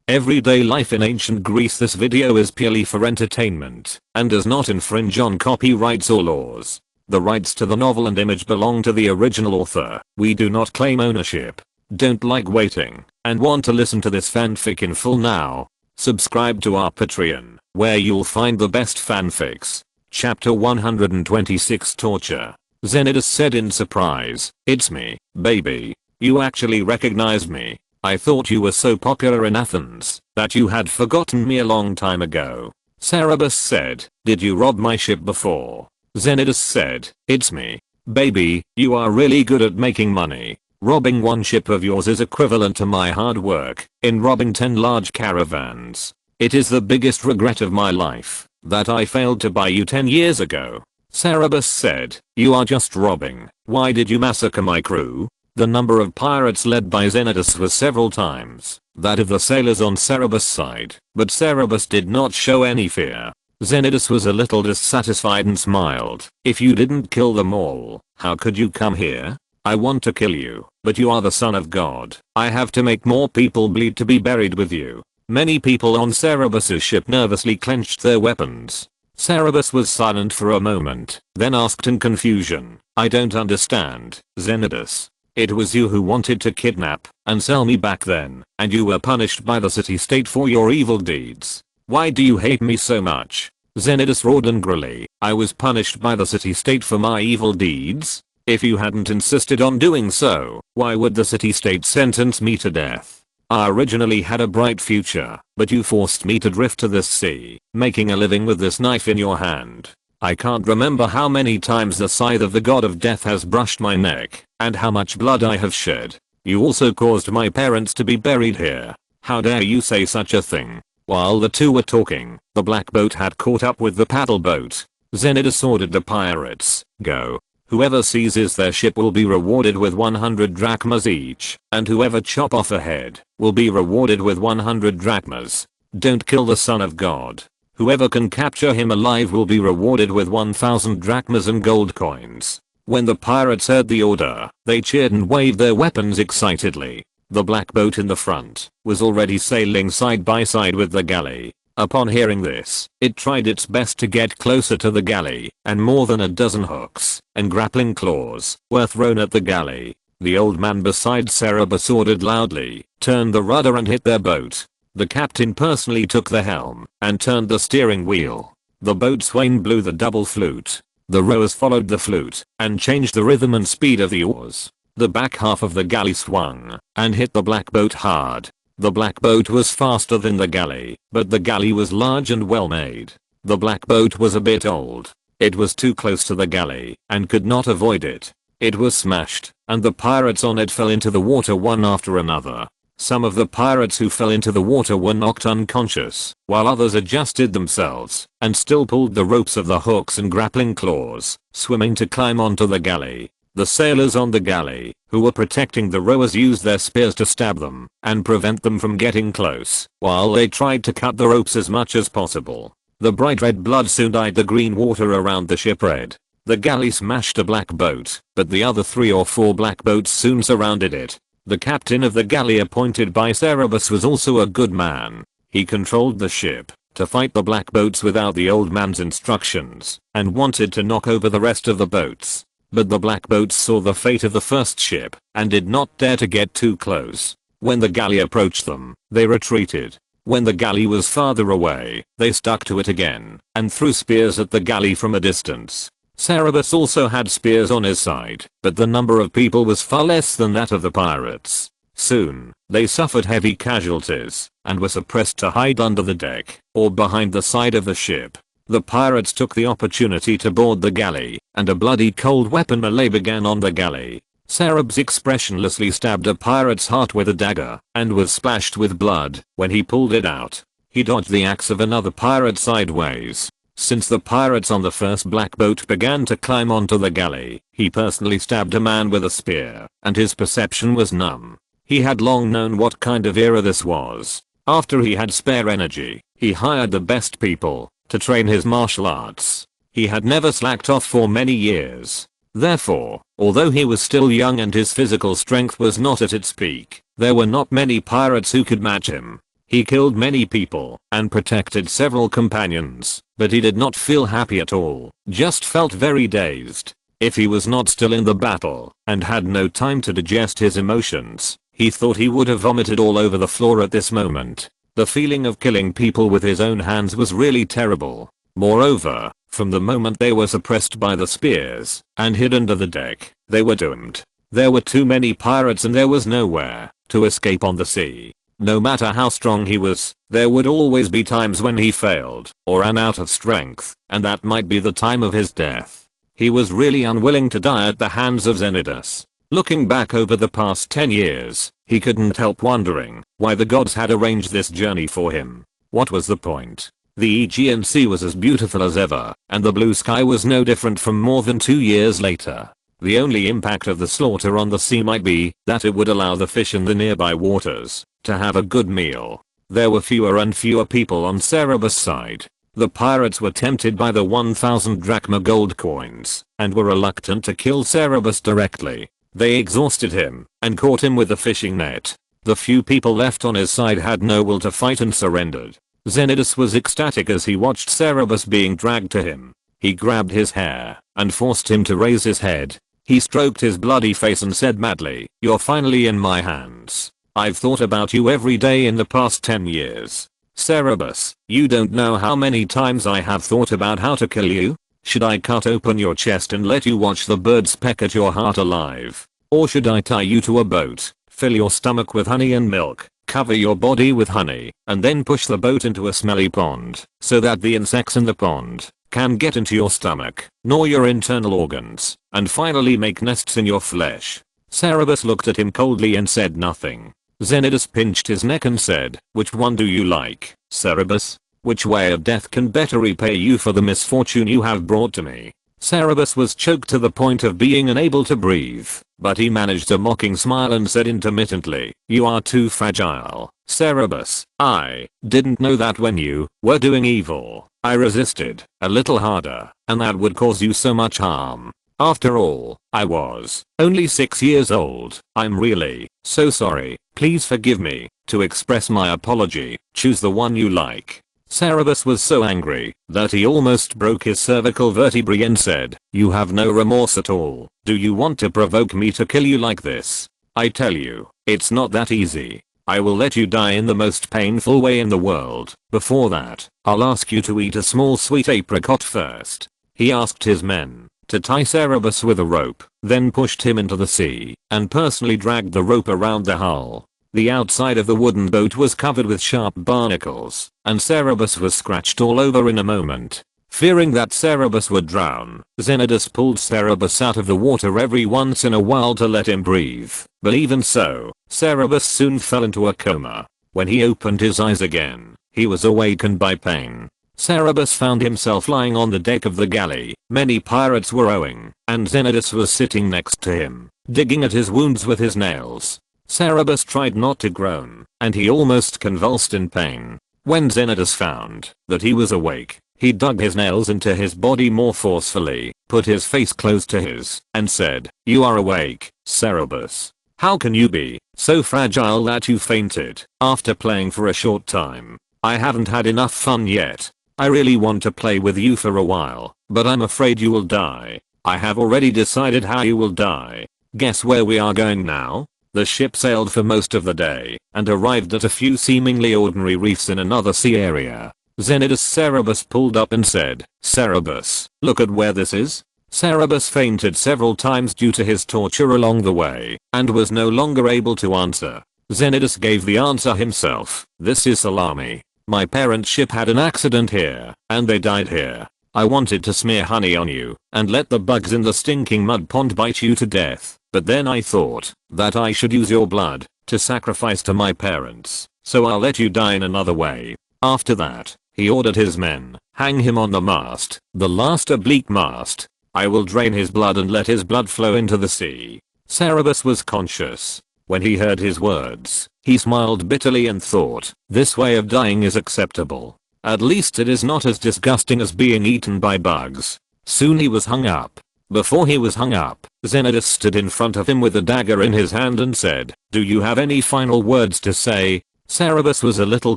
Everyday life in ancient Greece. This video is purely for entertainment and does not infringe on copyrights or laws. The rights to the novel and image belong to the original author. We do not claim ownership. Don't like waiting and want to listen to this fanfic in full now? Subscribe to our Patreon, where you'll find the best fanfics. Chapter 126 Torture. Xenidus said in surprise, "It's me, baby. You actually recognize me. I thought you were so popular in Athens that you had forgotten me a long time ago." Cerberus said, "Did you rob my ship before?" Xenidus said, "It's me, baby. You are really good at making money. Robbing one ship of yours is equivalent to my hard work in robbing 10 large caravans. It is the biggest regret of my life that I failed to buy you 10 years ago." Cerberus said, "You are just robbing. Why did you massacre my crew?" The number of pirates led by Xenidus was several times that of the sailors on Cerberus' side, but Cerberus did not show any fear. Xenidus was a little dissatisfied and smiled. "If you didn't kill them all, how could you come here? I want to kill you, but you are the son of God. I have to make more people bleed to be buried with you." Many people on Cerberus' ship nervously clenched their weapons. Cerberus was silent for a moment, then asked in confusion, "I don't understand, Xenidus. It was you who wanted to kidnap and sell me back then, and you were punished by the city-state for your evil deeds. Why do you hate me so much?" Xenidus roared angrily, "I was punished by the city-state for my evil deeds? If you hadn't insisted on doing so, why would the city-state sentence me to death? I originally had a bright future, but you forced me to drift to this sea, making a living with this knife in your hand. I can't remember how many times the scythe of the god of death has brushed my neck, and how much blood I have shed. You also caused my parents to be buried here. How dare you say such a thing?" While the two were talking, the black boat had caught up with the paddle boat. Xenidus ordered the pirates, "Go. Whoever seizes their ship will be rewarded with 100 drachmas each, and whoever chop off a head will be rewarded with 100 drachmas. Don't kill the son of God. Whoever can capture him alive will be rewarded with 1000 drachmas and gold coins." When the pirates heard the order, they cheered and waved their weapons excitedly. The black boat in the front was already sailing side by side with the galley. Upon hearing this, it tried its best to get closer to the galley, and more than a dozen hooks and grappling claws were thrown at the galley. The old man beside Cerberus ordered loudly, "Turn the rudder and hit their boat." The captain personally took the helm and turned the steering wheel. The boatswain blew the double flute. The rowers followed the flute and changed the rhythm and speed of the oars. The back half of the galley swung and hit the black boat hard. The black boat was faster than the galley, but the galley was large and well made. The black boat was a bit old. It was too close to the galley and could not avoid it. It was smashed, and the pirates on it fell into the water one after another. Some of the pirates who fell into the water were knocked unconscious, while others adjusted themselves and still pulled the ropes of the hooks and grappling claws, swimming to climb onto the galley. The sailors on the galley, who were protecting the rowers, used their spears to stab them and prevent them from getting close, while they tried to cut the ropes as much as possible. The bright red blood soon dyed the green water around the ship red. The galley smashed a black boat, but the other 3 or 4 black boats soon surrounded it. The captain of the galley appointed by Cerberus was also a good man. He controlled the ship to fight the black boats without the old man's instructions and wanted to knock over the rest of the boats. But the black boats saw the fate of the first ship and did not dare to get too close. When the galley approached them, they retreated. When the galley was farther away, they stuck to it again and threw spears at the galley from a distance. Cerberus also had spears on his side, but the number of people was far less than that of the pirates. Soon, they suffered heavy casualties and were suppressed to hide under the deck or behind the side of the ship. The pirates took the opportunity to board the galley, and a bloody cold weapon melee began on the galley. Cerberus expressionlessly stabbed a pirate's heart with a dagger and was splashed with blood when he pulled it out. He dodged the axe of another pirate sideways. Since the pirates on the first black boat began to climb onto the galley, he personally stabbed a man with a spear, and his perception was numb. He had long known what kind of era this was. After he had spare energy, he hired the best people to train his martial arts. He had never slacked off for many years. Therefore, although he was still young and his physical strength was not at its peak, there were not many pirates who could match him. He killed many people and protected several companions, but he did not feel happy at all, just felt very dazed. If he was not still in the battle and had no time to digest his emotions, he thought he would have vomited all over the floor at this moment. The feeling of killing people with his own hands was really terrible. Moreover, from the moment they were suppressed by the spears and hid under the deck, they were doomed. There were too many pirates and there was nowhere to escape on the sea. No matter how strong he was, there would always be times when he failed or ran out of strength, and that might be the time of his death. He was really unwilling to die at the hands of Xenidus. Looking back over the past 10 years, he couldn't help wondering why the gods had arranged this journey for him. What was the point? The Aegean Sea was as beautiful as ever, and the blue sky was no different from more than 2 years later. The only impact of the slaughter on the sea might be that it would allow the fish in the nearby waters to have a good meal. There were fewer and fewer people on Cerebus' side. The pirates were tempted by the 1,000 drachma gold coins and were reluctant to kill Cerebus directly. They exhausted him and caught him with a fishing net. The few people left on his side had no will to fight and surrendered. Xenidus was ecstatic as he watched Cerebus being dragged to him. He grabbed his hair and forced him to raise his head. He stroked his bloody face and said madly, "You're finally in my hands. I've thought about you every day in the past 10 years. Cerebus, you don't know how many times I have thought about how to kill you. Should I cut open your chest and let you watch the birds peck at your heart alive? Or should I tie you to a boat, fill your stomach with honey and milk, cover your body with honey, and then push the boat into a smelly pond, so that the insects in the pond can get into your stomach, gnaw your internal organs, and finally make nests in your flesh?" Cerebus looked at him coldly and said nothing. Xenidus pinched his neck and said, "Which one do you like, Cerebus? Which way of death can better repay you for the misfortune you have brought to me?" Cerebus was choked to the point of being unable to breathe, but he managed a mocking smile and said intermittently, "You are too fragile, Cerebus. I didn't know that when you were doing evil, I resisted a little harder, and that would cause you so much harm. After all, I was only 6 years old. I'm really so sorry. Please forgive me. To express my apology, choose the one you like." Cerebus was so angry that he almost broke his cervical vertebrae and said, "You have no remorse at all. Do you want to provoke me to kill you like this? I tell you, it's not that easy. I will let you die in the most painful way in the world. Before that, I'll ask you to eat a small sweet apricot first." He asked his men to tie Cerebus with a rope, then pushed him into the sea and personally dragged the rope around the hull. The outside of the wooden boat was covered with sharp barnacles, and Cerebus was scratched all over in a moment. Fearing that Cerebus would drown, Xenidus pulled Cerebus out of the water every once in a while to let him breathe. But even so, Cerebus soon fell into a coma. When he opened his eyes again, he was awakened by pain. Cerebus found himself lying on the deck of the galley. Many pirates were rowing, and Xenidus was sitting next to him, digging at his wounds with his nails. Cerebus tried not to groan, and he almost convulsed in pain. When Xenidus found that he was awake, he dug his nails into his body more forcefully, put his face close to his, and said, "You are awake, Cerebus. How can you be so fragile that you fainted after playing for a short time? I haven't had enough fun yet. I really want to play with you for a while, but I'm afraid you will die. I have already decided how you will die. Guess where we are going now?" The ship sailed for most of the day and arrived at a few seemingly ordinary reefs in another sea area. Xenidus Cerebus pulled up and said, "Cerebus, look at where this is." Cerebus fainted several times due to his torture along the way and was no longer able to answer. Xenidus gave the answer himself. "This is Salami. My parents' ship had an accident here and they died here. I wanted to smear honey on you and let the bugs in the stinking mud pond bite you to death. But then I thought that I should use your blood to sacrifice to my parents, so I'll let you die in another way." After that, he ordered his men, "Hang him on the mast, the last oblique mast. I will drain his blood and let his blood flow into the sea." Cerebus was conscious. When he heard his words, he smiled bitterly and thought, "This way of dying is acceptable. At least it is not as disgusting as being eaten by bugs." Soon he was hung up. Before he was hung up, Xenidus stood in front of him with a dagger in his hand and said, "Do you have any final words to say?" Cerberus was a little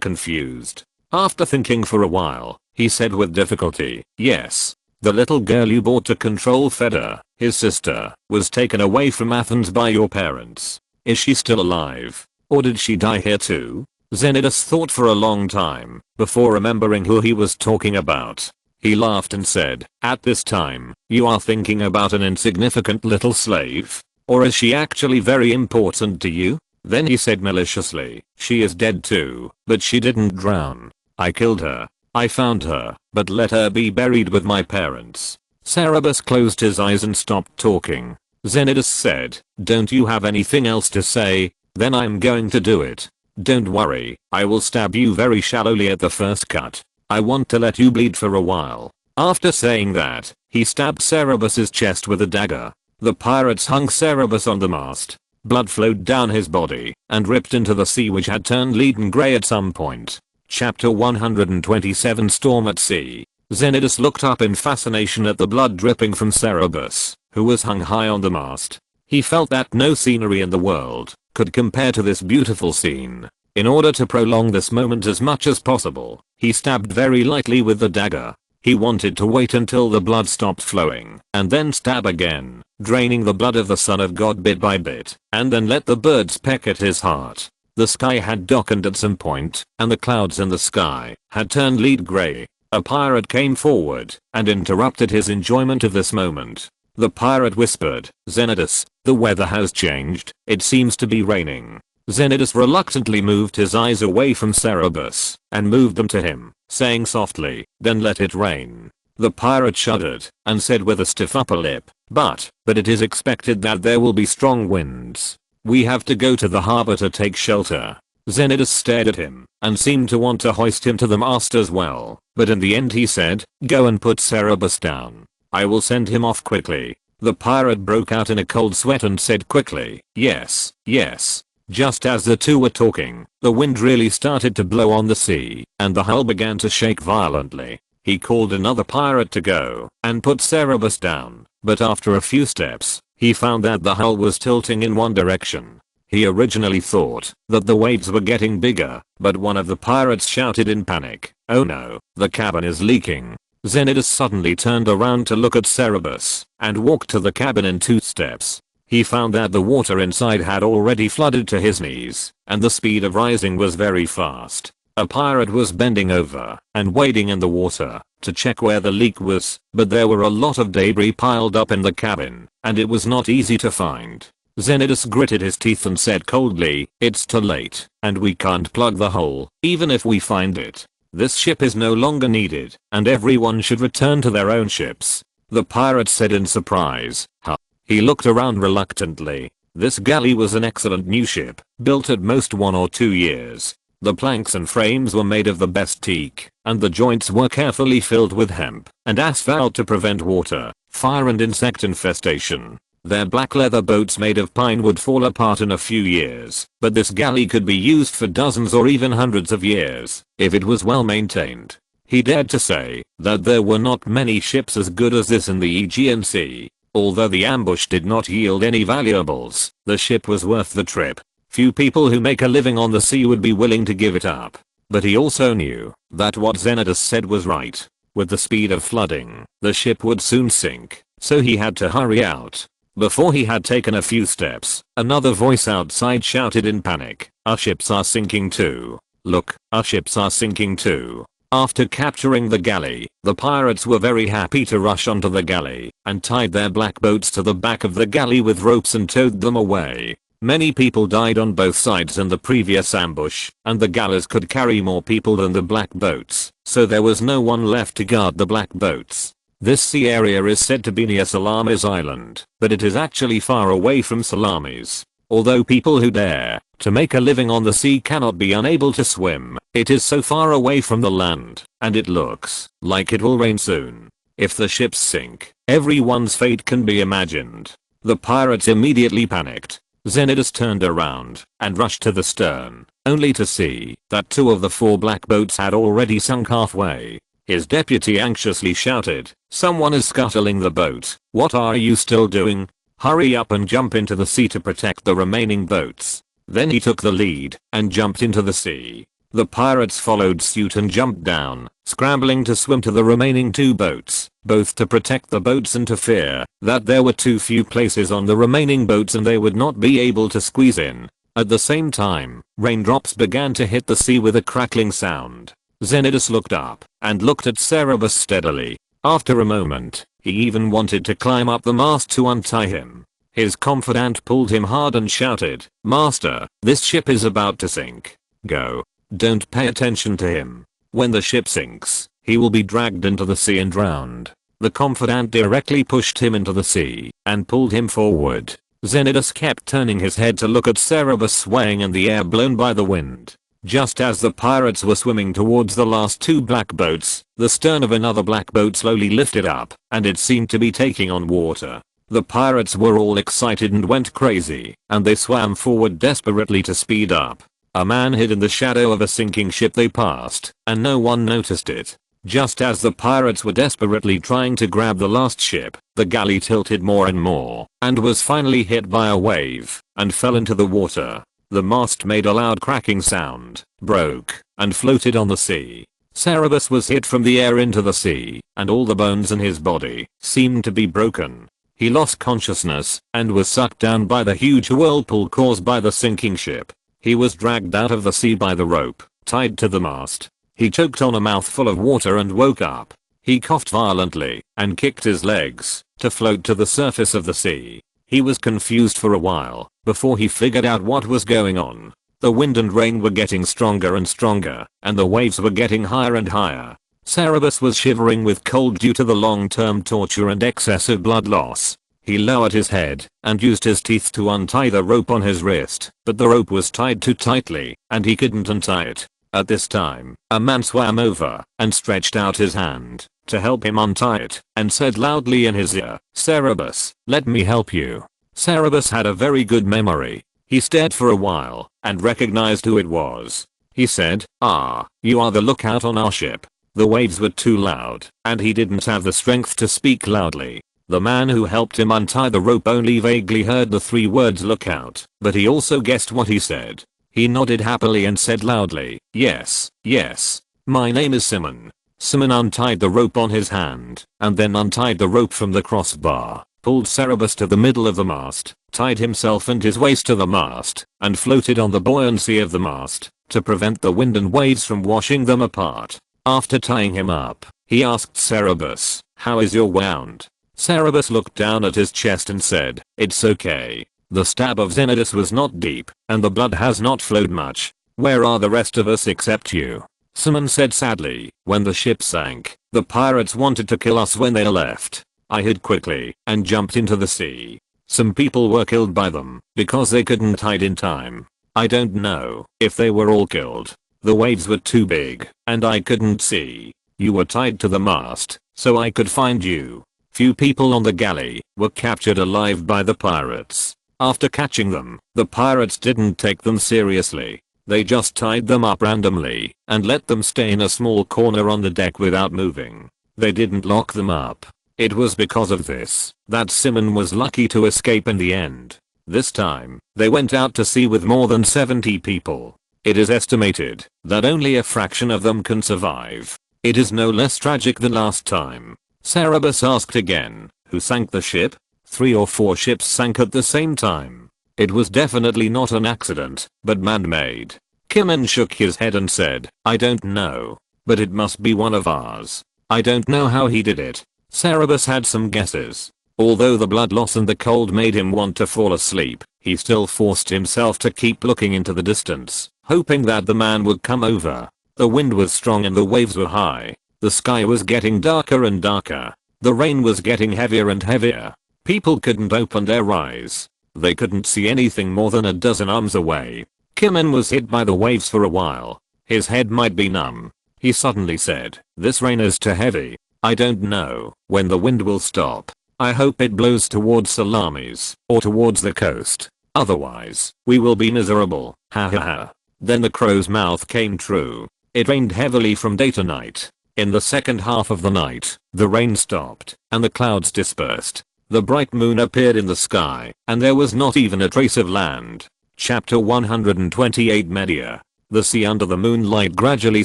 confused. After thinking for a while, he said with difficulty, "Yes. The little girl you bought to control Fedor, his sister, was taken away from Athens by your parents. Is she still alive? Or did she die here too?" Xenidus thought for a long time, before remembering who he was talking about. He laughed and said, "At this time, you are thinking about an insignificant little slave? Or is she actually very important to you?" Then he said maliciously, "She is dead too, but she didn't drown. I killed her. I found her, but let her be buried with my parents." Cerberus closed his eyes and stopped talking. Xenidus said, "Don't you have anything else to say? Then I'm going to do it. Don't worry, I will stab you very shallowly at the first cut. I want to let you bleed for a while." After saying that, he stabbed Cerberus's chest with a dagger. The pirates hung Cerberus on the mast. Blood flowed down his body and ripped into the sea, which had turned leaden grey at some point. Chapter 127 Storm at Sea. Xenidus looked up in fascination at the blood dripping from Cerberus, who was hung high on the mast. He felt that no scenery in the world could compare to this beautiful scene. In order to prolong this moment as much as possible, he stabbed very lightly with the dagger. He wanted to wait until the blood stopped flowing and then stab again, draining the blood of the son of God bit by bit, and then let the birds peck at his heart. The sky had darkened at some point, and the clouds in the sky had turned lead grey. A pirate came forward and interrupted his enjoyment of this moment. The pirate whispered, "Xenidus, the weather has changed. It seems to be raining." Xenidus reluctantly moved his eyes away from Cerberus and moved them to him, saying softly, "Then let it rain." The pirate shuddered and said with a stiff upper lip, But it is expected that there will be strong winds. We have to go to the harbor to take shelter." Xenidus stared at him and seemed to want to hoist him to the mast as well, but in the end he said, "Go and put Cerberus down. I will send him off quickly." The pirate broke out in a cold sweat and said quickly, "Yes, yes." Just as the two were talking, the wind really started to blow on the sea, and the hull began to shake violently. He called another pirate to go and put Cerberus down, but after a few steps, he found that the hull was tilting in one direction. He originally thought that the waves were getting bigger, but one of the pirates shouted in panic, "Oh no, the cabin is leaking." Xenidus suddenly turned around to look at Cerberus and walked to the cabin in 2 steps. He found that the water inside had already flooded to his knees, and the speed of rising was very fast. A pirate was bending over and wading in the water to check where the leak was, but there were a lot of debris piled up in the cabin, and it was not easy to find. Xenidus gritted his teeth and said coldly, "It's too late, and we can't plug the hole, even if we find it. This ship is no longer needed, and everyone should return to their own ships." The pirate said in surprise, "Huh?" He looked around reluctantly. This galley was an excellent new ship, built at most 1 or 2 years. The planks and frames were made of the best teak, and the joints were carefully filled with hemp and asphalt to prevent water, fire and insect infestation. Their black leather boats made of pine would fall apart in a few years, but this galley could be used for dozens or even hundreds of years, if it was well maintained. He dared to say that there were not many ships as good as this in the Aegean Sea. Although the ambush did not yield any valuables, the ship was worth the trip. Few people who make a living on the sea would be willing to give it up. But he also knew that what Xenidus said was right. With the speed of flooding, the ship would soon sink, so he had to hurry out. Before he had taken a few steps, another voice outside shouted in panic, "Our ships are sinking too. Look, our ships are sinking too." After capturing the galley, the pirates were very happy to rush onto the galley and tied their black boats to the back of the galley with ropes and towed them away. Many people died on both sides in the previous ambush, and the galleys could carry more people than the black boats, so there was no one left to guard the black boats. This sea area is said to be near Salamis Island, but it is actually far away from Salamis. Although people who dare to make a living on the sea cannot be unable to swim, it is so far away from the land, and it looks like it will rain soon. If the ships sink, everyone's fate can be imagined. The pirates immediately panicked. Xenidus turned around and rushed to the stern, only to see that 2 of the 4 black boats had already sunk halfway. His deputy anxiously shouted, "Someone is scuttling the boat. What are you still doing? Hurry up and jump into the sea to protect the remaining boats." Then he took the lead and jumped into the sea. The pirates followed suit and jumped down, scrambling to swim to the remaining 2 boats, both to protect the boats and to fear that there were too few places on the remaining boats and they would not be able to squeeze in. At the same time, raindrops began to hit the sea with a crackling sound. Xenidus looked up and looked at Cerberus steadily. After a moment, he even wanted to climb up the mast to untie him. His confidant pulled him hard and shouted, "Master, this ship is about to sink. Go. Don't pay attention to him. When the ship sinks, he will be dragged into the sea and drowned." The confidant directly pushed him into the sea and pulled him forward. Xenidus kept turning his head to look at Cerberus swaying in the air blown by the wind. Just as the pirates were swimming towards the last 2 black boats, the stern of another black boat slowly lifted up, and it seemed to be taking on water. The pirates were all excited and went crazy, and they swam forward desperately to speed up. A man hid in the shadow of a sinking ship they passed, and no one noticed it. Just as the pirates were desperately trying to grab the last ship, the galley tilted more and more, and was finally hit by a wave, and fell into the water. The mast made a loud cracking sound, broke, and floated on the sea. Cerberus was hit from the air into the sea, and all the bones in his body seemed to be broken. He lost consciousness, and was sucked down by the huge whirlpool caused by the sinking ship. He was dragged out of the sea by the rope, tied to the mast. He choked on a mouthful of water and woke up. He coughed violently, and kicked his legs, to float to the surface of the sea. He was confused for a while, before he figured out what was going on. The wind and rain were getting stronger and stronger, and the waves were getting higher and higher. Cerberus was shivering with cold due to the long-term torture and excessive blood loss. He lowered his head and used his teeth to untie the rope on his wrist, but the rope was tied too tightly, and he couldn't untie it. At this time, a man swam over and stretched out his hand to help him untie it, and said loudly in his ear, "Cerberus, let me help you." Cerberus had a very good memory. He stared for a while and recognized who it was. He said, "Ah, you are the lookout on our ship." The waves were too loud, and he didn't have the strength to speak loudly. The man who helped him untie the rope only vaguely heard the 3 words "lookout," but he also guessed what he said. He nodded happily and said loudly, "Yes, yes. My name is Simon." Simon untied the rope on his hand, and then untied the rope from the crossbar, pulled Cerberus to the middle of the mast, tied himself and his waist to the mast, and floated on the buoyancy of the mast, to prevent the wind and waves from washing them apart. After tying him up, he asked Cerberus, "How is your wound?" Cerberus looked down at his chest and said, "It's okay. The stab of Xenidus was not deep, and the blood has not flowed much. Where are the rest of us except you?" Simon said sadly, "When the ship sank, the pirates wanted to kill us when they left. I hid quickly and jumped into the sea. Some people were killed by them because they couldn't hide in time. I don't know if they were all killed. The waves were too big, and I couldn't see. You were tied to the mast, so I could find you." Few people on the galley were captured alive by the pirates. After catching them, the pirates didn't take them seriously. They just tied them up randomly and let them stay in a small corner on the deck without moving. They didn't lock them up. It was because of this that Simon was lucky to escape in the end. This time, they went out to sea with more than 70 people. It is estimated that only a fraction of them can survive. It is no less tragic than last time. Cerberus asked again, "Who sank the ship?" 3 or 4 ships sank at the same time. It was definitely not an accident, but man-made. Kimon shook his head and said, "I don't know. But it must be one of ours. I don't know how he did it." Cerberus had some guesses. Although the blood loss and the cold made him want to fall asleep, he still forced himself to keep looking into the distance, hoping that the man would come over. The wind was strong and the waves were high. The sky was getting darker and darker. The rain was getting heavier and heavier. People couldn't open their eyes. They couldn't see anything more than a dozen arms away. Kimon was hit by the waves for a while. His head might be numb. He suddenly said, "This rain is too heavy. I don't know when the wind will stop. I hope it blows towards Salamis or towards the coast. Otherwise, we will be miserable. Ha ha ha." Then the crow's mouth came true. It rained heavily from day to night. In the second half of the night, the rain stopped, and the clouds dispersed. The bright moon appeared in the sky, and there was not even a trace of land. Chapter 128 Media. The sea under the moonlight gradually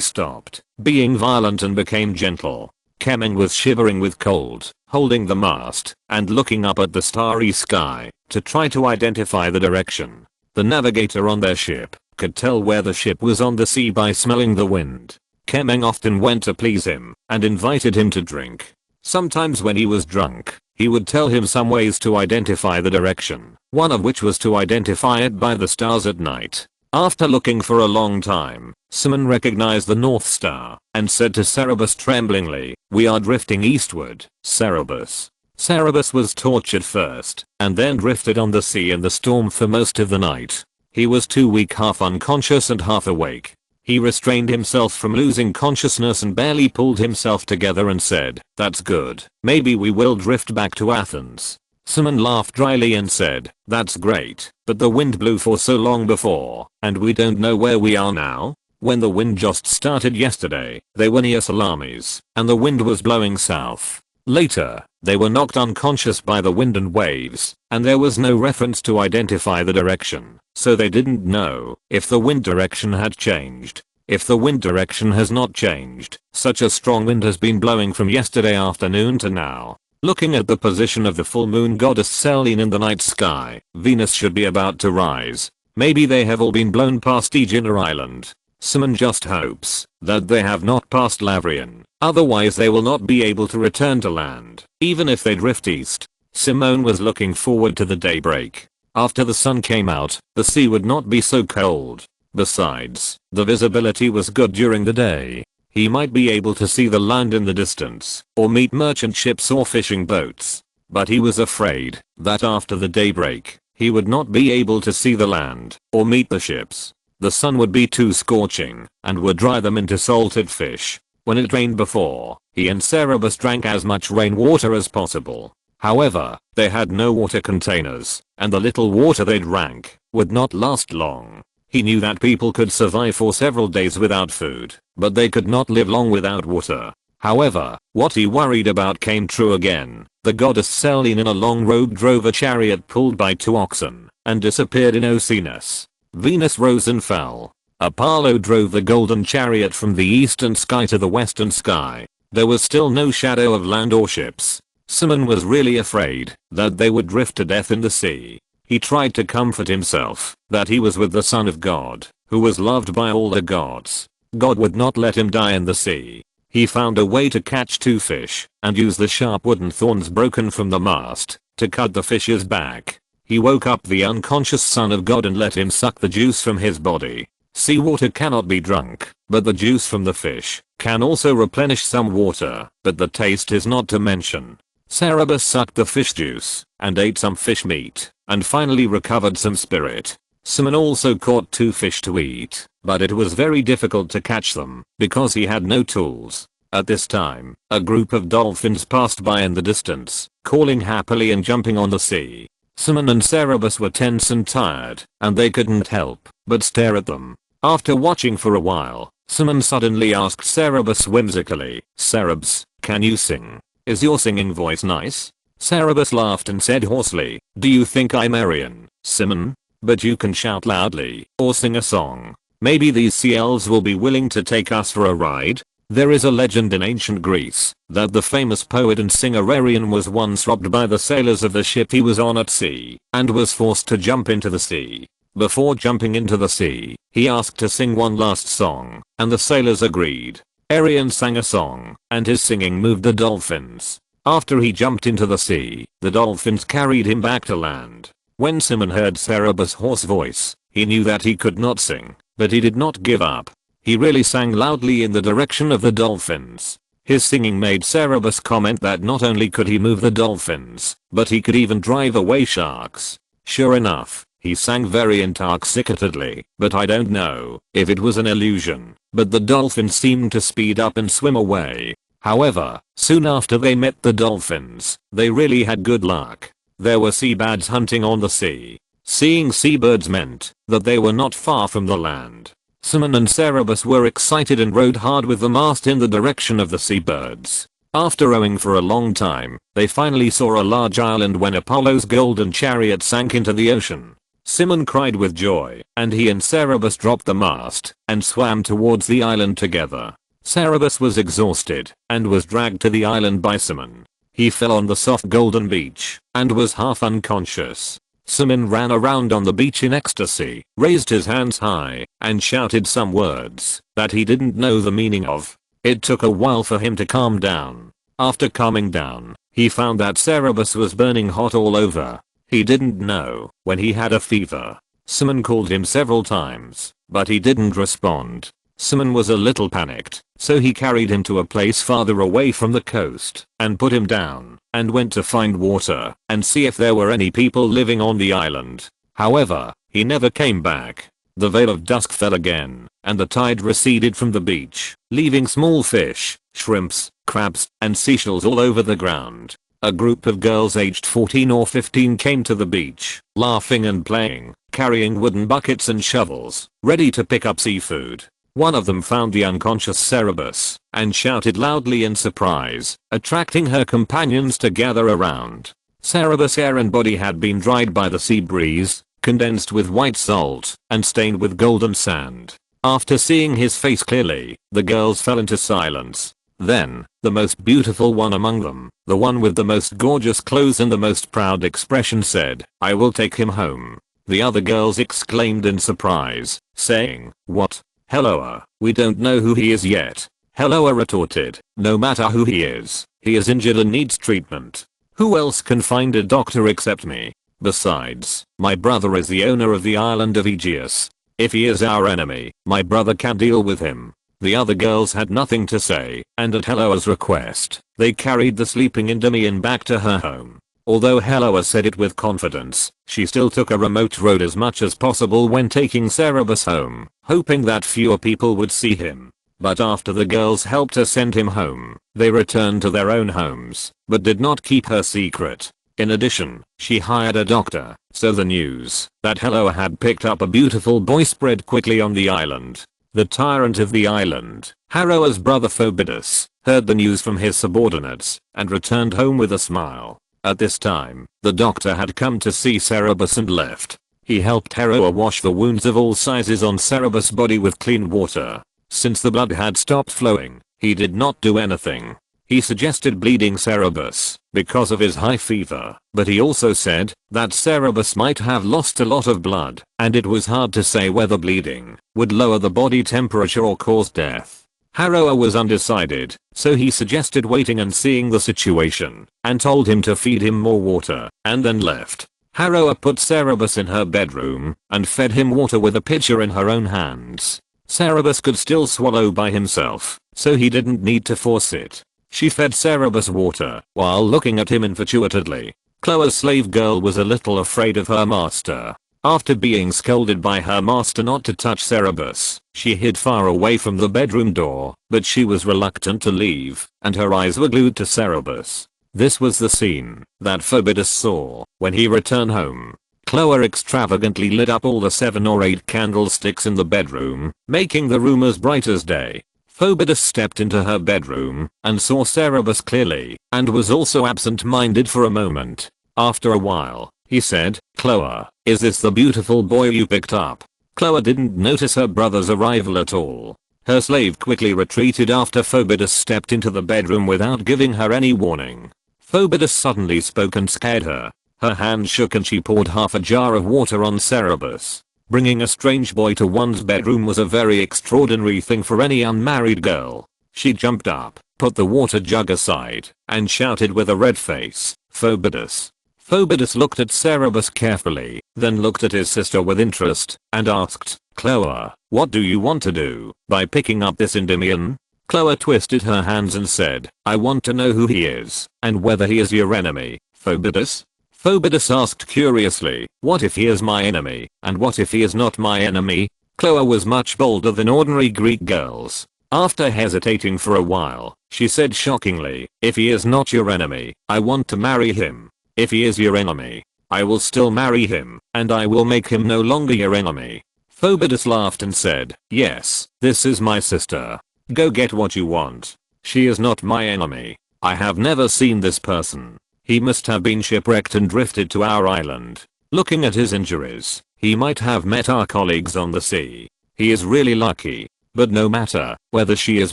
stopped being violent and became gentle. Kemming was shivering with cold, holding the mast and looking up at the starry sky to try to identify the direction. The navigator on their ship could tell where the ship was on the sea by smelling the wind. Kemming often went to please him and invited him to drink. Sometimes when he was drunk, he would tell him some ways to identify the direction, one of which was to identify it by the stars at night. After looking for a long time, Simon recognized the North Star and said to Cerberus tremblingly, "We are drifting eastward, Cerberus." Cerberus was tortured first and then drifted on the sea in the storm for most of the night. He was too weak, half unconscious and half awake. He restrained himself from losing consciousness and barely pulled himself together and said, "That's good. Maybe we will drift back to Athens." Simon laughed dryly and said, "That's great, but the wind blew for so long before, and we don't know where we are now." When the wind just started yesterday, they were near Salamis, and the wind was blowing south. Later, they were knocked unconscious by the wind and waves, and there was no reference to identify the direction, so they didn't know if the wind direction had changed. If the wind direction has not changed, such a strong wind has been blowing from yesterday afternoon to now. Looking at the position of the full moon goddess Selene in the night sky, Venus should be about to rise. Maybe they have all been blown past Aegina Island. Simon just hopes that they have not passed Lavrion, otherwise they will not be able to return to land, even if they drift east. Simone was looking forward to the daybreak. After the sun came out, the sea would not be so cold. Besides, the visibility was good during the day. He might be able to see the land in the distance, or meet merchant ships or fishing boats. But he was afraid that after the daybreak, he would not be able to see the land, or meet the ships. The sun would be too scorching, and would dry them into salted fish. When it rained before, he and Cerberus drank as much rainwater as possible. However, they had no water containers, and the little water they drank would not last long. He knew that people could survive for several days without food, but they could not live long without water. However, what he worried about came true again. The goddess Selene in a long robe drove a chariot pulled by 2 oxen, and disappeared in Oceanus. Venus rose and fell. Apollo drove the golden chariot from the eastern sky to the western sky. There was still no shadow of land or ships. Simon was really afraid that they would drift to death in the sea. He tried to comfort himself that he was with the Son of God, who was loved by all the gods. God would not let him die in the sea. He found a way to catch 2 fish and use the sharp wooden thorns broken from the mast to cut the fish's back. He woke up the unconscious Son of God and let him suck the juice from his body. Seawater cannot be drunk, but the juice from the fish can also replenish some water, but the taste is not to mention. Cerberus sucked the fish juice and ate some fish meat, and finally recovered some spirit. Simon also caught 2 fish to eat, but it was very difficult to catch them because he had no tools. At this time, a group of dolphins passed by in the distance, calling happily and jumping on the sea. Simon and Cerberus were tense and tired, and they couldn't help but stare at them. After watching for a while, Simon suddenly asked Cerberus whimsically, "Cerberus, can you sing? Is your singing voice nice?" Cerberus laughed and said hoarsely, "Do you think I'm Aryan, Simon? But you can shout loudly, or sing a song. Maybe these sea elves will be willing to take us for a ride." There is a legend in ancient Greece that the famous poet and singer Arion was once robbed by the sailors of the ship he was on at sea, and was forced to jump into the sea. Before jumping into the sea, he asked to sing one last song, and the sailors agreed. Arion sang a song, and his singing moved the dolphins. After he jumped into the sea, the dolphins carried him back to land. When Simon heard Cerberus' hoarse voice, he knew that he could not sing, but he did not give up. He really sang loudly in the direction of the dolphins. His singing made Cerberus comment that not only could he move the dolphins, but he could even drive away sharks. Sure enough, he sang very intoxicatedly, but I don't know if it was an illusion, but the dolphins seemed to speed up and swim away. However, soon after they met the dolphins, they really had good luck. There were seabirds hunting on the sea. Seeing seabirds meant that they were not far from the land. Simon and Cerberus were excited and rowed hard with the mast in the direction of the seabirds. After rowing for a long time, they finally saw a large island when Apollo's golden chariot sank into the ocean. Simon cried with joy, and he and Cerberus dropped the mast and swam towards the island together. Cerberus was exhausted and was dragged to the island by Simon. He fell on the soft golden beach and was half unconscious. Simon ran around on the beach in ecstasy, raised his hands high, and shouted some words that he didn't know the meaning of. It took a while for him to calm down. After calming down, he found that Cerberus was burning hot all over. He didn't know when he had a fever. Simon called him several times, but he didn't respond. Simon was a little panicked, so he carried him to a place farther away from the coast and put him down and went to find water and see if there were any people living on the island. However, he never came back. The veil of dusk fell again, and the tide receded from the beach, leaving small fish, shrimps, crabs, and seashells all over the ground. A group of girls aged 14 or 15 came to the beach, laughing and playing, carrying wooden buckets and shovels, ready to pick up seafood. One of them found the unconscious Cerberus and shouted loudly in surprise, attracting her companions to gather around. Cerberus' hair and body had been dried by the sea breeze, condensed with white salt, and stained with golden sand. After seeing his face clearly, the girls fell into silence. Then, the most beautiful one among them, the one with the most gorgeous clothes and the most proud expression said, "I will take him home." The other girls exclaimed in surprise, saying, "What? Helloa, we don't know who he is yet." Helloa retorted, "No matter who he is injured and needs treatment. Who else can find a doctor except me? Besides, my brother is the owner of the island of Aegeus. If he is our enemy, my brother can deal with him." The other girls had nothing to say, and at Helloa's request, they carried the sleeping Endymion back to her home. Although Helloa said it with confidence, she still took a remote road as much as possible when taking Cerberus home, hoping that fewer people would see him. But after the girls helped her send him home, they returned to their own homes, but did not keep her secret. In addition, she hired a doctor, so the news that Helloa had picked up a beautiful boy spread quickly on the island. The tyrant of the island, Helloa's brother Phoebus, heard the news from his subordinates and returned home with a smile. At this time, the doctor had come to see Cerberus and left. He helped Helloa wash the wounds of all sizes on Cerberus' body with clean water. Since the blood had stopped flowing, he did not do anything. He suggested bleeding Cerberus because of his high fever, but he also said that Cerberus might have lost a lot of blood, and it was hard to say whether bleeding would lower the body temperature or cause death. Helloa was undecided, so he suggested waiting and seeing the situation, and told him to feed him more water, and then left. Helloa put Cerberus in her bedroom and fed him water with a pitcher in her own hands. Cerberus could still swallow by himself, so he didn't need to force it. She fed Cerberus water while looking at him infatuatedly. Chloe's slave girl was a little afraid of her master. After being scolded by her master not to touch Cerberus, she hid far away from the bedroom door, but she was reluctant to leave, and her eyes were glued to Cerberus. This was the scene that Phoebus saw when he returned home. Chloe extravagantly lit up all the 7 or 8 candlesticks in the bedroom, making the room as bright as day. Phoebus stepped into her bedroom and saw Cerberus clearly, and was also absent-minded for a moment. After a while, he said, "Chloe, is this the beautiful boy you picked up?" Chloe didn't notice her brother's arrival at all. Her slave quickly retreated after Phoebus stepped into the bedroom without giving her any warning. Phoebus suddenly spoke and scared her. Her hand shook and she poured half a jar of water on Cerberus. Bringing a strange boy to one's bedroom was a very extraordinary thing for any unmarried girl. She jumped up, put the water jug aside, and shouted with a red face, "Phoebus." Phoebus looked at Cerberus carefully, then looked at his sister with interest, and asked, "Chloe, what do you want to do by picking up this Endymion?" Chloe twisted her hands and said, "I want to know who he is, and whether he is your enemy, Phoebus." Phoebus asked curiously, "What if he is my enemy, and what if he is not my enemy?" Chloe was much bolder than ordinary Greek girls. After hesitating for a while, she said shockingly, "If he is not your enemy, I want to marry him. If he is your enemy, I will still marry him, and I will make him no longer your enemy." Phoebus laughed and said, "Yes, this is my sister. Go get what you want. She is not my enemy. I have never seen this person. He must have been shipwrecked and drifted to our island. Looking at his injuries, he might have met our colleagues on the sea. He is really lucky. But no matter whether she is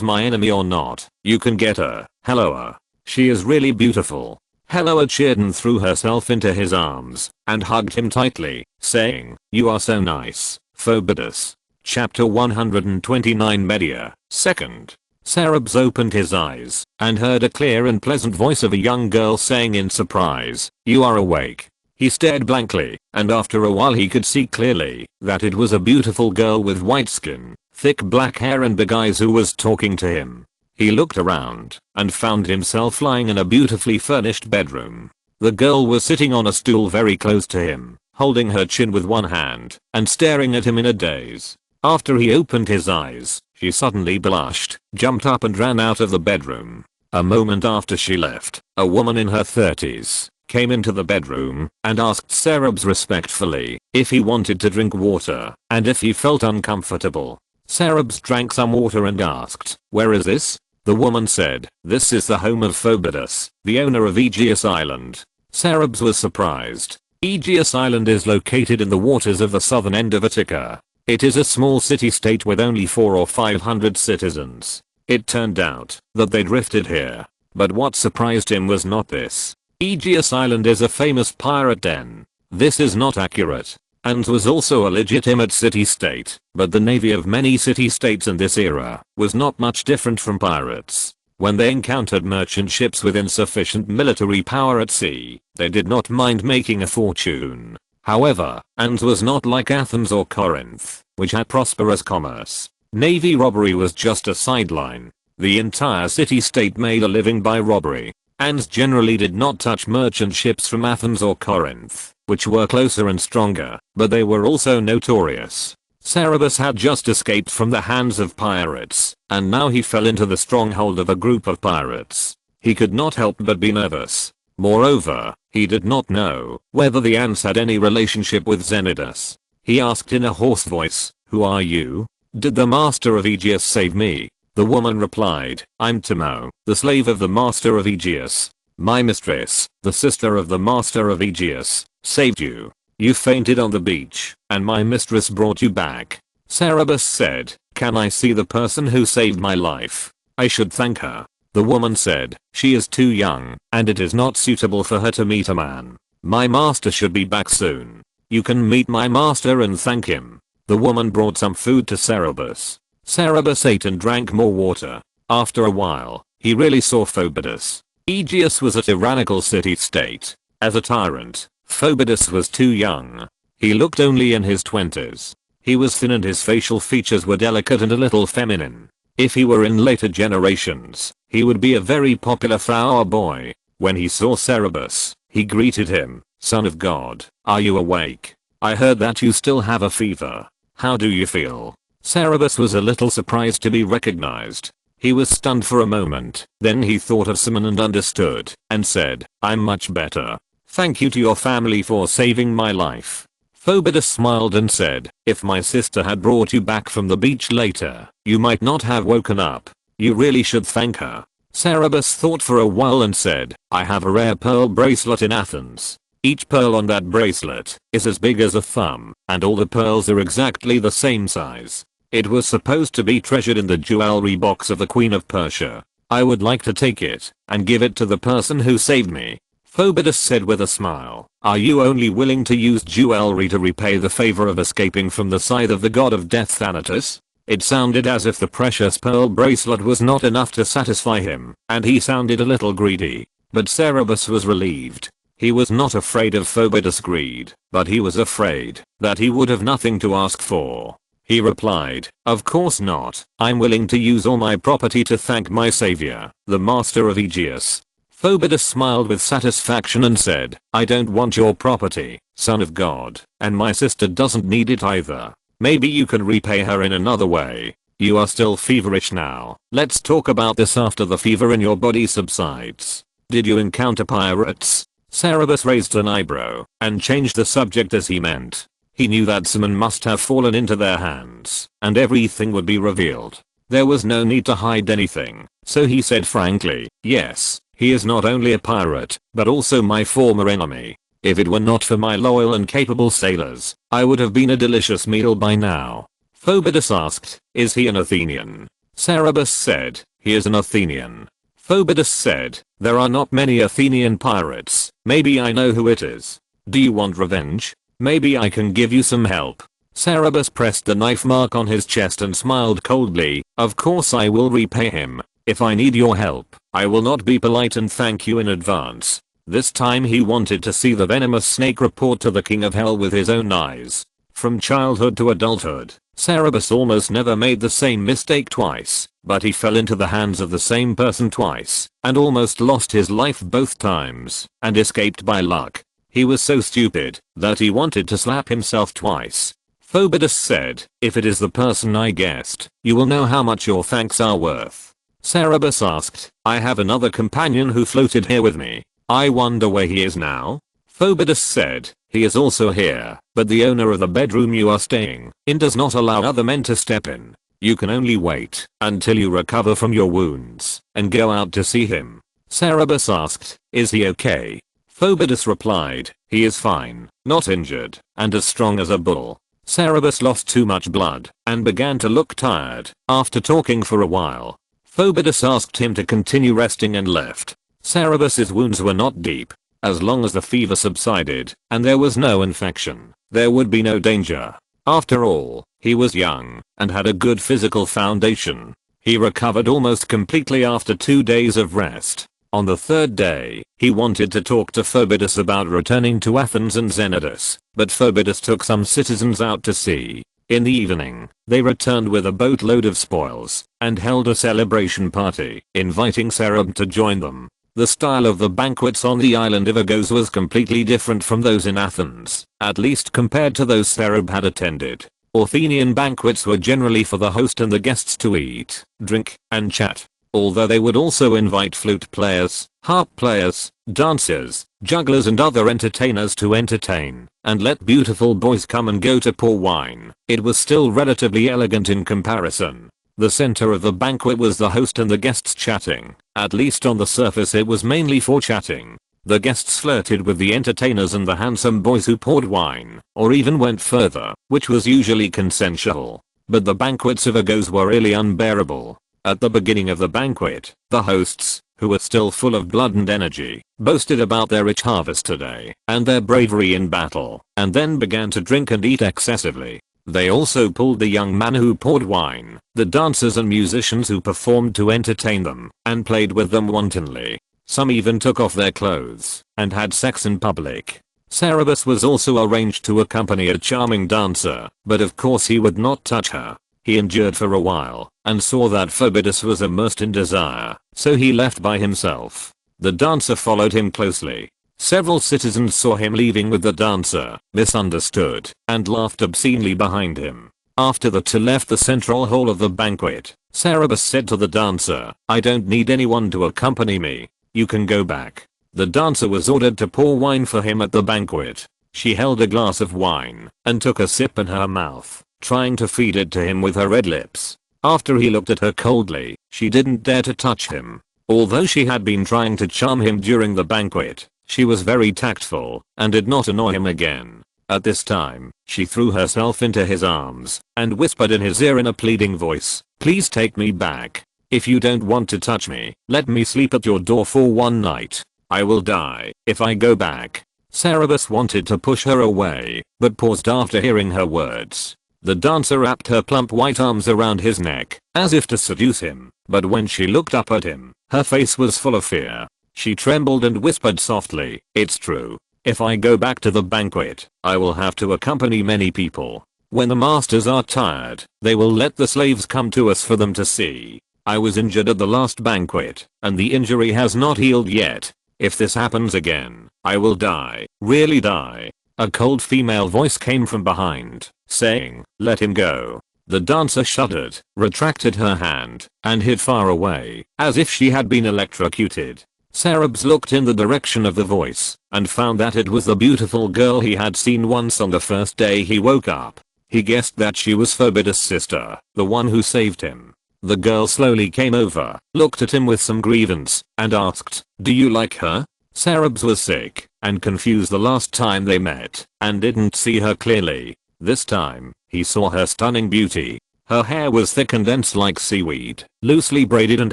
my enemy or not, you can get her. Helloa. She is really beautiful. Helloa cheered and threw herself into his arms and hugged him tightly, saying, "You are so nice, Phoebus." Chapter 129 Media. Second. Cerberus opened his eyes and heard a clear and pleasant voice of a young girl saying in surprise, "You are awake." He stared blankly, and after a while he could see clearly that it was a beautiful girl with white skin, thick black hair and big eyes who was talking to him. He looked around and found himself lying in a beautifully furnished bedroom. The girl was sitting on a stool very close to him, holding her chin with one hand and staring at him in a daze. After he opened his eyes, she suddenly blushed, jumped up and ran out of the bedroom. A moment after she left, a woman in her 30s came into the bedroom and asked Cerberus respectfully if he wanted to drink water and if he felt uncomfortable. Cerberus drank some water and asked, "Where is this?" The woman said, "This is the home of Phoebus, the owner of Aegeus Island." Cerberus was surprised. Aegeus Island is located in the waters of the southern end of Attica. It is a small city-state with only 400 or 500 citizens. It turned out that they drifted here. But what surprised him was not this. Aegeus Island is a famous pirate den. This is not accurate. And was also a legitimate city-state, but the navy of many city-states in this era was not much different from pirates. When they encountered merchant ships with insufficient military power at sea, they did not mind making a fortune. However, Athens was not like Athens or Corinth, which had prosperous commerce. Navy robbery was just a sideline. The entire city-state made a living by robbery. Athens generally did not touch merchant ships from Athens or Corinth, which were closer and stronger, but they were also notorious. Cerberus had just escaped from the hands of pirates, and now he fell into the stronghold of a group of pirates. He could not help but be nervous. Moreover, he did not know whether the ants had any relationship with Xenidus. He asked in a hoarse voice, "Who are you? Did the master of Aegeus save me?" The woman replied, "I'm Timo, the slave of the master of Aegeus. My mistress, the sister of the master of Aegeus, saved you. You fainted on the beach, and my mistress brought you back." Cerberus said, "Can I see the person who saved my life? I should thank her." The woman said, "She is too young, and it is not suitable for her to meet a man. My master should be back soon. You can meet my master and thank him." The woman brought some food to Cerberus. Cerberus ate and drank more water. After a while, he really saw Phoebus. Aegeus was a tyrannical city-state. As a tyrant, Phoebus was too young. He looked only in his 20s. He was thin and his facial features were delicate and a little feminine. If he were in later generations, he would be a very popular flower boy. When he saw Cerberus, he greeted him, "Son of God, are you awake? I heard that you still have a fever. How do you feel?" Cerberus was a little surprised to be recognized. He was stunned for a moment, then he thought of someone and understood, and said, "I'm much better. Thank you to your family for saving my life." Phoebus smiled and said, "If my sister had brought you back from the beach later, you might not have woken up. You really should thank her." Cerberus thought for a while and said, "I have a rare pearl bracelet in Athens. Each pearl on that bracelet is as big as a thumb, and all the pearls are exactly the same size. It was supposed to be treasured in the jewelry box of the Queen of Persia. I would like to take it and give it to the person who saved me." Phoebus said with a smile, "Are you only willing to use jewelry to repay the favor of escaping from the scythe of the god of death Thanatos?" It sounded as if the precious pearl bracelet was not enough to satisfy him, and he sounded a little greedy. But Cerberus was relieved. He was not afraid of Phoebus' greed, but he was afraid that he would have nothing to ask for. He replied, "Of course not. I'm willing to use all my property to thank my savior, the master of Aegeus." Phoebus smiled with satisfaction and said, "I don't want your property, son of God, and my sister doesn't need it either. Maybe you can repay her in another way. You are still feverish now. Let's talk about this after the fever in your body subsides. Did you encounter pirates?" Cerberus raised an eyebrow and changed the subject as he meant. He knew that someone must have fallen into their hands, and everything would be revealed. There was no need to hide anything, so he said frankly, "Yes, he is not only a pirate, but also my former enemy." If it were not for my loyal and capable sailors, I would have been a delicious meal by now. Phoebus asked, is he an Athenian? Cerberus said, he is an Athenian. Phoebus said, there are not many Athenian pirates, maybe I know who it is. Do you want revenge? Maybe I can give you some help. Cerberus pressed the knife mark on his chest and smiled coldly, of course I will repay him. If I need your help, I will not be polite and thank you in advance. This time he wanted to see the venomous snake report to the king of hell with his own eyes. From childhood to adulthood, Cerberus almost never made the same mistake twice, but he fell into the hands of the same person twice, and almost lost his life both times, and escaped by luck. He was so stupid that he wanted to slap himself twice. Phoebus said, if it is the person I guessed, you will know how much your thanks are worth. Cerberus asked, I have another companion who floated here with me. I wonder where he is now? Phoebus said, he is also here, but the owner of the bedroom you are staying in does not allow other men to step in. You can only wait until you recover from your wounds and go out to see him. Cerberus asked, is he okay? Phoebus replied, he is fine, not injured, and as strong as a bull. Cerberus lost too much blood and began to look tired after talking for a while. Phoebus asked him to continue resting and left. Cerberus's wounds were not deep. As long as the fever subsided and there was no infection, there would be no danger. After all, he was young and had a good physical foundation. He recovered almost completely after 2 days of rest. On the third day, he wanted to talk to Phoebus about returning to Athens and Xenodus, but Phoebus took some citizens out to sea. In the evening, they returned with a boatload of spoils and held a celebration party, inviting Cerberus to join them. The style of the banquets on the island of Argos was completely different from those in Athens, at least compared to those Cerberus had attended. Athenian banquets were generally for the host and the guests to eat, drink, and chat. Although they would also invite flute players, harp players, dancers, jugglers and other entertainers to entertain, and let beautiful boys come and go to pour wine, it was still relatively elegant in comparison. The center of the banquet was the host and the guests chatting. At least on the surface it was mainly for chatting. The guests flirted with the entertainers and the handsome boys who poured wine, or even went further, which was usually consensual. But the banquets of Argos were really unbearable. At the beginning of the banquet, the hosts, who were still full of blood and energy, boasted about their rich harvest today and their bravery in battle, and then began to drink and eat excessively. They also pulled the young man who poured wine, the dancers and musicians who performed to entertain them, and played with them wantonly. Some even took off their clothes and had sex in public. Cerberus was also arranged to accompany a charming dancer, but of course he would not touch her. He endured for a while and saw that Phoebus was immersed in desire, so he left by himself. The dancer followed him closely. Several citizens saw him leaving with the dancer, misunderstood, and laughed obscenely behind him. After the two left the central hall of the banquet, Cerberus said to the dancer, I don't need anyone to accompany me. You can go back. The dancer was ordered to pour wine for him at the banquet. She held a glass of wine and took a sip in her mouth, trying to feed it to him with her red lips. After he looked at her coldly, she didn't dare to touch him. Although she had been trying to charm him during the banquet, she was very tactful and did not annoy him again. At this time, she threw herself into his arms and whispered in his ear in a pleading voice, please take me back. If you don't want to touch me, let me sleep at your door for one night. I will die if I go back. Cerberus wanted to push her away, but paused after hearing her words. The dancer wrapped her plump white arms around his neck, as if to seduce him, but when she looked up at him, her face was full of fear. She trembled and whispered softly, it's true. If I go back to the banquet, I will have to accompany many people. When the masters are tired, they will let the slaves come to us for them to see. I was injured at the last banquet, and the injury has not healed yet. If this happens again, I will die, really die. A cold female voice came from behind, saying, let him go. The dancer shuddered, retracted her hand, and hid far away, as if she had been electrocuted. Cerberus looked in the direction of the voice, and found that it was the beautiful girl he had seen once on the first day he woke up. He guessed that she was Phoebus' sister, the one who saved him. The girl slowly came over, looked at him with some grievance, and asked, do you like her? Cerberus was sick, and confused the last time they met, and didn't see her clearly. This time, he saw her stunning beauty. Her hair was thick and dense like seaweed, loosely braided and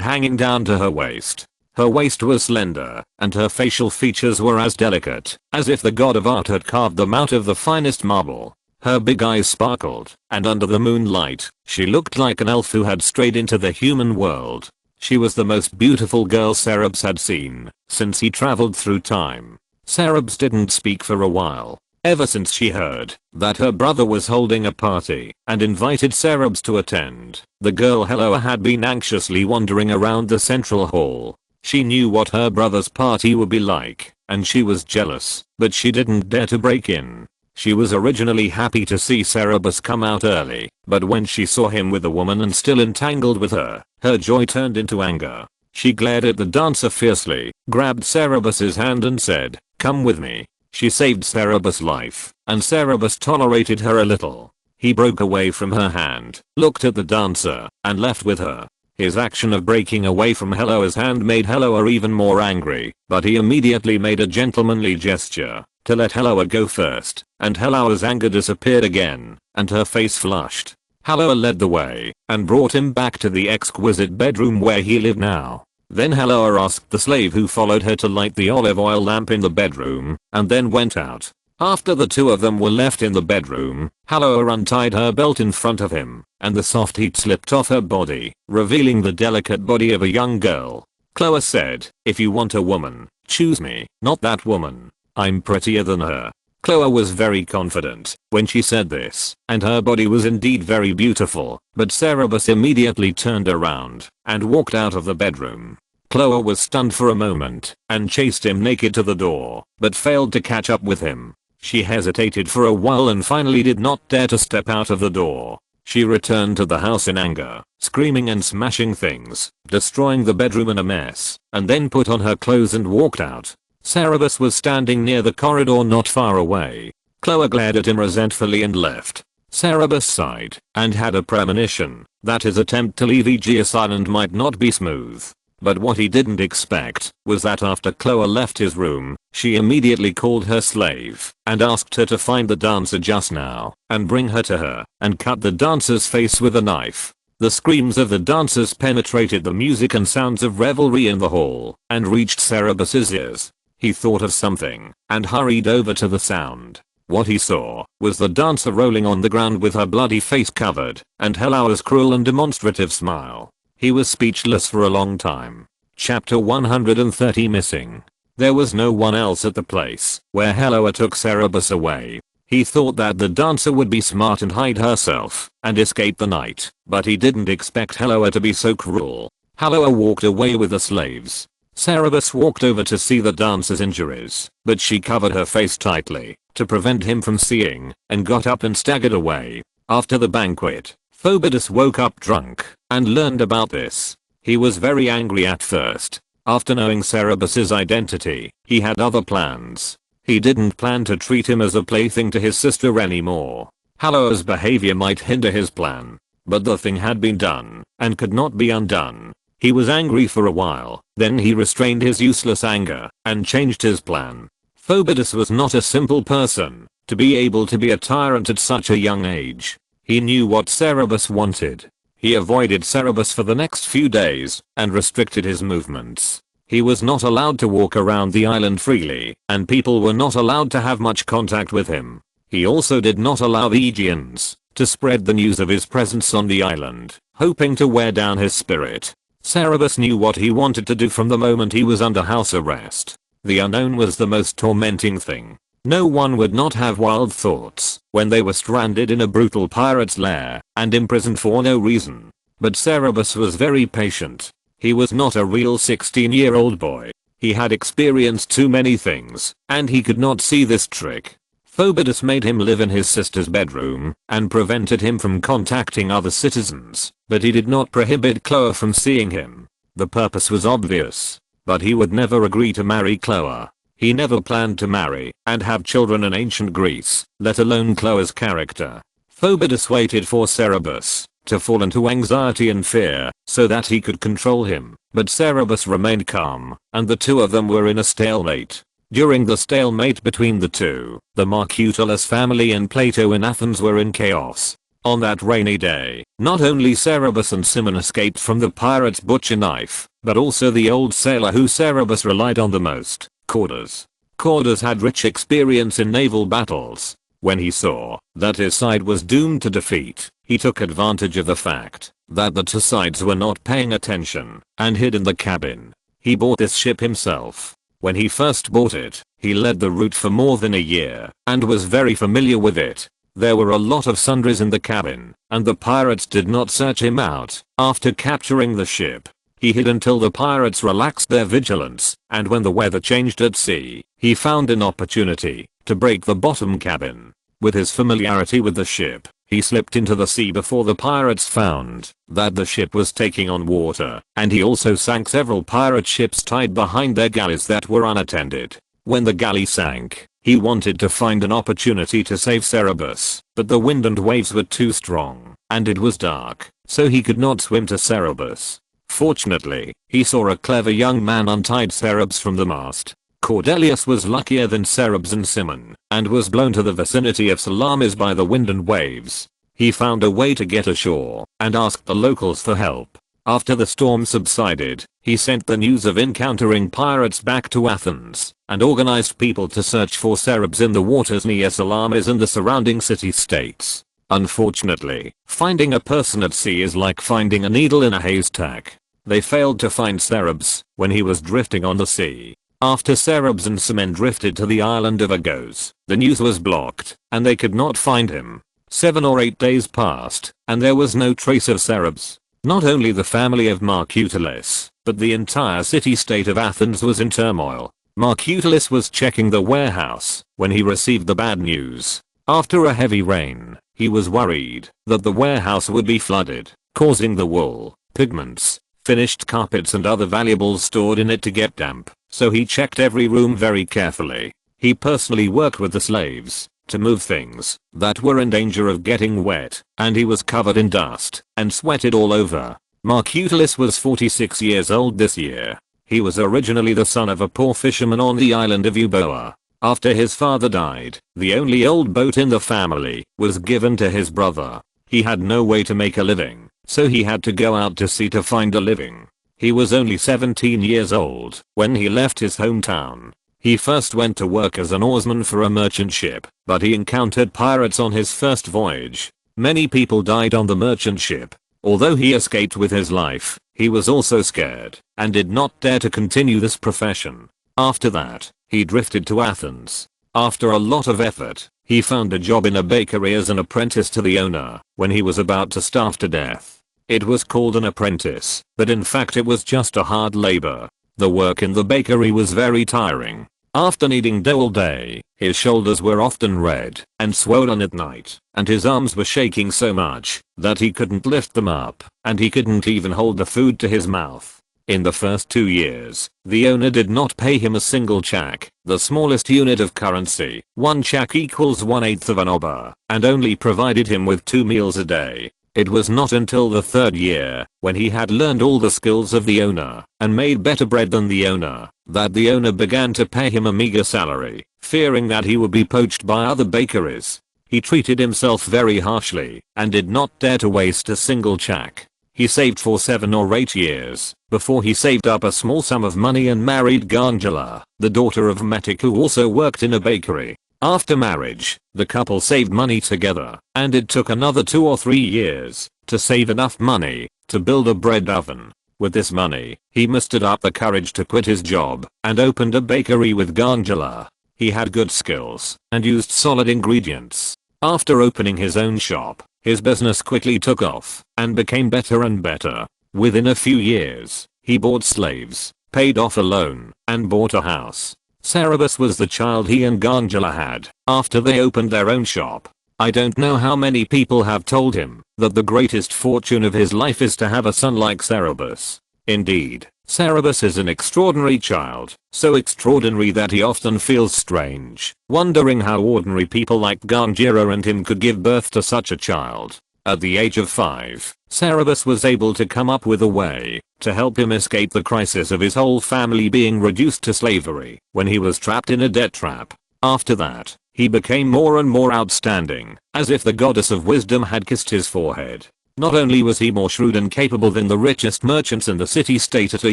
hanging down to her waist. Her waist was slender, and her facial features were as delicate as if the god of art had carved them out of the finest marble. Her big eyes sparkled, and under the moonlight, she looked like an elf who had strayed into the human world. She was the most beautiful girl Cerebus had seen since he traveled through time. Cerebus didn't speak for a while, ever since she heard that her brother was holding a party and invited Cerebus to attend. The girl Helloa had been anxiously wandering around the central hall. She knew what her brother's party would be like, and she was jealous, but she didn't dare to break in. She was originally happy to see Cerebus come out early, but when she saw him with a woman and still entangled with her, her joy turned into anger. She glared at the dancer fiercely, grabbed Cerebus's hand and said, "Come with me." She saved Cerebus' life, and Cerebus tolerated her a little. He broke away from her hand, looked at the dancer, and left with her. His action of breaking away from Helloa's hand made Helloa even more angry, but he immediately made a gentlemanly gesture to let Helloa go first, and Helloa's anger disappeared again, and her face flushed. Helloa led the way, and brought him back to the exquisite bedroom where he lived now. Then Helloa asked the slave who followed her to light the olive oil lamp in the bedroom, and then went out. After the two of them were left in the bedroom, Helloa untied her belt in front of him, and the soft heat slipped off her body, revealing the delicate body of a young girl. Chloe said, "If you want a woman, choose me, not that woman. I'm prettier than her." Chloe was very confident when she said this, and her body was indeed very beautiful, but Cerebus immediately turned around and walked out of the bedroom. Chloe was stunned for a moment and chased him naked to the door, but failed to catch up with him. She hesitated for a while and finally did not dare to step out of the door. She returned to the house in anger, screaming and smashing things, destroying the bedroom in a mess, and then put on her clothes and walked out. Cerebus was standing near the corridor not far away. Chloe glared at him resentfully and left. Cerebus sighed and had a premonition that his attempt to leave Aegeus Island might not be smooth. But what he didn't expect was that after Chloe left his room, she immediately called her slave and asked her to find the dancer just now and bring her to her and cut the dancer's face with a knife. The screams of the dancers penetrated the music and sounds of revelry in the hall and reached Cerebus's ears. He thought of something and hurried over to the sound. What he saw was the dancer rolling on the ground with her bloody face covered and Helloa's cruel and demonstrative smile. He was speechless for a long time. Chapter 130 Missing. There was no one else at the place where Helloa took Cerebus away. He thought that the dancer would be smart and hide herself and escape the night, but he didn't expect Helloa to be so cruel. Helloa walked away with the slaves. Cerebus walked over to see the dancer's injuries, but she covered her face tightly to prevent him from seeing and got up and staggered away. After the banquet, Phoebus woke up drunk and learned about this. He was very angry at first. After knowing Cerebus's identity, he had other plans. He didn't plan to treat him as a plaything to his sister anymore. Helloa's behavior might hinder his plan, but the thing had been done and could not be undone. He was angry for a while, then he restrained his useless anger and changed his plan. Phoebus was not a simple person to be able to be a tyrant at such a young age. He knew what Cerebus wanted. He avoided Cerebus for the next few days and restricted his movements. He was not allowed to walk around the island freely, and people were not allowed to have much contact with him. He also did not allow the Aegeans to spread the news of his presence on the island, hoping to wear down his spirit. Cerebus knew what he wanted to do from the moment he was under house arrest. The unknown was the most tormenting thing. No one would not have wild thoughts when they were stranded in a brutal pirate's lair and imprisoned for no reason. But Cerebus was very patient. He was not a real 16-year-old boy. He had experienced too many things, and he could not see this trick. Phoebus made him live in his sister's bedroom and prevented him from contacting other citizens, but he did not prohibit Chloe from seeing him. The purpose was obvious, but he would never agree to marry Chloe. He never planned to marry and have children in ancient Greece, let alone Chloe's character. Phoebus waited for Cerebus to fall into anxiety and fear so that he could control him, but Cerebus remained calm, and the two of them were in a stalemate. During the stalemate between the two, the Marcutulus family and Plato in Athens were in chaos. On that rainy day, not only Cerberus and Cimon escaped from the pirate's butcher knife, but also the old sailor who Cerberus relied on the most, Cordus. Cordus had rich experience in naval battles. When he saw that his side was doomed to defeat, he took advantage of the fact that the two sides were not paying attention and hid in the cabin. He bought this ship himself. When he first bought it, he led the route for more than a year and was very familiar with it. There were a lot of sundries in the cabin, and the pirates did not search him out. After capturing the ship, he hid until the pirates relaxed their vigilance, and when the weather changed at sea, he found an opportunity to break the bottom cabin. With his familiarity with the ship, he slipped into the sea before the pirates found that the ship was taking on water, and he also sank several pirate ships tied behind their galleys that were unattended. When the galley sank, he wanted to find an opportunity to save Cerberus, but the wind and waves were too strong, and it was dark, so he could not swim to Cerberus. Fortunately, he saw a clever young man untied Cerberus from the mast. Cordelius was luckier than Cerberus and Cimon, and was blown to the vicinity of Salamis by the wind and waves. He found a way to get ashore, and asked the locals for help. After the storm subsided, he sent the news of encountering pirates back to Athens, and organized people to search for Cerberus in the waters near Salamis and the surrounding city-states. Unfortunately, finding a person at sea is like finding a needle in a haystack. They failed to find Cerberus when he was drifting on the sea. After Cerberus and Cimon drifted to the island of Argos, the news was blocked, and they could not find him. 7 or 8 days passed, and there was no trace of Cerberus. Not only the family of Marcutulus, but the entire city-state of Athens was in turmoil. Marcutulus was checking the warehouse when he received the bad news. After a heavy rain, he was worried that the warehouse would be flooded, causing the wool, pigments, finished carpets and other valuables stored in it to get damp. So he checked every room very carefully. He personally worked with the slaves to move things that were in danger of getting wet, and he was covered in dust and sweated all over. Marcutulus was 46 years old this year. He was originally the son of a poor fisherman on the island of Euboea. After his father died, the only old boat in the family was given to his brother. He had no way to make a living, so he had to go out to sea to find a living. He was only 17 years old when he left his hometown. He first went to work as an oarsman for a merchant ship, but he encountered pirates on his first voyage. Many people died on the merchant ship. Although he escaped with his life, he was also scared and did not dare to continue this profession. After that, he drifted to Athens. After a lot of effort, he found a job in a bakery as an apprentice to the owner when he was about to starve to death. It was called an apprentice, but in fact it was just a hard labor. The work in the bakery was very tiring. After kneading dough all day, his shoulders were often red and swollen at night, and his arms were shaking so much that he couldn't lift them up, and he couldn't even hold the food to his mouth. In the first 2 years, the owner did not pay him a single chak, the smallest unit of currency. 1 chak equals 1/8 of an ober, and only provided him with 2 meals a day. It was not until the 3rd year, when he had learned all the skills of the owner and made better bread than the owner, that the owner began to pay him a meager salary, fearing that he would be poached by other bakeries. He treated himself very harshly and did not dare to waste a single chak. He saved for 7 or 8 years before he saved up a small sum of money and married Gangela, the daughter of Metic, who also worked in a bakery. After marriage, the couple saved money together, and it took another 2 or 3 years to save enough money to build a bread oven. With this money, he mustered up the courage to quit his job and opened a bakery with Gangela. He had good skills and used solid ingredients. After opening his own shop, his business quickly took off and became better and better. Within a few years, he bought slaves, paid off a loan, and bought a house. Cerberus was the child he and Gangela had after they opened their own shop. I don't know how many people have told him that the greatest fortune of his life is to have a son like Cerberus. Indeed, Cerberus is an extraordinary child, so extraordinary that he often feels strange, wondering how ordinary people like Gangela and him could give birth to such a child. At the age of 5, Cerberus was able to come up with a way to help him escape the crisis of his whole family being reduced to slavery when he was trapped in a debt trap. After that, he became more and more outstanding, as if the goddess of wisdom had kissed his forehead. Not only was he more shrewd and capable than the richest merchants in the city-state at a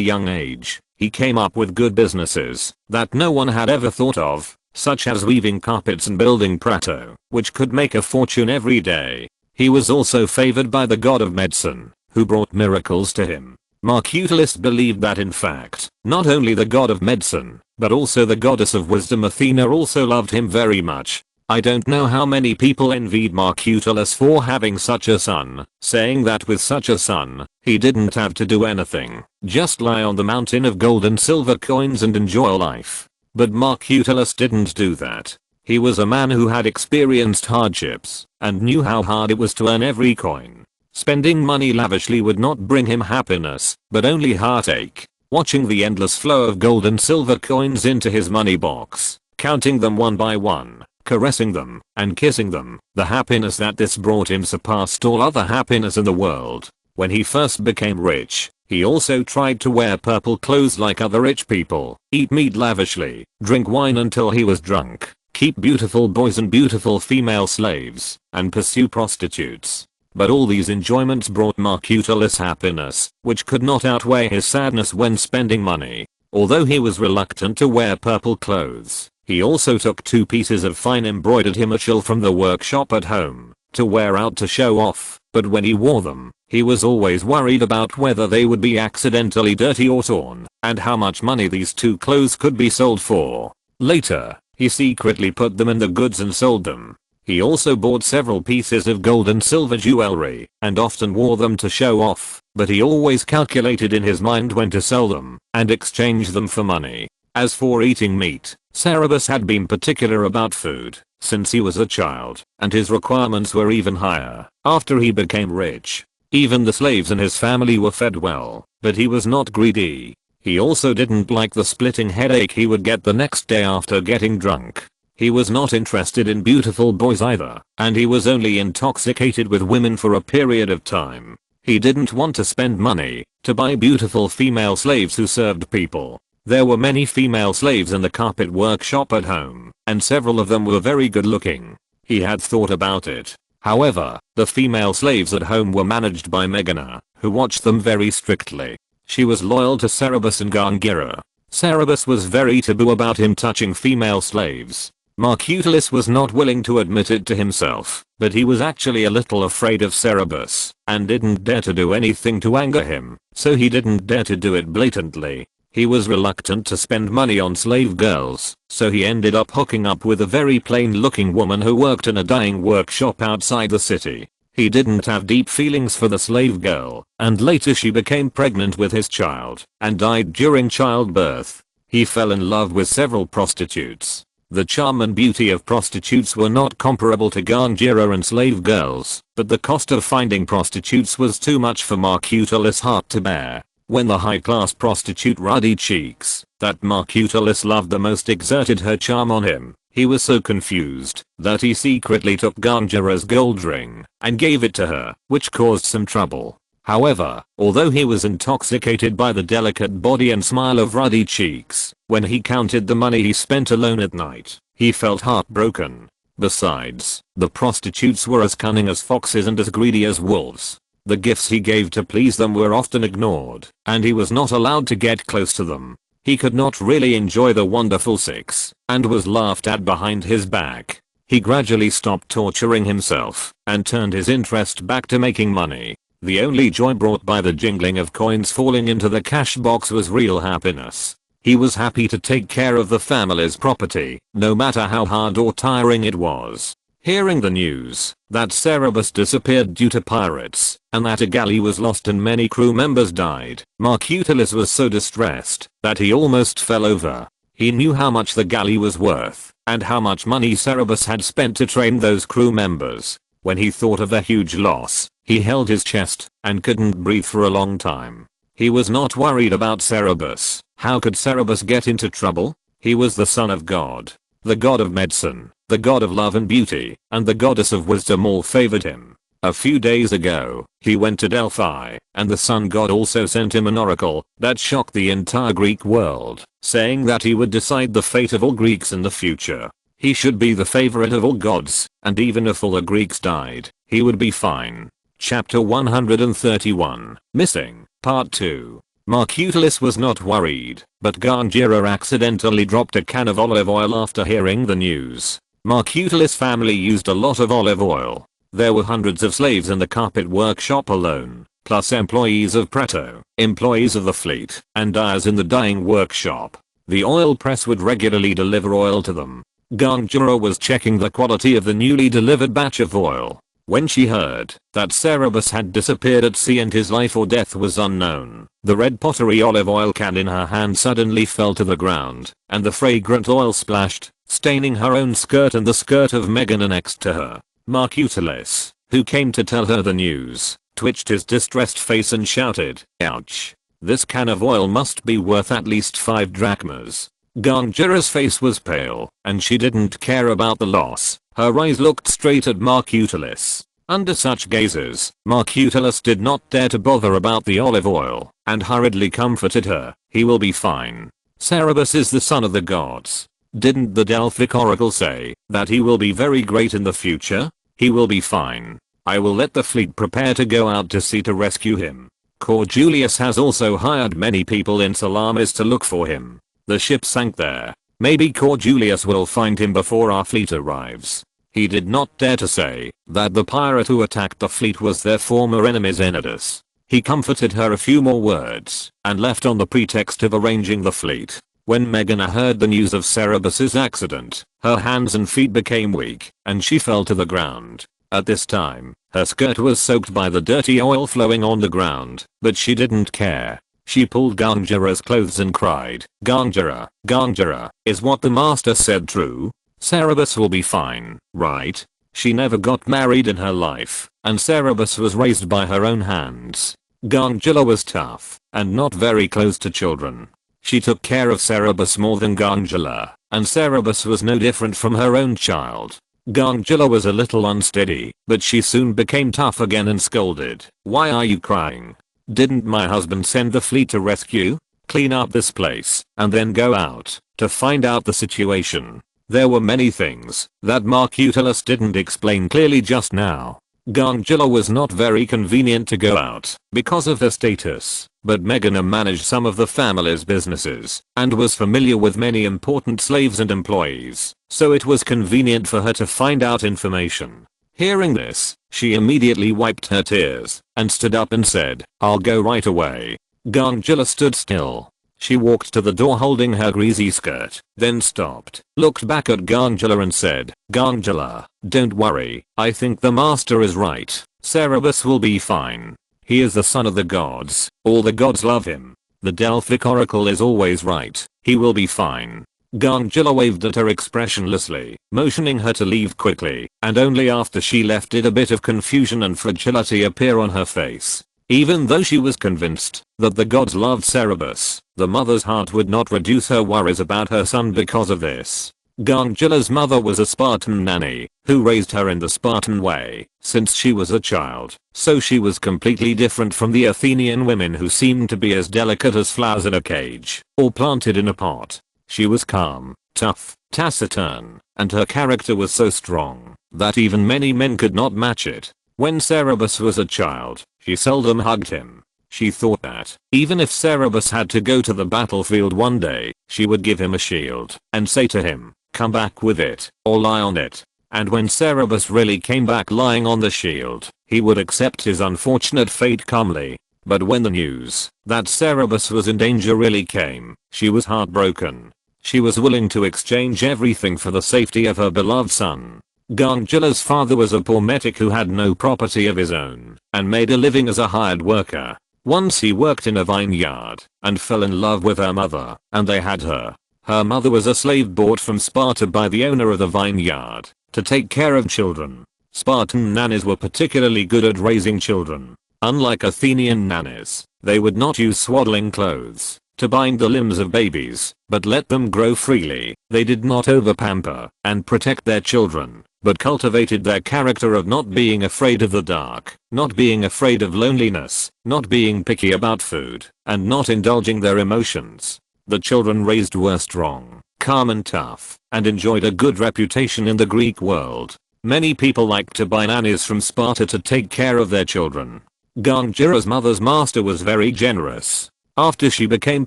young age, he came up with good businesses that no one had ever thought of, such as weaving carpets and building Prato, which could make a fortune every day. He was also favored by the god of medicine, who brought miracles to him. Marcutus believed that in fact, not only the god of medicine, but also the goddess of wisdom Athena also loved him very much. I don't know how many people envied Marcutus for having such a son, saying that with such a son, he didn't have to do anything, just lie on the mountain of gold and silver coins and enjoy life. But Marcutus didn't do that. He was a man who had experienced hardships and knew how hard it was to earn every coin. Spending money lavishly would not bring him happiness, but only heartache. Watching the endless flow of gold and silver coins into his money box, counting them one by one, caressing them, and kissing them, the happiness that this brought him surpassed all other happiness in the world. When he first became rich, he also tried to wear purple clothes like other rich people, eat meat lavishly, drink wine until he was drunk, keep beautiful boys and beautiful female slaves, and pursue prostitutes. But all these enjoyments brought Marcutus happiness, which could not outweigh his sadness when spending money. Although he was reluctant to wear purple clothes, he also took 2 pieces of fine embroidered himachal from the workshop at home to wear out to show off, but when he wore them, he was always worried about whether they would be accidentally dirty or torn, and how much money these 2 clothes could be sold for. Later, he secretly put them in the goods and sold them. He also bought several pieces of gold and silver jewelry, and often wore them to show off, but he always calculated in his mind when to sell them, and exchange them for money. As for eating meat, Cerberus had been particular about food, since he was a child, and his requirements were even higher, after he became rich. Even the slaves in his family were fed well, but he was not greedy. He also didn't like the splitting headache he would get the next day after getting drunk. He was not interested in beautiful boys either, and he was only intoxicated with women for a period of time. He didn't want to spend money to buy beautiful female slaves who served people. There were many female slaves in the carpet workshop at home, and several of them were very good looking. He had thought about it. However, the female slaves at home were managed by Megana, who watched them very strictly. She was loyal to Cerberus and Gangira. Cerberus was very taboo about him touching female slaves. Marcutus was not willing to admit it to himself, but he was actually a little afraid of Cerberus, and didn't dare to do anything to anger him, so he didn't dare to do it blatantly. He was reluctant to spend money on slave girls, so he ended up hooking up with a very plain looking woman who worked in a dyeing workshop outside the city. He didn't have deep feelings for the slave girl, and later she became pregnant with his child, and died during childbirth. He fell in love with several prostitutes. The charm and beauty of prostitutes were not comparable to Gangira and slave girls, but the cost of finding prostitutes was too much for Marcutus' heart to bear. When the high-class prostitute Ruddy Cheeks, that Marcutus loved the most, exerted her charm on him, he was so confused that he secretly took Gangira's gold ring and gave it to her, which caused some trouble. However, although he was intoxicated by the delicate body and smile of Ruddy Cheeks, when he counted the money he spent alone at night, he felt heartbroken. Besides, the prostitutes were as cunning as foxes and as greedy as wolves. The gifts he gave to please them were often ignored, and he was not allowed to get close to them. He could not really enjoy the wonderful sex, and was laughed at behind his back. He gradually stopped torturing himself, and turned his interest back to making money. The only joy brought by the jingling of coins falling into the cash box was real happiness. He was happy to take care of the family's property, no matter how hard or tiring it was. Hearing the news that Cerberus disappeared due to pirates, and that a galley was lost and many crew members died, Marcutus was so distressed that he almost fell over. He knew how much the galley was worth, and how much money Cerberus had spent to train those crew members. When he thought of the huge loss, he held his chest and couldn't breathe for a long time. He was not worried about Cerberus. How could Cerberus get into trouble? He was the son of God. The god of medicine, the god of love and beauty, and the goddess of wisdom all favored him. A few days ago, he went to Delphi, and the sun god also sent him an oracle that shocked the entire Greek world, saying that he would decide the fate of all Greeks in the future. He should be the favorite of all gods, and even if all the Greeks died, he would be fine. Chapter 131, Missing, Part 2. Marcutulis was not worried, but Gangira accidentally dropped a can of olive oil after hearing the news. Marcutulis' family used a lot of olive oil. There were hundreds of slaves in the carpet workshop alone, plus employees of Preto, employees of the fleet, and dyers in the dyeing workshop. The oil press would regularly deliver oil to them. Gangira was checking the quality of the newly delivered batch of oil when she heard that Cerberus had disappeared at sea and his life or death was unknown. The red pottery olive oil can in her hand suddenly fell to the ground, and the fragrant oil splashed, staining her own skirt and the skirt of Megan next to her. Marcutulis, who came to tell her the news, twitched his distressed face and shouted, "Ouch. This can of oil must be worth at least 5 drachmas." Gangira's face was pale, and she didn't care about the loss. Her eyes looked straight at Marcutulis. Under such gazes, Marcutulis did not dare to bother about the olive oil, and hurriedly comforted her. "He will be fine. Cerberus is the son of the gods. Didn't the Delphic oracle say that he will be very great in the future? He will be fine. I will let the fleet prepare to go out to sea to rescue him. Corjulius has also hired many people in Salamis to look for him. The ship sank there. Maybe Corjulius will find him before our fleet arrives." He did not dare to say that the pirate who attacked the fleet was their former enemy Zenodus. He comforted her a few more words and left on the pretext of arranging the fleet. When Megana heard the news of Cerberus's accident, her hands and feet became weak, and she fell to the ground. At this time, her skirt was soaked by the dirty oil flowing on the ground, but she didn't care. She pulled Gangira's clothes and cried, "Gangira, Gangira, is what the master said true? Cerberus will be fine, right?" She never got married in her life, and Cerberus was raised by her own hands. Gangira was tough, and not very close to children. She took care of Cerberus more than Gangira, and Cerberus was no different from her own child. Gangira was a little unsteady, but she soon became tough again and scolded, "Why are you crying? Didn't my husband send the fleet to rescue? Clean up this place, and then go out to find out the situation." There were many things that Marcutulis didn't explain clearly just now. Gangira was not very convenient to go out because of her status, but Megana managed some of the family's businesses and was familiar with many important slaves and employees, so it was convenient for her to find out information. Hearing this, she immediately wiped her tears and stood up and said, "I'll go right away." Gangira stood still. She walked to the door holding her greasy skirt, then stopped, looked back at Gangira and said, "Gangira, don't worry, I think the master is right. Cerberus will be fine. He is the son of the gods, all the gods love him. The Delphic oracle is always right, he will be fine." Gangira waved at her expressionlessly, motioning her to leave quickly, and only after she left did a bit of confusion and fragility appear on her face. Even though she was convinced that the gods loved Cerberus, the mother's heart would not reduce her worries about her son because of this. Gangira's mother was a Spartan nanny, who raised her in the Spartan way, since she was a child, so she was completely different from the Athenian women who seemed to be as delicate as flowers in a cage, or planted in a pot. She was calm, tough, taciturn, and her character was so strong that even many men could not match it. When Cerberus was a child, she seldom hugged him. She thought that, even if Cerberus had to go to the battlefield one day, she would give him a shield and say to him, "Come back with it, or lie on it." And when Cerberus really came back lying on the shield, he would accept his unfortunate fate calmly. But when the news that Cerberus was in danger really came, she was heartbroken. She was willing to exchange everything for the safety of her beloved son. Gangira's father was a poor metic who had no property of his own and made a living as a hired worker. Once he worked in a vineyard and fell in love with her mother, and they had her. Her mother was a slave bought from Sparta by the owner of the vineyard to take care of children. Spartan nannies were particularly good at raising children. Unlike Athenian nannies, they would not use swaddling clothes to bind the limbs of babies, but let them grow freely. They did not overpamper and protect their children. but cultivated their character of not being afraid of the dark, not being afraid of loneliness, not being picky about food, and not indulging their emotions. The children raised were strong, calm and tough, and enjoyed a good reputation in the Greek world. Many people liked to buy nannies from Sparta to take care of their children. Gangira's mother's master was very generous. After she became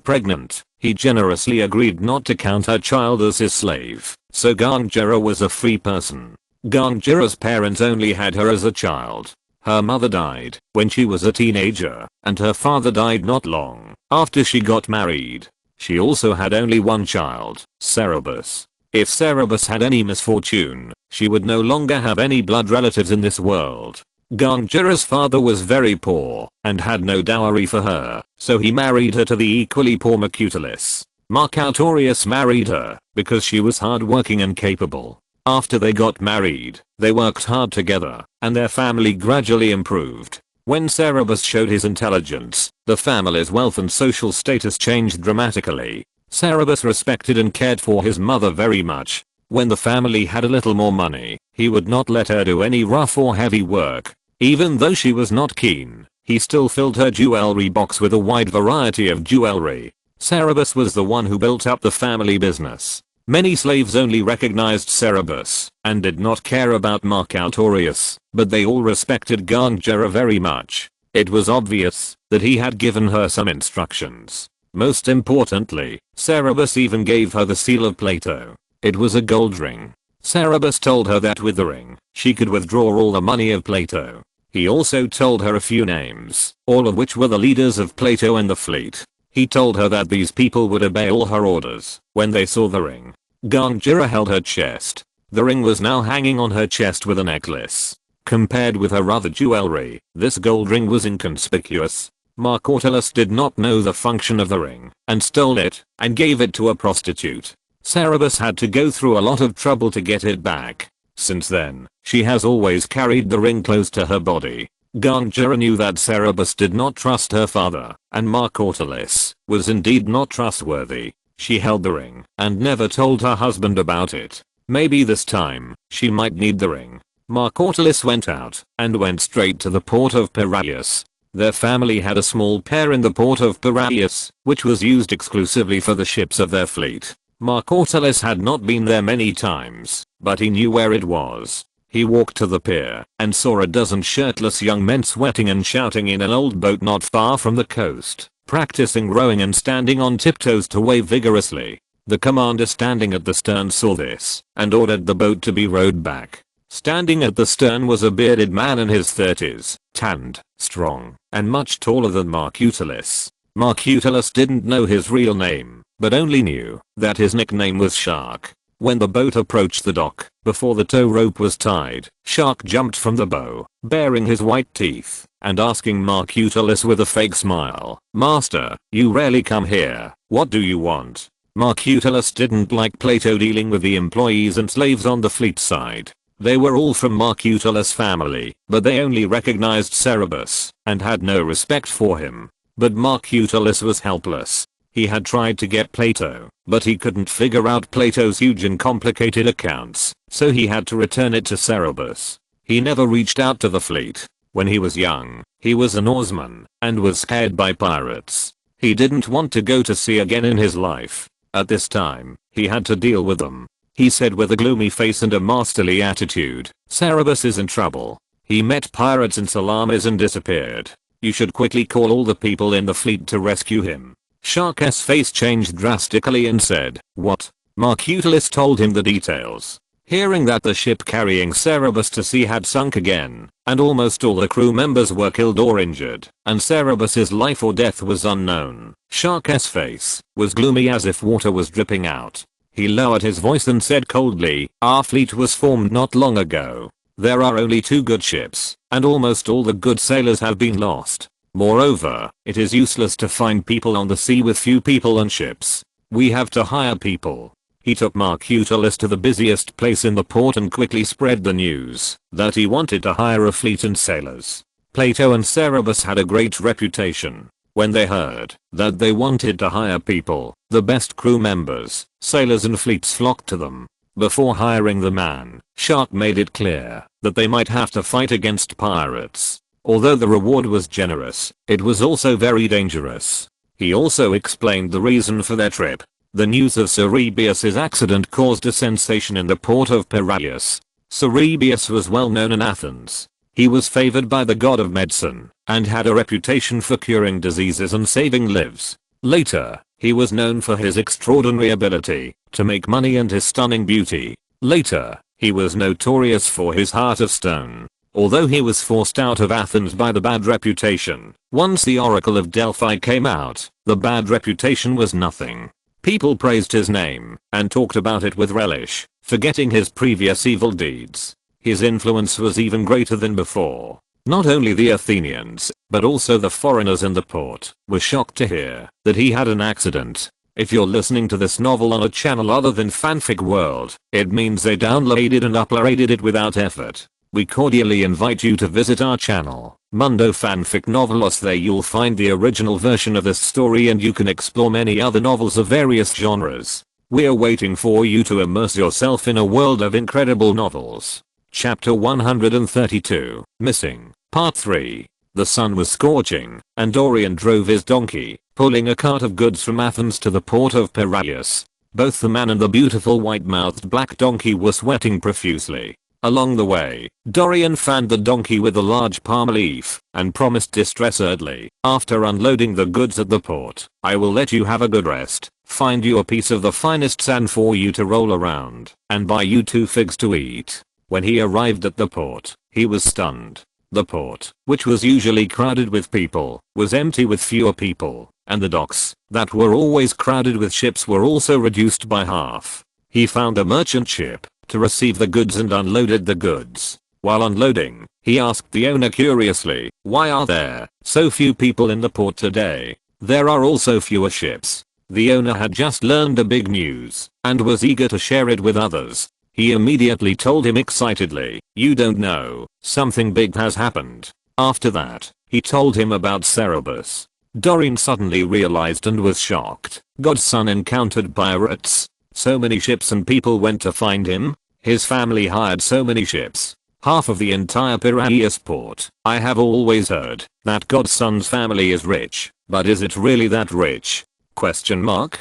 pregnant, he generously agreed not to count her child as his slave, so Gangira was a free person. Gangira's parents only had her as a child. Her mother died when she was a teenager, and her father died not long after she got married. She also had only one child, Cerberus. If Cerberus had any misfortune, she would no longer have any blood relatives in this world. Gangira's father was very poor and had no dowry for her, so he married her to the equally poor Mercutius. Marcautorius married her because she was hardworking and capable. After they got married, they worked hard together, and their family gradually improved. When Cerberus showed his intelligence, the family's wealth and social status changed dramatically. Cerberus respected and cared for his mother very much. When the family had a little more money, he would not let her do any rough or heavy work. Even though she was not keen, he still filled her jewelry box with a wide variety of jewelry. Cerberus was the one who built up the family business. Many slaves only recognized Cerberus and did not care about Marcautorius, but they all respected Gangira very much. It was obvious that he had given her some instructions. Most importantly, Cerberus even gave her the seal of Plato. It was a gold ring. Cerberus told her that with the ring, she could withdraw all the money of Plato. He also told her a few names, all of which were the leaders of Plato and the fleet. He told her that these people would obey all her orders when they saw the ring. Gangira held her chest. The ring was now hanging on her chest with a necklace. Compared with her other jewelry, this gold ring was inconspicuous. Marcautorius did not know the function of the ring and stole it and gave it to a prostitute. Cerberus had to go through a lot of trouble to get it back. Since then, she has always carried the ring close to her body. Gangira knew that Cerberus did not trust her father, and Marcautorius was indeed not trustworthy. She held the ring and never told her husband about it. Maybe this time, she might need the ring. Marcautorius went out and went straight to the port of Piraeus. Their family had a small pier in the port of Piraeus, which was used exclusively for the ships of their fleet. Marcautorius had not been there many times, but he knew where it was. He walked to the pier and saw a dozen shirtless young men sweating and shouting in an old boat not far from the coast, practicing rowing and standing on tiptoes to wave vigorously. The commander standing at the stern saw this and ordered the boat to be rowed back. Standing at the stern was a bearded man in his 30s, tanned, strong, and much taller than Marcautorius. Marcautorius didn't know his real name, but only knew that his nickname was Shark. When the boat approached the dock, before the tow rope was tied, Shark jumped from the bow, baring his white teeth, and asking Marcautorius with a fake smile, "Master, you rarely come here, what do you want?" Marcautorius didn't like Plato dealing with the employees and slaves on the fleet side. They were all from Marcautorius' family, but they only recognized Cerberus and had no respect for him. But Marcautorius was helpless. He had tried to get Plato, but he couldn't figure out Plato's huge and complicated accounts, so he had to return it to Cerberus. He never reached out to the fleet. When he was young, he was an oarsman and was scared by pirates. He didn't want to go to sea again in his life. At this time, he had to deal with them. He said with a gloomy face and a masterly attitude, "Cerberus is in trouble. He met pirates in Salamis and disappeared. You should quickly call all the people in the fleet to rescue him." Shark's face changed drastically and said, "What?" Marcautorius told him the details. Hearing that the ship carrying Cerberus to sea had sunk again, and almost all the crew members were killed or injured, and Cerberus's life or death was unknown, Shark's face was gloomy as if water was dripping out. He lowered his voice and said coldly, "Our fleet was formed not long ago. There are only 2 good ships, and almost all the good sailors have been lost. Moreover, it is useless to find people on the sea with few people and ships. We have to hire people." He took Marcautorius to the busiest place in the port and quickly spread the news that he wanted to hire a fleet and sailors. Plato and Cerberus had a great reputation. When they heard that they wanted to hire people, the best crew members, sailors and fleets flocked to them. Before hiring the man, Shark made it clear that they might have to fight against pirates. Although the reward was generous, it was also very dangerous. He also explained the reason for their trip. The news of Cerberus's accident caused a sensation in the port of Piraeus. Cerberus was well known in Athens. He was favored by the god of medicine and had a reputation for curing diseases and saving lives. Later, he was known for his extraordinary ability to make money and his stunning beauty. Later, he was notorious for his heart of stone. Although he was forced out of Athens by the bad reputation, once the Oracle of Delphi came out, the bad reputation was nothing. People praised his name and talked about it with relish, forgetting his previous evil deeds. His influence was even greater than before. Not only the Athenians, but also the foreigners in the port were shocked to hear that he had an accident. If you're listening to this novel on a channel other than Fanfic World, it means they downloaded and uploaded it without effort. We cordially invite you to visit our channel, Mundo Fanfic Novelos. There you'll find the original version of this story and you can explore many other novels of various genres. We're waiting for you to immerse yourself in a world of incredible novels. Chapter 132, Missing, Part 3. The sun was scorching, and Dorian drove his donkey, pulling a cart of goods from Athens to the port of Piraeus. Both the man and the beautiful white-mouthed black donkey were sweating profusely. Along the way, Dorian fanned the donkey with a large palm leaf and promised distressingly, after unloading the goods at the port, "I will let you have a good rest, find you a piece of the finest sand for you to roll around, and buy you 2 figs to eat." When he arrived at the port, he was stunned. The port, which was usually crowded with people, was empty with fewer people, and the docks, that were always crowded with ships, were also reduced by half. He found a merchant ship to receive the goods and unloaded the goods. While unloading, he asked the owner curiously, "Why are there so few people in the port today? There are also fewer ships." The owner had just learned the big news and was eager to share it with others. He immediately told him excitedly, "You don't know, something big has happened." After that, he told him about Cerberus. Dorian suddenly realized and was shocked. God's son encountered pirates. So many ships and people went to find him. His family hired so many ships. Half of the entire Piraeus port. I have always heard that God's son's family is rich, but is it really that rich? Question mark.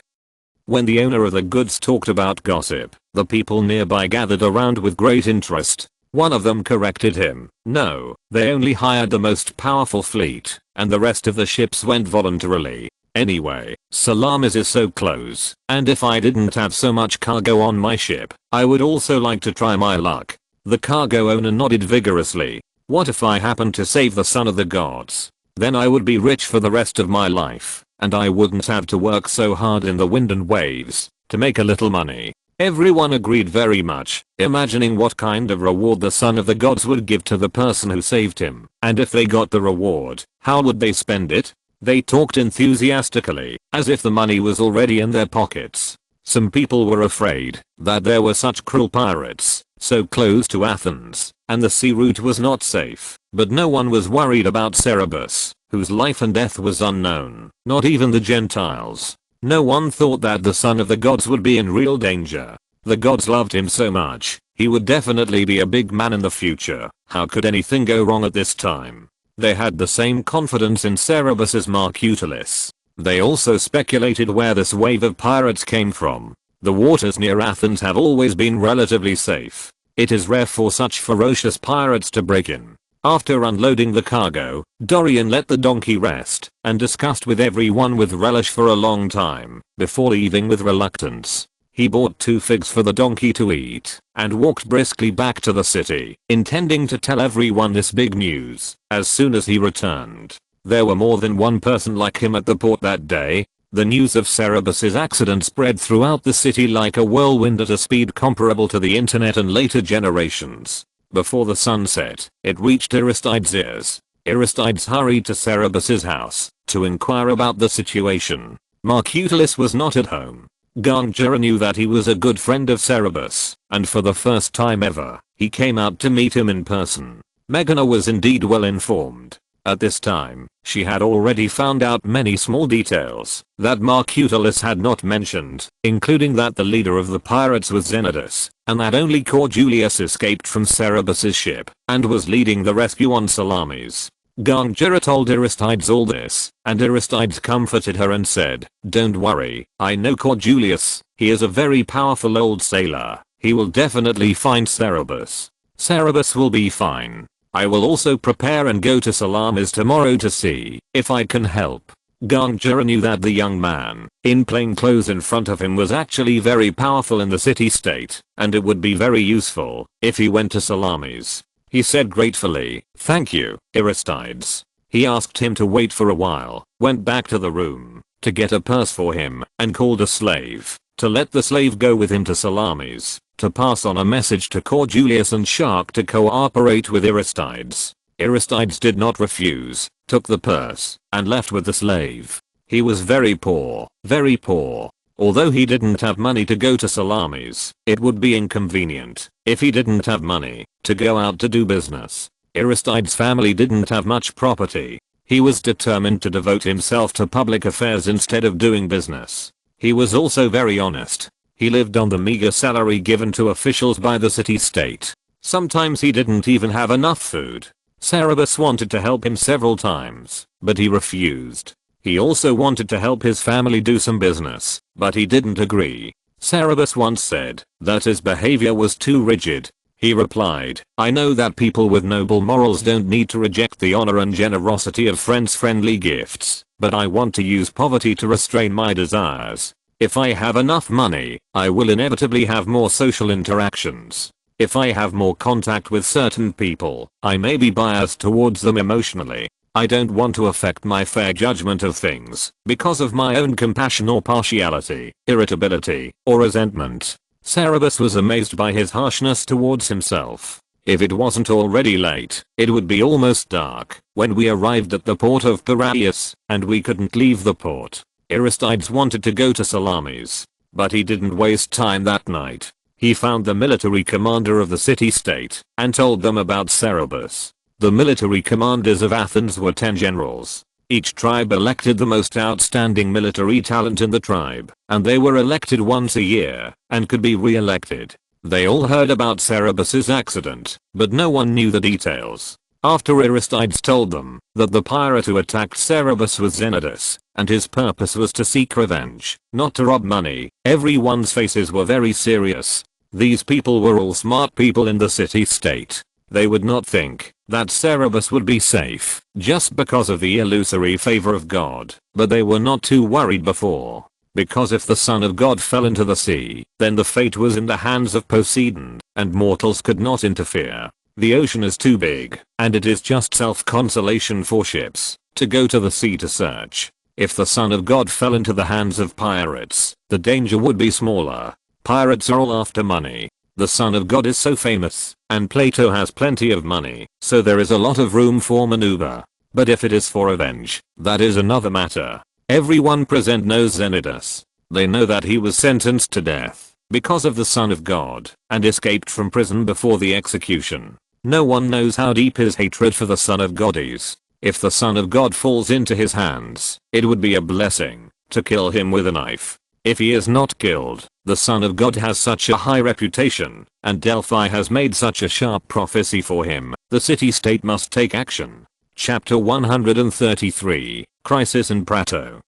When the owner of the goods talked about gossip, the people nearby gathered around with great interest. One of them corrected him. No, they only hired the most powerful fleet, and the rest of the ships went voluntarily. Anyway, Salamis is so close, and if I didn't have so much cargo on my ship, I would also like to try my luck. The cargo owner nodded vigorously. What if I happened to save the son of the gods? Then I would be rich for the rest of my life, and I wouldn't have to work so hard in the wind and waves to make a little money. Everyone agreed very much, imagining what kind of reward the son of the gods would give to the person who saved him, and if they got the reward, how would they spend it? They talked enthusiastically, as if the money was already in their pockets. Some people were afraid that there were such cruel pirates so close to Athens, and the sea route was not safe, but no one was worried about Cerberus, whose life and death was unknown, not even the Gentiles. No one thought that the son of the gods would be in real danger. The gods loved him so much, he would definitely be a big man in the future. How could anything go wrong at this time? They had the same confidence in Cerberus's Marcutalis. They also speculated where this wave of pirates came from. The waters near Athens have always been relatively safe. It is rare for such ferocious pirates to break in. After unloading the cargo, Dorian let the donkey rest and discussed with everyone with relish for a long time before leaving with reluctance. He bought 2 figs for the donkey to eat and walked briskly back to the city, intending to tell everyone this big news as soon as he returned. There were more than one person like him at the port that day. The news of Cerberus's accident spread throughout the city like a whirlwind at a speed comparable to the internet and later generations. Before the sun set, it reached Aristides' ears. Aristides hurried to Cerberus's house to inquire about the situation. Marcutalis was not at home. Gangara knew that he was a good friend of Cerberus, and for the first time ever, he came out to meet him in person. Megana was indeed well informed. At this time, she had already found out many small details that Marcutalus had not mentioned, including that the leader of the pirates was Zenodus, and that only Corjulius escaped from Cerberus's ship and was leading the rescue on Salamis. Gongera told Aristides all this, and Aristides comforted her and said, "Don't worry, I know Corjulius, he is a very powerful old sailor, he will definitely find Cerberus. Cerberus will be fine. I will also prepare and go to Salamis tomorrow to see if I can help." Gongera knew that the young man in plain clothes in front of him was actually very powerful in the city-state, and it would be very useful if he went to Salamis. He said gratefully, "Thank you, Aristides." He asked him to wait for a while, went back to the room to get a purse for him, and called a slave to let the slave go with him to Salamis to pass on a message to Corjulius and Shark to cooperate with Aristides. Aristides did not refuse, took the purse, and left with the slave. He was very poor, very poor. Although he didn't have money to go to Salamis, it would be inconvenient if he didn't have money to go out to do business. Aristides' family didn't have much property. He was determined to devote himself to public affairs instead of doing business. He was also very honest. He lived on the meager salary given to officials by the city-state. Sometimes he didn't even have enough food. Cerberus wanted to help him several times, but he refused. He also wanted to help his family do some business, but he didn't agree. Cerberus once said that his behavior was too rigid. He replied, "I know that people with noble morals don't need to reject the honor and generosity of friends' gifts, but I want to use poverty to restrain my desires. If I have enough money, I will inevitably have more social interactions. If I have more contact with certain people, I may be biased towards them emotionally. I don't want to affect my fair judgment of things because of my own compassion or partiality, irritability, or resentment." Cerberus was amazed by his harshness towards himself. If it wasn't already late, it would be almost dark when we arrived at the port of Piraeus, and we couldn't leave the port. Aristides wanted to go to Salamis, but he didn't waste time that night. He found the military commander of the city-state and told them about Cerberus. The military commanders of Athens were 10 generals. Each tribe elected the most outstanding military talent in the tribe, and they were elected once a year and could be re-elected. They all heard about Cerberus's accident, but no one knew the details. After Aristides told them that the pirate who attacked Cerberus was Zenodus, and his purpose was to seek revenge, not to rob money, everyone's faces were very serious. These people were all smart people in the city-state. They would not think that Cerberus would be safe just because of the illusory favor of God, but they were not too worried before. Because if the Son of God fell into the sea, then the fate was in the hands of Poseidon, and mortals could not interfere. The ocean is too big, and it is just self-consolation for ships to go to the sea to search. If the Son of God fell into the hands of pirates, the danger would be smaller. Pirates are all after money. The Son of God is so famous, and Plato has plenty of money, so there is a lot of room for maneuver. But if it is for revenge, that is another matter. Everyone present knows Zenodus. They know that he was sentenced to death because of the Son of God, and escaped from prison before the execution. No one knows how deep his hatred for the Son of God is. If the Son of God falls into his hands, it would be a blessing to kill him with a knife. If he is not killed, the Son of God has such a high reputation, and Delphi has made such a sharp prophecy for him, the city-state must take action. Chapter 133, Crisis in Prato.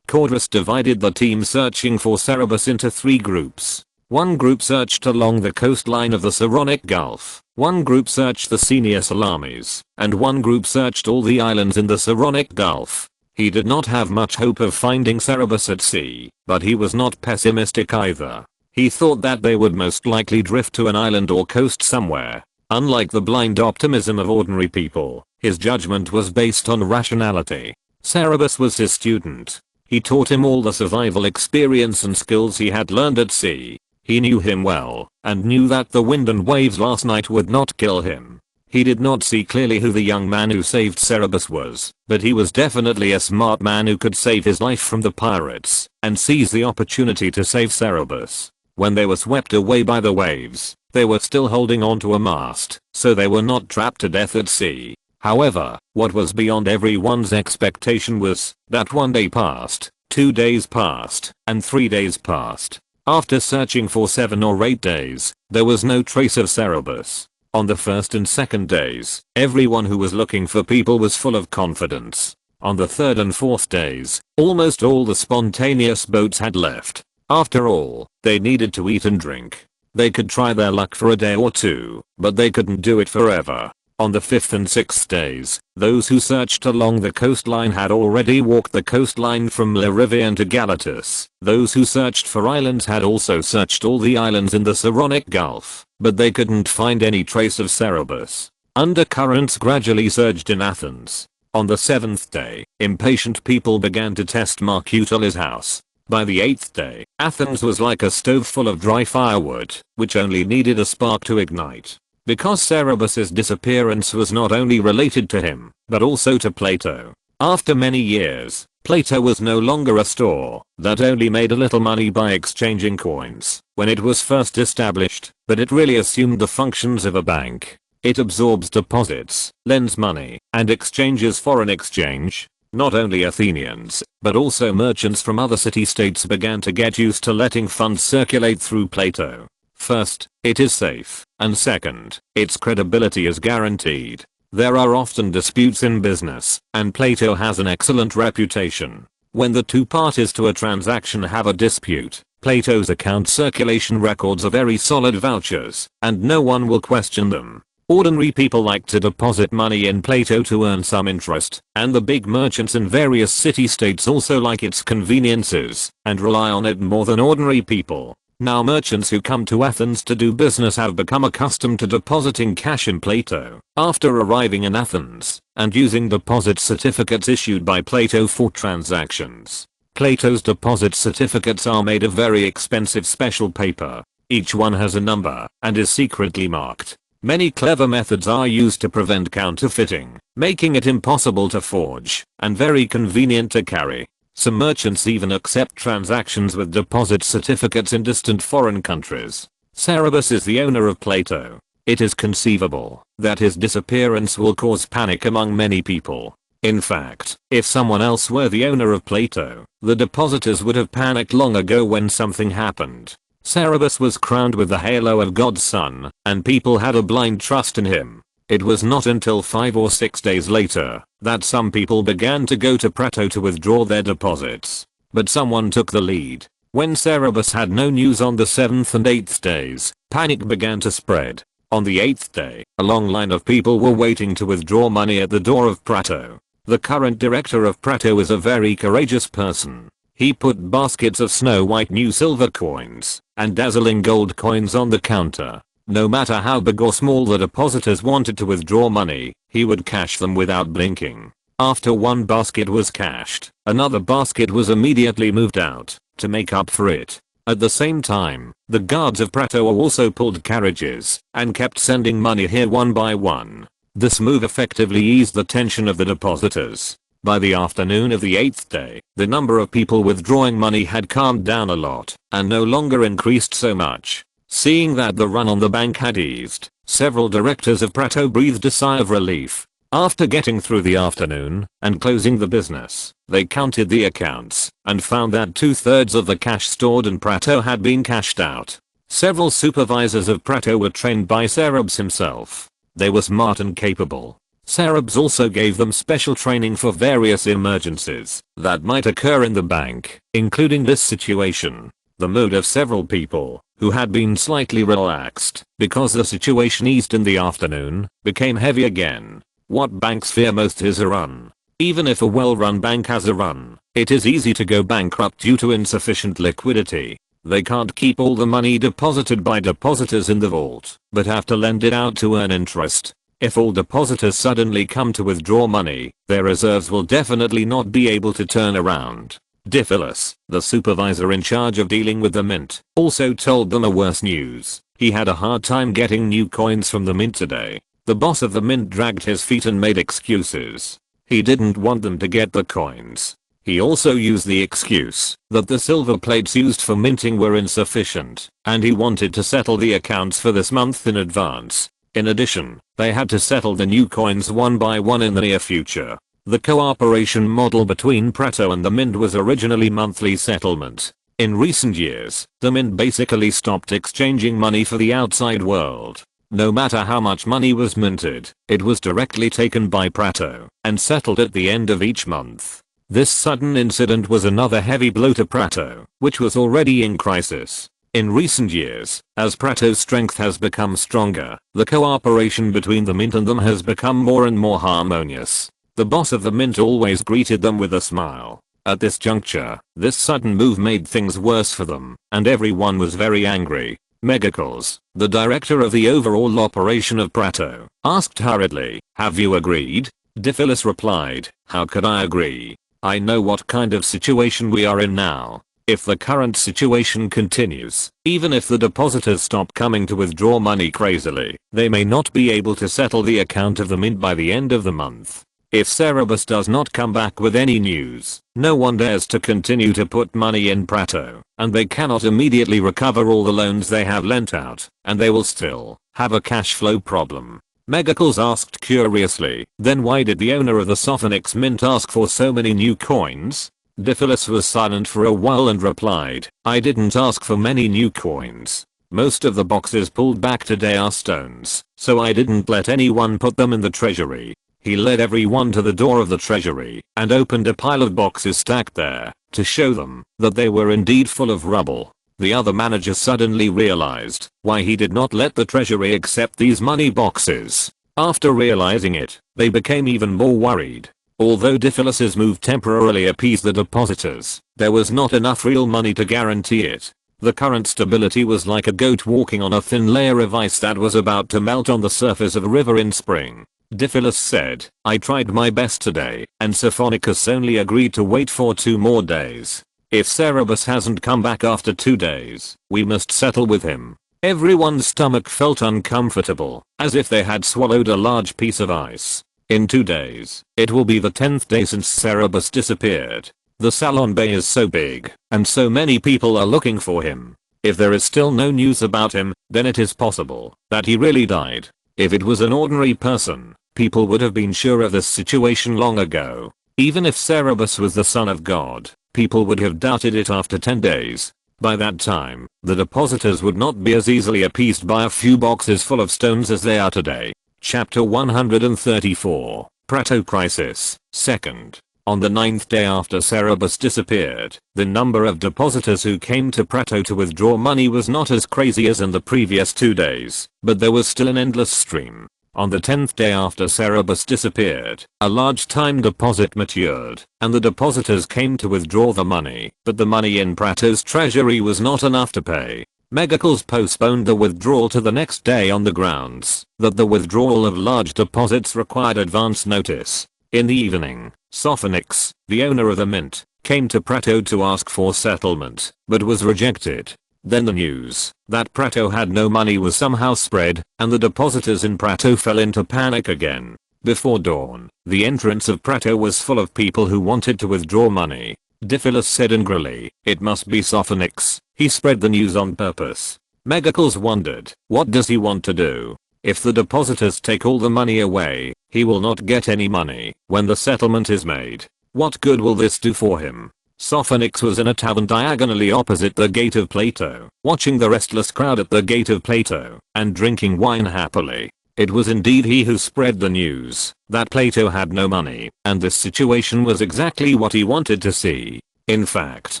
Cordus divided the team searching for Cerberus into 3 groups. One group searched along the coastline of the Saronic Gulf, one group searched the senior Salamis, and one group searched all the islands in the Saronic Gulf. He did not have much hope of finding Cerberus at sea, but he was not pessimistic either. He thought that they would most likely drift to an island or coast somewhere. Unlike the blind optimism of ordinary people, his judgment was based on rationality. Cerberus was his student. He taught him all the survival experience and skills he had learned at sea. He knew him well, and knew that the wind and waves last night would not kill him. He did not see clearly who the young man who saved Cerberus was, but he was definitely a smart man who could save his life from the pirates, and seize the opportunity to save Cerberus. When they were swept away by the waves, they were still holding on to a mast, so they were not trapped to death at sea. However, what was beyond everyone's expectation was that 1 day passed, 2 days passed, and 3 days passed. After searching for 7 or 8 days, there was no trace of Cerberus. On the first and second days, everyone who was looking for people was full of confidence. On the third and fourth days, almost all the spontaneous boats had left. After all, they needed to eat and drink. They could try their luck for a day or two, but they couldn't do it forever. On the fifth and sixth days, those who searched along the coastline had already walked the coastline from Lerivian to Galatus. Those who searched for islands had also searched all the islands in the Saronic Gulf, but they couldn't find any trace of Cerberus. Undercurrents gradually surged in Athens. On the seventh day, impatient people began to test Mercutius's house. By the eighth day, Athens was like a stove full of dry firewood, which only needed a spark to ignite. Because Cerberus's disappearance was not only related to him, but also to Plato. After many years, Plato was no longer a store that only made a little money by exchanging coins when it was first established, but it really assumed the functions of a bank. It absorbs deposits, lends money, and exchanges foreign exchange. Not only Athenians, but also merchants from other city-states began to get used to letting funds circulate through Plato. First, it is safe, and second, its credibility is guaranteed. There are often disputes in business, and Plato has an excellent reputation. When the two parties to a transaction have a dispute, Plato's account circulation records are very solid vouchers, and no one will question them. Ordinary people like to deposit money in Plato to earn some interest, and the big merchants in various city-states also like its conveniences, and rely on it more than ordinary people. Now merchants who come to Athens to do business have become accustomed to depositing cash in Plato. After arriving in Athens, and using deposit certificates issued by Plato for transactions. Plato's deposit certificates are made of very expensive special paper. Each one has a number, and is secretly marked. Many clever methods are used to prevent counterfeiting, making it impossible to forge, and very convenient to carry. Some merchants even accept transactions with deposit certificates in distant foreign countries. Cerberus is the owner of Plato. It is conceivable that his disappearance will cause panic among many people. In fact, if someone else were the owner of Plato, the depositors would have panicked long ago when something happened. Cerberus was crowned with the halo of God's son, and people had a blind trust in him. It was not until 5 or 6 days later that some people began to go to Prato to withdraw their deposits. But someone took the lead. When Cerberus had no news on the 7th and 8th days, panic began to spread. On the 8th day, a long line of people were waiting to withdraw money at the door of Prato. The current director of Prato is a very courageous person. He put baskets of snow-white new silver coins and dazzling gold coins on the counter. No matter how big or small the depositors wanted to withdraw money, he would cash them without blinking. After one basket was cashed, another basket was immediately moved out to make up for it. At the same time, the guards of Prato also pulled carriages and kept sending money here one by one. This move effectively eased the tension of the depositors. By the afternoon of the 8th day, the number of people withdrawing money had calmed down a lot and no longer increased so much. Seeing that the run on the bank had eased, several directors of Prato breathed a sigh of relief. After getting through the afternoon and closing the business, they counted the accounts and found that 2/3 of the cash stored in Prato had been cashed out. Several supervisors of Prato were trained by Cerberus himself. They were smart and capable. Cerberus also gave them special training for various emergencies that might occur in the bank, including this situation. The mood of several people, who had been slightly relaxed because the situation eased in the afternoon, became heavy again. What banks fear most is a run. Even if a well-run bank has a run, it is easy to go bankrupt due to insufficient liquidity. They can't keep all the money deposited by depositors in the vault, but have to lend it out to earn interest. If all depositors suddenly come to withdraw money, their reserves will definitely not be able to turn around. Diphilus, the supervisor in charge of dealing with the mint, also told them a worse news. He had a hard time getting new coins from the mint today. The boss of the mint dragged his feet and made excuses. He didn't want them to get the coins. He also used the excuse that the silver plates used for minting were insufficient, and he wanted to settle the accounts for this month in advance. In addition, they had to settle the new coins one by one in the near future. The cooperation model between Prato and the Mint was originally monthly settlement. In recent years, the Mint basically stopped exchanging money for the outside world. No matter how much money was minted, it was directly taken by Prato and settled at the end of each month. This sudden incident was another heavy blow to Prato, which was already in crisis. In recent years, as Prato's strength has become stronger, the cooperation between the Mint and them has become more and more harmonious. The boss of the Mint always greeted them with a smile. At this juncture, this sudden move made things worse for them, and everyone was very angry. Megacles, the director of the overall operation of Prato, asked hurriedly, "Have you agreed?" Diphilus replied, "How could I agree? I know what kind of situation we are in now. If the current situation continues, even if the depositors stop coming to withdraw money crazily, they may not be able to settle the account of the Mint by the end of the month. If Cerberus does not come back with any news, no one dares to continue to put money in Prato, and they cannot immediately recover all the loans they have lent out, and they will still have a cash flow problem." Megacles asked curiously, "Then why did the owner of the Sophonic's Mint ask for so many new coins?" Diphilus was silent for a while and replied, "I didn't ask for many new coins. Most of the boxes pulled back today are stones, so I didn't let anyone put them in the treasury." He led everyone to the door of the treasury and opened a pile of boxes stacked there to show them that they were indeed full of rubble. The other manager suddenly realized why he did not let the treasury accept these money boxes. After realizing it, they became even more worried. Although Diphilus's move temporarily appeased the depositors, there was not enough real money to guarantee it. The current stability was like a goat walking on a thin layer of ice that was about to melt on the surface of a river in spring. Diphilus said, "I tried my best today, and Sophonicus only agreed to wait for 2 more days. If Cerberus hasn't come back after 2 days, we must settle with him." Everyone's stomach felt uncomfortable, as if they had swallowed a large piece of ice. In 2 days, it will be the 10th day since Cerberus disappeared. The Salon Bay is so big, and so many people are looking for him. If there is still no news about him, then it is possible that he really died. If it was an ordinary person, people would have been sure of this situation long ago. Even if Cerberus was the son of God, people would have doubted it after 10 days. By that time, the depositors would not be as easily appeased by a few boxes full of stones as they are today. Chapter 134, Prato Crisis, 2nd. On the 9th day after Cerberus disappeared, the number of depositors who came to Prato to withdraw money was not as crazy as in the previous 2 days, but there was still an endless stream. On the 10th day after Cerberus disappeared, a large time deposit matured, and the depositors came to withdraw the money, but the money in Prato's treasury was not enough to pay. Megacles postponed the withdrawal to the next day on the grounds that the withdrawal of large deposits required advance notice. In the evening, Sophonix, the owner of the Mint, came to Prato to ask for settlement, but was rejected. Then the news that Prato had no money was somehow spread, and the depositors in Prato fell into panic again. Before dawn, the entrance of Prato was full of people who wanted to withdraw money. Diphilus said angrily, "It must be Sophonix. He spread the news on purpose." Megacles wondered, what does he want to do? If the depositors take all the money away, he will not get any money when the settlement is made. What good will this do for him? Sophonix was in a tavern diagonally opposite the Gate of Plato, watching the restless crowd at the Gate of Plato, and drinking wine happily. It was indeed he who spread the news that Plato had no money, and this situation was exactly what he wanted to see. In fact,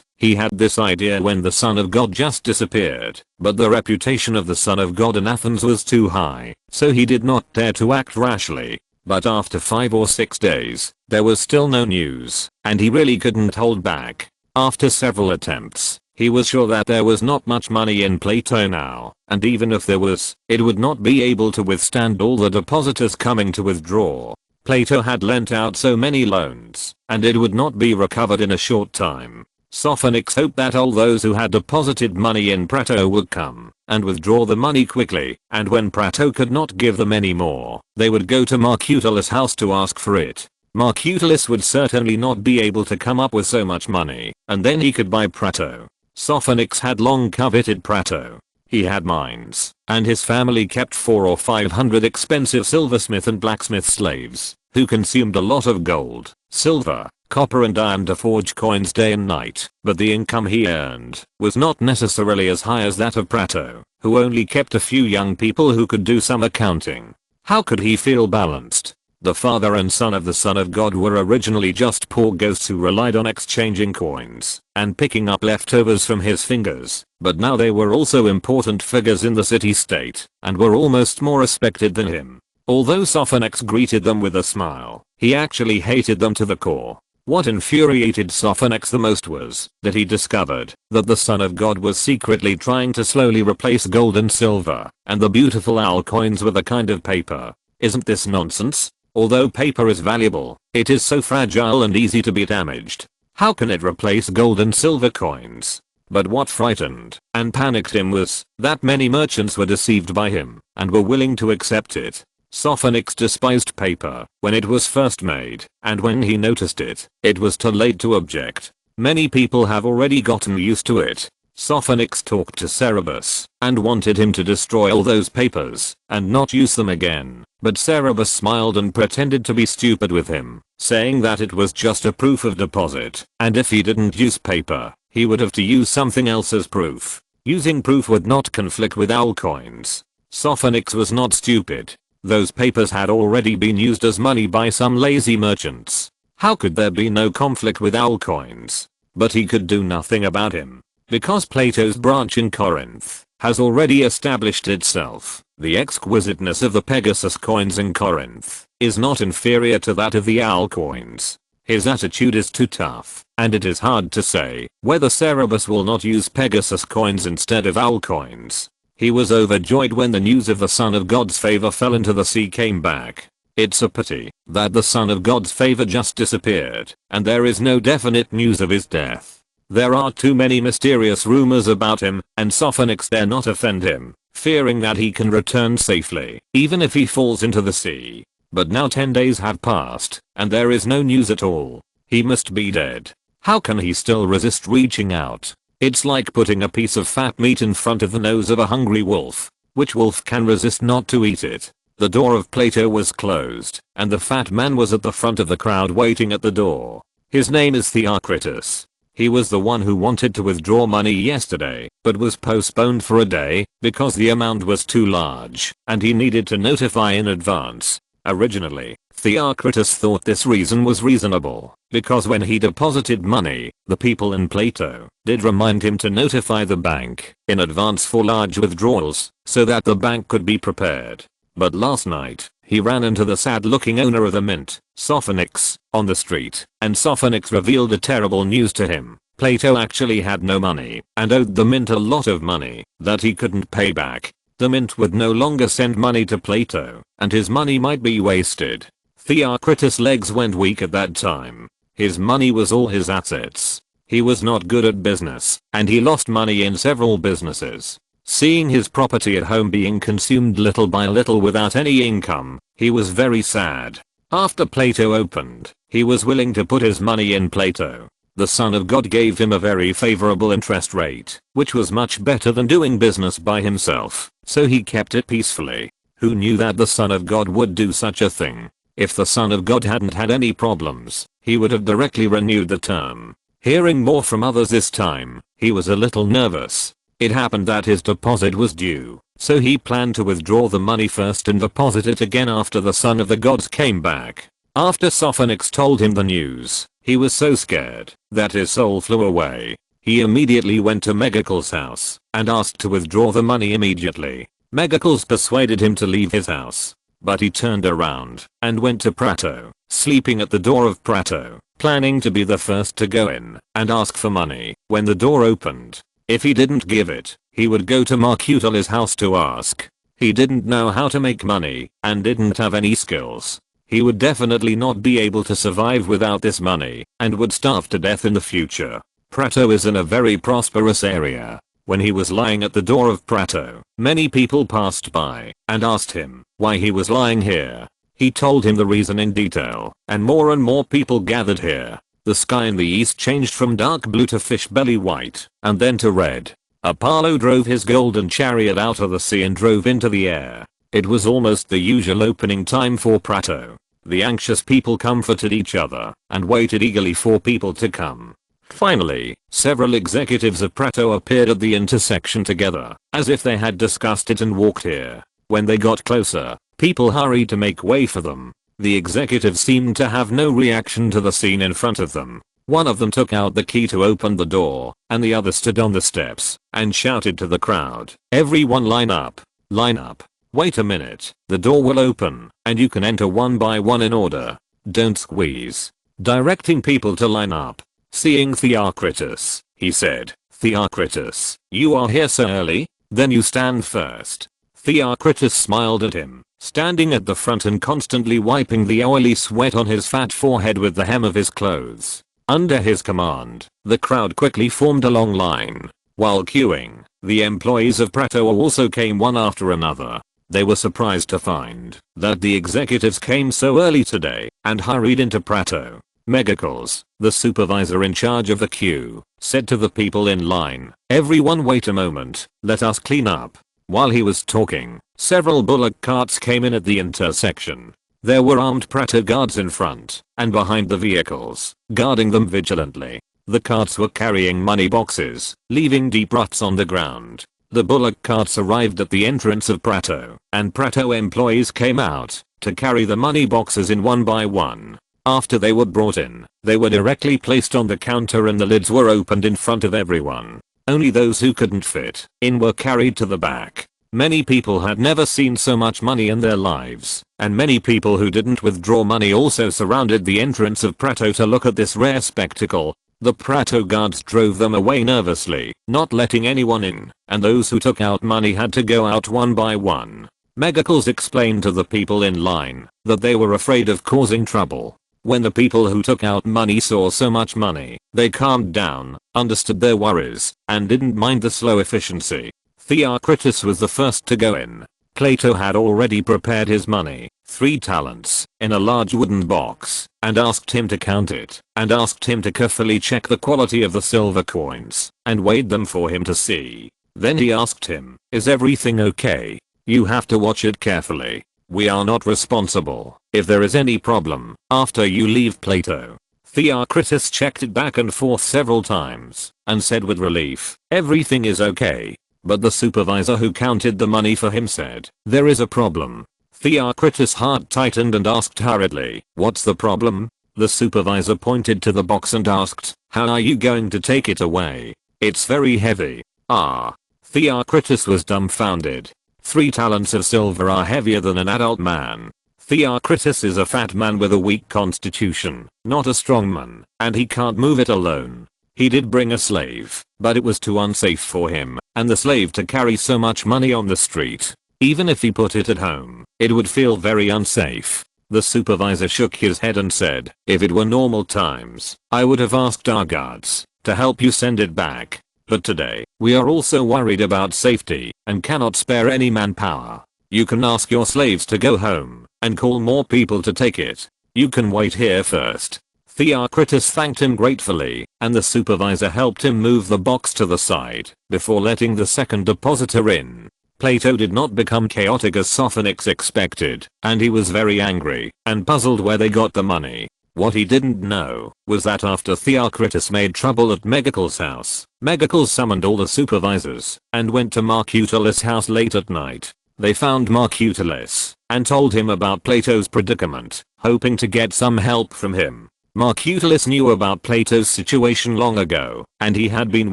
he had this idea when the Son of God just disappeared, but the reputation of the Son of God in Athens was too high, so he did not dare to act rashly. But after 5 or 6 days, there was still no news, and he really couldn't hold back. After several attempts, he was sure that there was not much money in Plato now, and even if there was, it would not be able to withstand all the depositors coming to withdraw. Plato had lent out so many loans, and it would not be recovered in a short time. Sophonix hoped that all those who had deposited money in Prato would come and withdraw the money quickly, and when Prato could not give them any more, they would go to Marcutulus' house to ask for it. Marcutulus would certainly not be able to come up with so much money, and then he could buy Prato. Sophonix had long coveted Prato. He had mines, and his family kept 400 or 500 expensive silversmith and blacksmith slaves, who consumed a lot of gold, silver, copper and iron to forge coins day and night, but the income he earned was not necessarily as high as that of Prato, who only kept a few young people who could do some accounting. How could he feel balanced? The father and son of the Son of God were originally just poor ghosts who relied on exchanging coins and picking up leftovers from his fingers, but now they were also important figures in the city-state and were almost more respected than him. Although Sophonex greeted them with a smile, he actually hated them to the core. What infuriated Sophonex the most was that he discovered that the Son of God was secretly trying to slowly replace gold and silver and the beautiful owl coins with a kind of paper. Isn't this nonsense? Although paper is valuable, it is so fragile and easy to be damaged. How can it replace gold and silver coins? But what frightened and panicked him was that many merchants were deceived by him and were willing to accept it. Sophonex despised paper when it was first made, and when he noticed it, it was too late to object. Many people have already gotten used to it. Sophonex talked to Cerberus and wanted him to destroy all those papers and not use them again, but Cerberus smiled and pretended to be stupid with him, saying that it was just a proof of deposit, and if he didn't use paper, he would have to use something else as proof. Using proof would not conflict with owl coins. Sophonex was not stupid. Those papers had already been used as money by some lazy merchants. How could there be no conflict with owl coins? But he could do nothing about him. Because Plato's branch in Corinth has already established itself, the exquisiteness of the Pegasus coins in Corinth is not inferior to that of the owl coins. His attitude is too tough, and it is hard to say whether Cerberus will not use Pegasus coins instead of owl coins. He was overjoyed when the news of the Son of God's favor fell into the sea came back. It's a pity that the Son of God's favor just disappeared, and there is no definite news of his death. There are too many mysterious rumors about him, and Sophonex dare not offend him, fearing that he can return safely, even if he falls into the sea. But now 10 days have passed, and there is no news at all. He must be dead. How can he still resist reaching out? It's like putting a piece of fat meat in front of the nose of a hungry wolf. Which wolf can resist not to eat it? The door of Plato was closed, and the fat man was at the front of the crowd waiting at the door. His name is Theocritus. He was the one who wanted to withdraw money yesterday, but was postponed for a day because the amount was too large and he needed to notify in advance. Originally, Theocritus thought this reason was reasonable because when he deposited money, the people in Plato did remind him to notify the bank in advance for large withdrawals so that the bank could be prepared. But last night, he ran into the sad-looking owner of the mint, Sophonex, on the street, and Sophonex revealed a terrible news to him. Plato actually had no money and owed the mint a lot of money that he couldn't pay back. The mint would no longer send money to Plato, and his money might be wasted. Theocritus' legs went weak at that time. His money was all his assets. He was not good at business, and he lost money in several businesses. Seeing his property at home being consumed little by little without any income, he was very sad. After Plato opened, he was willing to put his money in Plato. The Son of God gave him a very favorable interest rate, which was much better than doing business by himself, so he kept it peacefully. Who knew that the Son of God would do such a thing? If the Son of God hadn't had any problems, he would have directly renewed the term. Hearing more from others this time, he was a little nervous. It happened that his deposit was due, so he planned to withdraw the money first and deposit it again after the Son of the Gods came back. After Sophonex told him the news, he was so scared that his soul flew away. He immediately went to Megacles' house and asked to withdraw the money immediately. Megacles persuaded him to leave his house, but he turned around and went to Prato, sleeping at the door of Prato, planning to be the first to go in and ask for money when the door opened. If he didn't give it, he would go to Marcutula's house to ask. He didn't know how to make money and didn't have any skills. He would definitely not be able to survive without this money and would starve to death in the future. Prato is in a very prosperous area. When he was lying at the door of Prato, many people passed by and asked him why he was lying here. He told him the reason in detail, and more people gathered here. The sky in the east changed from dark blue to fish belly white, and then to red. Apollo drove his golden chariot out of the sea and drove into the air. It was almost the usual opening time for Prato. The anxious people comforted each other and waited eagerly for people to come. Finally, several executives of Prato appeared at the intersection together, as if they had discussed it and walked here. When they got closer, people hurried to make way for them. The executives seemed to have no reaction to the scene in front of them. One of them took out the key to open the door, and the other stood on the steps and shouted to the crowd, "Everyone line up! Line up! Wait a minute, the door will open, and you can enter one by one in order. Don't squeeze." Directing people to line up. Seeing Theocritus, he said, "Theocritus, you are here so early? Then you stand first." Theocritus smiled at him, standing at the front and constantly wiping the oily sweat on his fat forehead with the hem of his clothes. Under his command, the crowd quickly formed a long line. While queuing, the employees of Prato also came one after another. They were surprised to find that the executives came so early today and hurried into Prato. Megacles, the supervisor in charge of the queue, said to the people in line, "Everyone wait a moment, let us clean up." While he was talking, several bullock carts came in at the intersection. There were armed Prato guards in front and behind the vehicles, guarding them vigilantly. The carts were carrying money boxes, leaving deep ruts on the ground. The bullock carts arrived at the entrance of Prato, and Prato employees came out to carry the money boxes in one by one. After they were brought in, they were directly placed on the counter and the lids were opened in front of everyone. Only those who couldn't fit in were carried to the back. Many people had never seen so much money in their lives, and many people who didn't withdraw money also surrounded the entrance of Prato to look at this rare spectacle. The Prato guards drove them away nervously, not letting anyone in, and those who took out money had to go out one by one. Megacles explained to the people in line that they were afraid of causing trouble. When the people who took out money saw so much money, they calmed down, understood their worries, and didn't mind the slow efficiency. Theocritus was the first to go in. Plato had already prepared his money, 3 talents, in a large wooden box, and asked him to count it, and asked him to carefully check the quality of the silver coins, and weighed them for him to see. Then he asked him, "Is everything okay? You have to watch it carefully. We are not responsible if there is any problem after you leave Plato." Theocritus checked it back and forth several times, and said with relief, "Everything is okay." But the supervisor who counted the money for him said, "There is a problem." Theocritus' heart tightened and asked hurriedly, "What's the problem?" The supervisor pointed to the box and asked, "How are you going to take it away? It's very heavy." "Ah." Theocritus was dumbfounded. 3 talents of silver are heavier than an adult man. Theocritus is a fat man with a weak constitution, not a strong man, and he can't move it alone. He did bring a slave, but it was too unsafe for him and the slave to carry so much money on the street. Even if he put it at home, it would feel very unsafe. The supervisor shook his head and said, "If it were normal times, I would have asked our guards to help you send it back. But today, we are also worried about safety and cannot spare any manpower. You can ask your slaves to go home and call more people to take it. You can wait here first." Theocritus thanked him gratefully, and the supervisor helped him move the box to the side before letting the second depositor in. Plato did not become chaotic as Sophonicles expected, and he was very angry and puzzled where they got the money. What he didn't know was that after Theocritus made trouble at Megacles' house, Megacles summoned all the supervisors and went to Marcutullus' house late at night. They found Marcutullus and told him about Plato's predicament, hoping to get some help from him. Marcutullus knew about Plato's situation long ago, and he had been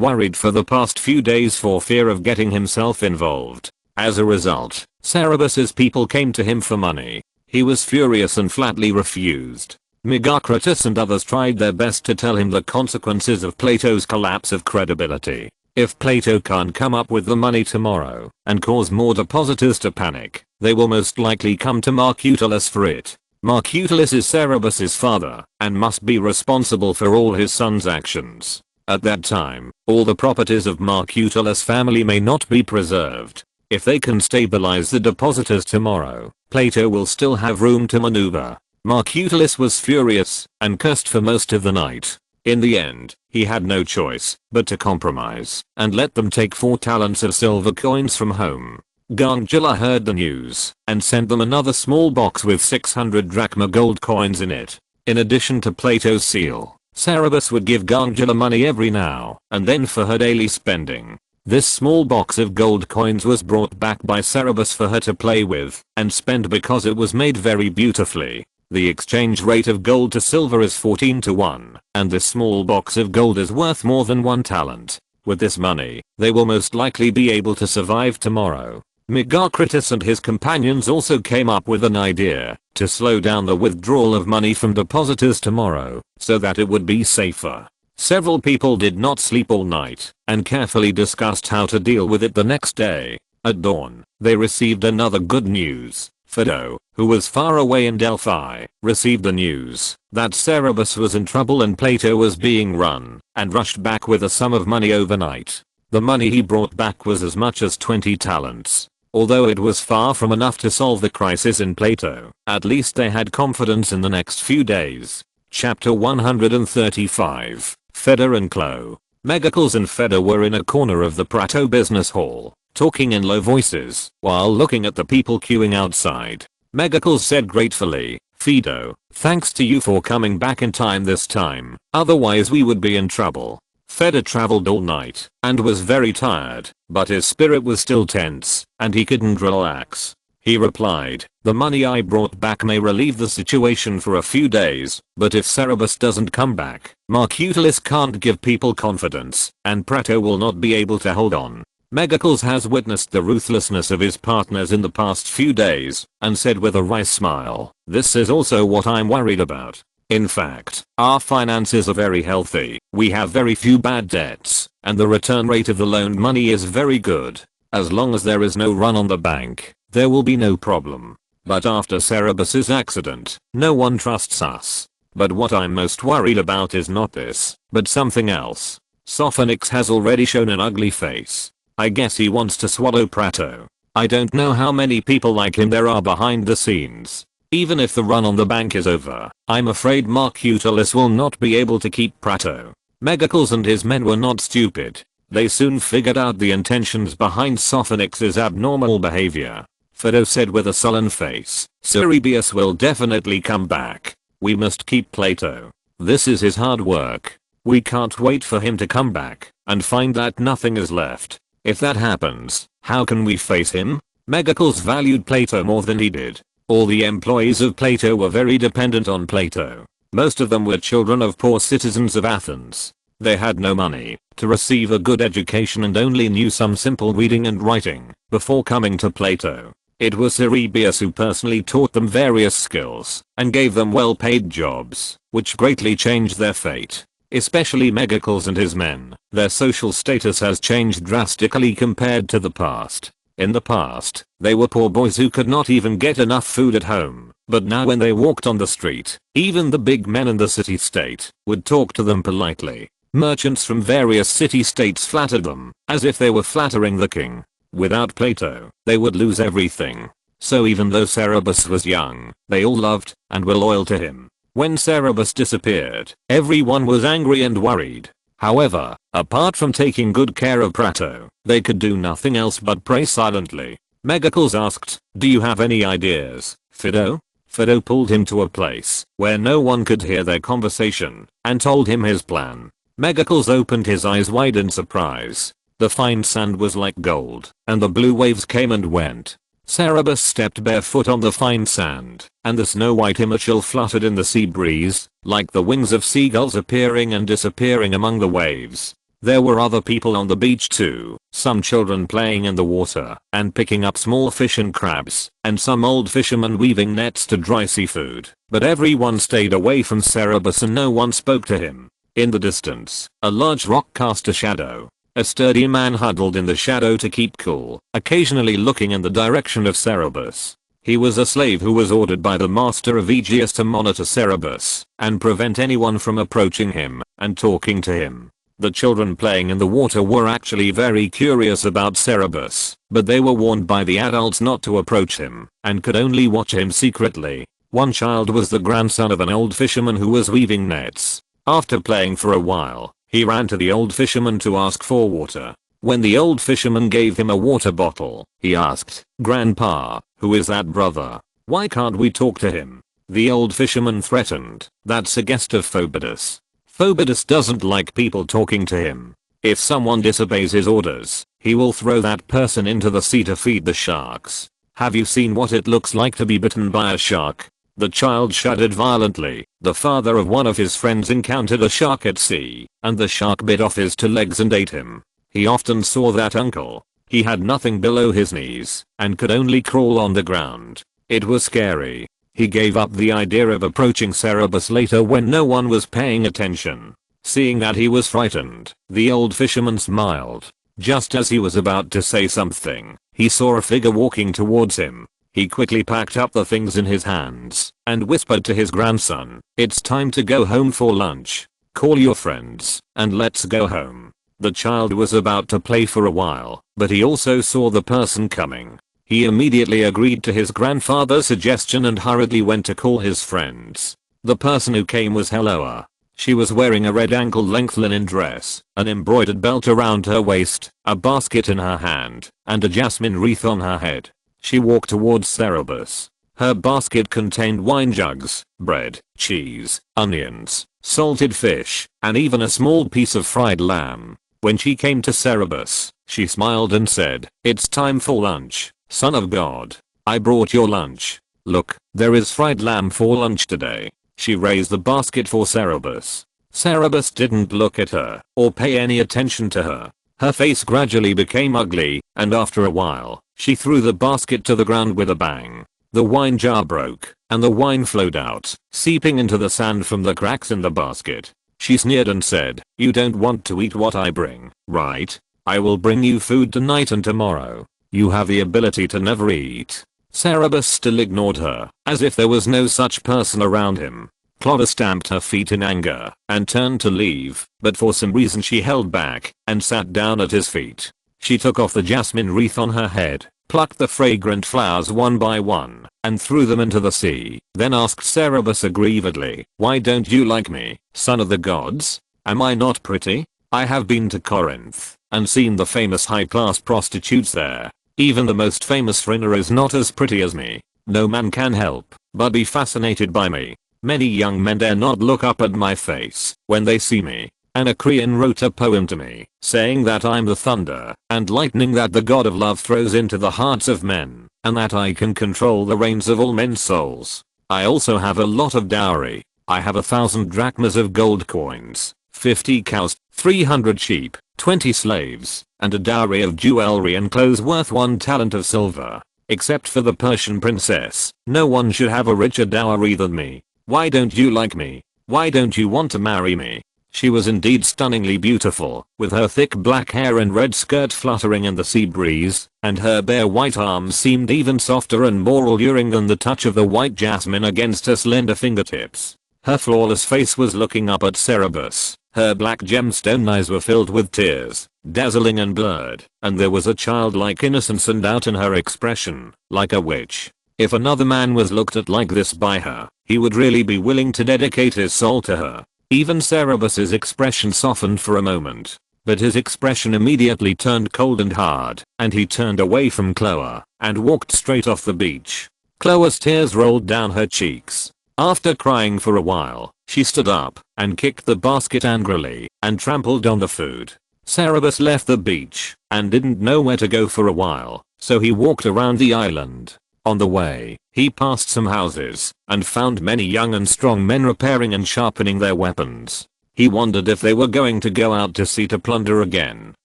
worried for the past few days for fear of getting himself involved. As a result, Cerberus's people came to him for money. He was furious and flatly refused. Megacratus and others tried their best to tell him the consequences of Plato's collapse of credibility. If Plato can't come up with the money tomorrow and cause more depositors to panic, they will most likely come to Marcutullus for it. Marcutullus is Cerberus's father and must be responsible for all his son's actions. At that time, all the properties of Marcutullus' family may not be preserved. If they can stabilize the depositors tomorrow, Plato will still have room to maneuver. Marcutullus was furious and cursed for most of the night. In the end, he had no choice but to compromise and let them take 4 talents of silver coins from home. Gangula heard the news and sent them another small box with 600 drachma gold coins in it. In addition to Plato's seal, Cerberus would give Gangula money every now and then for her daily spending. This small box of gold coins was brought back by Cerberus for her to play with and spend because it was made very beautifully. The exchange rate of gold to silver is 14 to 1, and this small box of gold is worth more than 1 talent. With this money, they will most likely be able to survive tomorrow. Megacritus and his companions also came up with an idea to slow down the withdrawal of money from depositors tomorrow, so that it would be safer. Several people did not sleep all night and carefully discussed how to deal with it the next day. At dawn, they received another good news. Phaedo, who was far away in Delphi, received the news that Cerberus was in trouble and Plato was being run, and rushed back with a sum of money overnight. The money he brought back was as much as 20 talents. Although it was far from enough to solve the crisis in Plato, at least they had confidence in the next few days. Chapter 135, Phaedo and Chloe. Megacles and Phaedo were in a corner of the Prato business hall, talking in low voices while looking at the people queuing outside. Megacles said gratefully, "Phaedo, thanks to you for coming back in time this time, otherwise we would be in trouble." Phaedo traveled all night and was very tired, but his spirit was still tense and he couldn't relax. He replied, "The money I brought back may relieve the situation for a few days, but if Cerberus doesn't come back, Mercutius can't give people confidence, and Prato will not be able to hold on." Megacles has witnessed the ruthlessness of his partners in the past few days, and said with a wry smile, "This is also what I'm worried about. In fact, our finances are very healthy, we have very few bad debts, and the return rate of the loaned money is very good. As long as there is no run on the bank, there will be no problem. But after Cerberus's accident, no one trusts us. But what I'm most worried about is not this, but something else. Sophonic's has already shown an ugly face. I guess he wants to swallow Prato. I don't know how many people like him there are behind the scenes. Even if the run on the bank is over, I'm afraid Mercutius will not be able to keep Prato." Megacles and his men were not stupid. They soon figured out the intentions behind Sophonic's abnormal behavior. Phaedo said with a sullen face, "Cerberus will definitely come back. We must keep Plato. This is his hard work. We can't wait for him to come back and find that nothing is left. If that happens, how can we face him?" Megacles valued Plato more than he did. All the employees of Plato were very dependent on Plato. Most of them were children of poor citizens of Athens. They had no money to receive a good education and only knew some simple reading and writing before coming to Plato. It was Cerberus who personally taught them various skills and gave them well-paid jobs, which greatly changed their fate. Especially Megacles and his men. Their social status has changed drastically compared to the past. In the past, they were poor boys who could not even get enough food at home, but now when they walked on the street, even the big men in the city-state would talk to them politely. Merchants from various city-states flattered them, as if they were flattering the king. Without Plato, they would lose everything. So even though Cerberus was young, they all loved and were loyal to him. When Cerberus disappeared, everyone was angry and worried. However, apart from taking good care of Prato, they could do nothing else but pray silently. Megacles asked, "Do you have any ideas, Phaedo?" Phaedo pulled him to a place where no one could hear their conversation and told him his plan. Megacles opened his eyes wide in surprise. The fine sand was like gold, and the blue waves came and went. Cerberus stepped barefoot on the fine sand, and the snow-white immersion fluttered in the sea breeze, like the wings of seagulls appearing and disappearing among the waves. There were other people on the beach too, some children playing in the water and picking up small fish and crabs, and some old fishermen weaving nets to dry seafood, but everyone stayed away from Cerberus and no one spoke to him. In the distance, a large rock cast a shadow. A sturdy man huddled in the shadow to keep cool, occasionally looking in the direction of Cerberus. He was a slave who was ordered by the master of Aegeus to monitor Cerberus and prevent anyone from approaching him and talking to him. The children playing in the water were actually very curious about Cerberus, but they were warned by the adults not to approach him and could only watch him secretly. One child was the grandson of an old fisherman who was weaving nets. After playing for a while, he ran to the old fisherman to ask for water. When the old fisherman gave him a water bottle, he asked, "Grandpa, who is that brother? Why can't we talk to him?" The old fisherman threatened, "That's a guest of Phoebus. Phoebus doesn't like people talking to him. If someone disobeys his orders, he will throw that person into the sea to feed the sharks. Have you seen what it looks like to be bitten by a shark?" The child shuddered violently. The father of one of his friends encountered a shark at sea, and the shark bit off his 2 legs and ate him. He often saw that uncle. He had nothing below his knees, and could only crawl on the ground. It was scary. He gave up the idea of approaching Cerberus later when no one was paying attention. Seeing that he was frightened, the old fisherman smiled. Just as he was about to say something, he saw a figure walking towards him. He quickly packed up the things in his hands and whispered to his grandson, "It's time to go home for lunch. Call your friends and let's go home." The child was about to play for a while, but he also saw the person coming. He immediately agreed to his grandfather's suggestion and hurriedly went to call his friends. The person who came was Helloa. She was wearing a red ankle-length linen dress, an embroidered belt around her waist, a basket in her hand, and a jasmine wreath on her head. She walked towards Cerberus. Her basket contained wine jugs, bread, cheese, onions, salted fish, and even a small piece of fried lamb. When she came to Cerberus, she smiled and said, "It's time for lunch, son of God. I brought your lunch. Look, there is fried lamb for lunch today." She raised the basket for Cerberus. Cerberus didn't look at her or pay any attention to her. Her face gradually became ugly, and after a while, she threw the basket to the ground with a bang. The wine jar broke, and the wine flowed out, seeping into the sand from the cracks in the basket. She sneered and said, "You don't want to eat what I bring, right? I will bring you food tonight and tomorrow. You have the ability to never eat." Cerberus still ignored her, as if there was no such person around him. Clodagh stamped her feet in anger and turned to leave, but for some reason she held back and sat down at his feet. She took off the jasmine wreath on her head, plucked the fragrant flowers one by one, and threw them into the sea, then asked Cerberus aggrievedly, "Why don't you like me, son of the gods? Am I not pretty? I have been to Corinth and seen the famous high-class prostitutes there. Even the most famous foreigner is not as pretty as me. No man can help but be fascinated by me. Many young men dare not look up at my face when they see me." Anacreon wrote a poem to me, saying that I'm the thunder and lightning that the god of love throws into the hearts of men, and that I can control the reins of all men's souls. I also have a lot of dowry. I have 1,000 drachmas of gold coins, 50 cows, 300 sheep, 20 slaves, and a dowry of jewelry and clothes worth 1 talent of silver. Except for the Persian princess, no one should have a richer dowry than me. Why don't you like me? Why don't you want to marry me? She was indeed stunningly beautiful, with her thick black hair and red skirt fluttering in the sea breeze, and her bare white arms seemed even softer and more alluring than the touch of the white jasmine against her slender fingertips. Her flawless face was looking up at Cerberus. Her black gemstone eyes were filled with tears, dazzling and blurred, and there was a childlike innocence and doubt in her expression, like a witch. If another man was looked at like this by her, he would really be willing to dedicate his soul to her. Even Cerberus's expression softened for a moment, but his expression immediately turned cold and hard, and he turned away from Chloe and walked straight off the beach. Chloe's tears rolled down her cheeks. After crying for a while, she stood up and kicked the basket angrily and trampled on the food. Cerberus left the beach and didn't know where to go for a while, so he walked around the island. On the way, he passed some houses and found many young and strong men repairing and sharpening their weapons. He wondered if they were going to go out to sea to plunder again.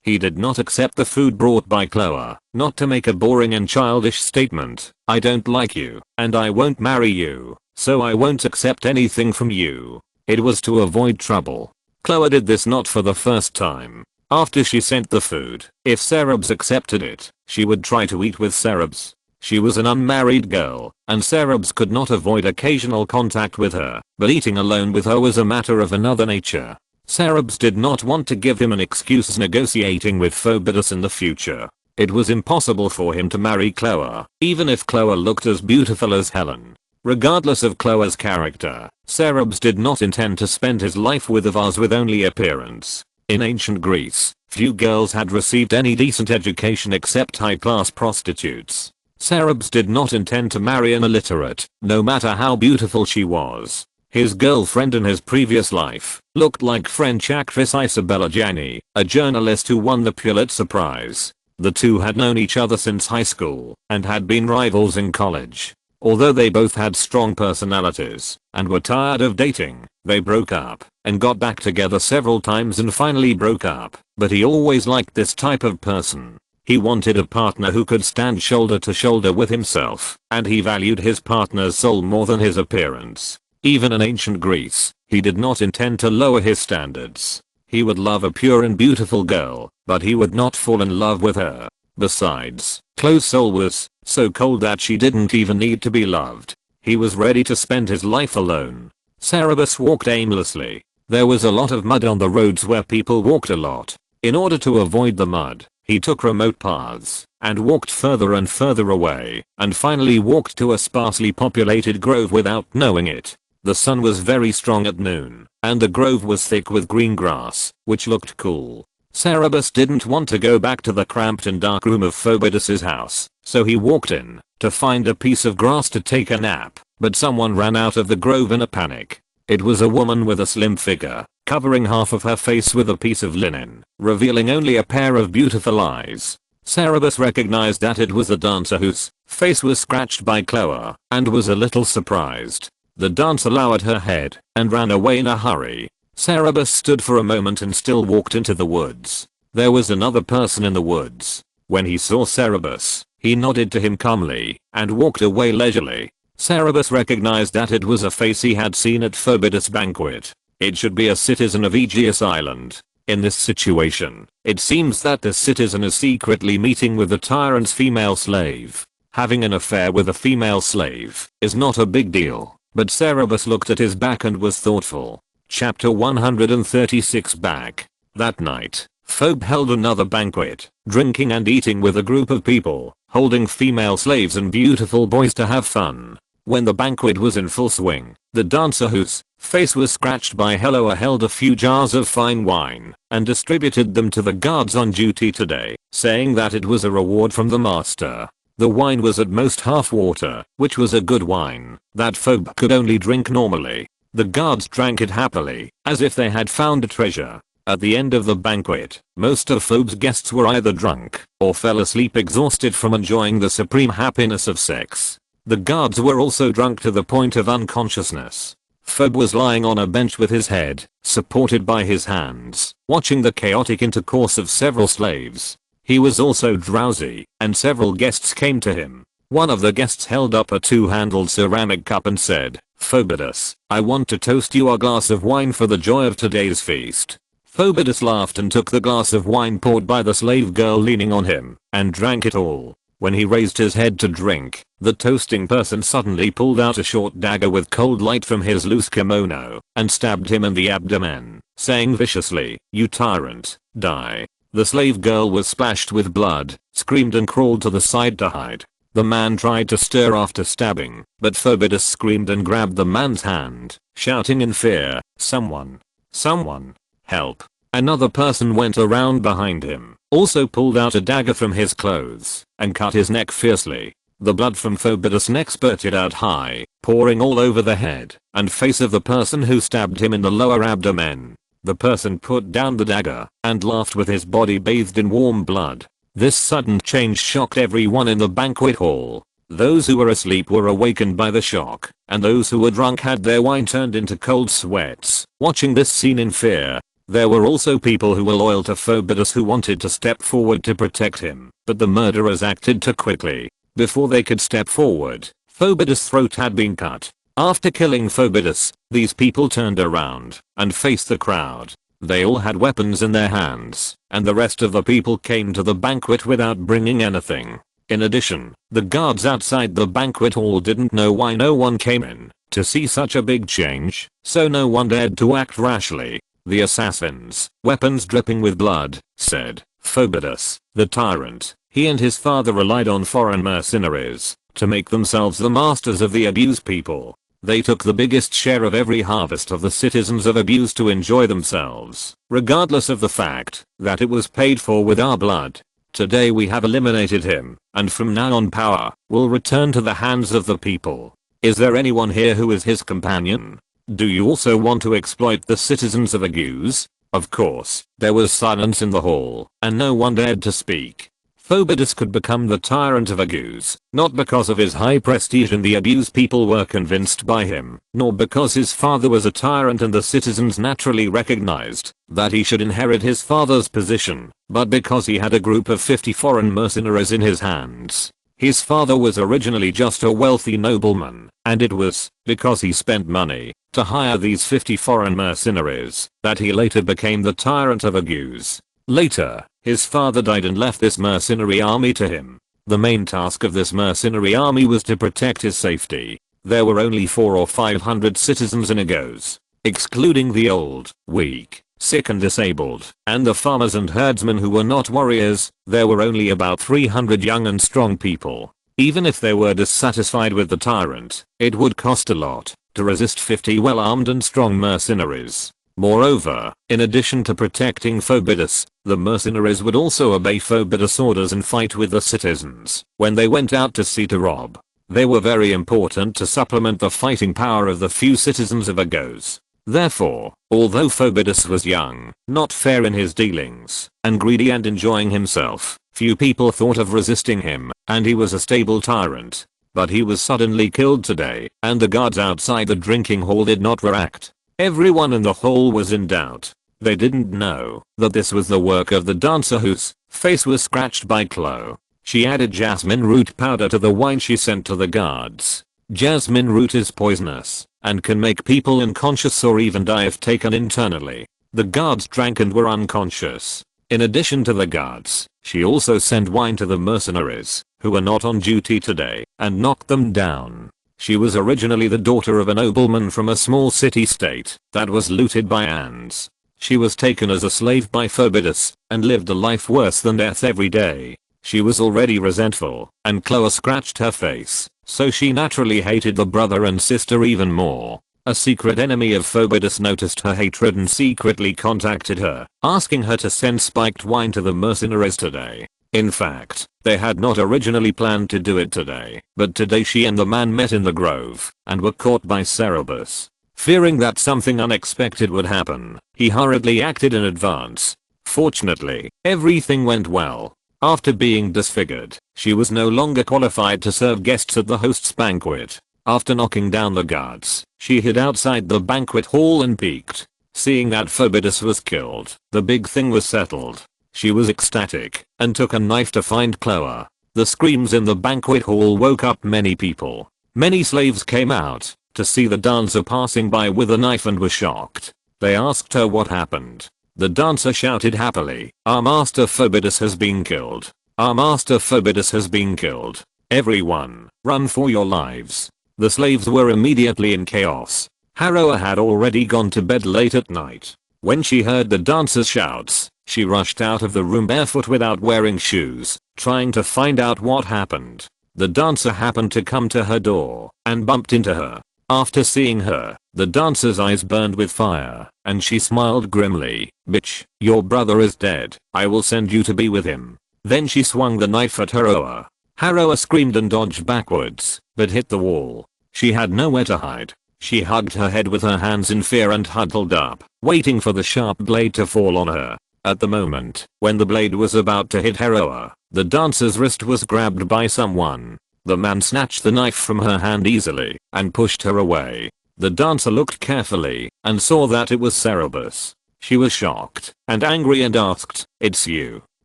He did not accept the food brought by Chloe, not to make a boring and childish statement, "I don't like you, and I won't marry you, so I won't accept anything from you." It was to avoid trouble. Chloe did this not for the first time. After she sent the food, if Cerberus accepted it, she would try to eat with Cerberus. She was an unmarried girl, and Cerberus could not avoid occasional contact with her, but eating alone with her was a matter of another nature. Cerberus did not want to give him an excuse negotiating with Phoebus in the future. It was impossible for him to marry Chloe, even if Chloe looked as beautiful as Helen. Regardless of Chloe's character, Cerberus did not intend to spend his life with a vase with only appearance. In ancient Greece, few girls had received any decent education except high-class prostitutes. Cerberus did not intend to marry an illiterate, no matter how beautiful she was. His girlfriend in his previous life looked like French actress Isabella Gianni, a journalist who won the Pulitzer Prize. The two had known each other since high school and had been rivals in college. Although they both had strong personalities and were tired of dating, they broke up and got back together several times and finally broke up. But he always liked this type of person. He wanted a partner who could stand shoulder to shoulder with himself, and he valued his partner's soul more than his appearance. Even in ancient Greece, he did not intend to lower his standards. He would love a pure and beautiful girl, but he would not fall in love with her. Besides, Chloe's soul was so cold that she didn't even need to be loved. He was ready to spend his life alone. Cerberus walked aimlessly. There was a lot of mud on the roads where people walked a lot. In order to avoid the mud, he took remote paths and walked further and further away, and finally walked to a sparsely populated grove without knowing it. The sun was very strong at noon, and the grove was thick with green grass, which looked cool. Cerberus didn't want to go back to the cramped and dark room of Phobidus's house, so he walked in to find a piece of grass to take a nap, but someone ran out of the grove in a panic. It was a woman with a slim figure, covering half of her face with a piece of linen, revealing only a pair of beautiful eyes. Cerberus recognized that it was a dancer whose face was scratched by Chloe, and was a little surprised. The dancer lowered her head and ran away in a hurry. Cerberus stood for a moment and still walked into the woods. There was another person in the woods. When he saw Cerberus, he nodded to him calmly and walked away leisurely. Cerberus recognized that it was a face he had seen at Phobidus' banquet. It should be a citizen of Aegeus Island. In this situation, it seems that the citizen is secretly meeting with the tyrant's female slave. Having an affair with a female slave is not a big deal, but Cerberus looked at his back and was thoughtful. Chapter 136 Back. That night, Phobe held another banquet, drinking and eating with a group of people, holding female slaves and beautiful boys to have fun. When the banquet was in full swing, the dancer whose face was scratched by Helloa held a few jars of fine wine and distributed them to the guards on duty today, saying that it was a reward from the master. The wine was at most half water, which was a good wine that Phobe could only drink normally. The guards drank it happily, as if they had found a treasure. At the end of the banquet, most of Phobe's guests were either drunk or fell asleep exhausted from enjoying the supreme happiness of sex. The guards were also drunk to the point of unconsciousness. Phobe was lying on a bench with his head supported by his hands, watching the chaotic intercourse of several slaves. He was also drowsy, and several guests came to him. One of the guests held up a two-handled ceramic cup and said, "Phobidus, I want to toast you a glass of wine for the joy of today's feast." Phobidus laughed and took the glass of wine poured by the slave girl leaning on him, and drank it all. When he raised his head to drink, the toasting person suddenly pulled out a short dagger with cold light from his loose kimono, and stabbed him in the abdomen, saying viciously, "You tyrant, die." The slave girl was splashed with blood, screamed and crawled to the side to hide. The man tried to stir after stabbing, but Phobidus screamed and grabbed the man's hand, shouting in fear, "Someone! Someone! Help!" Another person went around behind him, also pulled out a dagger from his clothes, and cut his neck fiercely. The blood from Phobidus' neck spurted out high, pouring all over the head and face of the person who stabbed him in the lower abdomen. The person put down the dagger and laughed with his body bathed in warm blood. This sudden change shocked everyone in the banquet hall. Those who were asleep were awakened by the shock, and those who were drunk had their wine turned into cold sweats, watching this scene in fear. There were also people who were loyal to Phobidus who wanted to step forward to protect him, but the murderers acted too quickly. Before they could step forward, Phobidus' throat had been cut. After killing Phobidus, these people turned around and faced the crowd. They all had weapons in their hands, and the rest of the people came to the banquet without bringing anything. In addition, the guards outside the banquet hall didn't know why no one came in to see such a big change, so no one dared to act rashly. The assassins, weapons dripping with blood, said, "Phobidus, the tyrant, he and his father relied on foreign mercenaries to make themselves the masters of the abused people. They took the biggest share of every harvest of the citizens of abuse to enjoy themselves, regardless of the fact that it was paid for with our blood. Today we have eliminated him, and from now on power will return to the hands of the people. Is there anyone here who is his companion? Do you also want to exploit the citizens of Aguse? Of course, there was silence in the hall, and no one dared to speak. Phoebidus could become the tyrant of Aguse, not because of his high prestige and the abused people were convinced by him, nor because his father was a tyrant and the citizens naturally recognized that he should inherit his father's position, but because he had a group of 50 foreign mercenaries in his hands. His father was originally just a wealthy nobleman, and it was because he spent money to hire these 50 foreign mercenaries that he later became the tyrant of Aguse. Later, his father died and left this mercenary army to him. The main task of this mercenary army was to protect his safety. There were only 400 or 500 citizens in Aguse, excluding the old, weak, sick and disabled, and the farmers and herdsmen who were not warriors. There were only about 300 young and strong people. Even if they were dissatisfied with the tyrant, it would cost a lot to resist 50 well-armed and strong mercenaries. Moreover, in addition to protecting Phoebidus, the mercenaries would also obey Phoebidus' orders and fight with the citizens when they went out to sea to rob. They were very important to supplement the fighting power of the few citizens of Aguse. Therefore, although Phoebidus was young, not fair in his dealings, and greedy and enjoying himself, few people thought of resisting him, and he was a stable tyrant. But he was suddenly killed today, and the guards outside the drinking hall did not react. Everyone in the hall was in doubt. They didn't know that this was the work of the dancer whose face was scratched by Chloe. She added jasmine root powder to the wine she sent to the guards. Jasmine root is poisonous and can make people unconscious or even die if taken internally. The guards drank and were unconscious. In addition to the guards, she also sent wine to the mercenaries who were not on duty today and knocked them down. She was originally the daughter of a nobleman from a small city-state that was looted by ants. She was taken as a slave by Phoebidus and lived a life worse than death every day. She was already resentful, and Chloe scratched her face, so she naturally hated the brother and sister even more. A secret enemy of Phoebidus noticed her hatred and secretly contacted her, asking her to send spiked wine to the mercenaries today. In fact, they had not originally planned to do it today, but today she and the man met in the grove and were caught by Cerberus. Fearing that something unexpected would happen, he hurriedly acted in advance. Fortunately, everything went well. After being disfigured, she was no longer qualified to serve guests at the host's banquet. After knocking down the guards, she hid outside the banquet hall and peeked. Seeing that Phoebidus was killed, the big thing was settled. She was ecstatic and took a knife to find Chloe. The screams in the banquet hall woke up many people. Many slaves came out to see the dancer passing by with a knife and were shocked. They asked her what happened. The dancer shouted happily, "Our master Phoebidus has been killed. Our master Phoebidus has been killed. Everyone, run for your lives." The slaves were immediately in chaos. Harrower had already gone to bed late at night. When she heard the dancer's shouts, she rushed out of the room barefoot without wearing shoes, trying to find out what happened. The dancer happened to come to her door and bumped into her. After seeing her, the dancer's eyes burned with fire, and she smiled grimly. "Bitch, your brother is dead. I will send you to be with him." Then she swung the knife at Harrower. Harrower screamed and dodged backwards, but hit the wall. She had nowhere to hide. She hugged her head with her hands in fear and huddled up, waiting for the sharp blade to fall on her. At the moment, when the blade was about to hit Harrower, the dancer's wrist was grabbed by someone. The man snatched the knife from her hand easily and pushed her away. The dancer looked carefully and saw that it was Cerberus. She was shocked and angry and asked, "It's you,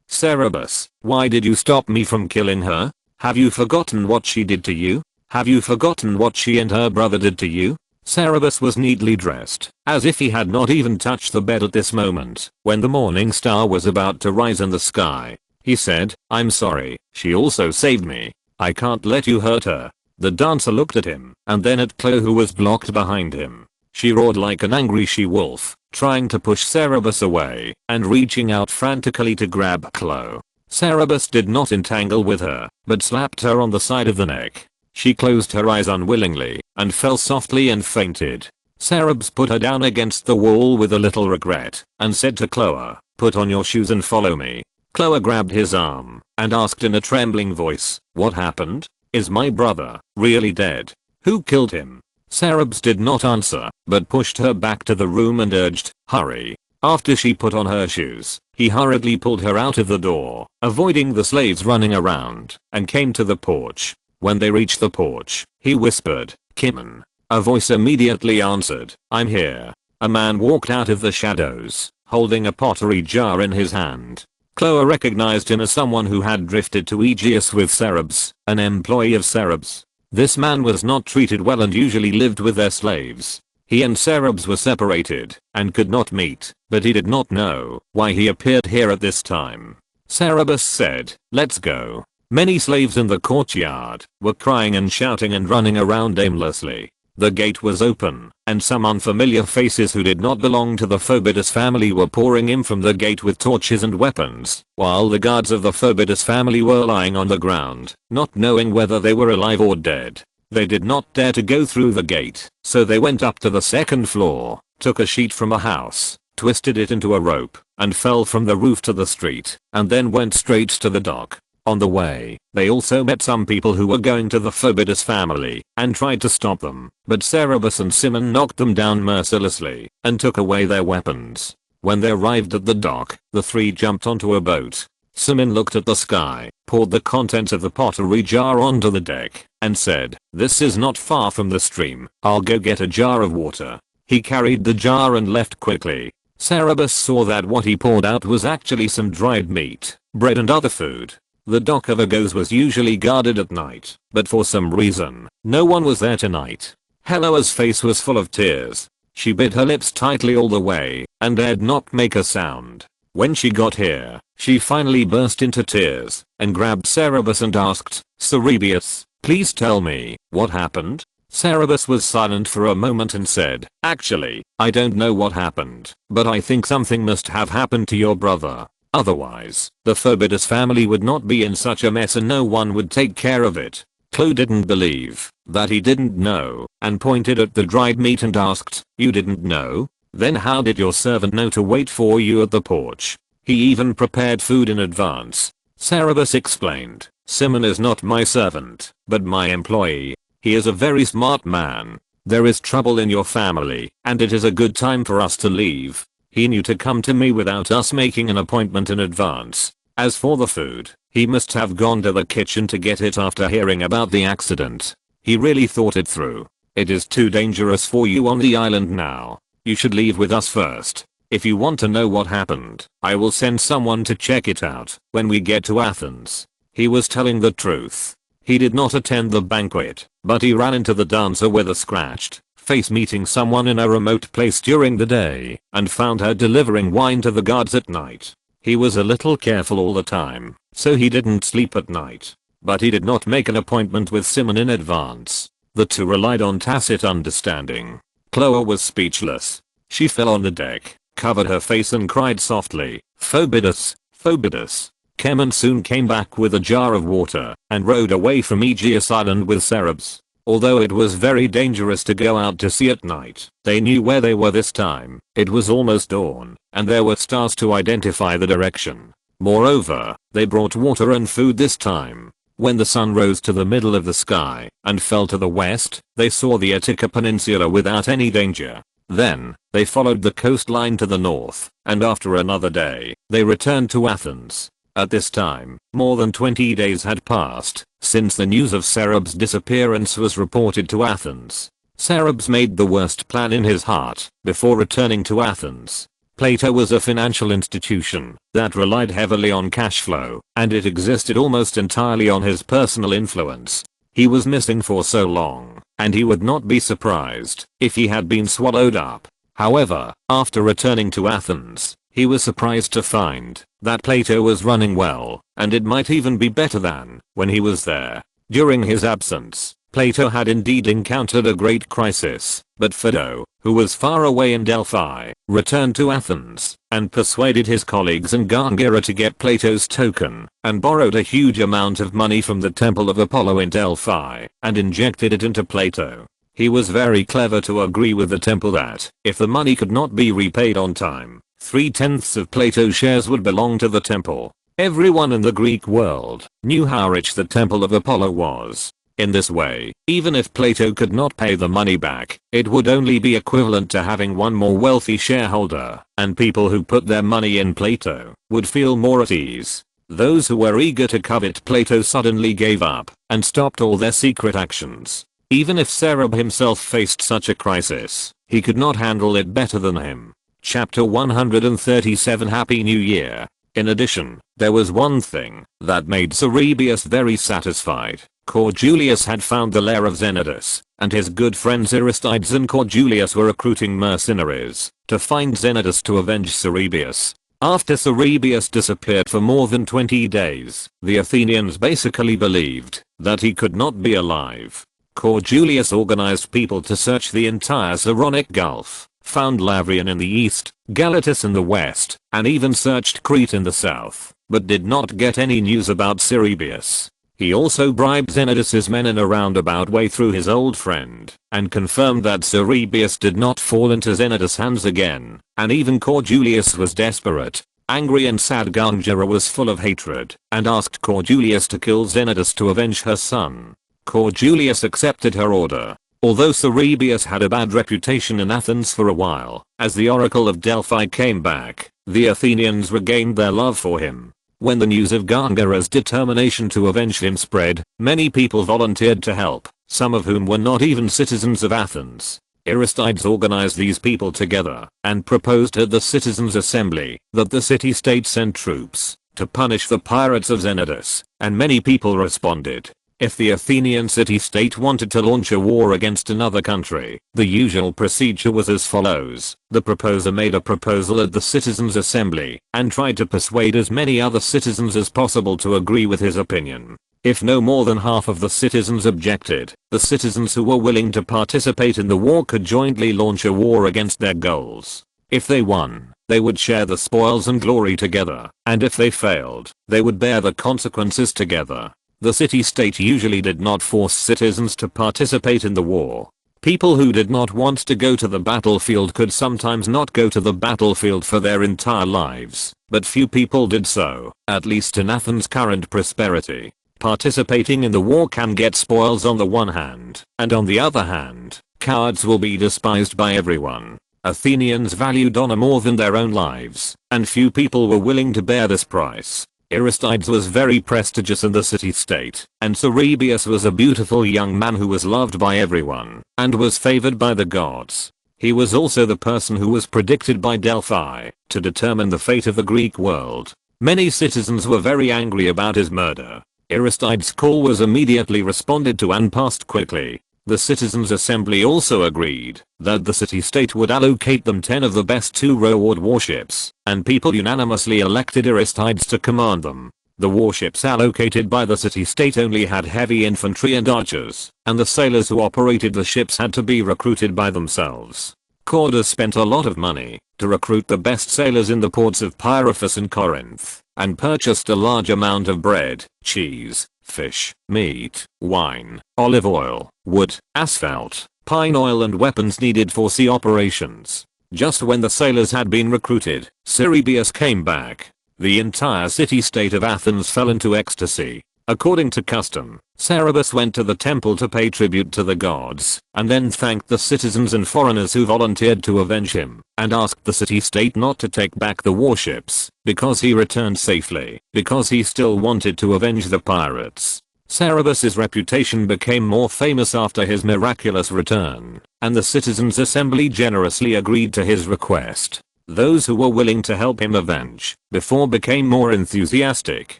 Cerberus, why did you stop me from killing her? Have you forgotten what she did to you? Have you forgotten what she and her brother did to you?" Cerberus was neatly dressed, as if he had not even touched the bed at this moment, when the morning star was about to rise in the sky. He said, "I'm sorry, she also saved me. I can't let you hurt her." The dancer looked at him, and then at Chloe, who was blocked behind him. She roared like an angry she-wolf, trying to push Cerberus away, and reaching out frantically to grab Chloe. Cerberus did not entangle with her, but slapped her on the side of the neck. She closed her eyes unwillingly and fell softly and fainted. Cerebs put her down against the wall with a little regret and said to Chloe, "Put on your shoes and follow me." Chloe grabbed his arm and asked in a trembling voice, "What happened? Is my brother really dead? Who killed him?" Cerebs did not answer, but pushed her back to the room and urged, "Hurry." After she put on her shoes, he hurriedly pulled her out of the door, avoiding the slaves running around, and came to the porch. When they reached the porch, he whispered, "Kimon." A voice immediately answered, "I'm here." A man walked out of the shadows, holding a pottery jar in his hand. Chloe recognized him as someone who had drifted to Aegeus with Cerebs, an employee of Cerebs. This man was not treated well and usually lived with their slaves. He and Cerebs were separated and could not meet, but he did not know why he appeared here at this time. Cerebus said, "Let's go." Many slaves in the courtyard were crying and shouting and running around aimlessly. The gate was open, and some unfamiliar faces who did not belong to the Phoebidus family were pouring in from the gate with torches and weapons, while the guards of the Phoebidus family were lying on the ground, not knowing whether they were alive or dead. They did not dare to go through the gate, so they went up to the second floor, took a sheet from a house, twisted it into a rope, and fell from the roof to the street, and then went straight to the dock. On the way, they also met some people who were going to the Phoebidus family and tried to stop them, but Cerebus and Simon knocked them down mercilessly and took away their weapons. When they arrived at the dock, the three jumped onto a boat. Simon looked at the sky, poured the contents of the pottery jar onto the deck, and said, "This is not far from the stream. I'll go get a jar of water." He carried the jar and left quickly. Cerebus saw that what he poured out was actually some dried meat, bread and other food. The dock of Argos was usually guarded at night, but for some reason, no one was there tonight. Helena's face was full of tears. She bit her lips tightly all the way and dared not make a sound. When she got here, she finally burst into tears and grabbed Cerebus and asked, "Cerebius, please tell me, what happened?" Cerebus was silent for a moment and said, "Actually, I don't know what happened, but I think something must have happened to your brother. Otherwise, the Phoebidus family would not be in such a mess and no one would take care of it." Chloe didn't believe that he didn't know and pointed at the dried meat and asked, "You didn't know? Then how did your servant know to wait for you at the porch? He even prepared food in advance." Cerebus explained, "Simon is not my servant, but my employee. He is a very smart man. There is trouble in your family, and it is a good time for us to leave. He knew to come to me without us making an appointment in advance. As for the food, he must have gone to the kitchen to get it after hearing about the accident. He really thought it through. It is too dangerous for you on the island now. You should leave with us first. If you want to know what happened, I will send someone to check it out when we get to Athens." He was telling the truth. He did not attend the banquet, but he ran into the dancer with a scratched face meeting someone in a remote place during the day and found her delivering wine to the guards at night. He was a little careful all the time, so he didn't sleep at night. But he did not make an appointment with Simon in advance. The two relied on tacit understanding. Chloe was speechless. She fell on the deck, covered her face and cried softly, "Phoebidus, Phoebidus." Kimon soon came back with a jar of water and rowed away from Aegeus Island with Cerebs. Although it was very dangerous to go out to sea at night, they knew where they were this time. It was almost dawn, and there were stars to identify the direction. Moreover, they brought water and food this time. When the sun rose to the middle of the sky and fell to the west, they saw the Attica Peninsula without any danger. Then, they followed the coastline to the north, and after another day, they returned to Athens. At this time, more than 20 days had passed since the news of Cerebs' disappearance was reported to Athens. Cerebs made the worst plan in his heart before returning to Athens. Plato was a financial institution that relied heavily on cash flow, and it existed almost entirely on his personal influence. He was missing for so long, and he would not be surprised if he had been swallowed up. However, after returning to Athens, he was surprised to find that Plato was running well, and it might even be better than when he was there. During his absence, Plato had indeed encountered a great crisis, but Phaedo, who was far away in Delphi, returned to Athens and persuaded his colleagues in Gargara to get Plato's token and borrowed a huge amount of money from the temple of Apollo in Delphi and injected it into Plato. He was very clever to agree with the temple that, if the money could not be repaid on time, 3/10 of Plato's shares would belong to the temple. Everyone in the Greek world knew how rich the temple of Apollo was. In this way, even if Plato could not pay the money back, it would only be equivalent to having one more wealthy shareholder, and people who put their money in Plato would feel more at ease. Those who were eager to covet Plato suddenly gave up and stopped all their secret actions. Even if Cerberus himself faced such a crisis, he could not handle it better than him. Chapter 137 Happy New Year. In addition, there was one thing that made Cerberus very satisfied. Corjulius had found the lair of Xenodus, and his good friends Aristides and Corjulius were recruiting mercenaries to find Xenodus to avenge Cerberus. After Cerberus disappeared for more than 20 days, the Athenians basically believed that he could not be alive. Corjulius organized people to search the entire Saronic Gulf, found Lavrion in the east, Galatis in the west, and even searched Crete in the south, but did not get any news about Cerberus. He also bribed Xenodus's men in a roundabout way through his old friend, and confirmed that Cerberus did not fall into Xenodus' hands again, and even Corjulius was desperate. Angry and sad, Gargara was full of hatred, and asked Corjulius to kill Xenodus to avenge her son. Corjulius accepted her order. Although Cerberus had a bad reputation in Athens for a while, as the Oracle of Delphi came back, the Athenians regained their love for him. When the news of Gargara's determination to avenge him spread, many people volunteered to help, some of whom were not even citizens of Athens. Aristides organized these people together and proposed at the citizens' assembly that the city-state send troops to punish the pirates of Xenodus, and many people responded. If the Athenian city-state wanted to launch a war against another country, the usual procedure was as follows. The proposer made a proposal at the citizens' assembly and tried to persuade as many other citizens as possible to agree with his opinion. If no more than half of the citizens objected, the citizens who were willing to participate in the war could jointly launch a war against their goals. If they won, they would share the spoils and glory together, and if they failed, they would bear the consequences together. The city-state usually did not force citizens to participate in the war. People who did not want to go to the battlefield could sometimes not go to the battlefield for their entire lives, but few people did so, at least in Athens' current prosperity. Participating in the war can get spoils on the one hand, and on the other hand, cowards will be despised by everyone. Athenians valued honor more than their own lives, and few people were willing to bear this price. Aristides was very prestigious in the city-state, and Cerberus was a beautiful young man who was loved by everyone, and was favored by the gods. He was also the person who was predicted by Delphi to determine the fate of the Greek world. Many citizens were very angry about his murder. Aristides' call was immediately responded to and passed quickly. The citizens' assembly also agreed that the city-state would allocate them 10 of the best 2-rowed warships, and people unanimously elected Aristides to command them. The warships allocated by the city-state only had heavy infantry and archers, and the sailors who operated the ships had to be recruited by themselves. Cordus spent a lot of money to recruit the best sailors in the ports of Pyrophus and Corinth, and purchased a large amount of bread, cheese, fish, meat, wine, olive oil, wood, asphalt, pine oil and weapons needed for sea operations. Just when the sailors had been recruited, Cerberus came back. The entire city-state of Athens fell into ecstasy. According to custom, Cerberus went to the temple to pay tribute to the gods, and then thanked the citizens and foreigners who volunteered to avenge him, and asked the city-state not to take back the warships, because he returned safely, because he still wanted to avenge the pirates. Cerberus's reputation became more famous after his miraculous return, and the citizens' assembly generously agreed to his request. Those who were willing to help him avenge before became more enthusiastic,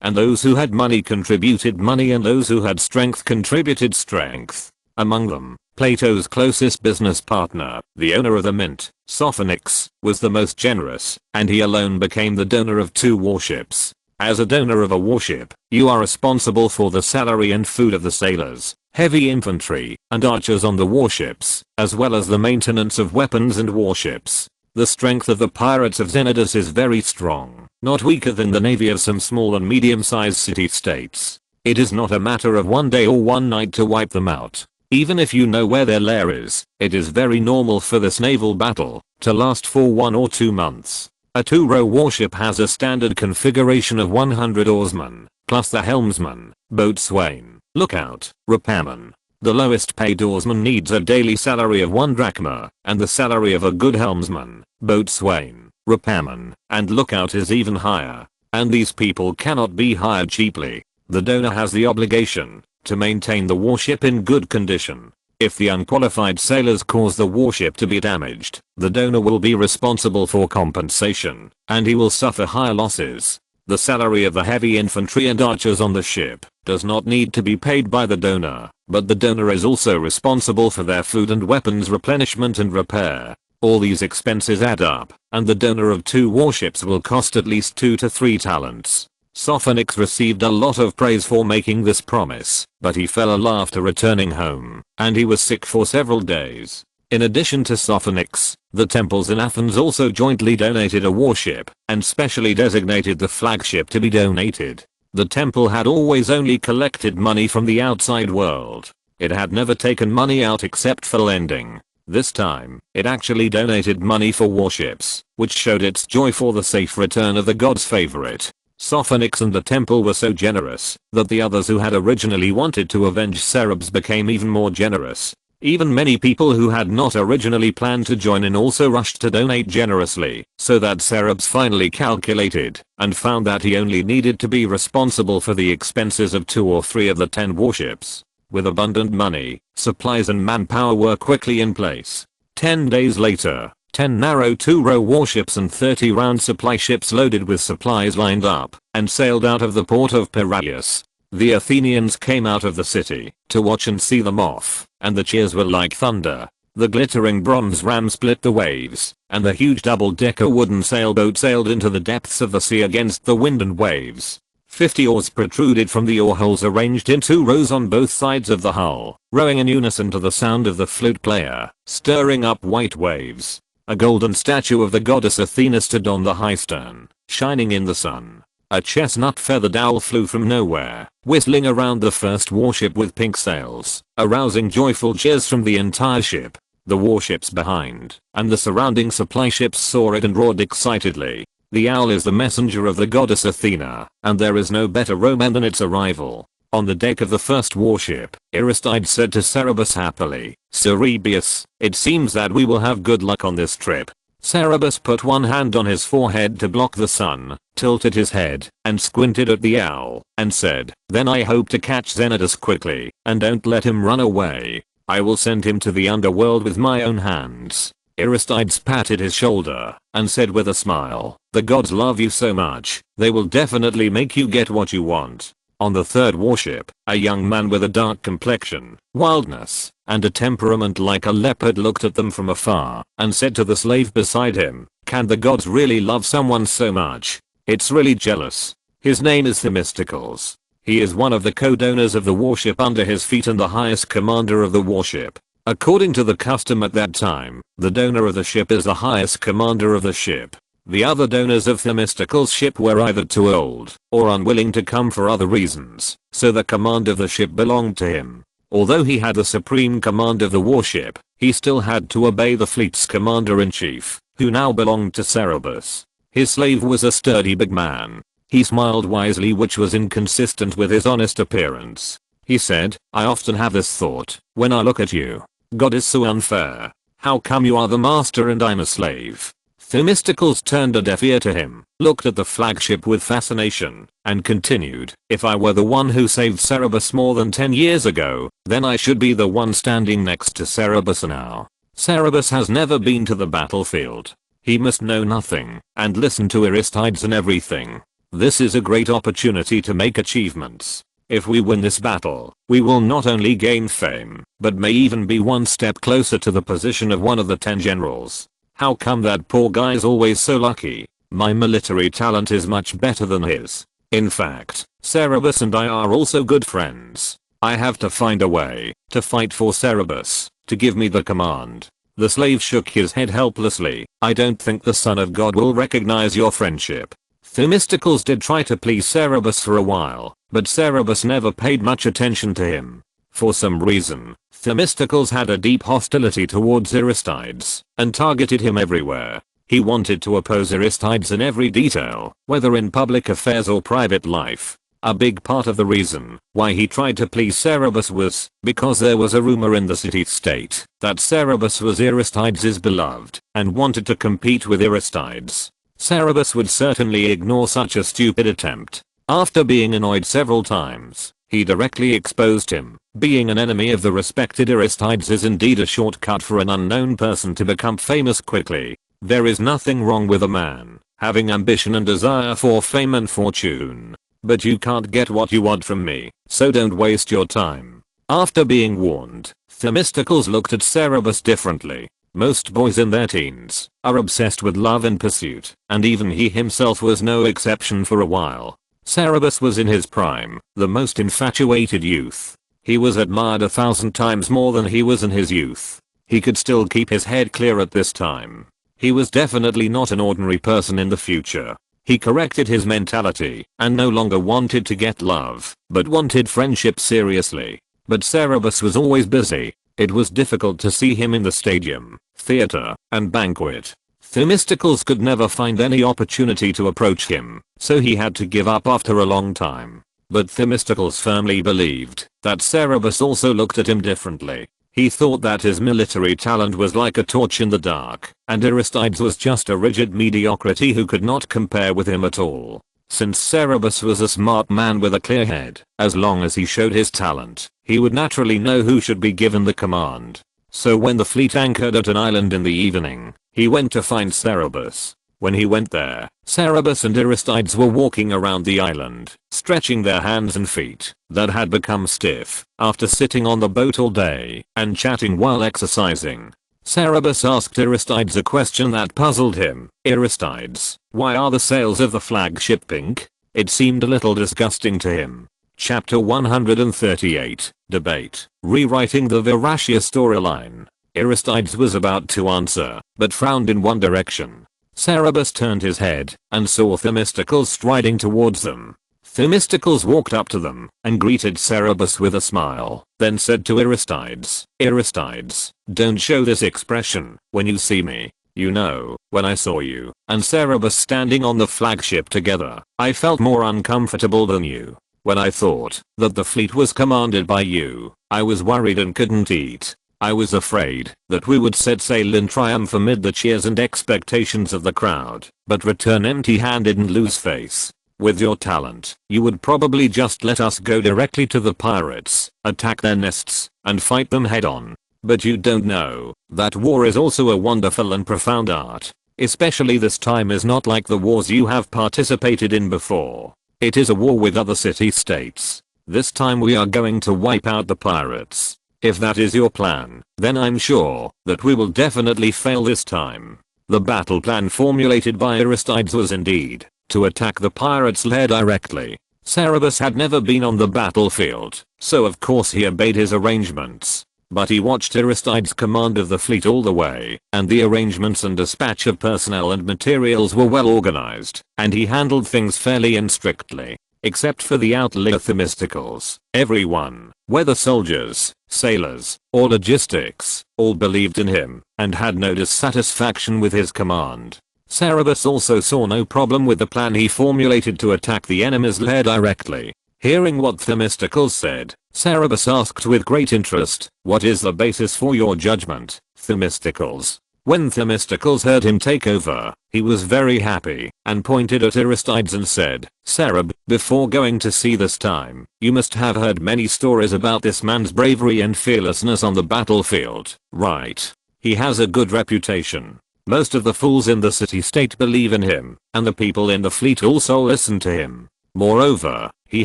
and those who had money contributed money and those who had strength contributed strength. Among them, Plato's closest business partner, the owner of the mint, Sophonics, was the most generous, and he alone became the donor of 2 warships. As a donor of a warship, you are responsible for the salary and food of the sailors, heavy infantry, and archers on the warships, as well as the maintenance of weapons and warships. The strength of the pirates of Xenodus is very strong, not weaker than the navy of some small and medium-sized city-states. It is not a matter of one day or one night to wipe them out. Even if you know where their lair is, it is very normal for this naval battle to last for 1 or 2 months. A 2-row warship has a standard configuration of 100 oarsmen, plus the helmsman, boatswain, lookout, repairman. The lowest paid oarsman needs a daily salary of 1 drachma, and the salary of a good helmsman, boatswain, repairman, and lookout is even higher. And these people cannot be hired cheaply. The donor has the obligation to maintain the warship in good condition. If the unqualified sailors cause the warship to be damaged, the donor will be responsible for compensation, and he will suffer higher losses. The salary of the heavy infantry and archers on the ship does not need to be paid by the donor, but the donor is also responsible for their food and weapons replenishment and repair. All these expenses add up, and the donor of 2 warships will cost at least 2 to 3 talents. Sophonicles received a lot of praise for making this promise, but he fell ill after returning home, and he was sick for several days. In addition to Sophonicles, the temples in Athens also jointly donated a warship, and specially designated the flagship to be donated. The temple had always only collected money from the outside world. It had never taken money out except for lending. This time, it actually donated money for warships, which showed its joy for the safe return of the god's favorite. Sophonicles and the temple were so generous that the others who had originally wanted to avenge Cerberus became even more generous. Even many people who had not originally planned to join in also rushed to donate generously, so that Cerberus finally calculated and found that he only needed to be responsible for the expenses of 2 or 3 of the 10 warships. With abundant money, supplies and manpower were quickly in place. 10 days later, 10 narrow 2-row warships and 30 round supply ships loaded with supplies lined up and sailed out of the port of Piraeus. The Athenians came out of the city to watch and see them off, and the cheers were like thunder. The glittering bronze ram split the waves, and the huge double-decker wooden sailboat sailed into the depths of the sea against the wind and waves. 50 oars protruded from the oar holes arranged in 2 rows on both sides of the hull, rowing in unison to the sound of the flute player, stirring up white waves. A golden statue of the goddess Athena stood on the high stern, shining in the sun. A chestnut-feathered owl flew from nowhere, whistling around the first warship with pink sails, arousing joyful cheers from the entire ship. The warships behind and the surrounding supply ships saw it and roared excitedly. The owl is the messenger of the goddess Athena, and there is no better omen than its arrival. On the deck of the first warship, Aristides said to Cerberus happily, "Cerberus, it seems that we will have good luck on this trip." Cerberus put one hand on his forehead to block the sun, tilted his head, and squinted at the owl, and said, "Then I hope to catch Xenodus quickly, and don't let him run away. I will send him to the underworld with my own hands." Aristides patted his shoulder, and said with a smile, "The gods love you so much, they will definitely make you get what you want." On the third warship, a young man with a dark complexion, wildness, and a temperament like a leopard looked at them from afar, and said to the slave beside him, "Can the gods really love someone so much? It's really jealous." His name is Themistocles. He is one of the co-donors of the warship under his feet and the highest commander of the warship. According to the custom at that time, the donor of the ship is the highest commander of the ship. The other donors of Themistocles' ship were either too old or unwilling to come for other reasons, so the command of the ship belonged to him. Although he had the supreme command of the warship, he still had to obey the fleet's commander-in-chief, who now belonged to Cerberus. His slave was a sturdy big man. He smiled wisely, which was inconsistent with his honest appearance. He said, "I often have this thought when I look at you. God is so unfair. How come you are the master and I'm a slave?" Themistocles turned a deaf ear to him, looked at the flagship with fascination, and continued, "If I were the one who saved Cerberus more than 10 years ago, then I should be the one standing next to Cerberus now. Cerberus has never been to the battlefield. He must know nothing, and listen to Aristides and everything. This is a great opportunity to make achievements. If we win this battle, we will not only gain fame, but may even be one step closer to the position of one of the 10 generals. How come that poor guy's always so lucky? My military talent is much better than his. In fact, Cerberus and I are also good friends. I have to find a way to fight for Cerberus to give me the command. The slave shook his head helplessly. I don't think the Son of God will recognize your friendship. Themistocles did try to please Cerberus for a while, but Cerberus never paid much attention to him. For some reason, Themistocles had a deep hostility towards Aristides and targeted him everywhere. He wanted to oppose Aristides in every detail, whether in public affairs or private life. A big part of the reason why he tried to please Cerberus was because there was a rumor in the city-state that Cerberus was Aristides' beloved and wanted to compete with Aristides. Cerberus would certainly ignore such a stupid attempt. After being annoyed several times, he directly exposed him. Being an enemy of the respected Aristides is indeed a shortcut for an unknown person to become famous quickly. There is nothing wrong with a man having ambition and desire for fame and fortune. But you can't get what you want from me, so don't waste your time. After being warned, Themistocles looked at Cerberus differently. Most boys in their teens are obsessed with love and pursuit, and even he himself was no exception for a while. Cerberus was in his prime, the most infatuated youth. He was admired 1,000 times more than he was in his youth. He could still keep his head clear at this time. He was definitely not an ordinary person in the future. He corrected his mentality and no longer wanted to get love, but wanted friendship seriously. But Cerberus was always busy. It was difficult to see him in the stadium, theater, and banquet. Themistocles could never find any opportunity to approach him, so he had to give up after a long time. But Themistocles firmly believed that Cerberus also looked at him differently. He thought that his military talent was like a torch in the dark, and Aristides was just a rigid mediocrity who could not compare with him at all. Since Cerberus was a smart man with a clear head, as long as he showed his talent, he would naturally know who should be given the command. So when the fleet anchored at an island in the evening, he went to find Cerberus. When he went there, Cerberus and Aristides were walking around the island, stretching their hands and feet that had become stiff after sitting on the boat all day and chatting while exercising. Cerberus asked Aristides a question that puzzled him. Aristides, why are the sails of the flagship pink? It seemed a little disgusting to him. Chapter 138, Debate, Rewriting the Veracia storyline. Aristides was about to answer, but frowned in one direction. Cerberus turned his head and saw Themistocles striding towards them. Themistocles walked up to them and greeted Cerberus with a smile, then said to Aristides, Aristides, don't show this expression when you see me. You know, when I saw you and Cerberus standing on the flagship together, I felt more uncomfortable than you. When I thought that the fleet was commanded by you, I was worried and couldn't eat. I was afraid that we would set sail in triumph amid the cheers and expectations of the crowd, but return empty-handed and lose face. With your talent, you would probably just let us go directly to the pirates, attack their nests, and fight them head-on. But you don't know that war is also a wonderful and profound art. Especially this time is not like the wars you have participated in before. It is a war with other city-states. This time we are going to wipe out the pirates. If that is your plan, then I'm sure that we will definitely fail this time. The battle plan formulated by Aristides was indeed to attack the pirates led directly. Cerberus had never been on the battlefield, so of course he obeyed his arrangements. But he watched Aristides' command of the fleet all the way, and the arrangements and dispatch of personnel and materials were well organized, and he handled things fairly and strictly. Except for the outlier Themistocles, everyone, whether soldiers, sailors, or logistics, all believed in him and had no dissatisfaction with his command. Cerberus also saw no problem with the plan he formulated to attack the enemy's lair directly. Hearing what Themistocles said, Cerberus asked with great interest, "What is the basis for your judgment, Themistocles?" When Themistocles heard him take over, he was very happy and pointed at Aristides and said, "Cerb, before going to sea this time, you must have heard many stories about this man's bravery and fearlessness on the battlefield, right? He has a good reputation. Most of the fools in the city-state believe in him, and the people in the fleet also listen to him. Moreover, he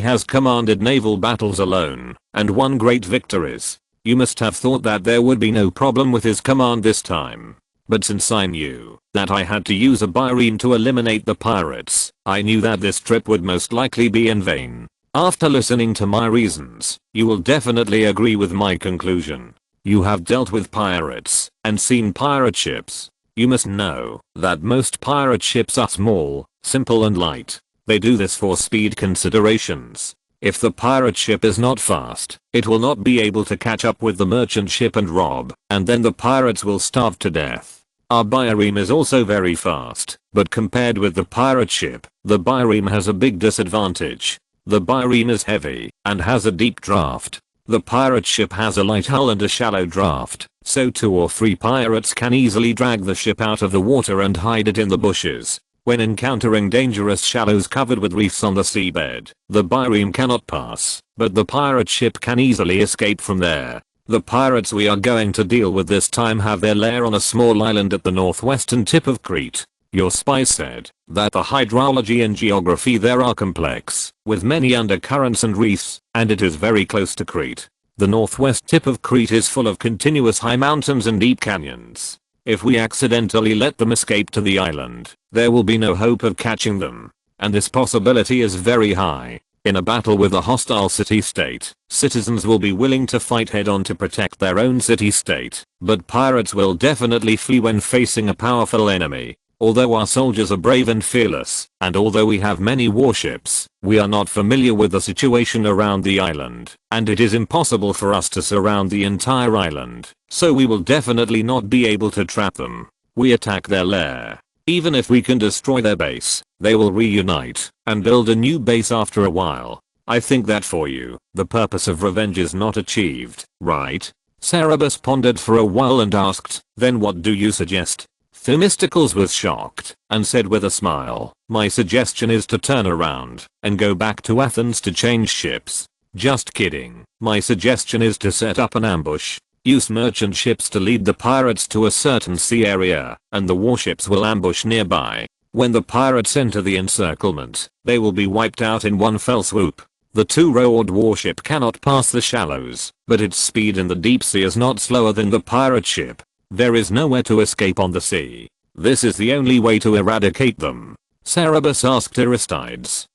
has commanded naval battles alone and won great victories. You must have thought that there would be no problem with his command this time. But since I knew that I had to use a bireme to eliminate the pirates, I knew that this trip would most likely be in vain. After listening to my reasons, you will definitely agree with my conclusion. You have dealt with pirates and seen pirate ships. You must know that most pirate ships are small, simple and light. They do this for speed considerations. If the pirate ship is not fast, it will not be able to catch up with the merchant ship and rob, and then the pirates will starve to death. Our bireme is also very fast, but compared with the pirate ship, the bireme has a big disadvantage. The bireme is heavy and has a deep draft. The pirate ship has a light hull and a shallow draft, so 2 or 3 pirates can easily drag the ship out of the water and hide it in the bushes. When encountering dangerous shallows covered with reefs on the seabed, the bireme cannot pass, but the pirate ship can easily escape from there. The pirates we are going to deal with this time have their lair on a small island at the northwestern tip of Crete. Your spy said that the hydrology and geography there are complex, with many undercurrents and reefs, and it is very close to Crete. The northwest tip of Crete is full of continuous high mountains and deep canyons. If we accidentally let them escape to the island, there will be no hope of catching them. And this possibility is very high. In a battle with a hostile city-state, citizens will be willing to fight head-on to protect their own city-state, but pirates will definitely flee when facing a powerful enemy. Although our soldiers are brave and fearless, and although we have many warships, we are not familiar with the situation around the island, and it is impossible for us to surround the entire island, so we will definitely not be able to trap them. We attack their lair. Even if we can destroy their base, they will reunite and build a new base after a while. I think that for you, the purpose of revenge is not achieved, right? Cerberus pondered for a while and asked, then what do you suggest? Themistocles was shocked and said with a smile, my suggestion is to turn around and go back to Athens to change ships. Just kidding. My suggestion is to set up an ambush. Use merchant ships to lead the pirates to a certain sea area, and the warships will ambush nearby. When the pirates enter the encirclement, they will be wiped out in one fell swoop. The 2-rowed warship cannot pass the shallows, but its speed in the deep sea is not slower than the pirate ship. There is nowhere to escape on the sea. This is the only way to eradicate them. Cerberus asked Aristides,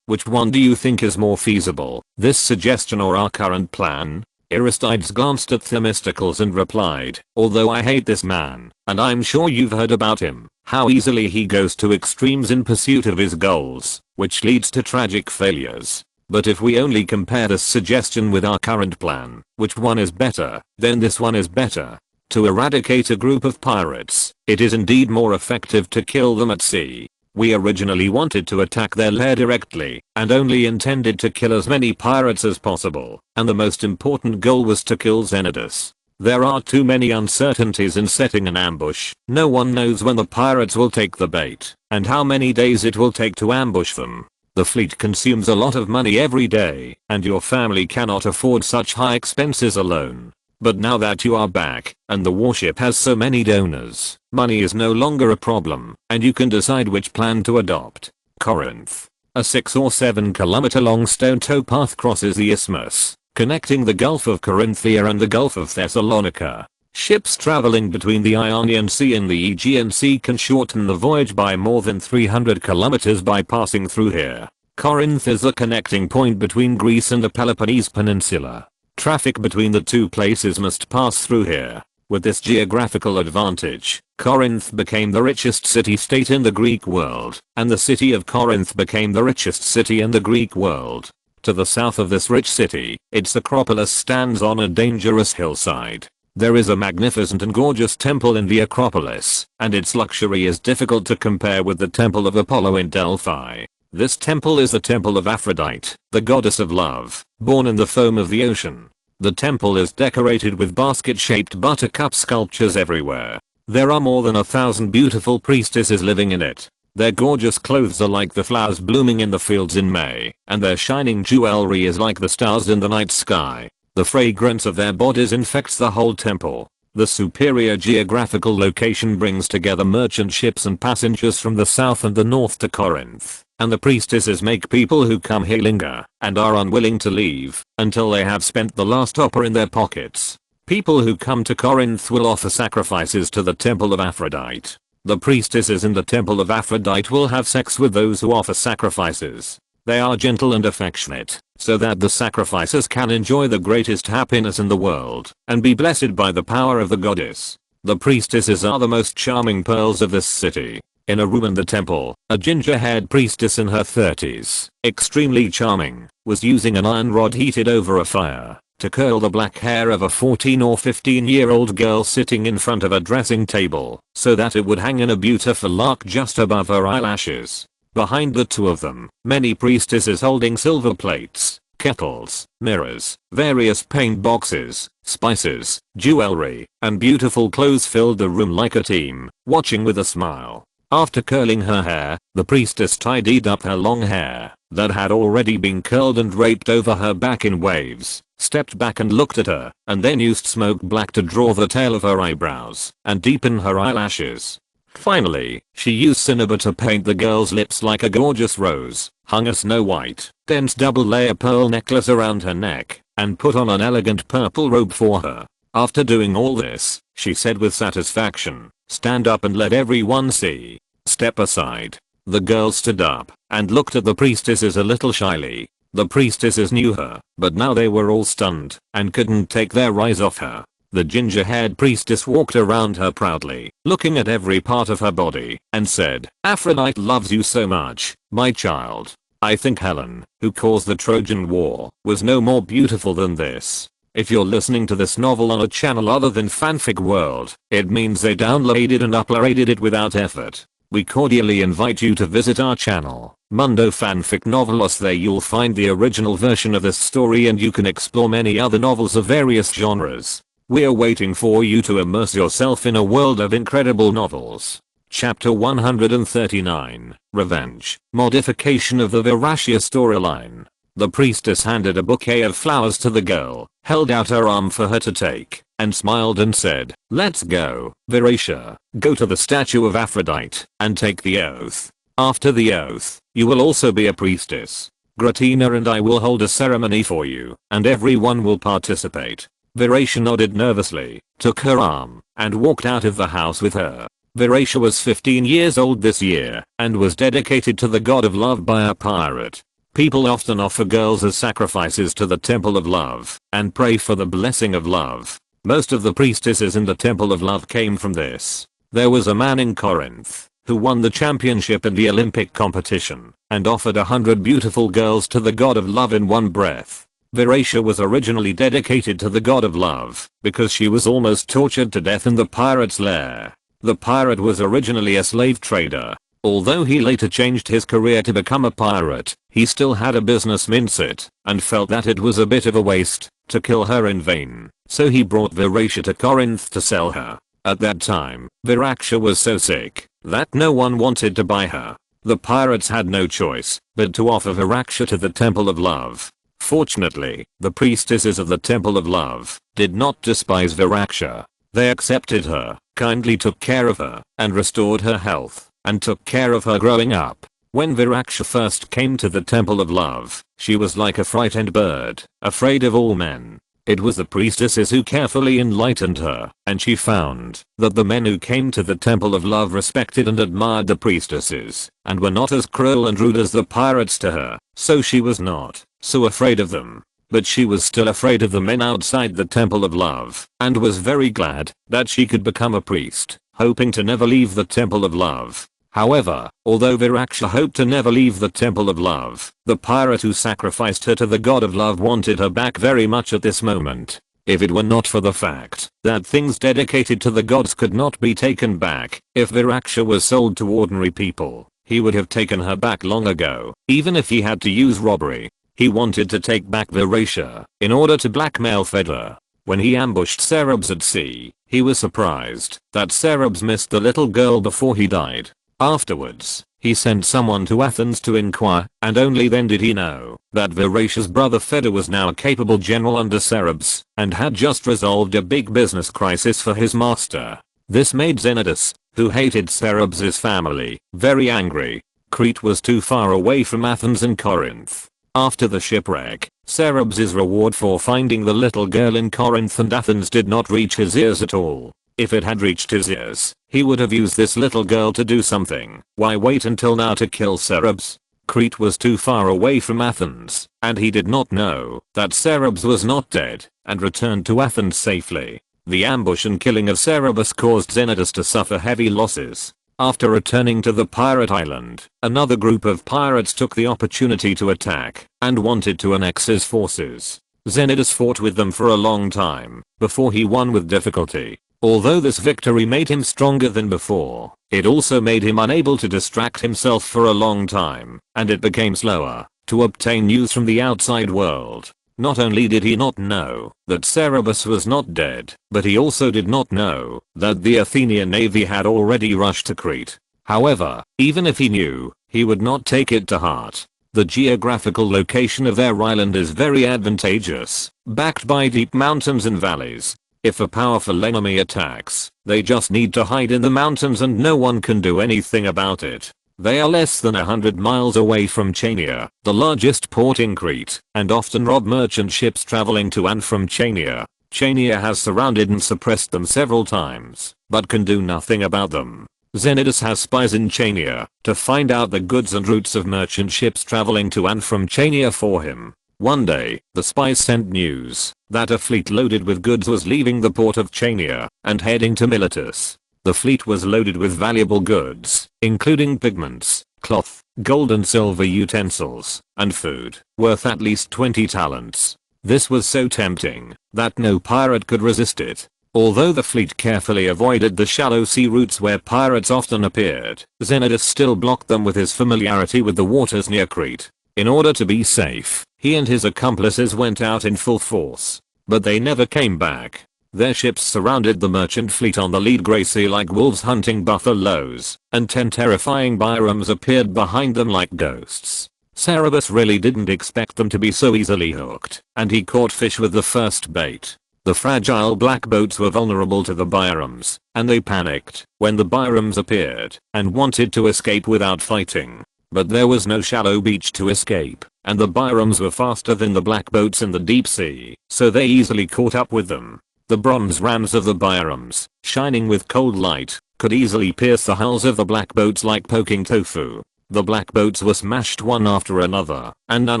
which one do you think is more feasible, this suggestion or our current plan? Aristides glanced at Themistocles and replied, although I hate this man, and I'm sure you've heard about him, how easily he goes to extremes in pursuit of his goals, which leads to tragic failures. But if we only compare this suggestion with our current plan, which one is better, then this one is better. To eradicate a group of pirates, it is indeed more effective to kill them at sea. We originally wanted to attack their lair directly, and only intended to kill as many pirates as possible, and the most important goal was to kill Xenodus. There are too many uncertainties in setting an ambush. No one knows when the pirates will take the bait, and how many days it will take to ambush them. The fleet consumes a lot of money every day, and your family cannot afford such high expenses alone. But now that you are back, and the warship has so many donors, money is no longer a problem, and you can decide which plan to adopt. Corinth. A 6 or 7 kilometer long stone towpath crosses the isthmus, connecting the Gulf of Corinthia and the Gulf of Thessalonica. Ships traveling between the Ionian Sea and the Aegean Sea can shorten the voyage by more than 300 kilometers by passing through here. Corinth is the connecting point between Greece and the Peloponnese Peninsula. Traffic between the two places must pass through here. With this geographical advantage, Corinth became the richest city-state in the Greek world, and the city of Corinth became the richest city in the Greek world. To the south of this rich city, its Acropolis stands on a dangerous hillside. There is a magnificent and gorgeous temple in the Acropolis, and its luxury is difficult to compare with the temple of Apollo in Delphi. This temple is the temple of Aphrodite, the goddess of love, born in the foam of the ocean. The temple is decorated with basket-shaped buttercup sculptures everywhere. There are more than 1,000 beautiful priestesses living in it. Their gorgeous clothes are like the flowers blooming in the fields in May, and their shining jewelry is like the stars in the night sky. The fragrance of their bodies infects the whole temple. The superior geographical location brings together merchant ships and passengers from the south and the north to Corinth, and the priestesses make people who come here linger and are unwilling to leave until they have spent the last copper in their pockets. People who come to Corinth will offer sacrifices to the temple of Aphrodite. The priestesses in the temple of Aphrodite will have sex with those who offer sacrifices. They are gentle and affectionate, so that the sacrificers can enjoy the greatest happiness in the world and be blessed by the power of the goddess. The priestesses are the most charming pearls of this city. In a room in the temple, a ginger-haired priestess in her 30s, extremely charming, was using an iron rod heated over a fire to curl the black hair of a 14 or 15-year-old girl sitting in front of a dressing table so that it would hang in a beautiful arc just above her eyelashes. Behind the two of them, many priestesses holding silver plates, kettles, mirrors, various paint boxes, spices, jewelry, and beautiful clothes filled the room like a team, watching with a smile. After curling her hair, the priestess tidied up her long hair that had already been curled and draped over her back in waves, stepped back and looked at her, and then used smoke black to draw the tail of her eyebrows and deepen her eyelashes. Finally, she used cinnabar to paint the girl's lips like a gorgeous rose, hung a snow white, dense double-layer pearl necklace around her neck, and put on an elegant purple robe for her. After doing all this, she said with satisfaction, "Stand up and let everyone see." "Step aside." The girl stood up and looked at the priestesses a little shyly. The priestesses knew her, but now they were all stunned and couldn't take their eyes off her. The ginger-haired priestess walked around her proudly, looking at every part of her body, and said, "Aphrodite loves you so much, my child. I think Helen, who caused the Trojan War, was no more beautiful than this." If you're listening to this novel on a channel other than Fanfic World, it means they downloaded and uploaded it without effort. We cordially invite you to visit our channel, Mundo Fanfic Novelos. There you'll find the original version of this story and you can explore many other novels of various genres. We're waiting for you to immerse yourself in a world of incredible novels. Chapter 139, Revenge, Modification of the Veracia storyline. The priestess handed a bouquet of flowers to the girl, held out her arm for her to take, and smiled and said, "Let's go, Veracia. Go to the statue of Aphrodite and take the oath. After the oath, you will also be a priestess. Gratina and I will hold a ceremony for you, and everyone will participate." Veracia nodded nervously, took her arm, and walked out of the house with her. Veracia was 15 years old this year, and was dedicated to the god of love by a pirate. People often offer girls as sacrifices to the Temple of Love, and pray for the blessing of love. Most of the priestesses in the Temple of Love came from this. There was a man in Corinth, who won the championship in the Olympic competition, and offered 100 beautiful girls to the god of love in one breath. Veracia was originally dedicated to the god of love, because she was almost tortured to death in the pirate's lair. The pirate was originally a slave trader. Although he later changed his career to become a pirate, he still had a business mindset, and felt that it was a bit of a waste to kill her in vain, so he brought Veracia to Corinth to sell her. At that time, Veracia was so sick that no one wanted to buy her. The pirates had no choice but to offer Veracia to the Temple of Love. Fortunately, the priestesses of the Temple of Love did not despise Veracia. They accepted her, kindly took care of her, and restored her health, and took care of her growing up. When Veracia first came to the Temple of Love, she was like a frightened bird, afraid of all men. It was the priestesses who carefully enlightened her, and she found that the men who came to the Temple of Love respected and admired the priestesses, and were not as cruel and rude as the pirates to her, so she was not so afraid of them. But she was still afraid of the men outside the Temple of Love, and was very glad that she could become a priest, hoping to never leave the Temple of Love. However, although Veracia hoped to never leave the Temple of Love, the pirate who sacrificed her to the god of love wanted her back very much at this moment. If it were not for the fact that things dedicated to the gods could not be taken back, if Veracia was sold to ordinary people, he would have taken her back long ago, even if he had to use robbery. He wanted to take back Veracia in order to blackmail Fedor. When he ambushed Cerberus at sea, he was surprised that Cerberus missed the little girl before he died. Afterwards, he sent someone to Athens to inquire, and only then did he know that Veracia's brother Fedor was now a capable general under Cerberus, and had just resolved a big business crisis for his master. This made Xenodus, who hated Cerberus's family, very angry. Crete was too far away from Athens and Corinth. After the shipwreck, Cerberus's reward for finding the little girl in Corinth and Athens did not reach his ears at all. If it had reached his ears, he would have used this little girl to do something. Why wait until now to kill Cerberus? Crete was too far away from Athens, and he did not know that Cerberus was not dead, and returned to Athens safely. The ambush and killing of Cerberus caused Xenodus to suffer heavy losses. After returning to the pirate island, another group of pirates took the opportunity to attack, and wanted to annex his forces. Xenodus fought with them for a long time, before he won with difficulty. Although this victory made him stronger than before, it also made him unable to distract himself for a long time, and it became slower to obtain news from the outside world. Not only did he not know that Cerberus was not dead, but he also did not know that the Athenian navy had already rushed to Crete. However, even if he knew, he would not take it to heart. The geographical location of their island is very advantageous, backed by deep mountains and valleys. If a powerful enemy attacks, they just need to hide in the mountains and no one can do anything about it. They are less than 100 miles away from Chania, the largest port in Crete, and often rob merchant ships traveling to and from Chania. Chania has surrounded and suppressed them several times, but can do nothing about them. Xenodus has spies in Chania to find out the goods and routes of merchant ships traveling to and from Chania for him. One day, the spies sent news that a fleet loaded with goods was leaving the port of Chania and heading to Miletus. The fleet was loaded with valuable goods, including pigments, cloth, gold and silver utensils, and food, worth at least 20 talents. This was so tempting that no pirate could resist it. Although the fleet carefully avoided the shallow sea routes where pirates often appeared, Xenodus still blocked them with his familiarity with the waters near Crete. In order to be safe, he and his accomplices went out in full force. But they never came back. Their ships surrounded the merchant fleet on the lead gray sea like wolves hunting buffaloes, and 10 terrifying birems appeared behind them like ghosts. Cerberus really didn't expect them to be so easily hooked, and he caught fish with the first bait. The fragile black boats were vulnerable to the birems, and they panicked when the birems appeared and wanted to escape without fighting. But there was no shallow beach to escape, and the birems were faster than the black boats in the deep sea, so they easily caught up with them. The bronze rams of the birems, shining with cold light, could easily pierce the hulls of the black boats like poking tofu. The black boats were smashed one after another, and none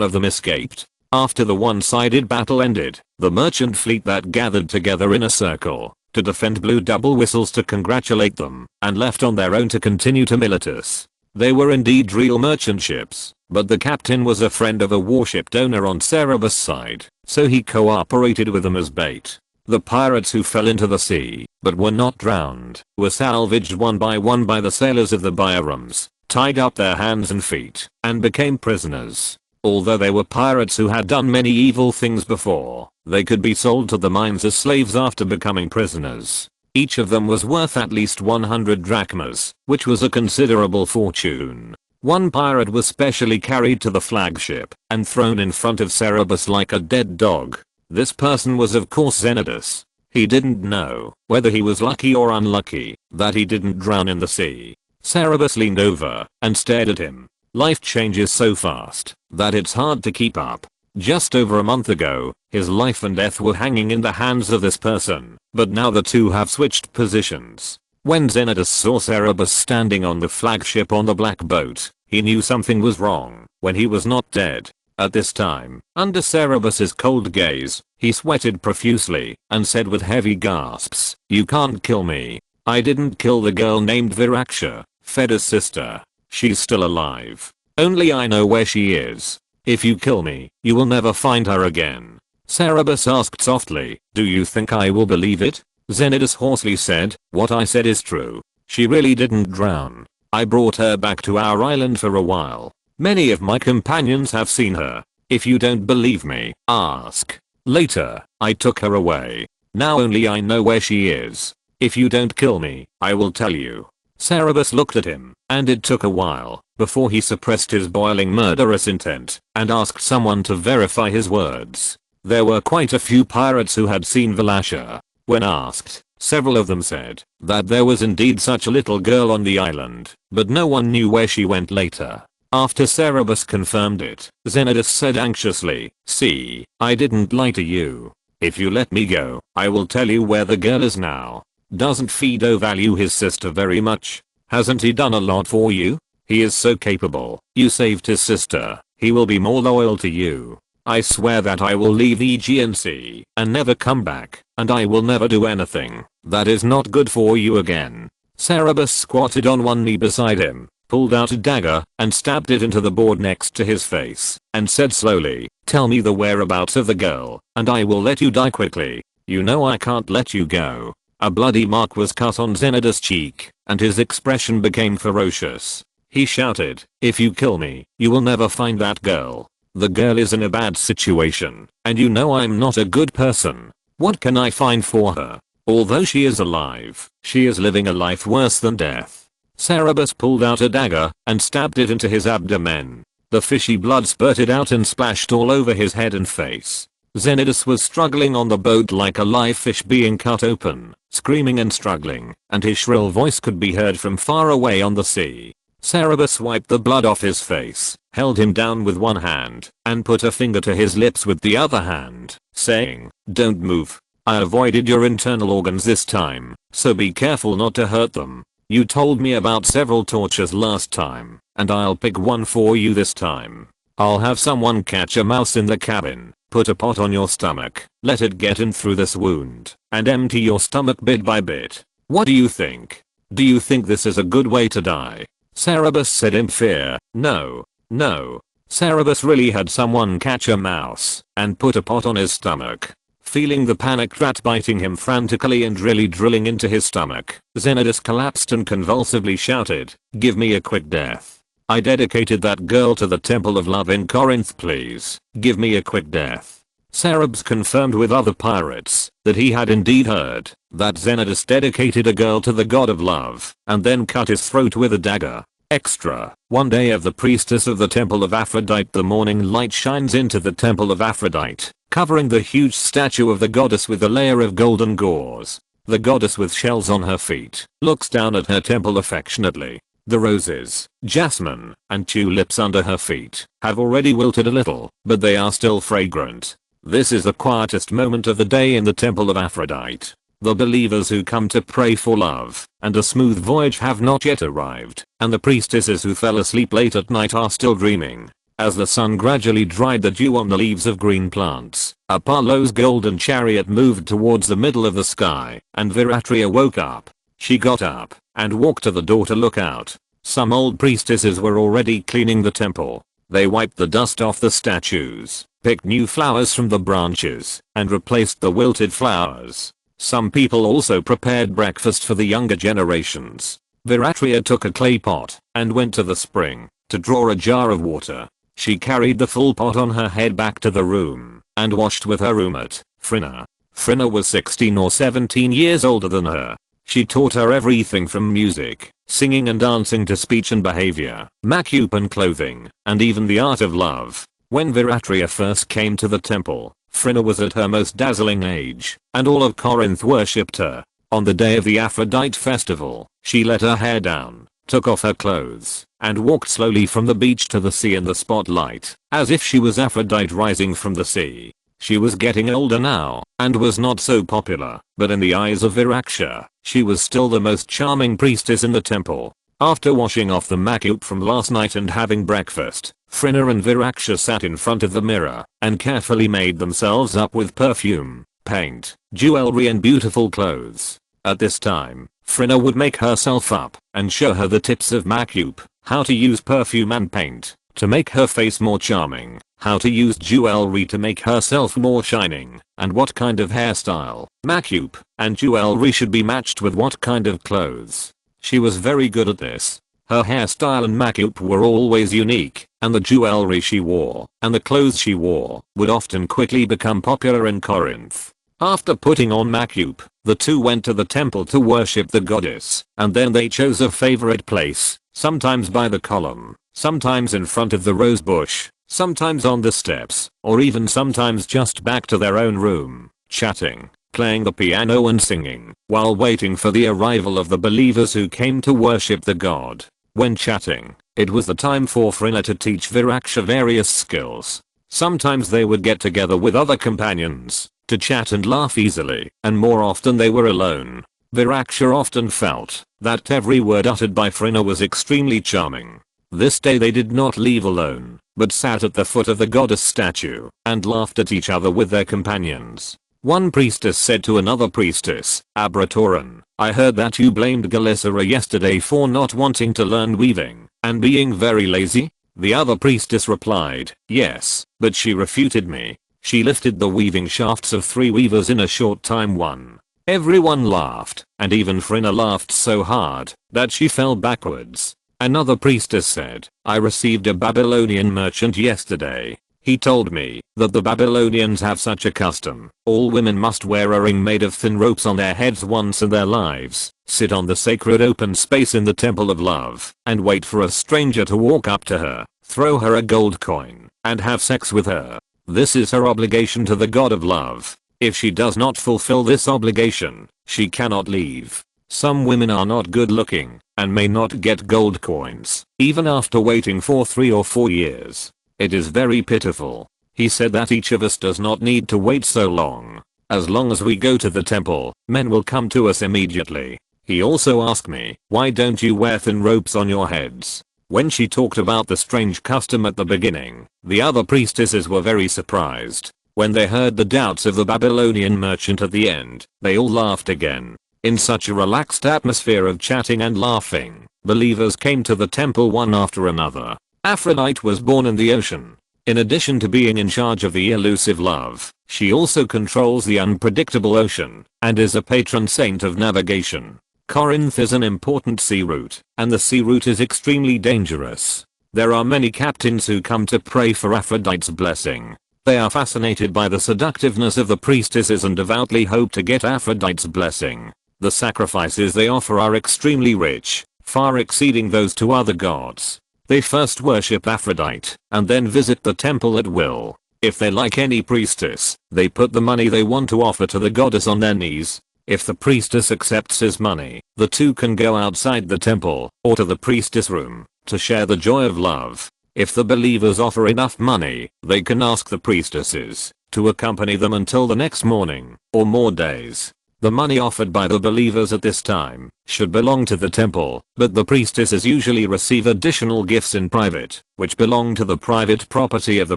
of them escaped. After the one-sided battle ended, the merchant fleet that gathered together in a circle to defend blew double whistles to congratulate them, and left on their own to continue to Miletus. They were indeed real merchant ships, but the captain was a friend of a warship donor on Cerberus' side, so he cooperated with them as bait. The pirates who fell into the sea, but were not drowned, were salvaged one by the sailors of the birems, tied up their hands and feet, and became prisoners. Although they were pirates who had done many evil things before, they could be sold to the mines as slaves after becoming prisoners. Each of them was worth at least 100 drachmas, which was a considerable fortune. One pirate was specially carried to the flagship and thrown in front of Cerberus like a dead dog. This person was of course Xenodus. He didn't know whether he was lucky or unlucky that he didn't drown in the sea. Cerberus leaned over and stared at him. Life changes so fast that it's hard to keep up. Just over a month ago, his life and death were hanging in the hands of this person, but now the two have switched positions. When Xenodus saw Cerberus standing on the flagship on the black boat, he knew something was wrong when he was not dead. At this time, under Cerberus's cold gaze, he sweated profusely and said with heavy gasps, "You can't kill me. I didn't kill the girl named Viraxia, Feda's sister. She's still alive. Only I know where she is. If you kill me, you will never find her again." Cerberus asked softly, "Do you think I will believe it?" Xenodus hoarsely said, "What I said is true. She really didn't drown. I brought her back to our island for a while. Many of my companions have seen her. If you don't believe me, ask. Later, I took her away. Now only I know where she is. If you don't kill me, I will tell you." Cerberus looked at him, and it took a while before he suppressed his boiling murderous intent and asked someone to verify his words. There were quite a few pirates who had seen Viraxia. When asked, several of them said that there was indeed such a little girl on the island, but no one knew where she went later. After Cerberus confirmed it, Xenodus said anxiously, "See, I didn't lie to you. If you let me go, I will tell you where the girl is now. Doesn't Fido value his sister very much? Hasn't he done a lot for you? He is so capable. You saved his sister. He will be more loyal to you. I swear that I will leave the GNC and never come back, and I will never do anything that is not good for you again. Cerberus squatted on one knee beside him, pulled out a dagger, and stabbed it into the board next to his face, and said slowly, "Tell me the whereabouts of the girl, and I will let you die quickly. You know I can't let you go." A bloody mark was cut on Zenidus' cheek, and his expression became ferocious. He shouted, "If you kill me, you will never find that girl. The girl is in a bad situation, and you know I'm not a good person. What can I find for her? Although she is alive, she is living a life worse than death." Cerberus pulled out a dagger and stabbed it into his abdomen. The fishy blood spurted out and splashed all over his head and face. Zenidus was struggling on the boat like a live fish being cut open, screaming and struggling, and his shrill voice could be heard from far away on the sea. Cerberus wiped the blood off his face, held him down with one hand, and put a finger to his lips with the other hand, saying, "Don't move. I avoided your internal organs this time, so be careful not to hurt them. You told me about several tortures last time, and I'll pick one for you this time. I'll have someone catch a mouse in the cabin, put a pot on your stomach, let it get in through this wound, and empty your stomach bit by bit. What do you think? Do you think this is a good way to die?" Cerberus said in fear, "No, no." Cerberus really had someone catch a mouse and put a pot on his stomach. Feeling the panicked rat biting him frantically and really drilling into his stomach, Zenidus collapsed and convulsively shouted, "Give me a quick death. I dedicated that girl to the Temple of Love in Corinth, please. Give me a quick death." Cerberus confirmed with other pirates that he had indeed heard that Zenidus dedicated a girl to the god of love and then cut his throat with a dagger. Extra. One day of the priestess of the Temple of Aphrodite, the morning light shines into the Temple of Aphrodite, covering the huge statue of the goddess with a layer of golden gauze. The goddess with shells on her feet looks down at her temple affectionately. The roses, jasmine, and tulips under her feet have already wilted a little, but they are still fragrant. This is the quietest moment of the day in the Temple of Aphrodite. The believers who come to pray for love and a smooth voyage have not yet arrived, and the priestesses who fell asleep late at night are still dreaming. As the sun gradually dried the dew on the leaves of green plants, Apollo's golden chariot moved towards the middle of the sky, and Viratria woke up. She got up and walked to the door to look out. Some old priestesses were already cleaning the temple. They wiped the dust off the statues, picked new flowers from the branches, and replaced the wilted flowers. Some people also prepared breakfast for the younger generations. Viratria took a clay pot and went to the spring to draw a jar of water. She carried the full pot on her head back to the room and washed with her roommate, Phryna. Phryna was 16 or 17 years older than her. She taught her everything from music, singing and dancing to speech and behavior, makeup and clothing, and even the art of love. When Viratria first came to the temple, Phryna was at her most dazzling age, and all of Corinth worshipped her. On the day of the Aphrodite festival, she let her hair down, took off her clothes, and walked slowly from the beach to the sea in the spotlight, as if she was Aphrodite rising from the sea. She was getting older now, and was not so popular, but in the eyes of Viraksha, she was still the most charming priestess in the temple. After washing off the makeup from last night and having breakfast, Phryna and Viraksha sat in front of the mirror and carefully made themselves up with perfume, paint, jewelry and beautiful clothes. At this time, Phryna would make herself up and show her the tips of makeup, how to use perfume and paint to make her face more charming, how to use jewelry to make herself more shining, and what kind of hairstyle, makeup, and jewelry should be matched with what kind of clothes. She was very good at this. Her hairstyle and makeup were always unique, and the jewelry she wore and the clothes she wore would often quickly become popular in Corinth. After putting on makeup, the two went to the temple to worship the goddess, and then they chose a favorite place, sometimes by the column, sometimes in front of the rose bush, sometimes on the steps, or even sometimes just back to their own room, chatting, playing the piano and singing, while waiting for the arrival of the believers who came to worship the god. When chatting, it was the time for Phryna to teach Viraksha various skills. Sometimes they would get together with other companions to chat and laugh easily, and more often they were alone. Viraksha often felt that every word uttered by Phryna was extremely charming. This day they did not leave alone, but sat at the foot of the goddess statue and laughed at each other with their companions. One priestess said to another priestess, Abratoran, I heard that you blamed Glycera yesterday for not wanting to learn weaving and being very lazy. The other priestess replied, yes, but she refuted me. She lifted the weaving shafts of 3 weavers in a short time. Everyone laughed, and even Frinna laughed so hard that she fell backwards. Another priestess said, I received a Babylonian merchant yesterday. He told me that the Babylonians have such a custom. All women must wear a ring made of thin ropes on their heads once in their lives, sit on the sacred open space in the temple of love, and wait for a stranger to walk up to her, throw her a gold coin, and have sex with her. This is her obligation to the god of love. If she does not fulfill this obligation, she cannot leave. Some women are not good looking and may not get gold coins, even after waiting for 3 or 4 years. It is very pitiful. He said that each of us does not need to wait so long. As long as we go to the temple, men will come to us immediately. He also asked me, why don't you wear thin ropes on your heads? When she talked about the strange custom at the beginning, the other priestesses were very surprised. When they heard the doubts of the Babylonian merchant at the end, they all laughed again. In such a relaxed atmosphere of chatting and laughing, believers came to the temple one after another. Aphrodite was born in the ocean. In addition to being in charge of the elusive love, she also controls the unpredictable ocean and is a patron saint of navigation. Corinth is an important sea route, and the sea route is extremely dangerous. There are many captains who come to pray for Aphrodite's blessing. They are fascinated by the seductiveness of the priestesses and devoutly hope to get Aphrodite's blessing. The sacrifices they offer are extremely rich, far exceeding those to other gods. They first worship Aphrodite and then visit the temple at will. If they like any priestess, they put the money they want to offer to the goddess on their knees. If the priestess accepts his money, the two can go outside the temple or to the priestess room to share the joy of love. If the believers offer enough money, they can ask the priestesses to accompany them until the next morning or more days. The money offered by the believers at this time should belong to the temple, but the priestesses usually receive additional gifts in private, which belong to the private property of the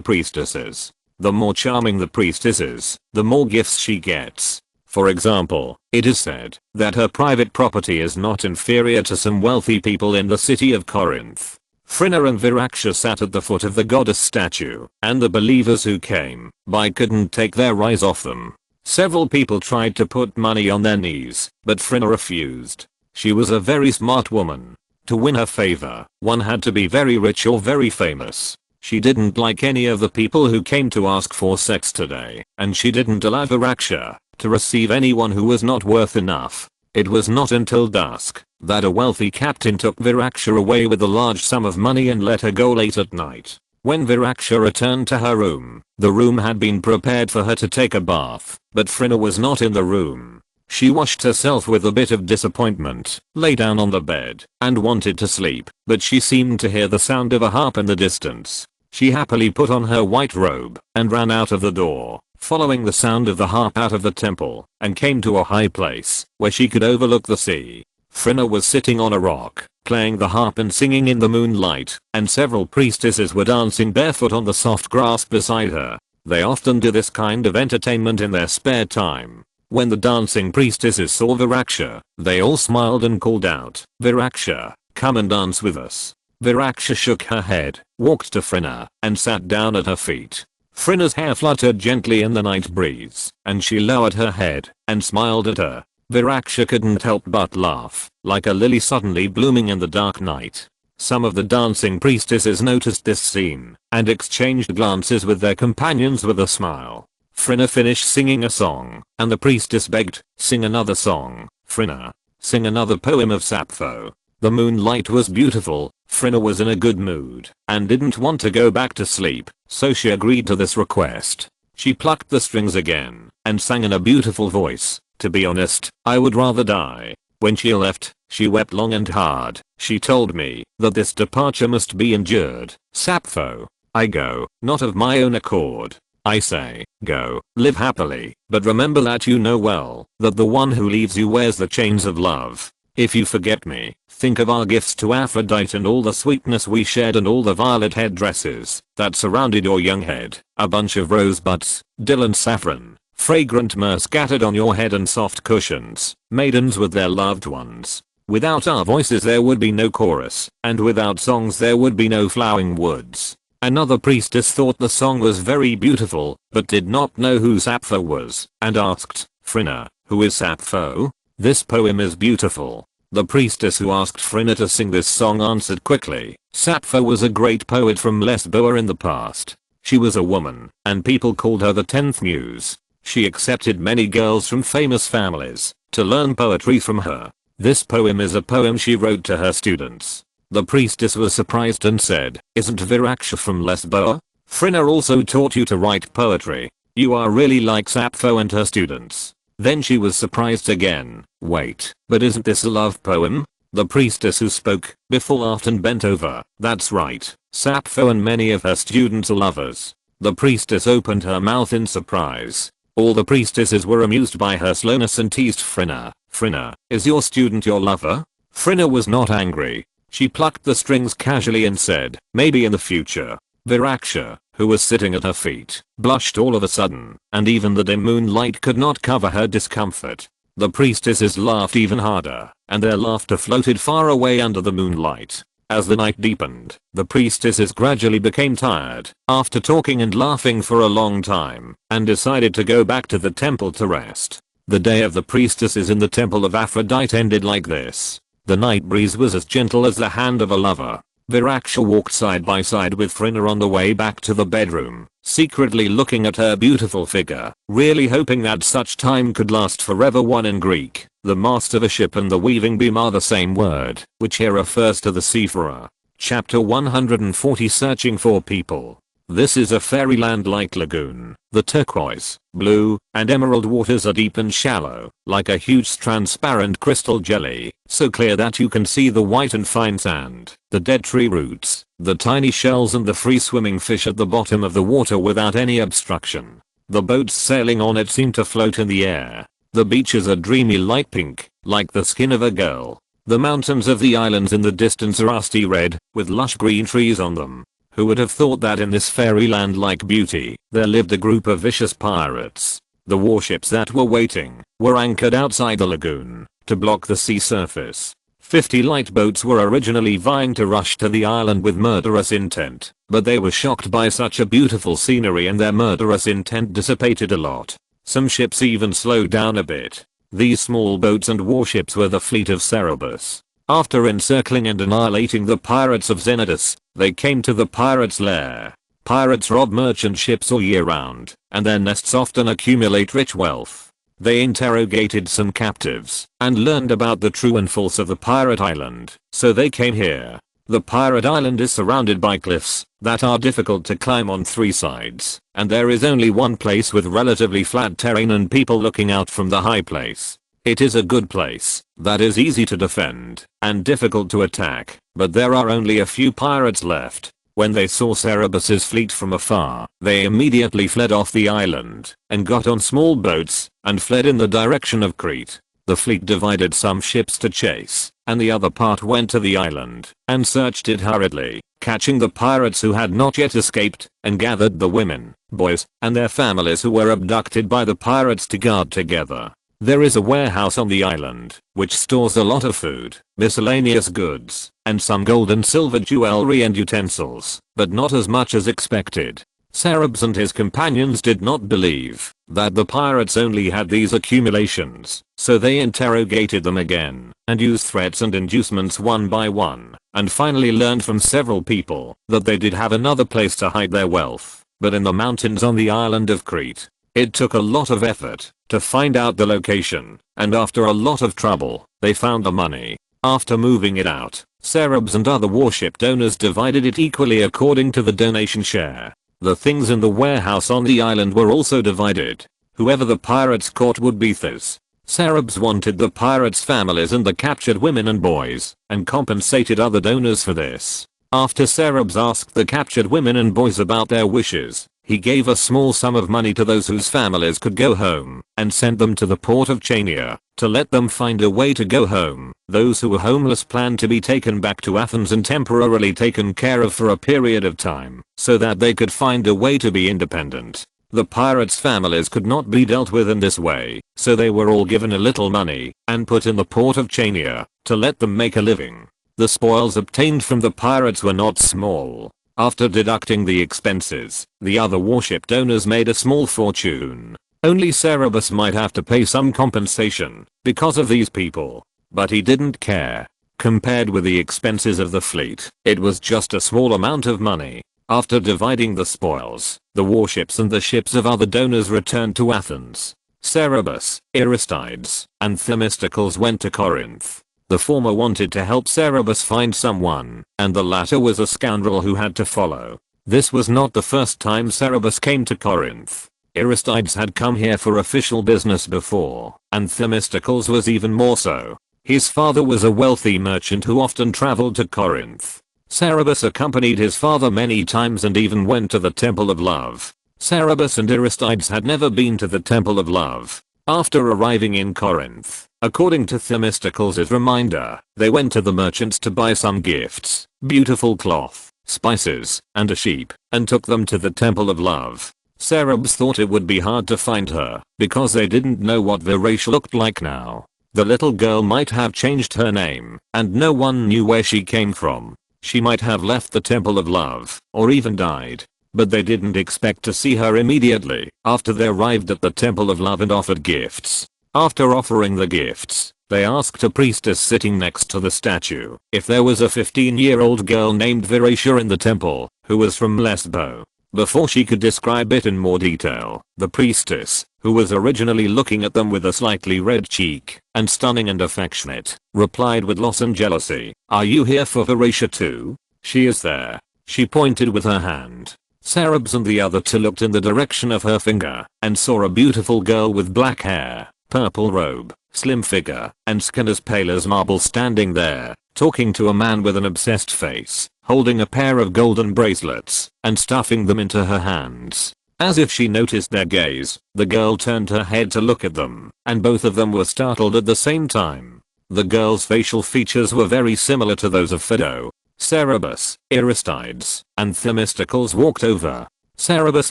priestesses. The more charming the priestess is, the more gifts she gets. For example, it is said that her private property is not inferior to some wealthy people in the city of Corinth. Phryna and Viraksha sat at the foot of the goddess statue, and the believers who came by couldn't take their eyes off them. Several people tried to put money on their knees, but Phryna refused. She was a very smart woman. To win her favor, one had to be very rich or very famous. She didn't like any of the people who came to ask for sex today, and she didn't allow Viraksha to receive anyone who was not worth enough. It was not until dusk that a wealthy captain took Viraksha away with a large sum of money and let her go late at night. When Viraksha returned to her room, the room had been prepared for her to take a bath, but Phryna was not in the room. She washed herself with a bit of disappointment, lay down on the bed, and wanted to sleep, but she seemed to hear the sound of a harp in the distance. She happily put on her white robe and ran out of the door, following the sound of the harp out of the temple, and came to a high place where she could overlook the sea. Phryna was sitting on a rock, playing the harp and singing in the moonlight, and several priestesses were dancing barefoot on the soft grass beside her. They often do this kind of entertainment in their spare time. When the dancing priestesses saw Viraksha, they all smiled and called out, "Viraksha, come and dance with us." Viraksha shook her head, walked to Phryna, and sat down at her feet. Phryna's hair fluttered gently in the night breeze, and she lowered her head and smiled at her. Viraksha couldn't help but laugh, like a lily suddenly blooming in the dark night. Some of the dancing priestesses noticed this scene and exchanged glances with their companions with a smile. Phryna finished singing a song, and the priestess begged, "Sing another song, Phryna. Sing another poem of Sappho." The moonlight was beautiful, Phryna was in a good mood, and didn't want to go back to sleep, so she agreed to this request. She plucked the strings again, and sang in a beautiful voice, "To be honest, I would rather die." When she left, she wept long and hard. She told me that this departure must be endured. Sappho, I go, not of my own accord. I say, go, live happily, but remember that you know well that the one who leaves you wears the chains of love. If you forget me, Think of our gifts to Aphrodite and all the sweetness we shared and all the violet headdresses that surrounded your young head. A bunch of rosebuds, dill and saffron, fragrant myrrh scattered on your head and soft cushions, maidens with their loved ones. Without our voices there would be no chorus, and without songs there would be no flowering woods. Another priestess thought the song was very beautiful, but did not know who Sappho was, and asked, Phryne, who is Sappho? This poem is beautiful. The priestess who asked Phryne to sing this song answered quickly, Sappho was a great poet from Lesbos in the past. She was a woman, and people called her the 10th muse. She accepted many girls from famous families to learn poetry from her. This poem is a poem she wrote to her students. The priestess was surprised and said, Isn't Viraksha from Lesbos? Phryne also taught you to write poetry. You are really like Sappho and her students. Then she was surprised again. Wait, but isn't this a love poem? The priestess who spoke before laughed and bent over. That's right, Sappho and many of her students are lovers. The priestess opened her mouth in surprise. All the priestesses were amused by her slowness and teased Phryne. Phryne, is your student your lover? Phryne was not angry. She plucked the strings casually and said, maybe in the future. Viraksha, who was sitting at her feet, blushed all of a sudden, and even the dim moonlight could not cover her discomfort. The priestesses laughed even harder, and their laughter floated far away under the moonlight. As the night deepened, the priestesses gradually became tired, after talking and laughing for a long time, and decided to go back to the temple to rest. The day of the priestesses in the temple of Aphrodite ended like this. The night breeze was as gentle as the hand of a lover. Viraksha walked side by side with Phryne on the way back to the bedroom, secretly looking at her beautiful figure, really hoping that such time could last forever. One in Greek, the mast of a ship and the weaving beam are the same word, which here refers to the seafarer. Chapter 140 Searching for People. This is a fairyland-like lagoon. The turquoise, blue, and emerald waters are deep and shallow, like a huge transparent crystal jelly, so clear that you can see the white and fine sand, the dead tree roots, the tiny shells and the free-swimming fish at the bottom of the water without any obstruction. The boats sailing on it seem to float in the air. The beaches are dreamy light pink, like the skin of a girl. The mountains of the islands in the distance are rusty red, with lush green trees on them. Who would have thought that in this fairyland-like beauty, there lived a group of vicious pirates? The warships that were waiting were anchored outside the lagoon to block the sea surface. 50 light boats were originally vying to rush to the island with murderous intent, but they were shocked by such a beautiful scenery and their murderous intent dissipated a lot. Some ships even slowed down a bit. These small boats and warships were the fleet of Cerberus. After encircling and annihilating the pirates of Xenodus, they came to the pirates' lair. Pirates rob merchant ships all year round, and their nests often accumulate rich wealth. They interrogated some captives, and learned about the true and false of the pirate island, so they came here. The pirate island is surrounded by cliffs that are difficult to climb on 3 sides, and there is only one place with relatively flat terrain and people looking out from the high place. It is a good place that is easy to defend and difficult to attack, but there are only a few pirates left. When they saw Cerberus's fleet from afar, they immediately fled off the island and got on small boats and fled in the direction of Crete. The fleet divided some ships to chase, and the other part went to the island and searched it hurriedly, catching the pirates who had not yet escaped, and gathered the women, boys, and their families who were abducted by the pirates to guard together. There is a warehouse on the island, which stores a lot of food, miscellaneous goods, and some gold and silver jewelry and utensils, but not as much as expected. Cerberus and his companions did not believe that the pirates only had these accumulations, so they interrogated them again, and used threats and inducements one by one, and finally learned from several people that they did have another place to hide their wealth, but in the mountains on the island of Crete. It took a lot of effort to find out the location, and after a lot of trouble, they found the money. After moving it out, Cerberus and other warship donors divided it equally according to the donation share. The things in the warehouse on the island were also divided. Whoever the pirates caught would be theirs. Cerberus wanted the pirates' families and the captured women and boys, and compensated other donors for this. After Cerberus asked the captured women and boys about their wishes, He gave a small sum of money to those whose families could go home and sent them to the port of Chania to let them find a way to go home. Those who were homeless planned to be taken back to Athens and temporarily taken care of for a period of time so that they could find a way to be independent. The pirates' families could not be dealt with in this way, so they were all given a little money and put in the port of Chania to let them make a living. The spoils obtained from the pirates were not small. After deducting the expenses, the other warship owners made a small fortune. Only Cerberus might have to pay some compensation because of these people, but he didn't care. Compared with the expenses of the fleet, it was just a small amount of money. After dividing the spoils, the warships and the ships of other donors returned to Athens. Cerberus, Aristides, and Themistocles went to Corinth. The former wanted to help Cerberus find someone, and the latter was a scoundrel who had to follow. This was not the first time Cerberus came to Corinth. Aristides had come here for official business before, and Themistocles was even more so. His father was a wealthy merchant who often traveled to Corinth. Cerberus accompanied his father many times and even went to the Temple of Love. Cerberus and Aristides had never been to the Temple of Love. After arriving in Corinth, according to Themistocles' reminder, they went to the merchants to buy some gifts, beautiful cloth, spices, and a sheep, and took them to the Temple of Love. Cerberus thought it would be hard to find her, because they didn't know what Veracia looked like now. The little girl might have changed her name, and no one knew where she came from. She might have left the Temple of Love, or even died. But they didn't expect to see her immediately after they arrived at the Temple of Love and offered gifts. After offering the gifts, they asked a priestess sitting next to the statue if there was a 15-year-old girl named Veracia in the temple who was from Lesbos. Before she could describe it in more detail, the priestess, who was originally looking at them with a slightly red cheek and stunning and affectionate, replied with loss and jealousy, "Are you here for Veracia too? She is there." She pointed with her hand. Cerberus and the other two looked in the direction of her finger and saw a beautiful girl with black hair, purple robe, slim figure, and skin as pale as marble standing there, talking to a man with an obsessed face, holding a pair of golden bracelets and stuffing them into her hands. As if she noticed their gaze, the girl turned her head to look at them, and both of them were startled at the same time. The girl's facial features were very similar to those of Phaedo. Cerberus, Aristides, and Themistocles walked over. Cerberus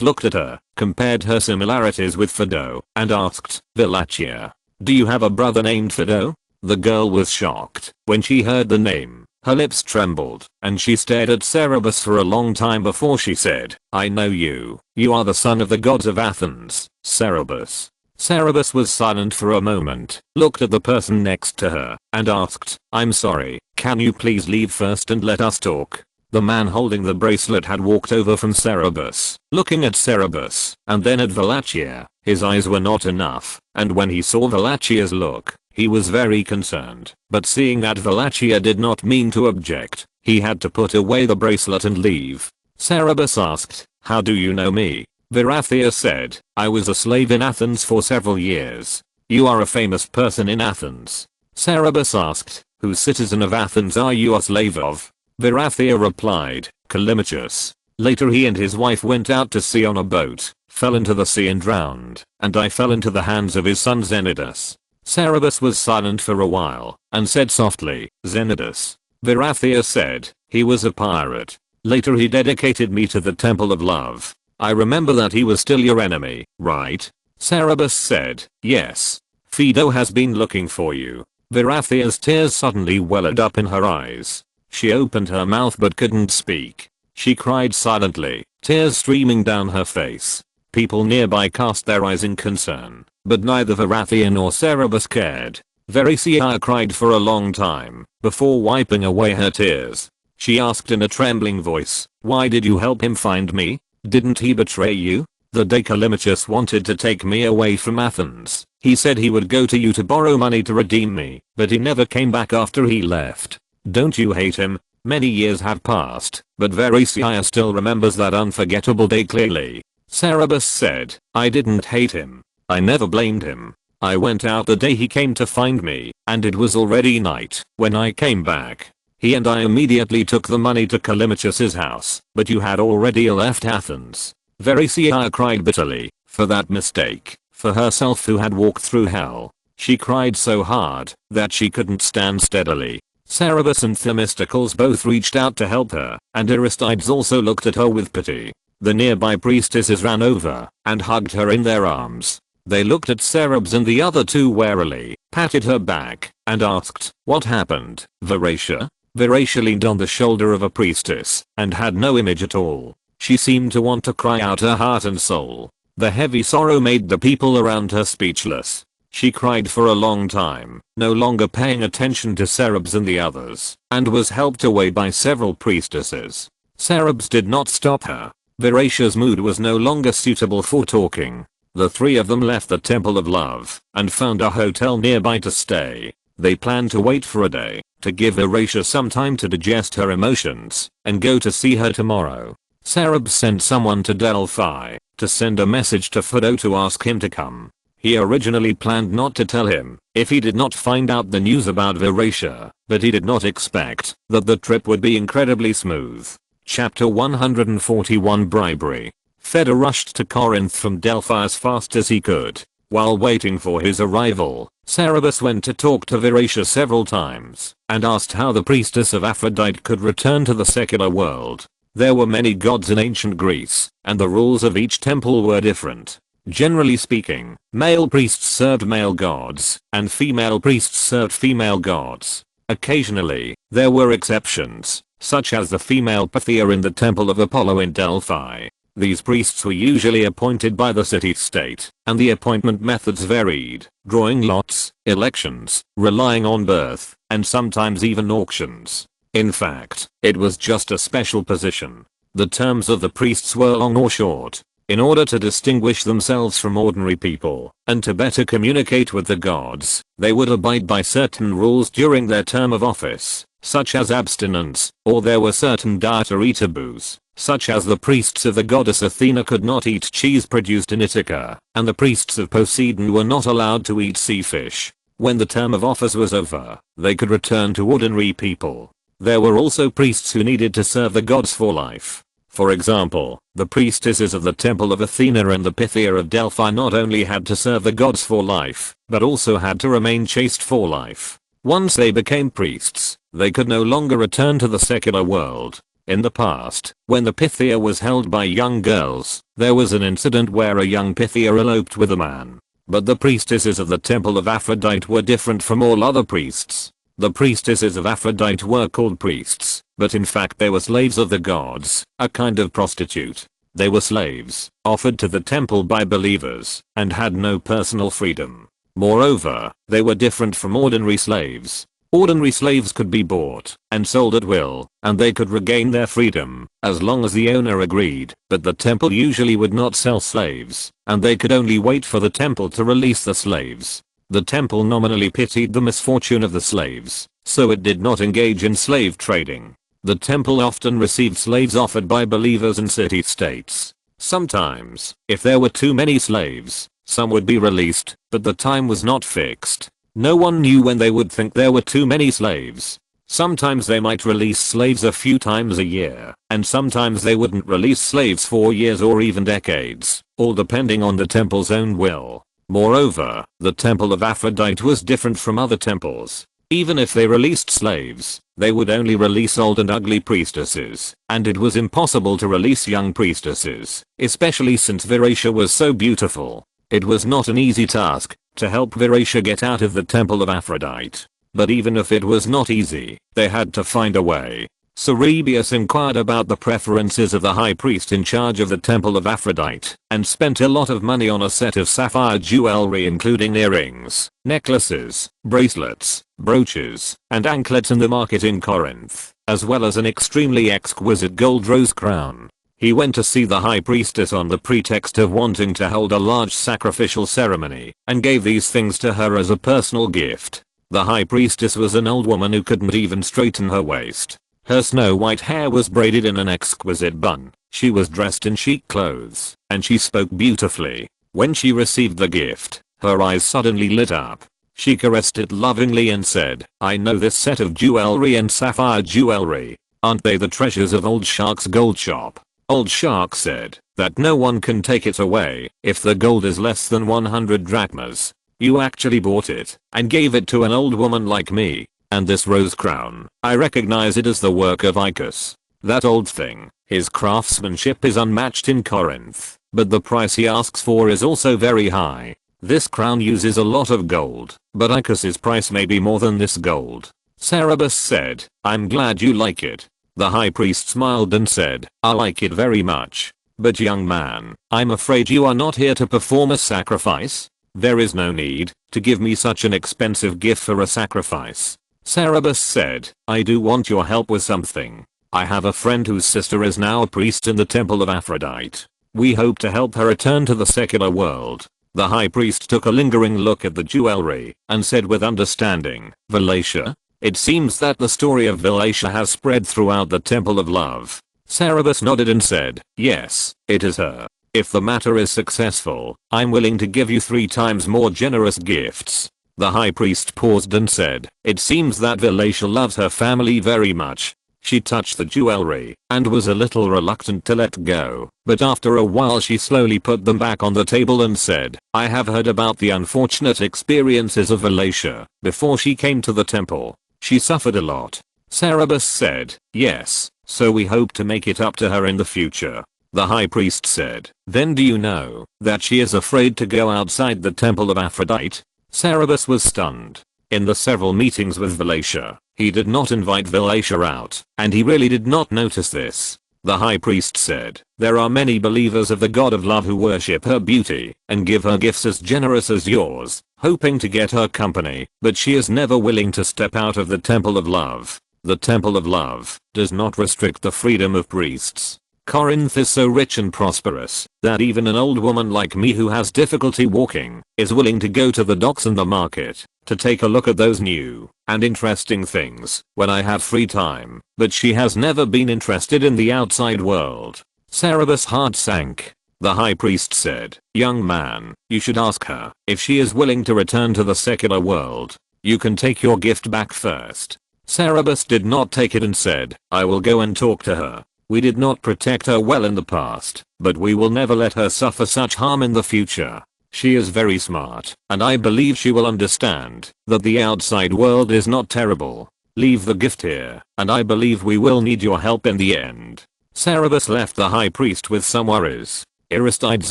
looked at her, compared her similarities with Phaedo, and asked, "Veracia, do you have a brother named Phaedo?" The girl was shocked when she heard the name. Her lips trembled, and she stared at Cerberus for a long time before she said, "I know you. You are the son of the gods of Athens, Cerberus." Cerberus was silent for a moment, looked at the person next to her, and asked, "I'm sorry, can you please leave first and let us talk?" The man holding the bracelet had walked over from Cerberus, looking at Cerberus, and then at Veracia. His eyes were not enough, and when he saw Veracia's look, he was very concerned, but seeing that Veracia did not mean to object, he had to put away the bracelet and leave. Cerberus asked, "How do you know me?" Veracia said, "I was a slave in Athens for several years." "You are a famous person in Athens." Cerberus asked, "Whose citizen of Athens are you a slave of?" Veracia replied, "Callimachus. Later he and his wife went out to sea on a boat, fell into the sea and drowned, and I fell into the hands of his son Xenidus." Cerberus was silent for a while, and said softly, "Xenidus." Veracia said, "He was a pirate. Later he dedicated me to the Temple of Love. I remember that he was still your enemy, right?" Cerberus said, "Yes. Phaedo has been looking for you." Veracia's tears suddenly welled up in her eyes. She opened her mouth but couldn't speak. She cried silently, tears streaming down her face. People nearby cast their eyes in concern, but neither Veracia nor Cerberus cared. Veracia cried for a long time, before wiping away her tears. She asked in a trembling voice, "Why did you help him find me? Didn't he betray you? The day Callimachus wanted to take me away from Athens, he said he would go to you to borrow money to redeem me, but he never came back after he left. Don't you hate him?" Many years have passed, but Veracia still remembers that unforgettable day clearly. Cerberus said, "I didn't hate him. I never blamed him. I went out the day he came to find me, and it was already night when I came back. He and I immediately took the money to Callimachus's house, but you had already left Athens." Veracea cried bitterly, for that mistake, for herself who had walked through hell. She cried so hard that she couldn't stand steadily. Cerberus and Themistocles both reached out to help her, and Aristides also looked at her with pity. The nearby priestesses ran over and hugged her in their arms. They looked at Cerberus and the other two warily, patted her back, and asked, "What happened, Veracea?" Veracea leaned on the shoulder of a priestess and had no image at all. She seemed to want to cry out her heart and soul. The heavy sorrow made the people around her speechless. She cried for a long time, no longer paying attention to Cerberus and the others, and was helped away by several priestesses. Cerberus did not stop her. Veracea's mood was no longer suitable for talking. The three of them left the Temple of Love and found a hotel nearby to stay. They planned to wait for a day, to give Veracea some time to digest her emotions, and go to see her tomorrow. Cerberus sent someone to Delphi to send a message to Phaedo to ask him to come. He originally planned not to tell him if he did not find out the news about Veracea, but he did not expect that the trip would be incredibly smooth. Chapter 141 Bribery. Phaedo rushed to Corinth from Delphi as fast as he could. While waiting for his arrival, Cerberus went to talk to Veracea several times and asked how the priestess of Aphrodite could return to the secular world. There were many gods in ancient Greece, and the rules of each temple were different. Generally speaking, male priests served male gods, and female priests served female gods. Occasionally, there were exceptions, such as the female Pythia in the Temple of Apollo in Delphi. These priests were usually appointed by the city-state, and the appointment methods varied, drawing lots, elections, relying on birth, and sometimes even auctions. In fact, it was just a special position. The terms of the priests were long or short. In order to distinguish themselves from ordinary people, and to better communicate with the gods, they would abide by certain rules during their term of office, such as abstinence, or there were certain dietary taboos, such as the priests of the goddess Athena could not eat cheese produced in Ithaca, and the priests of Poseidon were not allowed to eat sea fish. When the term of office was over, they could return to ordinary people. There were also priests who needed to serve the gods for life. For example, the priestesses of the Temple of Athena and the Pythia of Delphi not only had to serve the gods for life, but also had to remain chaste for life. Once they became priests, they could no longer return to the secular world. In the past, when the Pythia was held by young girls, there was an incident where a young Pythia eloped with a man. But the priestesses of the Temple of Aphrodite were different from all other priests. The priestesses of Aphrodite were called priests, but in fact they were slaves of the gods, a kind of prostitute. They were slaves, offered to the temple by believers, and had no personal freedom. Moreover, they were different from ordinary slaves. Ordinary slaves could be bought and sold at will, and they could regain their freedom, as long as the owner agreed, but the temple usually would not sell slaves, and they could only wait for the temple to release the slaves. The temple nominally pitied the misfortune of the slaves, so it did not engage in slave trading. The temple often received slaves offered by believers and city-states. Sometimes, if there were too many slaves, some would be released, but the time was not fixed. No one knew when they would think there were too many slaves. Sometimes they might release slaves a few times a year, and sometimes they wouldn't release slaves for years or even decades, all depending on the temple's own will. Moreover, the Temple of Aphrodite was different from other temples. Even if they released slaves, they would only release old and ugly priestesses, and it was impossible to release young priestesses, especially since Veracea was so beautiful. It was not an easy task to help Veracea get out of the Temple of Aphrodite. But even if it was not easy, they had to find a way. Cerberus inquired about the preferences of the high priest in charge of the Temple of Aphrodite, and spent a lot of money on a set of sapphire jewelry including earrings, necklaces, bracelets, brooches, and anklets in the market in Corinth, as well as an extremely exquisite gold rose crown. He went to see the high priestess on the pretext of wanting to hold a large sacrificial ceremony, and gave these things to her as a personal gift. The high priestess was an old woman who couldn't even straighten her waist. Her snow-white hair was braided in an exquisite bun. She was dressed in chic clothes, and she spoke beautifully. When she received the gift, her eyes suddenly lit up. She caressed it lovingly and said, "I know this set of jewelry and sapphire jewelry. Aren't they the treasures of old Shark's gold shop?" Old Shark said that no one can take it away if the gold is less than 100 drachmas. You actually bought it and gave it to an old woman like me. And this rose crown, I recognize it as the work of Icus. That old thing, his craftsmanship is unmatched in Corinth, but the price he asks for is also very high. This crown uses a lot of gold, but Icus's price may be more than this gold. Cerberus said, I'm glad you like it. The high priest smiled and said, I like it very much. But young man, I'm afraid you are not here to perform a sacrifice? There is no need to give me such an expensive gift for a sacrifice. Cerberus said, I do want your help with something. I have a friend whose sister is now a priest in the temple of Aphrodite. We hope to help her return to the secular world. The high priest took a lingering look at the jewelry and said with understanding, Velatia? It seems that the story of Velatia has spread throughout the temple of love. Cerberus nodded and said, yes, it is her. If the matter is successful, I'm willing to give you 3 times more generous gifts. The high priest paused and said, it seems that Velatia loves her family very much. She touched the jewelry and was a little reluctant to let go, but after a while she slowly put them back on the table and said, I have heard about the unfortunate experiences of Velatia before she came to the temple. She suffered a lot. Cerberus said, yes, so we hope to make it up to her in the future. The high priest said, then do you know that she is afraid to go outside the temple of Aphrodite? Cerberus was stunned. In the several meetings with Velatia, he did not invite Velatia out, and he really did not notice this. The high priest said, there are many believers of the god of love who worship her beauty and give her gifts as generous as yours, hoping to get her company, but she is never willing to step out of the temple of love. The temple of love does not restrict the freedom of priests. Corinth is so rich and prosperous that even an old woman like me who has difficulty walking is willing to go to the docks and the market to take a look at those new and interesting things when I have free time, but she has never been interested in the outside world. Cerberus' heart sank. The high priest said, young man, you should ask her if she is willing to return to the secular world. You can take your gift back first. Cerberus did not take it and said, I will go and talk to her. We did not protect her well in the past, but we will never let her suffer such harm in the future. She is very smart, and I believe she will understand that the outside world is not terrible. Leave the gift here, and I believe we will need your help in the end. Cerberus left the high priest with some worries. Aristides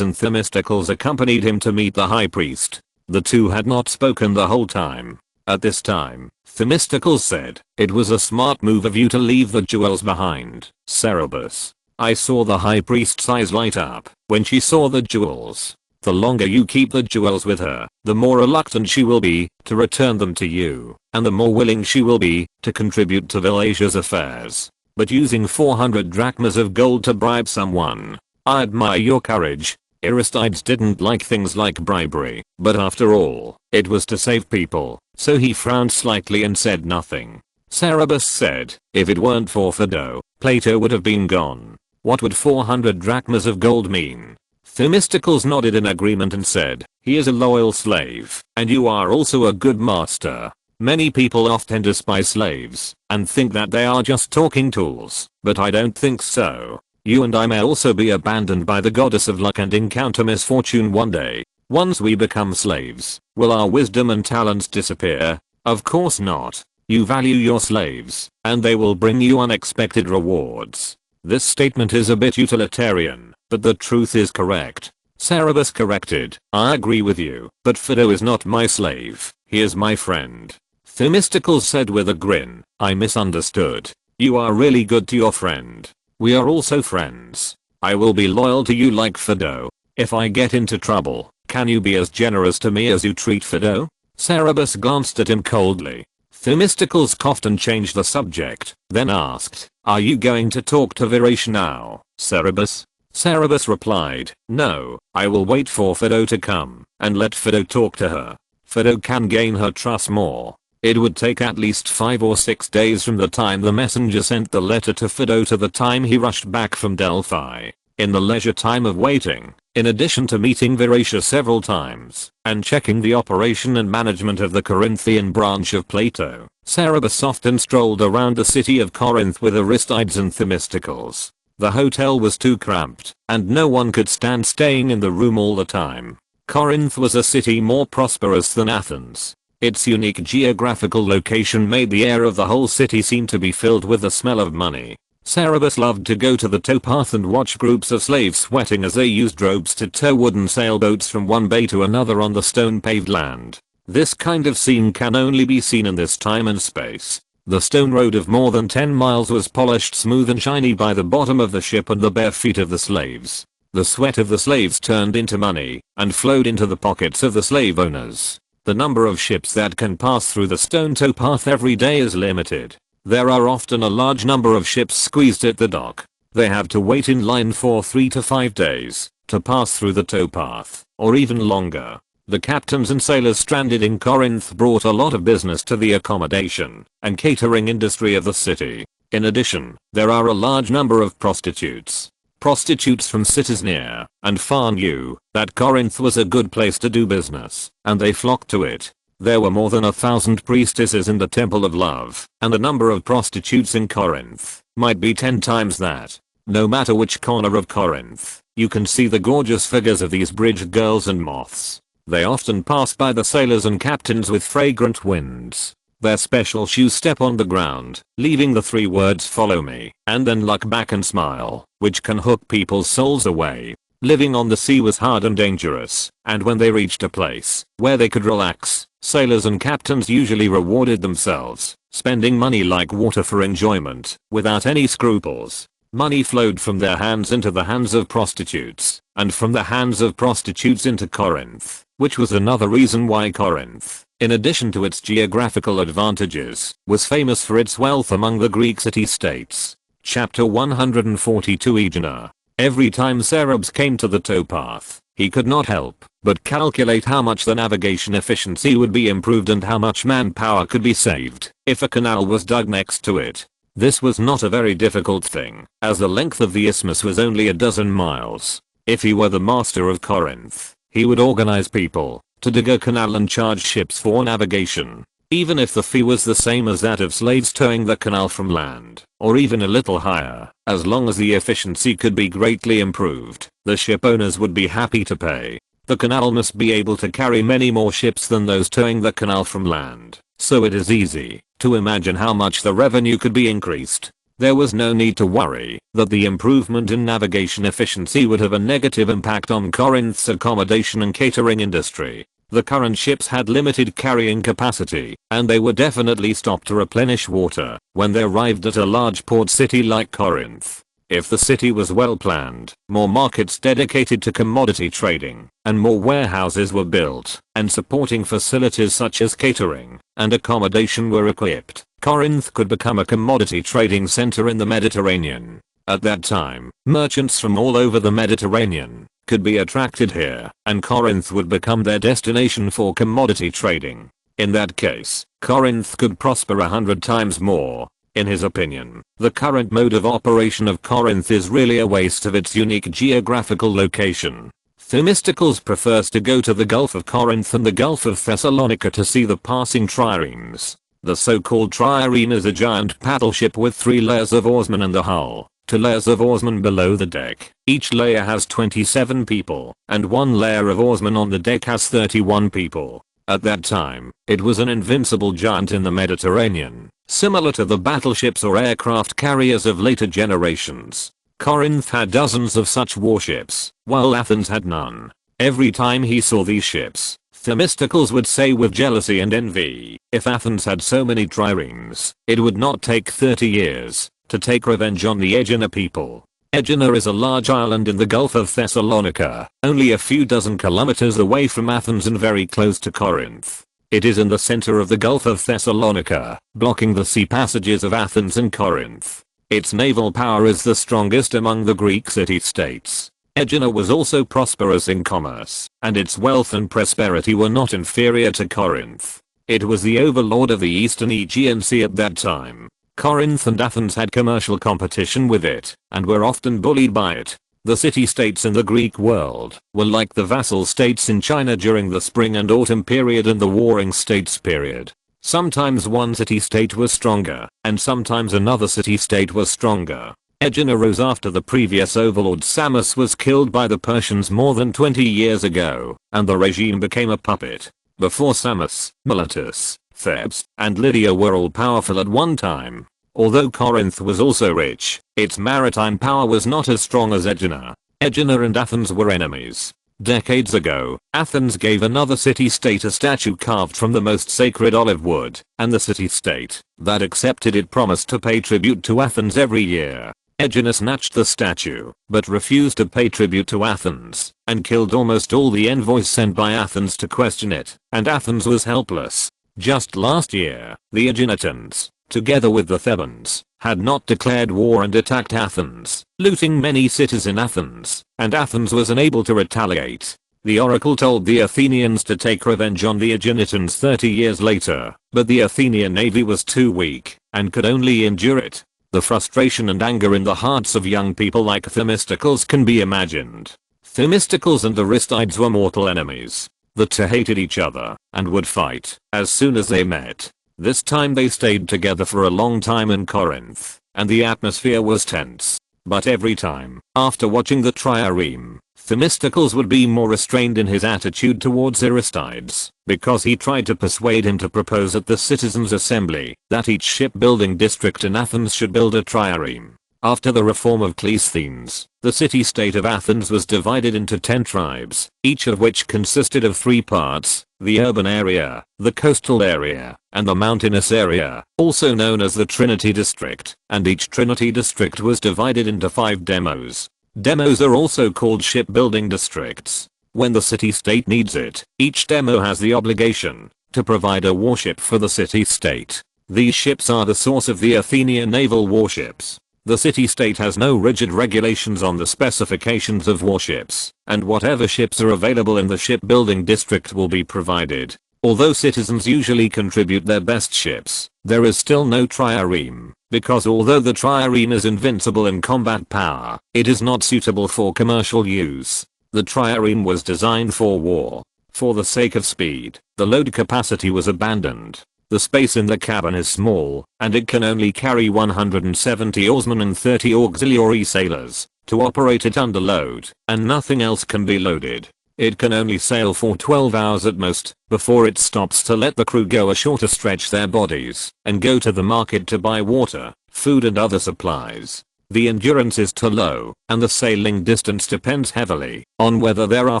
and Themistocles accompanied him to meet the high priest. The two had not spoken the whole time. At this time, Themistocles said, it was a smart move of you to leave the jewels behind, Cerberus. I saw the high priest's eyes light up when she saw the jewels. The longer you keep the jewels with her, the more reluctant she will be to return them to you, and the more willing she will be to contribute to Velatia's affairs. But using 400 drachmas of gold to bribe someone, I admire your courage. Aristides didn't like things like bribery, but after all, it was to save people, so he frowned slightly and said nothing. Cerberus said, if it weren't for Phaedo, Plato would have been gone. What would 400 drachmas of gold mean? Themistocles nodded in agreement and said, he is a loyal slave, and you are also a good master. Many people often despise slaves and think that they are just talking tools, but I don't think so. You and I may also be abandoned by the goddess of luck and encounter misfortune one day. Once we become slaves, will our wisdom and talents disappear? Of course not. You value your slaves, and they will bring you unexpected rewards. This statement is a bit utilitarian, but the truth is correct. Cerberus corrected, I agree with you, but Phaedo is not my slave, he is my friend. Themistocles said with a grin, I misunderstood. You are really good to your friend. We are also friends. I will be loyal to you like Phaedo. If I get into trouble, can you be as generous to me as you treat Phaedo? Cerberus glanced at him coldly. Themistocles coughed and changed the subject, then asked, are you going to talk to Veracia now, Cerberus? Cerberus replied, no, I will wait for Phaedo to come and let Phaedo talk to her. Phaedo can gain her trust more. It would take at least 5 or 6 days from the time the messenger sent the letter to Phaedo to the time he rushed back from Delphi. In the leisure time of waiting, in addition to meeting Veracia several times and checking the operation and management of the Corinthian branch of Plato, Cerberus often strolled around the city of Corinth with Aristides and Themistocles. The hotel was too cramped, and no one could stand staying in the room all the time. Corinth was a city more prosperous than Athens. Its unique geographical location made the air of the whole city seem to be filled with the smell of money. Cerberus loved to go to the towpath and watch groups of slaves sweating as they used ropes to tow wooden sailboats from one bay to another on the stone-paved land. This kind of scene can only be seen in this time and space. The stone road of more than 10 miles was polished smooth and shiny by the bottom of the ship and the bare feet of the slaves. The sweat of the slaves turned into money and flowed into the pockets of the slave owners. The number of ships that can pass through the stone towpath every day is limited. There are often a large number of ships squeezed at the dock. They have to wait in line for 3 to 5 days to pass through the towpath, or even longer. The captains and sailors stranded in Corinth brought a lot of business to the accommodation and catering industry of the city. In addition, there are a large number of prostitutes. Prostitutes from cities near and far knew that Corinth was a good place to do business, and they flocked to it. There were more than 1,000 priestesses in the Temple of Love, and the number of prostitutes in Corinth might be 10 times that. No matter which corner of Corinth, you can see the gorgeous figures of these bridge girls and moths. They often pass by the sailors and captains with fragrant winds. Their special shoes step on the ground, leaving the 3 words "follow me," and then "look back and smile," which can hook people's souls away. Living on the sea was hard and dangerous, and when they reached a place where they could relax, sailors and captains usually rewarded themselves, spending money like water for enjoyment, without any scruples. Money flowed from their hands into the hands of prostitutes, and from the hands of prostitutes into Corinth, which was another reason why Corinth, in addition to its geographical advantages, was famous for its wealth among the Greek city-states. Chapter 142 Aegina. Every time Cerberus came to the towpath, he could not help but calculate how much the navigation efficiency would be improved and how much manpower could be saved if a canal was dug next to it. This was not a very difficult thing, as the length of the isthmus was only a dozen miles. If he were the master of Corinth, he would organize people to dig a canal and charge ships for navigation, even if the fee was the same as that of slaves towing the canal from land, or even a little higher. As long as the efficiency could be greatly improved, the ship owners would be happy to pay. The canal must be able to carry many more ships than those towing the canal from land, so it is easy to imagine how much the revenue could be increased. There was no need to worry that the improvement in navigation efficiency would have a negative impact on Corinth's accommodation and catering industry. The current ships had limited carrying capacity, and they would definitely stop to replenish water when they arrived at a large port city like Corinth. If the city was well planned, more markets dedicated to commodity trading, and more warehouses were built, and supporting facilities such as catering and accommodation were equipped, Corinth could become a commodity trading center in the Mediterranean. At that time, merchants from all over the Mediterranean could be attracted here, and Corinth would become their destination for commodity trading. In that case, Corinth could prosper 100 times more. In his opinion, the current mode of operation of Corinth is really a waste of its unique geographical location. Themistocles prefers to go to the Gulf of Corinth and the Gulf of Thessalonica to see the passing triremes. The so-called trireme is a giant paddle ship with 3 layers of oarsmen in the hull, 2 layers of oarsmen below the deck. Each layer has 27 people, and 1 layer of oarsmen on the deck has 31 people. At that time, it was an invincible giant in the Mediterranean, similar to the battleships or aircraft carriers of later generations. Corinth had dozens of such warships, while Athens had none. Every time he saw these ships, Themistocles would say with jealousy and envy, if Athens had so many triremes, it would not take 30 years to take revenge on the Aegina people. Aegina is a large island in the Gulf of Thessalonica, only a few dozen kilometers away from Athens and very close to Corinth. It is in the center of the Gulf of Thessalonica, blocking the sea passages of Athens and Corinth. Its naval power is the strongest among the Greek city-states. Aegina was also prosperous in commerce, and its wealth and prosperity were not inferior to Corinth. It was the overlord of the eastern Aegean Sea at that time. Corinth and Athens had commercial competition with it, and were often bullied by it. The city-states in the Greek world were like the vassal states in China during the spring and autumn period and the warring states period. Sometimes one city-state was stronger, and sometimes another city-state was stronger. Aegina rose after the previous overlord Samos was killed by the Persians more than 20 years ago, and the regime became a puppet. Before Samos, Miletus, Thebes, and Lydia were all powerful at one time. Although Corinth was also rich, its maritime power was not as strong as Aegina. Aegina and Athens were enemies. Decades ago, Athens gave another city-state a statue carved from the most sacred olive wood, and the city-state that accepted it promised to pay tribute to Athens every year. Aegina snatched the statue, but refused to pay tribute to Athens, and killed almost all the envoys sent by Athens to question it, and Athens was helpless. Just last year, the Aeginetans, together with the Thebans, had not declared war and attacked Athens, looting many cities in Athens, and Athens was unable to retaliate. The oracle told the Athenians to take revenge on the Aeginetans 30 years later, but the Athenian navy was too weak, and could only endure it. The frustration and anger in the hearts of young people like Themistocles can be imagined. Themistocles and Aristides were mortal enemies. The two hated each other, and would fight, as soon as they met. This time they stayed together for a long time in Corinth, and the atmosphere was tense. But every time, after watching the trireme, Themistocles would be more restrained in his attitude towards Aristides, because he tried to persuade him to propose at the citizens' assembly that each shipbuilding district in Athens should build a trireme. After the reform of Cleisthenes, the city-state of Athens was divided into 10 tribes, each of which consisted of 3 parts: the urban area, the coastal area, and the mountainous area, also known as the Trinity district, and each Trinity district was divided into 5 demos. Demos are also called shipbuilding districts. When the city-state needs it, each demo has the obligation to provide a warship for the city-state. These ships are the source of the Athenian naval warships. The city-state has no rigid regulations on the specifications of warships, and whatever ships are available in the shipbuilding district will be provided. Although citizens usually contribute their best ships, there is still no trireme, because although the trireme is invincible in combat power, it is not suitable for commercial use. The trireme was designed for war. For the sake of speed, the load capacity was abandoned. The space in the cabin is small, and it can only carry 170 oarsmen and 30 auxiliary sailors. To operate it under load, and nothing else can be loaded. It can only sail for 12 hours at most, before it stops to let the crew go ashore to stretch their bodies, and go to the market to buy water, food and other supplies. The endurance is too low, and the sailing distance depends heavily on whether there are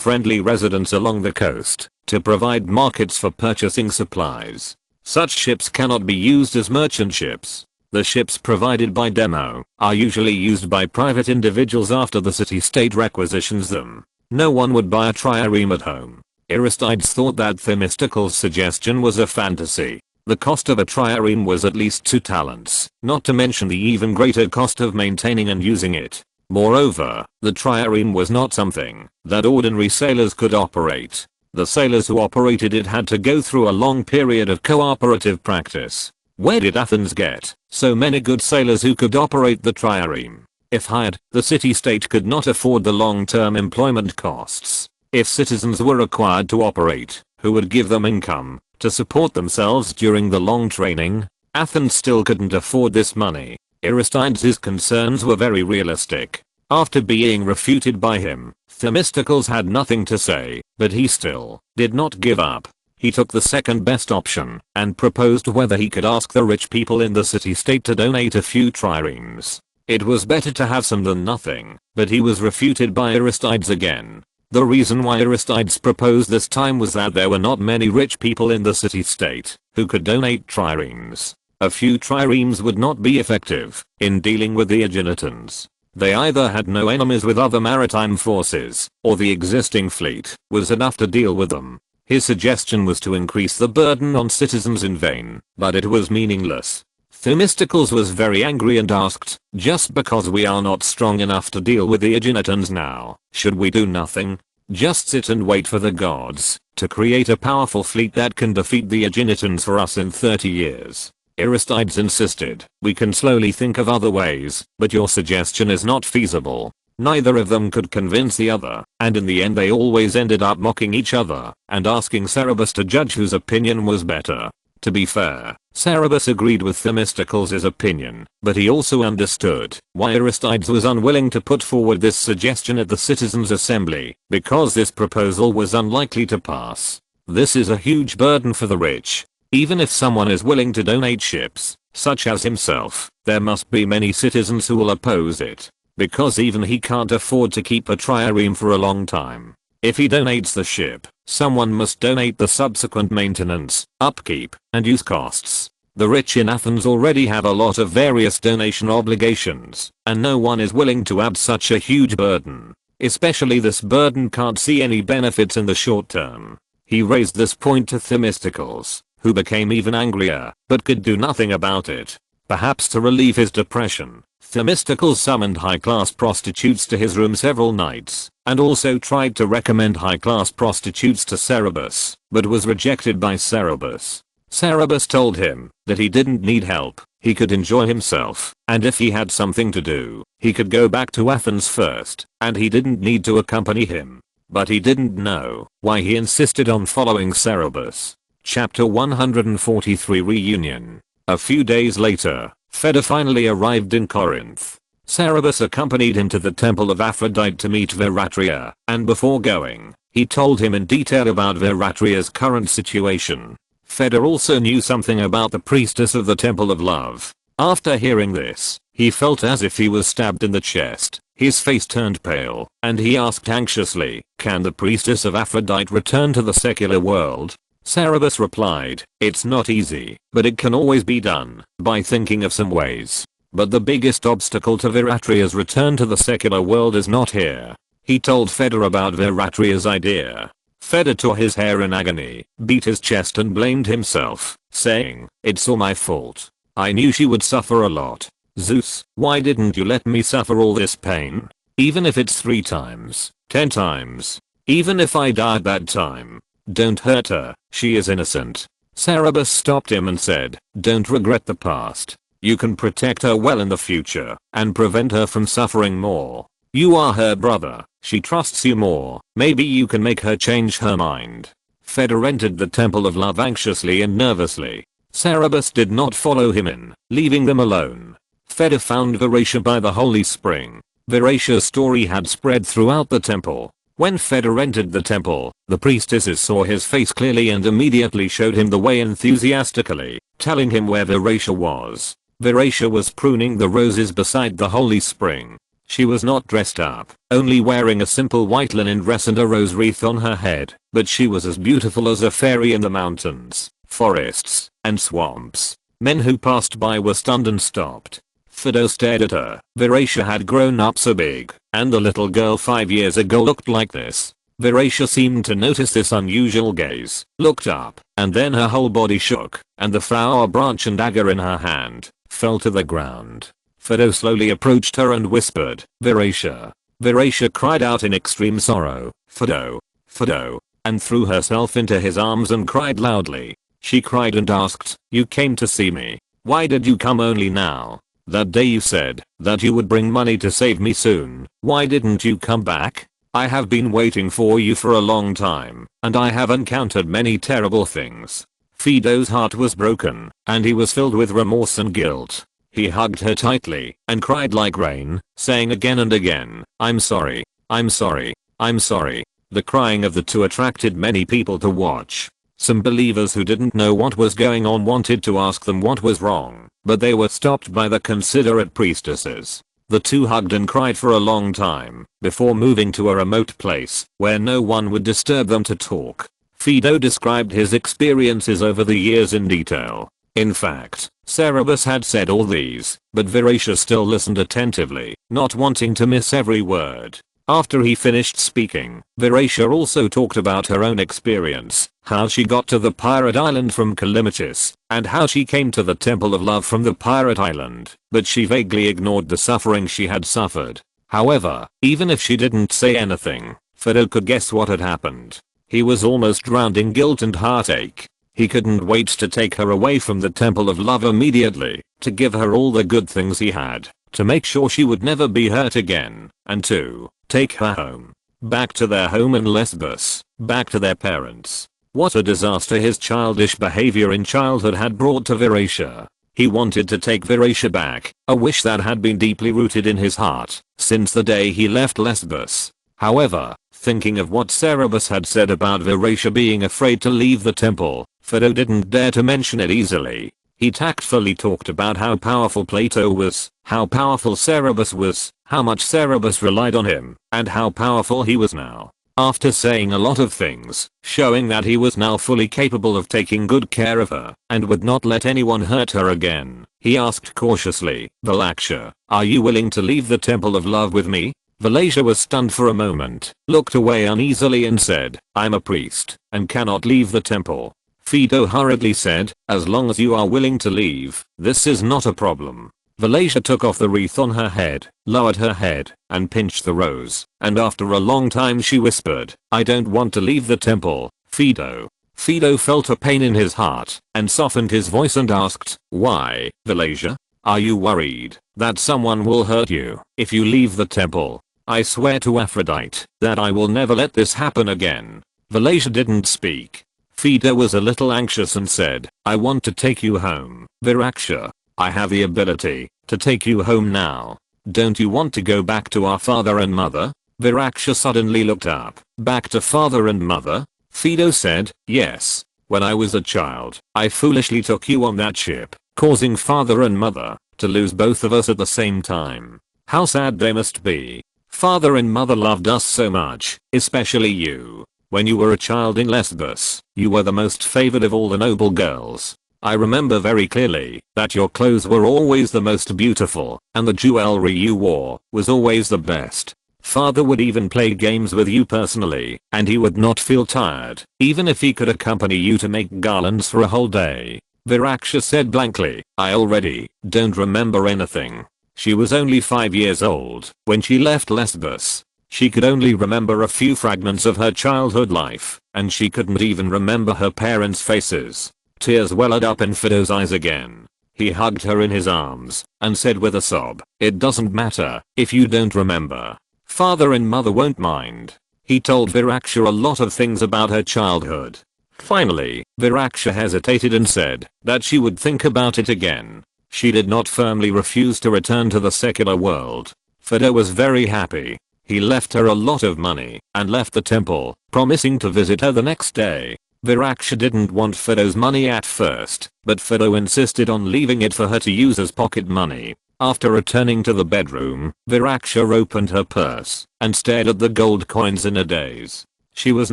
friendly residents along the coast, to provide markets for purchasing supplies. Such ships cannot be used as merchant ships. The ships provided by Demo are usually used by private individuals after the city-state requisitions them. No one would buy a trireme at home. Aristides thought that Themistocles' suggestion was a fantasy. The cost of a trireme was at least 2 talents, not to mention the even greater cost of maintaining and using it. Moreover, the trireme was not something that ordinary sailors could operate. The sailors who operated it had to go through a long period of cooperative practice. Where did Athens get so many good sailors who could operate the trireme? If hired, the city-state could not afford the long-term employment costs. If citizens were required to operate, who would give them income to support themselves during the long training? Athens still couldn't afford this money. Aristides' concerns were very realistic. After being refuted by him, Themistocles had nothing to say, but he still did not give up. He took the second best option, and proposed whether he could ask the rich people in the city-state to donate a few triremes. It was better to have some than nothing, but he was refuted by Aristides again. The reason why Aristides proposed this time was that there were not many rich people in the city-state who could donate triremes. A few triremes would not be effective in dealing with the Aeginetans. They either had no enemies with other maritime forces, or the existing fleet was enough to deal with them. His suggestion was to increase the burden on citizens in vain, but it was meaningless. Themistocles was very angry and asked, just because we are not strong enough to deal with the Aeginetans now, should we do nothing? Just sit and wait for the gods to create a powerful fleet that can defeat the Aeginetans for us in 30 years. Aristides insisted, we can slowly think of other ways, but your suggestion is not feasible. Neither of them could convince the other, and in the end they always ended up mocking each other, and asking Cerberus to judge whose opinion was better. To be fair, Cerberus agreed with Themistocles' opinion, but he also understood why Aristides was unwilling to put forward this suggestion at the citizens' assembly, because this proposal was unlikely to pass. This is a huge burden for the rich. Even if someone is willing to donate ships, such as himself, there must be many citizens who will oppose it, because even he can't afford to keep a trireme for a long time. If he donates the ship, someone must donate the subsequent maintenance, upkeep, and use costs. The rich in Athens already have a lot of various donation obligations, and no one is willing to add such a huge burden. Especially this burden can't see any benefits in the short term. He raised this point to Themistocles, who became even angrier, but could do nothing about it. Perhaps to relieve his depression, Themistocles summoned high-class prostitutes to his room several nights, and also tried to recommend high-class prostitutes to Cerberus, but was rejected by Cerberus. Cerberus told him that he didn't need help, he could enjoy himself, and if he had something to do, he could go back to Athens first, and he didn't need to accompany him. But he didn't know why he insisted on following Cerberus. Chapter 143 Reunion. A few days later, Phaedra finally arrived in Corinth. Cerberus accompanied him to the temple of Aphrodite to meet Veratria, and before going, he told him in detail about Veratria's current situation. Phaedra also knew something about the priestess of the Temple of Love. After hearing this, he felt as if he was stabbed in the chest. His face turned pale, and he asked anxiously, "Can the priestess of Aphrodite return to the secular world?" Cerberus replied, "It's not easy, but it can always be done, by thinking of some ways. But the biggest obstacle to Veratria's return to the secular world is not here." He told Phaedra about Veratria's idea. Phaedra tore his hair in agony, beat his chest and blamed himself, saying, "It's all my fault. I knew she would suffer a lot. Zeus, why didn't you let me suffer all this pain? Even if it's 3 times, 10 times. Even if I die at that time. Don't hurt her, she is innocent." Cerberus stopped him and said, "Don't regret the past. You can protect her well in the future, and prevent her from suffering more. You are her brother, she trusts you more, maybe you can make her change her mind." Phaedra entered the Temple of Love anxiously and nervously. Cerberus did not follow him in, leaving them alone. Phaedra found Veratia by the holy spring. Veratia's story had spread throughout the temple. When Phaedra entered the temple, the priestesses saw his face clearly and immediately showed him the way enthusiastically, telling him where Veratia was. Veratia was pruning the roses beside the holy spring. She was not dressed up, only wearing a simple white linen dress and a rose wreath on her head, but she was as beautiful as a fairy in the mountains, forests, and swamps. Men who passed by were stunned and stopped. Phaedra stared at her. Veratia had grown up so big, and the little girl 5 years ago looked like this. Veratia seemed to notice this unusual gaze, looked up, and then her whole body shook, and the flower branch and dagger in her hand fell to the ground. Phaedra slowly approached her and whispered, "Veratia." Veratia cried out in extreme sorrow, "Phaedra, Phaedra," and threw herself into his arms and cried loudly. She cried and asked, "You came to see me. Why did you come only now? That day you said that you would bring money to save me soon. Why didn't you come back? I have been waiting for you for a long time, and I have encountered many terrible things." Phaedra's heart was broken, and he was filled with remorse and guilt. He hugged her tightly and cried like rain, saying again and again, "I'm sorry, I'm sorry, I'm sorry." The crying of the two attracted many people to watch. Some believers who didn't know what was going on wanted to ask them what was wrong, but they were stopped by the considerate priestesses. The two hugged and cried for a long time, before moving to a remote place, where no one would disturb them to talk. Phaedra described his experiences over the years in detail. In fact, Cerberus had said all these, but Veratia still listened attentively, not wanting to miss every word. After he finished speaking, Veratia also talked about her own experience, how she got to the pirate island from Callimachus, and how she came to the Temple of Love from the pirate island, but she vaguely ignored the suffering she had suffered. However, even if she didn't say anything, Phaedra could guess what had happened. He was almost drowned in guilt and heartache. He couldn't wait to take her away from the Temple of Love immediately, to give her all the good things he had, to make sure she would never be hurt again, and to take her home. Back to their home in Lesbos, back to their parents. What a disaster his childish behavior in childhood had brought to Viracia. He wanted to take Viracia back, a wish that had been deeply rooted in his heart since the day he left Lesbos. However, thinking of what Cerberus had said about Viracia being afraid to leave the temple, Fido didn't dare to mention it easily. He tactfully talked about how powerful Plato was, how powerful Cerberus was, how much Cerberus relied on him, and how powerful he was now. After saying a lot of things, showing that he was now fully capable of taking good care of her, and would not let anyone hurt her again, he asked cautiously, Viracia, are you willing to leave the Temple of Love with me? Viracia was stunned for a moment, looked away uneasily and said, I'm a priest, and cannot leave the temple. Fido hurriedly said, as long as you are willing to leave, this is not a problem. Viracia took off the wreath on her head, lowered her head, and pinched the rose, and after a long time she whispered, I don't want to leave the temple, Fido. Fido felt a pain in his heart, and softened his voice and asked, why, Viracia? Are you worried that someone will hurt you if you leave the temple? I swear to Aphrodite that I will never let this happen again. Viracia didn't speak. Fido was a little anxious and said, I want to take you home, Viracia. I have the ability to take you home now. Don't you want to go back to our father and mother? Viracia suddenly looked up. Back to father and mother? Fido said, yes. When I was a child, I foolishly took you on that ship, causing father and mother to lose both of us at the same time. How sad they must be. Father and mother loved us so much, especially you. When you were a child in Lesbos, you were the most favored of all the noble girls. I remember very clearly that your clothes were always the most beautiful, and the jewelry you wore was always the best. Father would even play games with you personally, and he would not feel tired, even if he could accompany you to make garlands for a whole day. Viracia said blankly, I already don't remember anything. She was only 5 years old when she left Lesbos. She could only remember a few fragments of her childhood life, and she couldn't even remember her parents' faces. Tears welled up in Fido's eyes again. He hugged her in his arms and said with a sob, it doesn't matter if you don't remember. Father and mother won't mind. He told Viracia a lot of things about her childhood. Finally, Viracia hesitated and said that she would think about it again. She did not firmly refuse to return to the secular world. Fido was very happy. He left her a lot of money and left the temple, promising to visit her the next day. Viracia didn't want Fido's money at first, but Fido insisted on leaving it for her to use as pocket money. After returning to the bedroom, Viracia opened her purse and stared at the gold coins in a daze. She was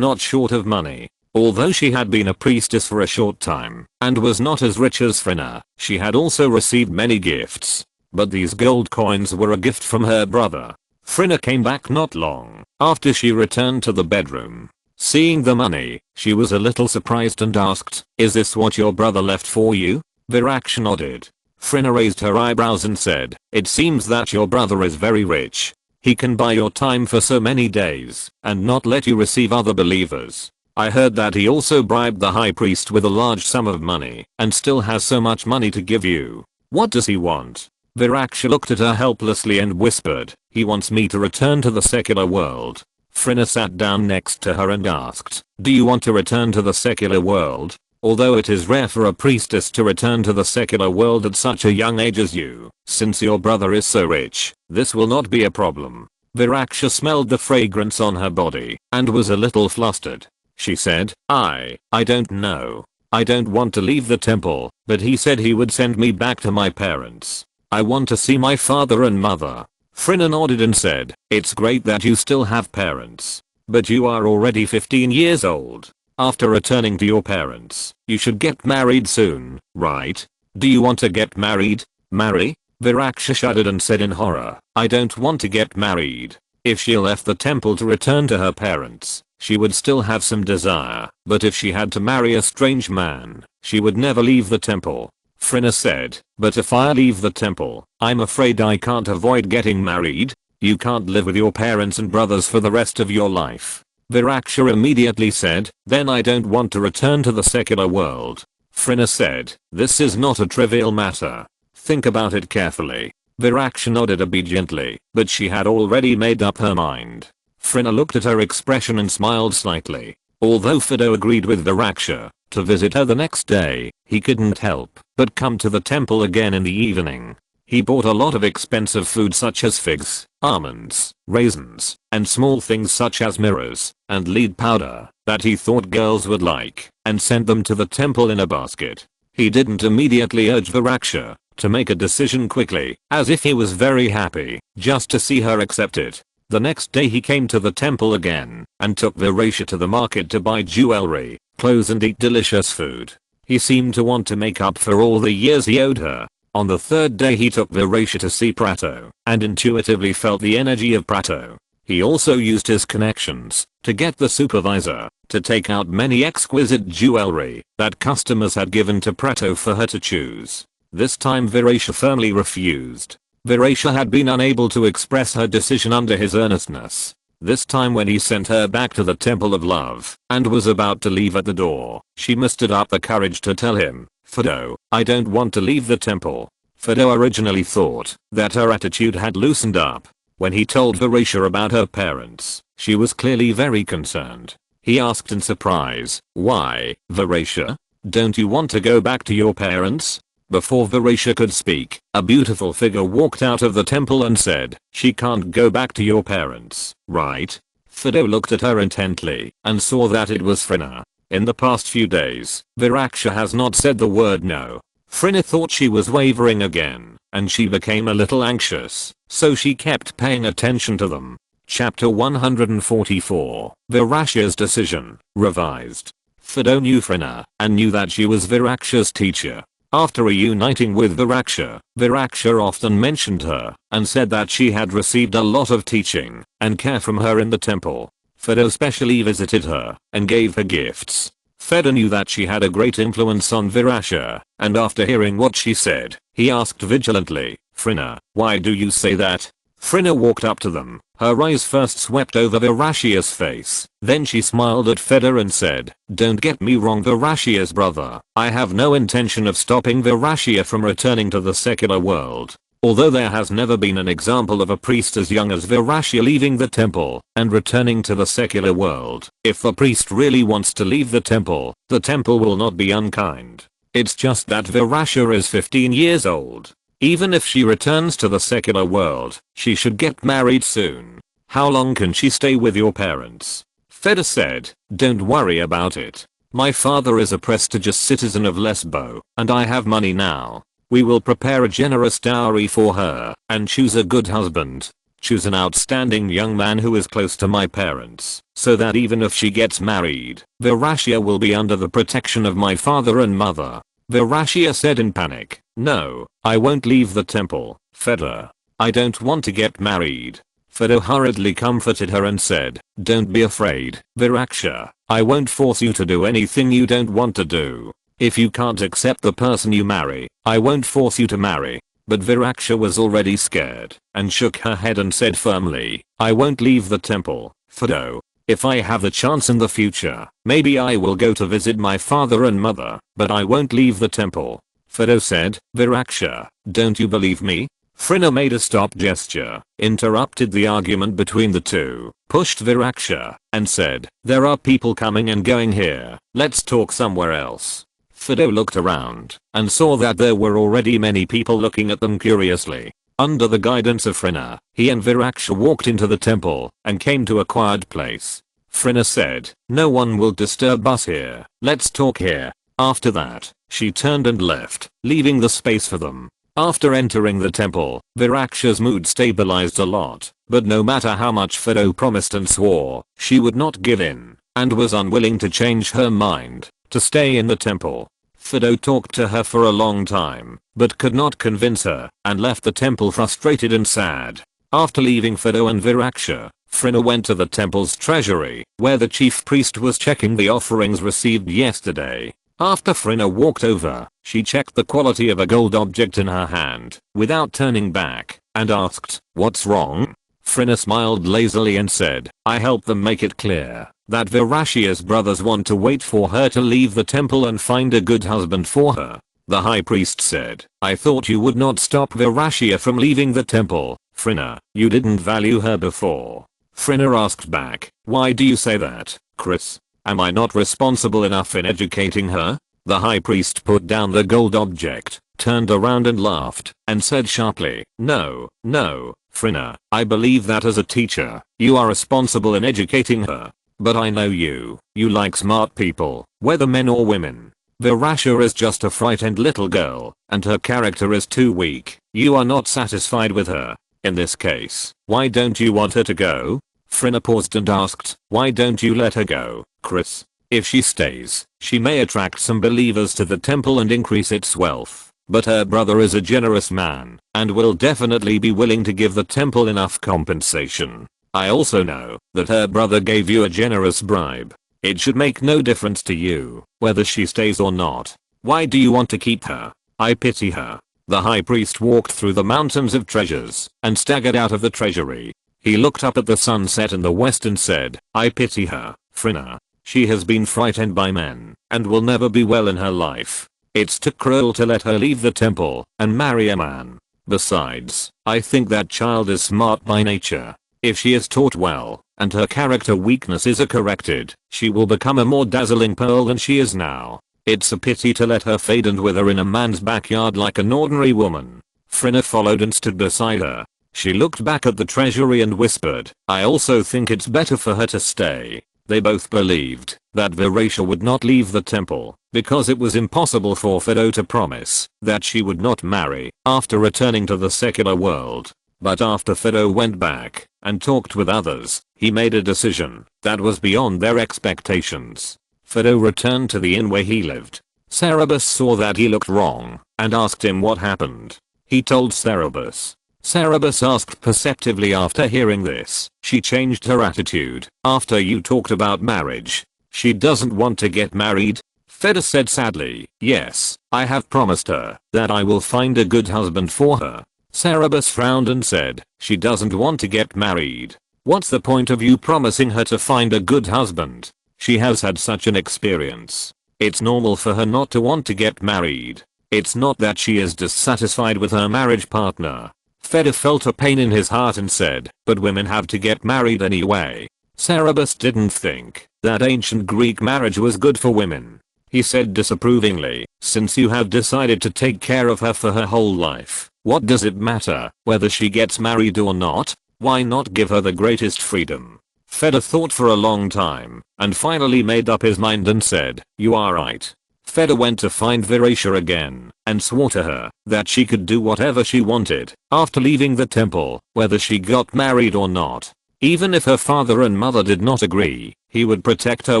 not short of money. Although she had been a priestess for a short time and was not as rich as Frina, she had also received many gifts. But these gold coins were a gift from her brother. Frina came back not long after she returned to the bedroom. Seeing the money, she was a little surprised and asked, is this what your brother left for you? Viracia nodded. Frina raised her eyebrows and said, it seems that your brother is very rich. He can buy your time for so many days and not let you receive other believers. I heard that he also bribed the high priest with a large sum of money and still has so much money to give you. What does he want? Viracia looked at her helplessly and whispered, he wants me to return to the secular world. Frina sat down next to her and asked, do you want to return to the secular world? Although it is rare for a priestess to return to the secular world at such a young age as you, since your brother is so rich, this will not be a problem. Viracia smelled the fragrance on her body and was a little flustered. She said, I don't know. I don't want to leave the temple, but he said he would send me back to my parents. I want to see my father and mother. Frina nodded and said, it's great that you still have parents. But you are already 15 years old. After returning to your parents, you should get married soon, right? Do you want to get married? Marry? Viracia shuddered and said in horror, I don't want to get married. If she left the temple to return to her parents, she would still have some desire, but if she had to marry a strange man, she would never leave the temple. Frina said, but if I leave the temple, I'm afraid I can't avoid getting married. You can't live with your parents and brothers for the rest of your life. Viracia immediately said, then I don't want to return to the secular world. Frina said, this is not a trivial matter. Think about it carefully. Viracia nodded obediently, but she had already made up her mind. Frina looked at her expression and smiled slightly. Although Fido agreed with Viraksha to visit her the next day, he couldn't help but come to the temple again in the evening. He bought a lot of expensive food such as figs, almonds, raisins, and small things such as mirrors and lead powder that he thought girls would like, and sent them to the temple in a basket. He didn't immediately urge Viraksha to make a decision quickly, as if he was very happy just to see her accept it. The next day he came to the temple again and took Viraksha to the market to buy jewelry, clothes and eat delicious food. He seemed to want to make up for all the years he owed her. On the third day he took Viraksha to see Prato and intuitively felt the energy of Prato. He also used his connections to get the supervisor to take out many exquisite jewelry that customers had given to Prato for her to choose. This time Viraksha firmly refused. Viraksha had been unable to express her decision under his earnestness. This time when he sent her back to the Temple of Love and was about to leave at the door, she mustered up the courage to tell him, "Fido, I don't want to leave the temple." Fido originally thought that her attitude had loosened up. When he told Viraksha about her parents, she was clearly very concerned. He asked in surprise, "Why, Viraksha? Don't you want to go back to your parents?" Before Viraksha could speak, a beautiful figure walked out of the temple and said, "She can't go back to your parents, right?" Fido looked at her intently and saw that it was Frina. In the past few days, Viraksha has not said the word no. Frina thought she was wavering again, and she became a little anxious, so she kept paying attention to them. Chapter 144, Viraksha's Decision, Revised. Fido knew Frina and knew that she was Viraksha's teacher. After reuniting with Viraksha, Viraksha often mentioned her and said that she had received a lot of teaching and care from her in the temple. Fido specially visited her and gave her gifts. Fido knew that she had a great influence on Viraksha, and after hearing what she said, he asked vigilantly, "Frina, why do you say that?" Frina walked up to them. Her eyes first swept over Viraksha's face, then she smiled at Fido and said, "Don't get me wrong, Viraksha's brother. I have no intention of stopping Viraksha from returning to the secular world. Although there has never been an example of a priest as young as Viraksha leaving the temple and returning to the secular world. If the priest really wants to leave the temple will not be unkind. It's just that Viraksha is 15 years old. Even if she returns to the secular world, she should get married soon. How long can she stay with your parents?" Fido said, "Don't worry about it. My father is a prestigious citizen of Lesbo, and I have money now. We will prepare a generous dowry for her and choose a good husband. Choose an outstanding young man who is close to my parents, so that even if she gets married, Viraksha will be under the protection of my father and mother." Viraksha said in panic, "No, I won't leave the temple, Fido. I don't want to get married." Fido hurriedly comforted her and said, "Don't be afraid, Viraksha. I won't force you to do anything you don't want to do. If you can't accept the person you marry, I won't force you to marry." But Viraksha was already scared and shook her head and said firmly, "I won't leave the temple, Fido. If I have the chance in the future, maybe I will go to visit my father and mother, but I won't leave the temple." Fido said, "Viraksha, don't you believe me?" Frina made a stop gesture, interrupted the argument between the two, pushed Viraksha, and said, "There are people coming and going here. Let's talk somewhere else." Fido looked around and saw that there were already many people looking at them curiously. Under the guidance of Frina, he and Viraksha walked into the temple and came to a quiet place. Frina said, "No one will disturb us here. Let's talk here." After that, she turned and left, leaving the space for them. After entering the temple, Viraksha's mood stabilized a lot, but no matter how much Fido promised and swore, she would not give in, and was unwilling to change her mind to stay in the temple. Fido talked to her for a long time, but could not convince her, and left the temple frustrated and sad. After leaving Fido and Viraksha, Frina went to the temple's treasury, where the chief priest was checking the offerings received yesterday. After Frina walked over, she checked the quality of a gold object in her hand, without turning back, and asked, "What's wrong?" Frina smiled lazily and said, "I helped them make it clear that Viraksha's brothers want to wait for her to leave the temple and find a good husband for her." The high priest said, "I thought you would not stop Viraksha from leaving the temple, Frina. You didn't value her before." Frina asked back, "Why do you say that, Chris?" Am I not responsible enough in educating her? The high priest put down the gold object, turned around and laughed, and said sharply, no, no, Frina, I believe that as a teacher, you are responsible in educating her. But I know you like smart people, whether men or women. Virasha is just a frightened little girl, and her character is too weak. You are not satisfied with her. In this case, why don't you want her to go? Frina paused and asked, why don't you let her go, Chris? If she stays, she may attract some believers to the temple and increase its wealth. But her brother is a generous man, and will definitely be willing to give the temple enough compensation. I also know that her brother gave you a generous bribe. It should make no difference to you whether she stays or not. Why do you want to keep her? I pity her. The high priest walked through the mountains of treasures and staggered out of the treasury. He looked up at the sunset in the west and said, I pity her, Frina. She has been frightened by men and will never be well in her life. It's too cruel to let her leave the temple and marry a man. Besides, I think that child is smart by nature. If she is taught well, and her character weaknesses are corrected, she will become a more dazzling pearl than she is now. It's a pity to let her fade and wither in a man's backyard like an ordinary woman. Frina followed and stood beside her. She looked back at the treasury and whispered, I also think it's better for her to stay. They both believed that Virasha would not leave the temple, because it was impossible for Fido to promise that she would not marry after returning to the secular world. But after Fido went back and talked with others, he made a decision that was beyond their expectations. Fido returned to the inn where he lived. Cerebus saw that he looked wrong and asked him what happened. He told Cerebus. Cerebus asked perceptively after hearing this. She changed her attitude after you talked about marriage. She doesn't want to get married? Fido said sadly, yes, I have promised her that I will find a good husband for her. Cerebus frowned and said, she doesn't want to get married. What's the point of you promising her to find a good husband? She has had such an experience. It's normal for her not to want to get married. It's not that she is dissatisfied with her marriage partner. Feda felt a pain in his heart and said, but women have to get married anyway. Cerebus didn't think that ancient Greek marriage was good for women. He said disapprovingly, since you have decided to take care of her for her whole life, what does it matter whether she gets married or not? Why not give her the greatest freedom? Feda thought for a long time and finally made up his mind and said, you are right. Feda went to find Virasha again and swore to her that she could do whatever she wanted after leaving the temple, whether she got married or not. Even if her father and mother did not agree, he would protect her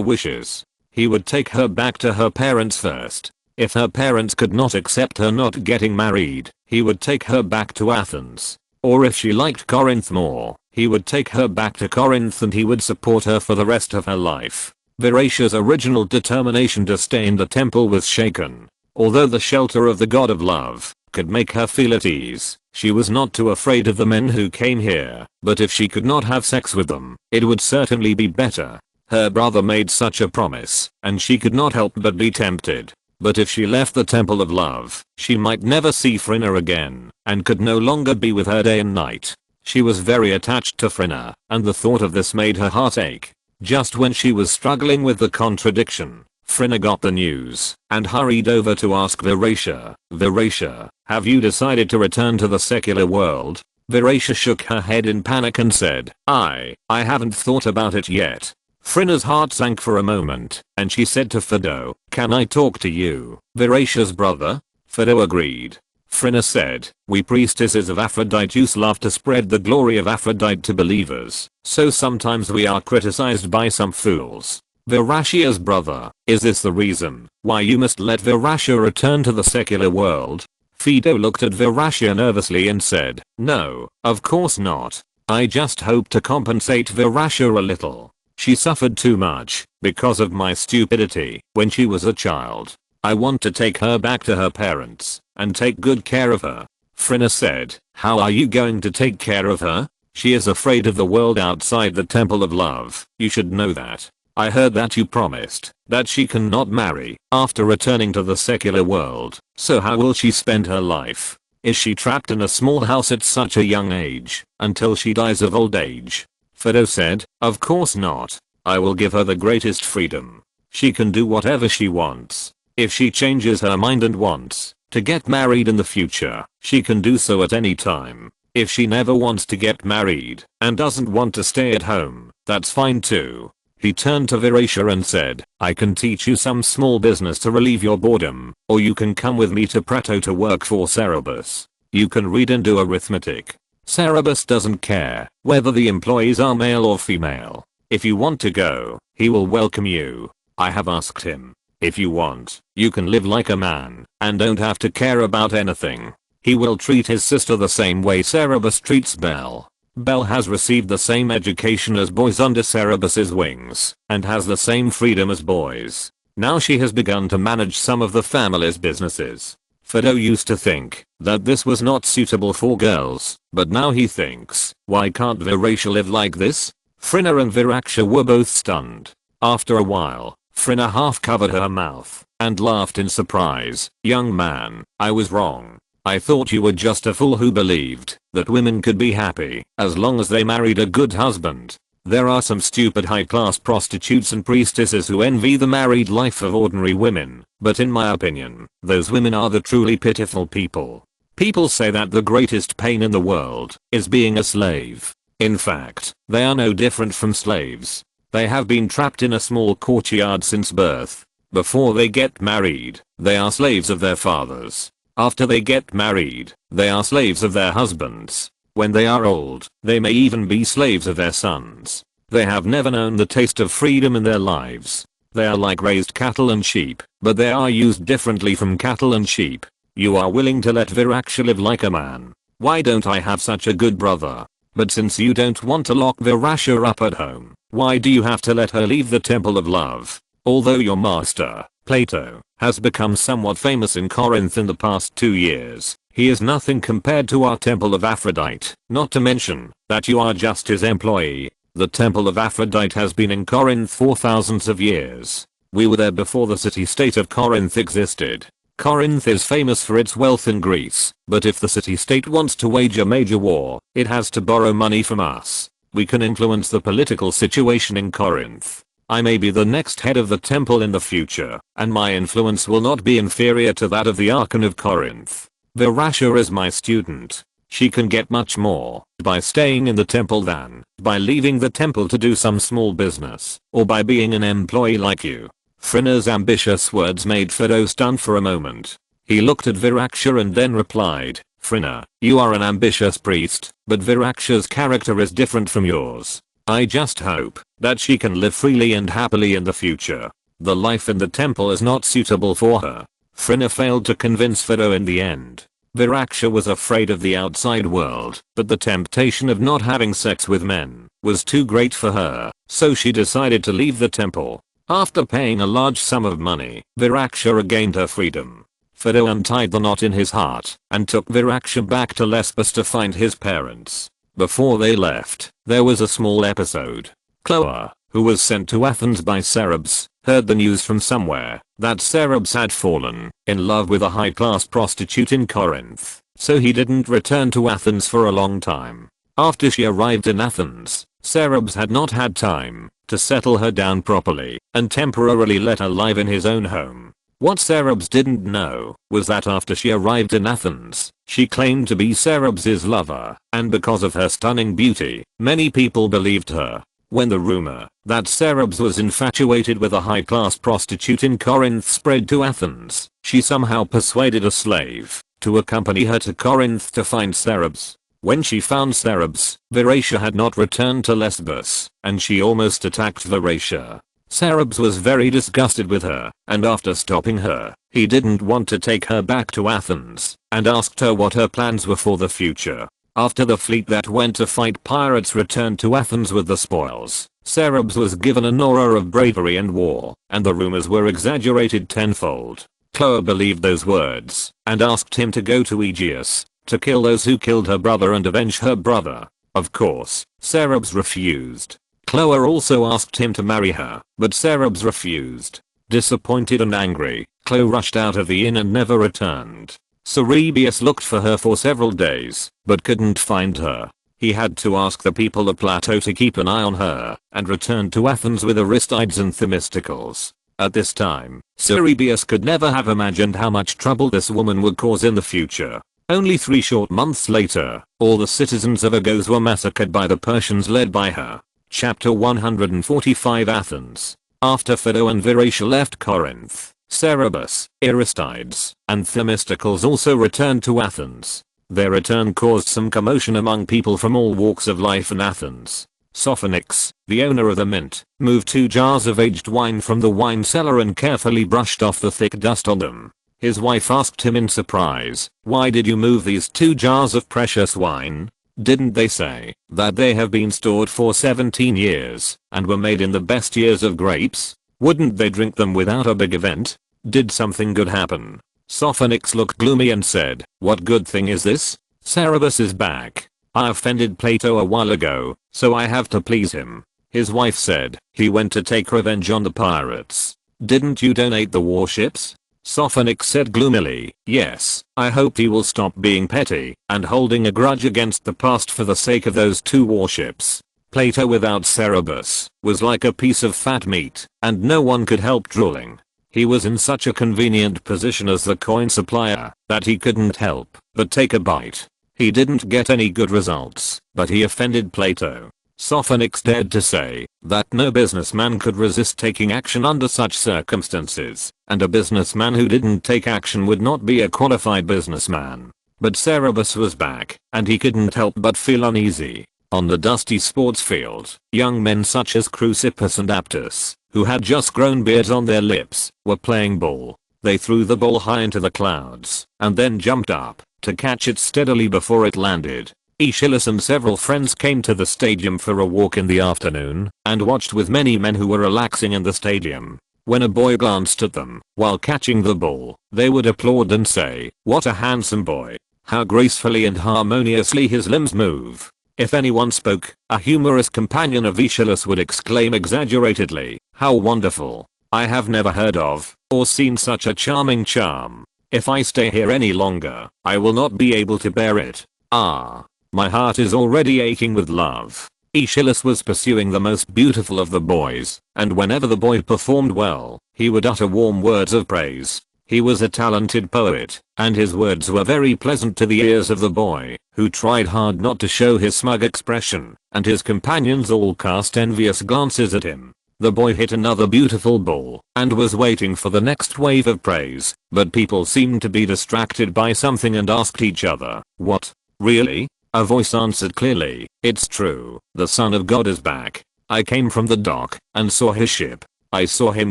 wishes. He would take her back to her parents first. If her parents could not accept her not getting married, he would take her back to Athens. Or if she liked Corinth more, he would take her back to Corinth and he would support her for the rest of her life. Virasha's original determination to stay in the temple was shaken. Although the shelter of the god of love could make her feel at ease, she was not too afraid of the men who came here, but if she could not have sex with them, it would certainly be better. Her brother made such a promise, and she could not help but be tempted. But if she left the temple of love, she might never see Frina again, and could no longer be with her day and night. She was very attached to Frina, and the thought of this made her heart ache. Just when she was struggling with the contradiction, Frina got the news, and hurried over to ask Virasha, Virasha, have you decided to return to the secular world? Virasha shook her head in panic and said, I haven't thought about it yet. Frina's heart sank for a moment, and she said to Fido, can I talk to you, Virasha's brother? Fido agreed. Frina said, we priestesses of Aphrodite love to spread the glory of Aphrodite to believers, so sometimes we are criticized by some fools. Virashia's brother, is this the reason why you must let Virashia return to the secular world? Fido looked at Virashia nervously and said, no, of course not. I just hope to compensate Virashia a little. She suffered too much because of my stupidity when she was a child. I want to take her back to her parents and take good care of her. Frina said, how are you going to take care of her? She is afraid of the world outside the temple of love. You should know that. I heard that you promised that she cannot marry after returning to the secular world. So how will she spend her life? Is she trapped in a small house at such a young age until she dies of old age? Fido said, of course not. I will give her the greatest freedom. She can do whatever she wants. If she changes her mind and wants to get married in the future, she can do so at any time. If she never wants to get married and doesn't want to stay at home, that's fine too. He turned to Virasha and said, I can teach you some small business to relieve your boredom, or you can come with me to Prato to work for Cerberus. You can read and do arithmetic. Cerberus doesn't care whether the employees are male or female. If you want to go, he will welcome you. I have asked him. If you want, you can live like a man and don't have to care about anything. He will treat his sister the same way Cerberus treats Belle. Belle has received the same education as boys under Cerberus's wings and has the same freedom as boys. Now she has begun to manage some of the family's businesses. Fido used to think that this was not suitable for girls, but now he thinks, why can't Virasha live like this? Frina and Viraksha were both stunned. After a while, Frina half covered her mouth and laughed in surprise. Young man, I was wrong. I thought you were just a fool who believed that women could be happy as long as they married a good husband. There are some stupid high-class prostitutes and priestesses who envy the married life of ordinary women, but in my opinion, those women are the truly pitiful people. People say that the greatest pain in the world is being a slave. In fact, they are no different from slaves. They have been trapped in a small courtyard since birth. Before they get married, they are slaves of their fathers. After they get married, they are slaves of their husbands. When they are old, they may even be slaves of their sons. They have never known the taste of freedom in their lives. They are like raised cattle and sheep, but they are used differently from cattle and sheep. You are willing to let Viraksha live like a man. Why don't I have such a good brother? But since you don't want to lock Virasha up at home, why do you have to let her leave the Temple of Love? Although your master, Plato, has become somewhat famous in Corinth in the past 2 years, he is nothing compared to our Temple of Aphrodite, not to mention that you are just his employee. The Temple of Aphrodite has been in Corinth for thousands of years. We were there before the city-state of Corinth existed. Corinth is famous for its wealth in Greece, but if the city-state wants to wage a major war, it has to borrow money from us. We can influence the political situation in Corinth. I may be the next head of the temple in the future, and my influence will not be inferior to that of the Archon of Corinth. Virasha is my student. She can get much more by staying in the temple than by leaving the temple to do some small business, or by being an employee like you. Frina's ambitious words made Fido stunned for a moment. He looked at Viraksha and then replied, Frina, you are an ambitious priest, but Viraksha's character is different from yours. I just hope that she can live freely and happily in the future. The life in the temple is not suitable for her. Frina failed to convince Fido in the end. Viraksha was afraid of the outside world, but the temptation of not having sex with men was too great for her, so she decided to leave the temple. After paying a large sum of money, Viraksha regained her freedom. Fido untied the knot in his heart and took Viraksha back to Lesbos to find his parents. Before they left, there was a small episode. Chloe, who was sent to Athens by Cerberus, heard the news from somewhere that Cerberus had fallen in love with a high-class prostitute in Corinth, so he didn't return to Athens for a long time. After she arrived in Athens, Cerberus had not had time to settle her down properly and temporarily let her live in his own home. What Cerberus didn't know was that after she arrived in Athens, she claimed to be Cerberus's lover, and because of her stunning beauty, many people believed her. When the rumor that Cerberus was infatuated with a high-class prostitute in Corinth spread to Athens, she somehow persuaded a slave to accompany her to Corinth to find Cerberus. When she found Cerberus, Virasha had not returned to Lesbos, and she almost attacked Virasha. Cerberus was very disgusted with her, and after stopping her, he didn't want to take her back to Athens, and asked her what her plans were for the future. After the fleet that went to fight pirates returned to Athens with the spoils, Cerberus was given an aura of bravery and war, and the rumors were exaggerated tenfold. Chloe believed those words, and asked him to go to Aegeus, to kill those who killed her brother and avenge her brother. Of course, Cerberus refused. Chloe also asked him to marry her, but Cerberus refused. Disappointed and angry, Chloe rushed out of the inn and never returned. Cerberus looked for her for several days, but couldn't find her. He had to ask the people of Plato to keep an eye on her, and returned to Athens with Aristides and Themistocles. At this time, Cerebius could never have imagined how much trouble this woman would cause in the future. Only 3 short months later, all the citizens of Argos were massacred by the Persians led by her. Chapter 145 Athens. After Phaedo and Viracia left Corinth, Cerebus, Aristides, and Themistocles also returned to Athens. Their return caused some commotion among people from all walks of life in Athens. Sophonix, the owner of the mint, moved 2 jars of aged wine from the wine cellar and carefully brushed off the thick dust on them. His wife asked him in surprise, "Why did you move these 2 jars of precious wine? Didn't they say that they have been stored for 17 years and were made in the best years of grapes? Wouldn't they drink them without a big event? Did something good happen?" Sophonix looked gloomy and said, "What good thing is this? Cerebus is back. I offended Plato a while ago, so I have to please him." His wife said, "He went to take revenge on the pirates. Didn't you donate the warships?" Sophonix said gloomily, "Yes, I hope he will stop being petty and holding a grudge against the past for the sake of those 2 warships." Plato without Cerebus was like a piece of fat meat, and no one could help drooling. He was in such a convenient position as the coin supplier that he couldn't help but take a bite. He didn't get any good results, but he offended Plato. Sophonix dared to say that no businessman could resist taking action under such circumstances, and a businessman who didn't take action would not be a qualified businessman. But Cerebus was back, and he couldn't help but feel uneasy. On the dusty sports field, young men such as Chrysippus and Aptus, who had just grown beards on their lips, were playing ball. They threw the ball high into the clouds, and then jumped up to catch it steadily before it landed. Aeschylus and several friends came to the stadium for a walk in the afternoon, and watched with many men who were relaxing in the stadium. When a boy glanced at them while catching the ball, they would applaud and say, "What a handsome boy! How gracefully and harmoniously his limbs move." If anyone spoke, a humorous companion of Aeschylus would exclaim exaggeratedly, "How wonderful! I have never heard of or seen such a charming charm. If I stay here any longer, I will not be able to bear it. Ah, my heart is already aching with love." Aeschylus was pursuing the most beautiful of the boys, and whenever the boy performed well, he would utter warm words of praise. He was a talented poet, and his words were very pleasant to the ears of the boy, who tried hard not to show his smug expression, and his companions all cast envious glances at him. The boy hit another beautiful ball, and was waiting for the next wave of praise, but people seemed to be distracted by something and asked each other, "What? Really?" A voice answered clearly, "It's true, the Son of God is back. I came from the dock, and saw his ship. I saw him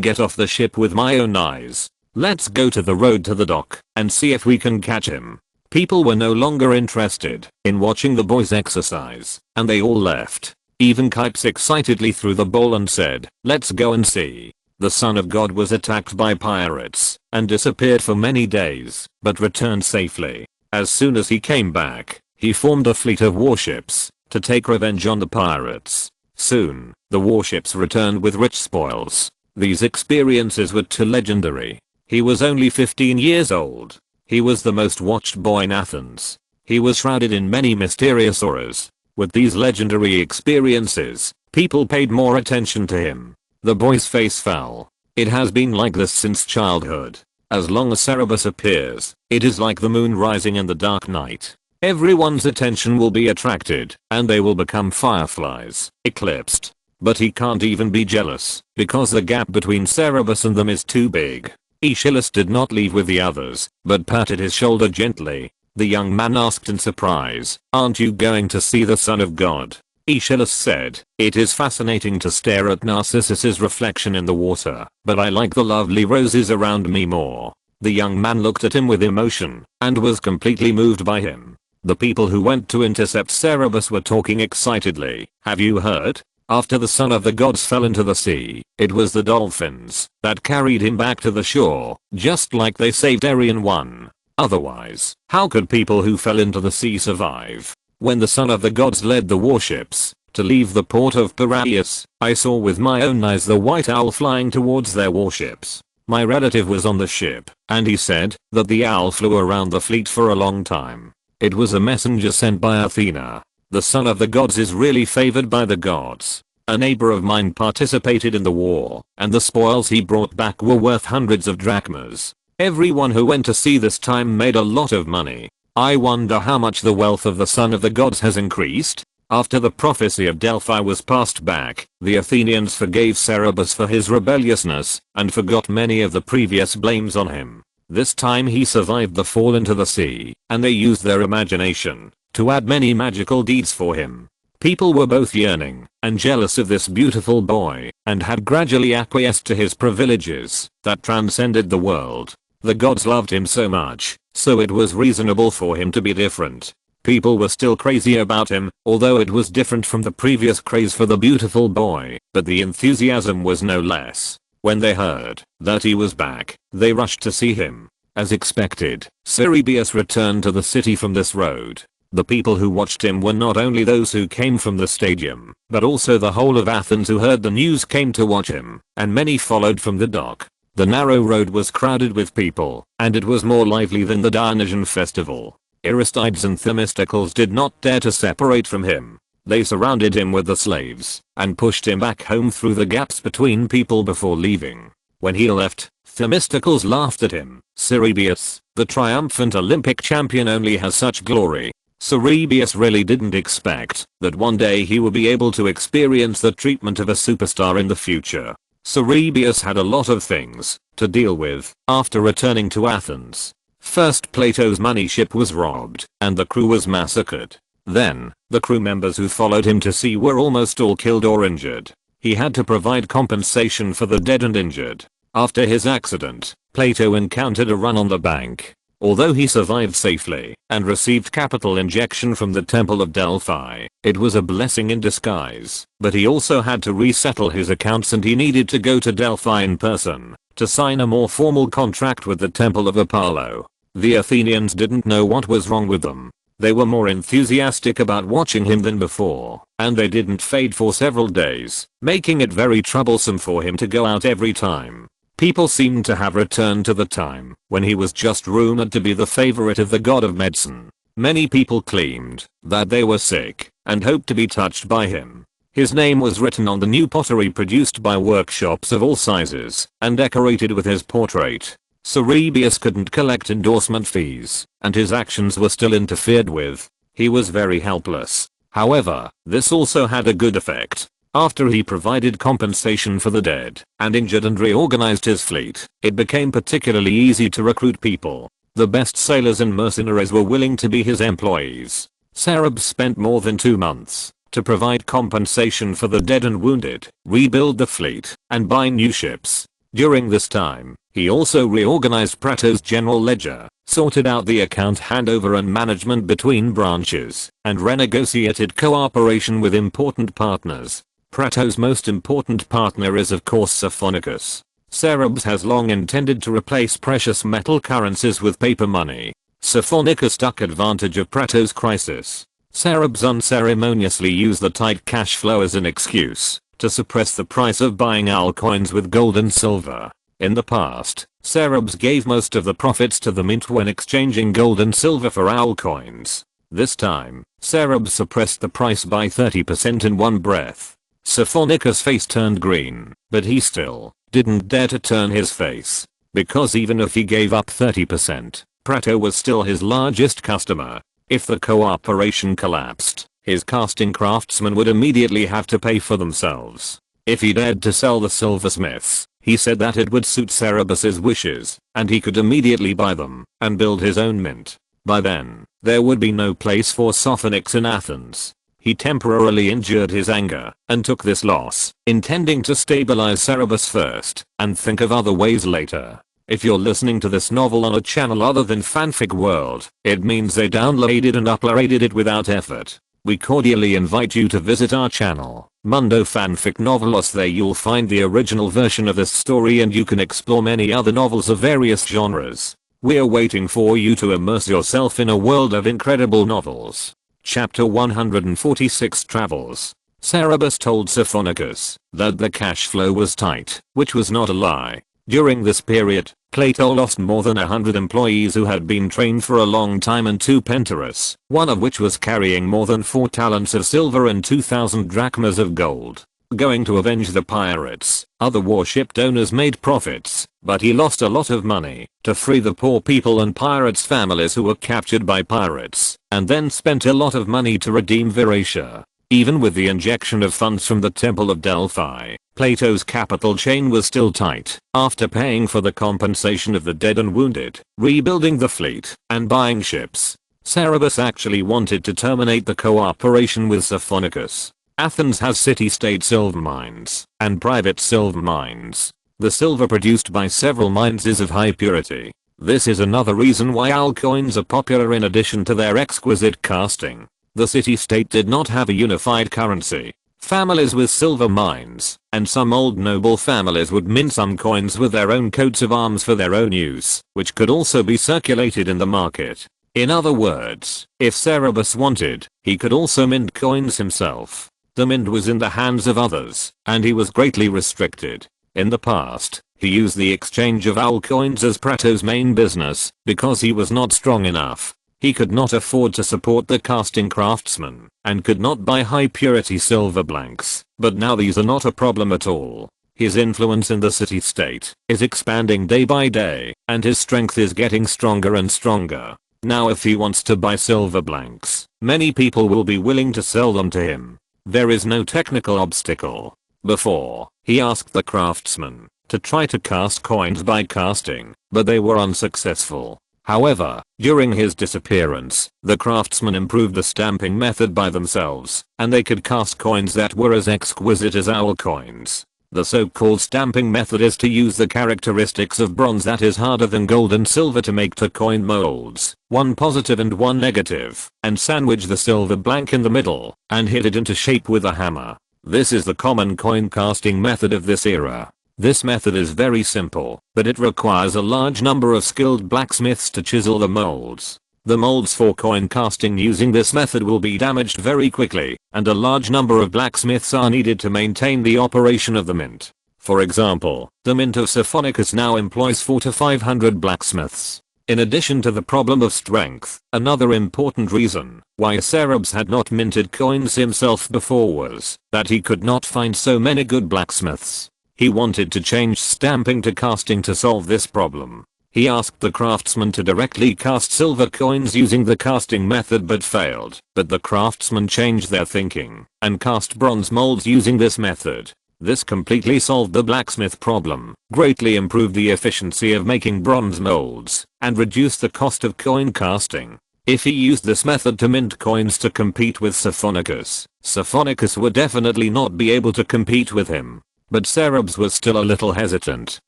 get off the ship with my own eyes. Let's go to the road to the dock, and see if we can catch him." People were no longer interested in watching the boys exercise, and they all left. Even Kypes excitedly threw the ball and said, "Let's go and see." The Son of God was attacked by pirates, and disappeared for many days, but returned safely. As soon as he came back, he formed a fleet of warships to take revenge on the pirates. Soon, the warships returned with rich spoils. These experiences were too legendary. He was only 15 years old. He was the most watched boy in Athens. He was shrouded in many mysterious auras. With these legendary experiences, people paid more attention to him. The boy's face fell. It has been like this since childhood. As long as Cerebus appears, it is like the moon rising in the dark night. Everyone's attention will be attracted, and they will become fireflies, eclipsed. But he can't even be jealous, because the gap between Cerebus and them is too big. Aeschylus did not leave with the others, but patted his shoulder gently. The young man asked in surprise, "Aren't you going to see the Son of God?" Aeschylus said, "It is fascinating to stare at Narcissus's reflection in the water, but I like the lovely roses around me more." The young man looked at him with emotion, and was completely moved by him. The people who went to intercept Cerebus were talking excitedly. "Have you heard? After the son of the gods fell into the sea, it was the dolphins that carried him back to the shore, just like they saved Arion 1. Otherwise, how could people who fell into the sea survive? When the son of the gods led the warships to leave the port of Piraeus, I saw with my own eyes the white owl flying towards their warships. My relative was on the ship, and he said that the owl flew around the fleet for a long time. It was a messenger sent by Athena. The son of the gods is really favored by the gods. A neighbor of mine participated in the war, and the spoils he brought back were worth hundreds of drachmas. Everyone who went to see this time made a lot of money. I wonder how much the wealth of the son of the gods has increased? After the prophecy of Delphi was passed back, the Athenians forgave Cerberus for his rebelliousness, and forgot many of the previous blames on him. This time he survived the fall into the sea, and they used their imagination to add many magical deeds for him. People were both yearning and jealous of this beautiful boy, and had gradually acquiesced to his privileges that transcended the world. The gods loved him so much, so it was reasonable for him to be different. People were still crazy about him, although it was different from the previous craze for the beautiful boy, but the enthusiasm was no less. When they heard that he was back, they rushed to see him. As expected, Cerberus returned to the city from this road. The people who watched him were not only those who came from the stadium, but also the whole of Athens who heard the news came to watch him, and many followed from the dock. The narrow road was crowded with people, and it was more lively than the Dionysian festival. Aristides and Themistocles did not dare to separate from him. They surrounded him with the slaves, and pushed him back home through the gaps between people before leaving. When he left, Themistocles laughed at him. Cerberus, the triumphant Olympic champion, only has such glory. Cerberus really didn't expect that one day he would be able to experience the treatment of a superstar in the future. Cerberus had a lot of things to deal with after returning to Athens. First, Plato's money ship was robbed, and the crew was massacred. Then, the crew members who followed him to sea were almost all killed or injured. He had to provide compensation for the dead and injured. After his accident, Plato encountered a run on the bank. Although he survived safely and received capital injection from the Temple of Delphi, it was a blessing in disguise. But he also had to resettle his accounts, and he needed to go to Delphi in person to sign a more formal contract with the Temple of Apollo. The Athenians didn't know what was wrong with them. They were more enthusiastic about watching him than before, and they didn't fade for several days, making it very troublesome for him to go out every time. People seemed to have returned to the time when he was just rumored to be the favorite of the god of medicine. Many people claimed that they were sick and hoped to be touched by him. His name was written on the new pottery produced by workshops of all sizes and decorated with his portrait. Cerberus couldn't collect endorsement fees, and his actions were still interfered with. He was very helpless. However, this also had a good effect. After he provided compensation for the dead and injured and reorganized his fleet, it became particularly easy to recruit people. The best sailors and mercenaries were willing to be his employees. Cerberus spent more than 2 months to provide compensation for the dead and wounded, rebuild the fleet, and buy new ships. During this time, he also reorganized Plato's general ledger, sorted out the account handover and management between branches, and renegotiated cooperation with important partners. Plato's most important partner is of course Stephanicus. Cerberus has long intended to replace precious metal currencies with paper money. Stephanicus took advantage of Plato's crisis. Cerberus unceremoniously used the tight cash flow as an excuse to suppress the price of buying owl coins with gold and silver. In the past, Cerberus gave most of the profits to the mint when exchanging gold and silver for owl coins. This time, Cerberus suppressed the price by 30% in one breath. Stephanicus' face turned green, but he still didn't dare to turn his face, because even if he gave up 30%, Plato was still his largest customer. If the cooperation collapsed, his casting craftsmen would immediately have to pay for themselves. If he dared to sell the silversmiths, he said that it would suit Cerberus's wishes, and he could immediately buy them and build his own mint. By then, there would be no place for Stephanicus in Athens. He temporarily endured his anger and took this loss, intending to stabilize Cerberus first and think of other ways later. If you're listening to this novel on a channel other than Fanfic World, it means they downloaded and uploaded it without effort. We cordially invite you to visit our channel, Mundo Fanfic Novelos. There you'll find the original version of this story, and you can explore many other novels of various genres. We're waiting for you to immerse yourself in a world of incredible novels. Chapter 146 Travels. Cerberus told Stephanicus that the cash flow was tight, which was not a lie. During this period, Plato lost more than 100 employees who had been trained for a long time and 2 penteras, one of which was carrying more than 4 talents of silver and 2,000 drachmas of gold. Going to avenge the pirates, other warship owners made profits, but he lost a lot of money to free the poor people and pirates' families who were captured by pirates, and then spent a lot of money to redeem Veracia. Even with the injection of funds from the Temple of Delphi, Plato's capital chain was still tight. After paying for the compensation of the dead and wounded, rebuilding the fleet, and buying ships, Cerberus actually wanted to terminate the cooperation with Siphonicus. Athens has city-state silver mines and private silver mines. The silver produced by several mines is of high purity. This is another reason why altcoins are popular in addition to their exquisite casting. The city-state did not have a unified currency. Families with silver mines and some old noble families would mint some coins with their own coats of arms for their own use, which could also be circulated in the market. In other words, if Cerberus wanted, he could also mint coins himself. The mint was in the hands of others, and he was greatly restricted. In the past, he used the exchange of altcoins as Plato's main business, because he was not strong enough. He could not afford to support the casting craftsmen, and could not buy high purity silver blanks, but now these are not a problem at all. His influence in the city-state is expanding day by day, and his strength is getting stronger and stronger. Now if he wants to buy silver blanks, many people will be willing to sell them to him. There is no technical obstacle. Before, he asked the craftsmen to try to cast coins by casting, but they were unsuccessful. However, during his disappearance, the craftsmen improved the stamping method by themselves, and they could cast coins that were as exquisite as owl coins. The so-called stamping method is to use the characteristics of bronze that is harder than gold and silver to make 2 coin molds, one positive and one negative, and sandwich the silver blank in the middle, and hit it into shape with a hammer. This is the common coin casting method of this era. This method is very simple, but it requires a large number of skilled blacksmiths to chisel the molds. The molds for coin casting using this method will be damaged very quickly, and a large number of blacksmiths are needed to maintain the operation of the mint. For example, the mint of Siphonicus now employs 400 to 500 blacksmiths. In addition to the problem of strength, another important reason why Cerberus had not minted coins himself before was that he could not find so many good blacksmiths. He wanted to change stamping to casting to solve this problem. He asked the craftsmen to directly cast silver coins using the casting method but failed. But the craftsmen changed their thinking and cast bronze molds using this method. This completely solved the blacksmith problem, greatly improved the efficiency of making bronze molds, and reduced the cost of coin casting. If he used this method to mint coins to compete with Siphonicus, Siphonicus would definitely not be able to compete with him. But Cerberus was still a little hesitant.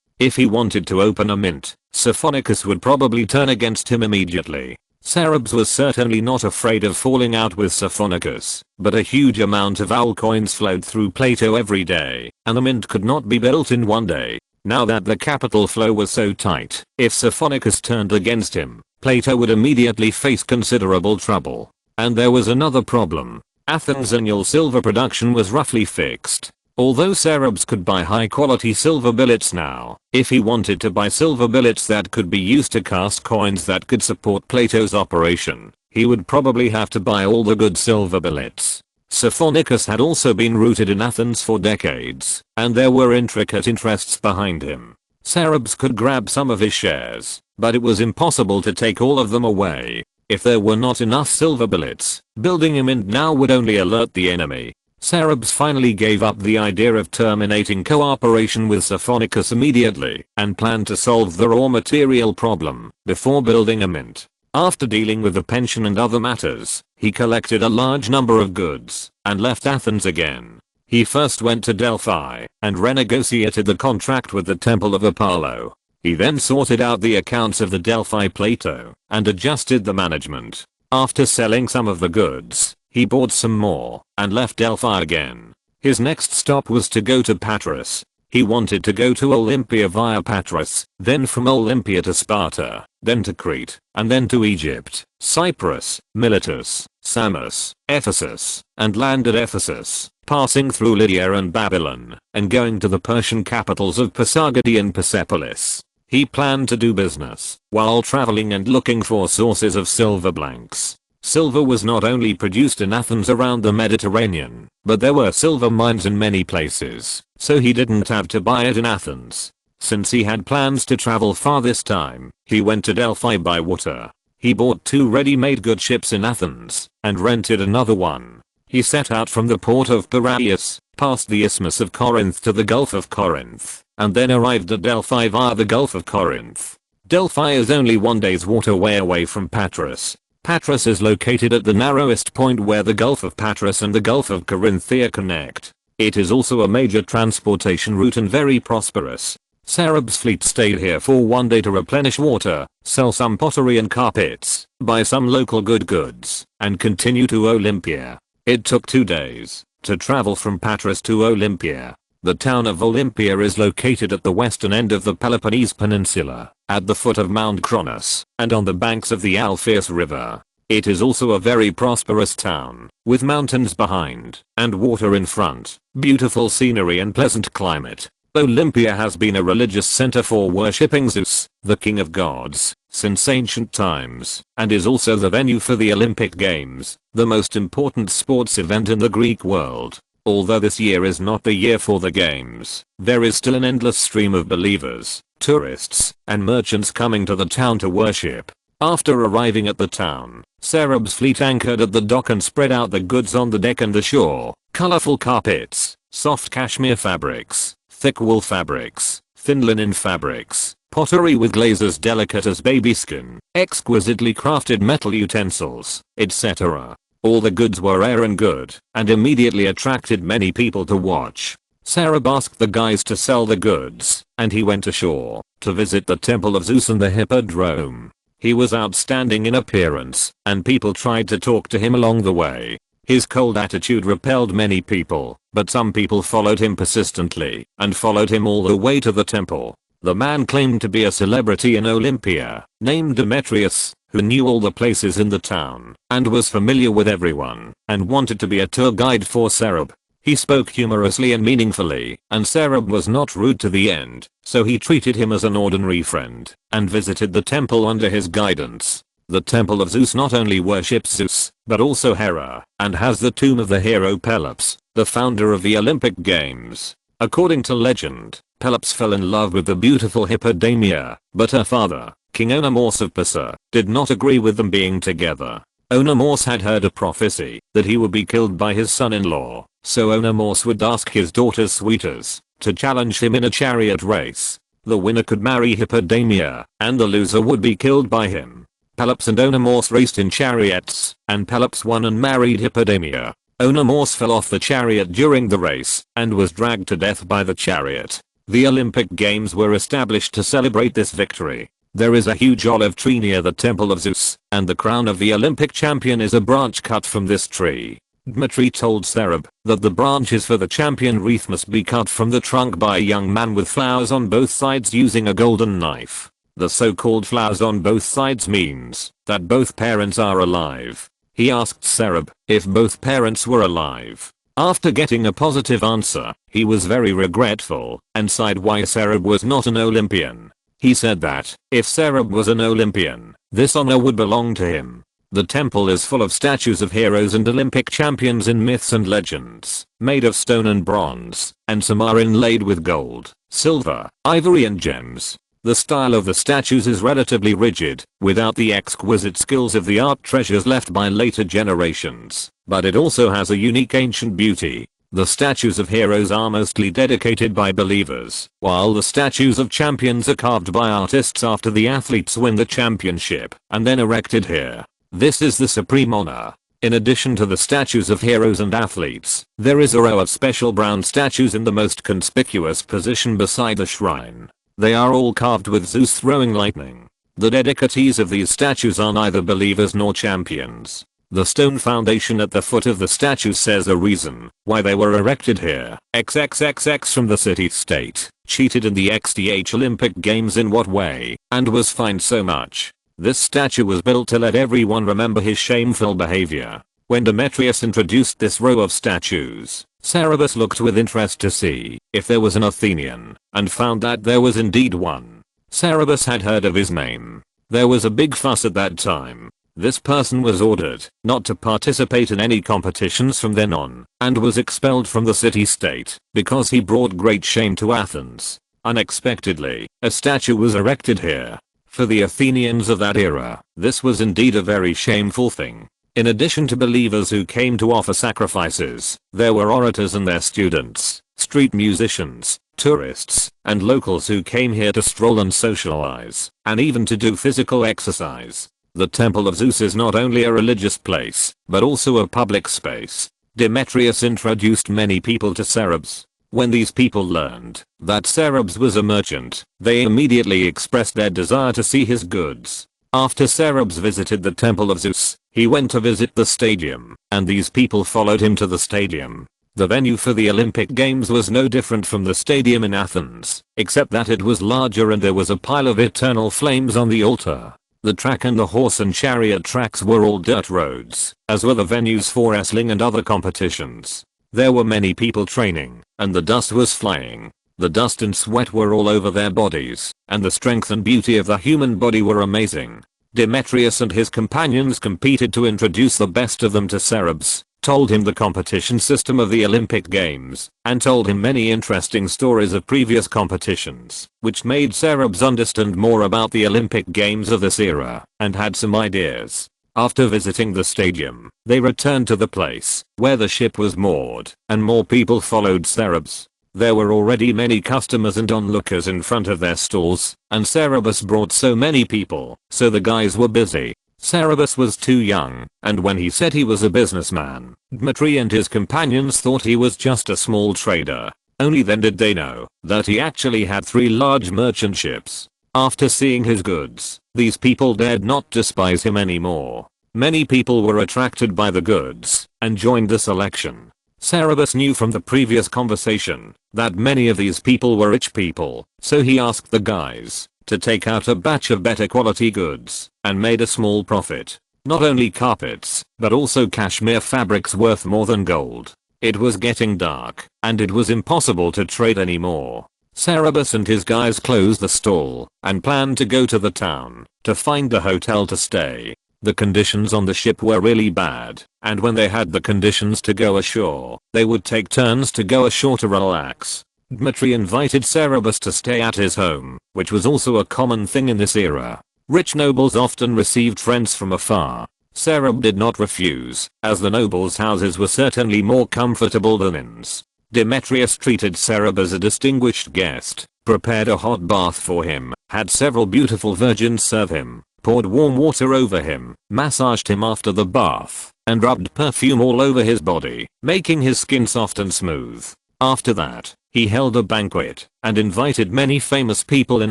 If he wanted to open a mint, Siphonicus would probably turn against him immediately. Cerberus was certainly not afraid of falling out with Siphonicus, but a huge amount of owl coins flowed through Plato every day, and the mint could not be built in one day. Now that the capital flow was so tight, if Siphonicus turned against him, Plato would immediately face considerable trouble. And there was another problem. Athens' annual silver production was roughly fixed. Although Cerberus could buy high quality silver billets now, if he wanted to buy silver billets that could be used to cast coins that could support Plato's operation, he would probably have to buy all the good silver billets. Siphonicus had also been rooted in Athens for decades, and there were intricate interests behind him. Cerberus could grab some of his shares, but it was impossible to take all of them away. If there were not enough silver billets, building a mint now would only alert the enemy. Cerberus finally gave up the idea of terminating cooperation with Siphonicus immediately and planned to solve the raw material problem before building a mint. After dealing with the pension and other matters, he collected a large number of goods and left Athens again. He first went to Delphi and renegotiated the contract with the Temple of Apollo. He then sorted out the accounts of the Delphi Plato and adjusted the management. After selling some of the goods, he bought some more and left Delphi again. His next stop was to go to Patras. He wanted to go to Olympia via Patras, then from Olympia to Sparta, then to Crete, and then to Egypt, Cyprus, Miletus, Samos, Ephesus, and land at Ephesus. passing through Lydia and Babylon, and going to the Persian capitals of Pasargadae and Persepolis. He planned to do business while traveling and looking for sources of silver blanks. Silver was not only produced in Athens around the Mediterranean, but there were silver mines in many places, so he didn't have to buy it in Athens. Since he had plans to travel far this time, he went to Delphi by water. He bought 2 ready-made good ships in Athens, and rented another one. He set out from the port of Piraeus, past the Isthmus of Corinth to the Gulf of Corinth, and then arrived at Delphi via the Gulf of Corinth. Delphi is only 1 day's waterway away from Patras. Patras is located at the narrowest point where the Gulf of Patras and the Gulf of Corinthia connect. It is also a major transportation route and very prosperous. Sarab's fleet stayed here for 1 day to replenish water, sell some pottery and carpets, buy some local goods, and continue to Olympia. It took 2 days to travel from Patras to Olympia. The town of Olympia is located at the western end of the Peloponnese Peninsula, at the foot of Mount Cronus, and on the banks of the Alpheus River. It is also a very prosperous town, with mountains behind, and water in front, beautiful scenery and pleasant climate. Olympia has been a religious center for worshipping Zeus, the king of gods, since ancient times, and is also the venue for the Olympic Games, the most important sports event in the Greek world. Although this year is not the year for the games, there is still an endless stream of believers, tourists, and merchants coming to the town to worship. After arriving at the town, Sarab's fleet anchored at the dock and spread out the goods on the deck and the shore. Colorful carpets, soft cashmere fabrics, thick wool fabrics, thin linen fabrics, pottery with glazes delicate as baby skin, exquisitely crafted metal utensils, etc. All the goods were rare and good, and immediately attracted many people to watch. Sarab asked the guys to sell the goods, and he went ashore to visit the temple of Zeus and the hippodrome. He was outstanding in appearance, and people tried to talk to him along the way. His cold attitude repelled many people, but some people followed him persistently, and followed him all the way to the temple. The man claimed to be a celebrity in Olympia, named Demetrius, who knew all the places in the town, and was familiar with everyone, and wanted to be a tour guide for Sarab. He spoke humorously and meaningfully, and Sarab was not rude to the end, so he treated him as an ordinary friend, and visited the temple under his guidance. The temple of Zeus not only worships Zeus, but also Hera, and has the tomb of the hero Pelops, the founder of the Olympic Games. According to legend, Pelops fell in love with the beautiful Hippodamia, but her father, King Oenomaus of Persa, did not agree with them being together. Oenomaus had heard a prophecy that he would be killed by his son-in-law, so Oenomaus would ask his daughter's suitors to challenge him in a chariot race. The winner could marry Hippodamia, and the loser would be killed by him. Pelops and Oenomaus raced in chariots, and Pelops won and married Hippodamia. Oenomaus fell off the chariot during the race, and was dragged to death by the chariot. The Olympic Games were established to celebrate this victory. There is a huge olive tree near the temple of Zeus, and the crown of the Olympic champion is a branch cut from this tree. Dmitri told Sarab that the branches for the champion wreath must be cut from the trunk by a young man with flowers on both sides using a golden knife. The so-called flowers on both sides means that both parents are alive. He asked Sarab if both parents were alive. After getting a positive answer, he was very regretful and sighed why Sarab was not an Olympian. He said that if Sarab was an Olympian, this honor would belong to him. The temple is full of statues of heroes and Olympic champions in myths and legends, made of stone and bronze, and some are inlaid with gold, silver, ivory and gems. The style of the statues is relatively rigid, without the exquisite skills of the art treasures left by later generations, but it also has a unique ancient beauty. The statues of heroes are mostly dedicated by believers, while the statues of champions are carved by artists after the athletes win the championship, and then erected here. This is the supreme honor. In addition to the statues of heroes and athletes, there is a row of special brown statues in the most conspicuous position beside the shrine. They are all carved with Zeus throwing lightning. The dedicatees of these statues are neither believers nor champions. The stone foundation at the foot of the statue says a reason why they were erected here. XXXX from the city-state cheated in the XTH Olympic Games in what way, and was fined so much. This statue was built to let everyone remember his shameful behavior. When Demetrius introduced this row of statues, Cerberus looked with interest to see if there was an Athenian, and found that there was indeed one. Cerberus had heard of his name. There was a big fuss at that time. This person was ordered not to participate in any competitions from then on, and was expelled from the city-state because he brought great shame to Athens. Unexpectedly, a statue was erected here. For the Athenians of that era, this was indeed a very shameful thing. In addition to believers who came to offer sacrifices, there were orators and their students, street musicians, tourists, and locals who came here to stroll and socialize, and even to do physical exercise. The Temple of Zeus is not only a religious place, but also a public space. Demetrius introduced many people to Cerberus. When these people learned that Cerberus was a merchant, they immediately expressed their desire to see his goods. After Cerberus visited the Temple of Zeus, he went to visit the stadium, and these people followed him to the stadium. The venue for the Olympic Games was no different from the stadium in Athens, except that it was larger and there was a pile of eternal flames on the altar. The track and the horse and chariot tracks were all dirt roads, as were the venues for wrestling and other competitions. There were many people training, and the dust was flying. The dust and sweat were all over their bodies, and the strength and beauty of the human body were amazing. Demetrius and his companions competed to introduce the best of them to Cerberus, told him the competition system of the Olympic Games, and told him many interesting stories of previous competitions, which made Cerberus understand more about the Olympic Games of this era, and had some ideas. After visiting the stadium, they returned to the place where the ship was moored, and more people followed Cerberus. There were already many customers and onlookers in front of their stalls, and Cerberus brought so many people, so the guys were busy. Cerberus was too young, and when he said he was a businessman, Demetrius and his companions thought he was just a small trader. Only then did they know that he actually had 3 large merchant ships. After seeing his goods, these people dared not despise him anymore. Many people were attracted by the goods, and joined the selection. Cerberus knew from the previous conversation that many of these people were rich people, so he asked the guys to take out a batch of better quality goods, and made a small profit. Not only carpets, but also cashmere fabrics worth more than gold. It was getting dark, and it was impossible to trade anymore. Cerberus and his guys closed the stall, and planned to go to the town, to find a hotel to stay. The conditions on the ship were really bad, and when they had the conditions to go ashore, they would take turns to go ashore to relax. Demetrius invited Cerberus to stay at his home, which was also a common thing in this era. Rich nobles often received friends from afar. Cerberus did not refuse, as the nobles' houses were certainly more comfortable than inns. Demetrius treated Cerberus as a distinguished guest, prepared a hot bath for him, had several beautiful virgins serve him, poured warm water over him, massaged him after the bath, and rubbed perfume all over his body, making his skin soft and smooth. After that, he held a banquet, and invited many famous people in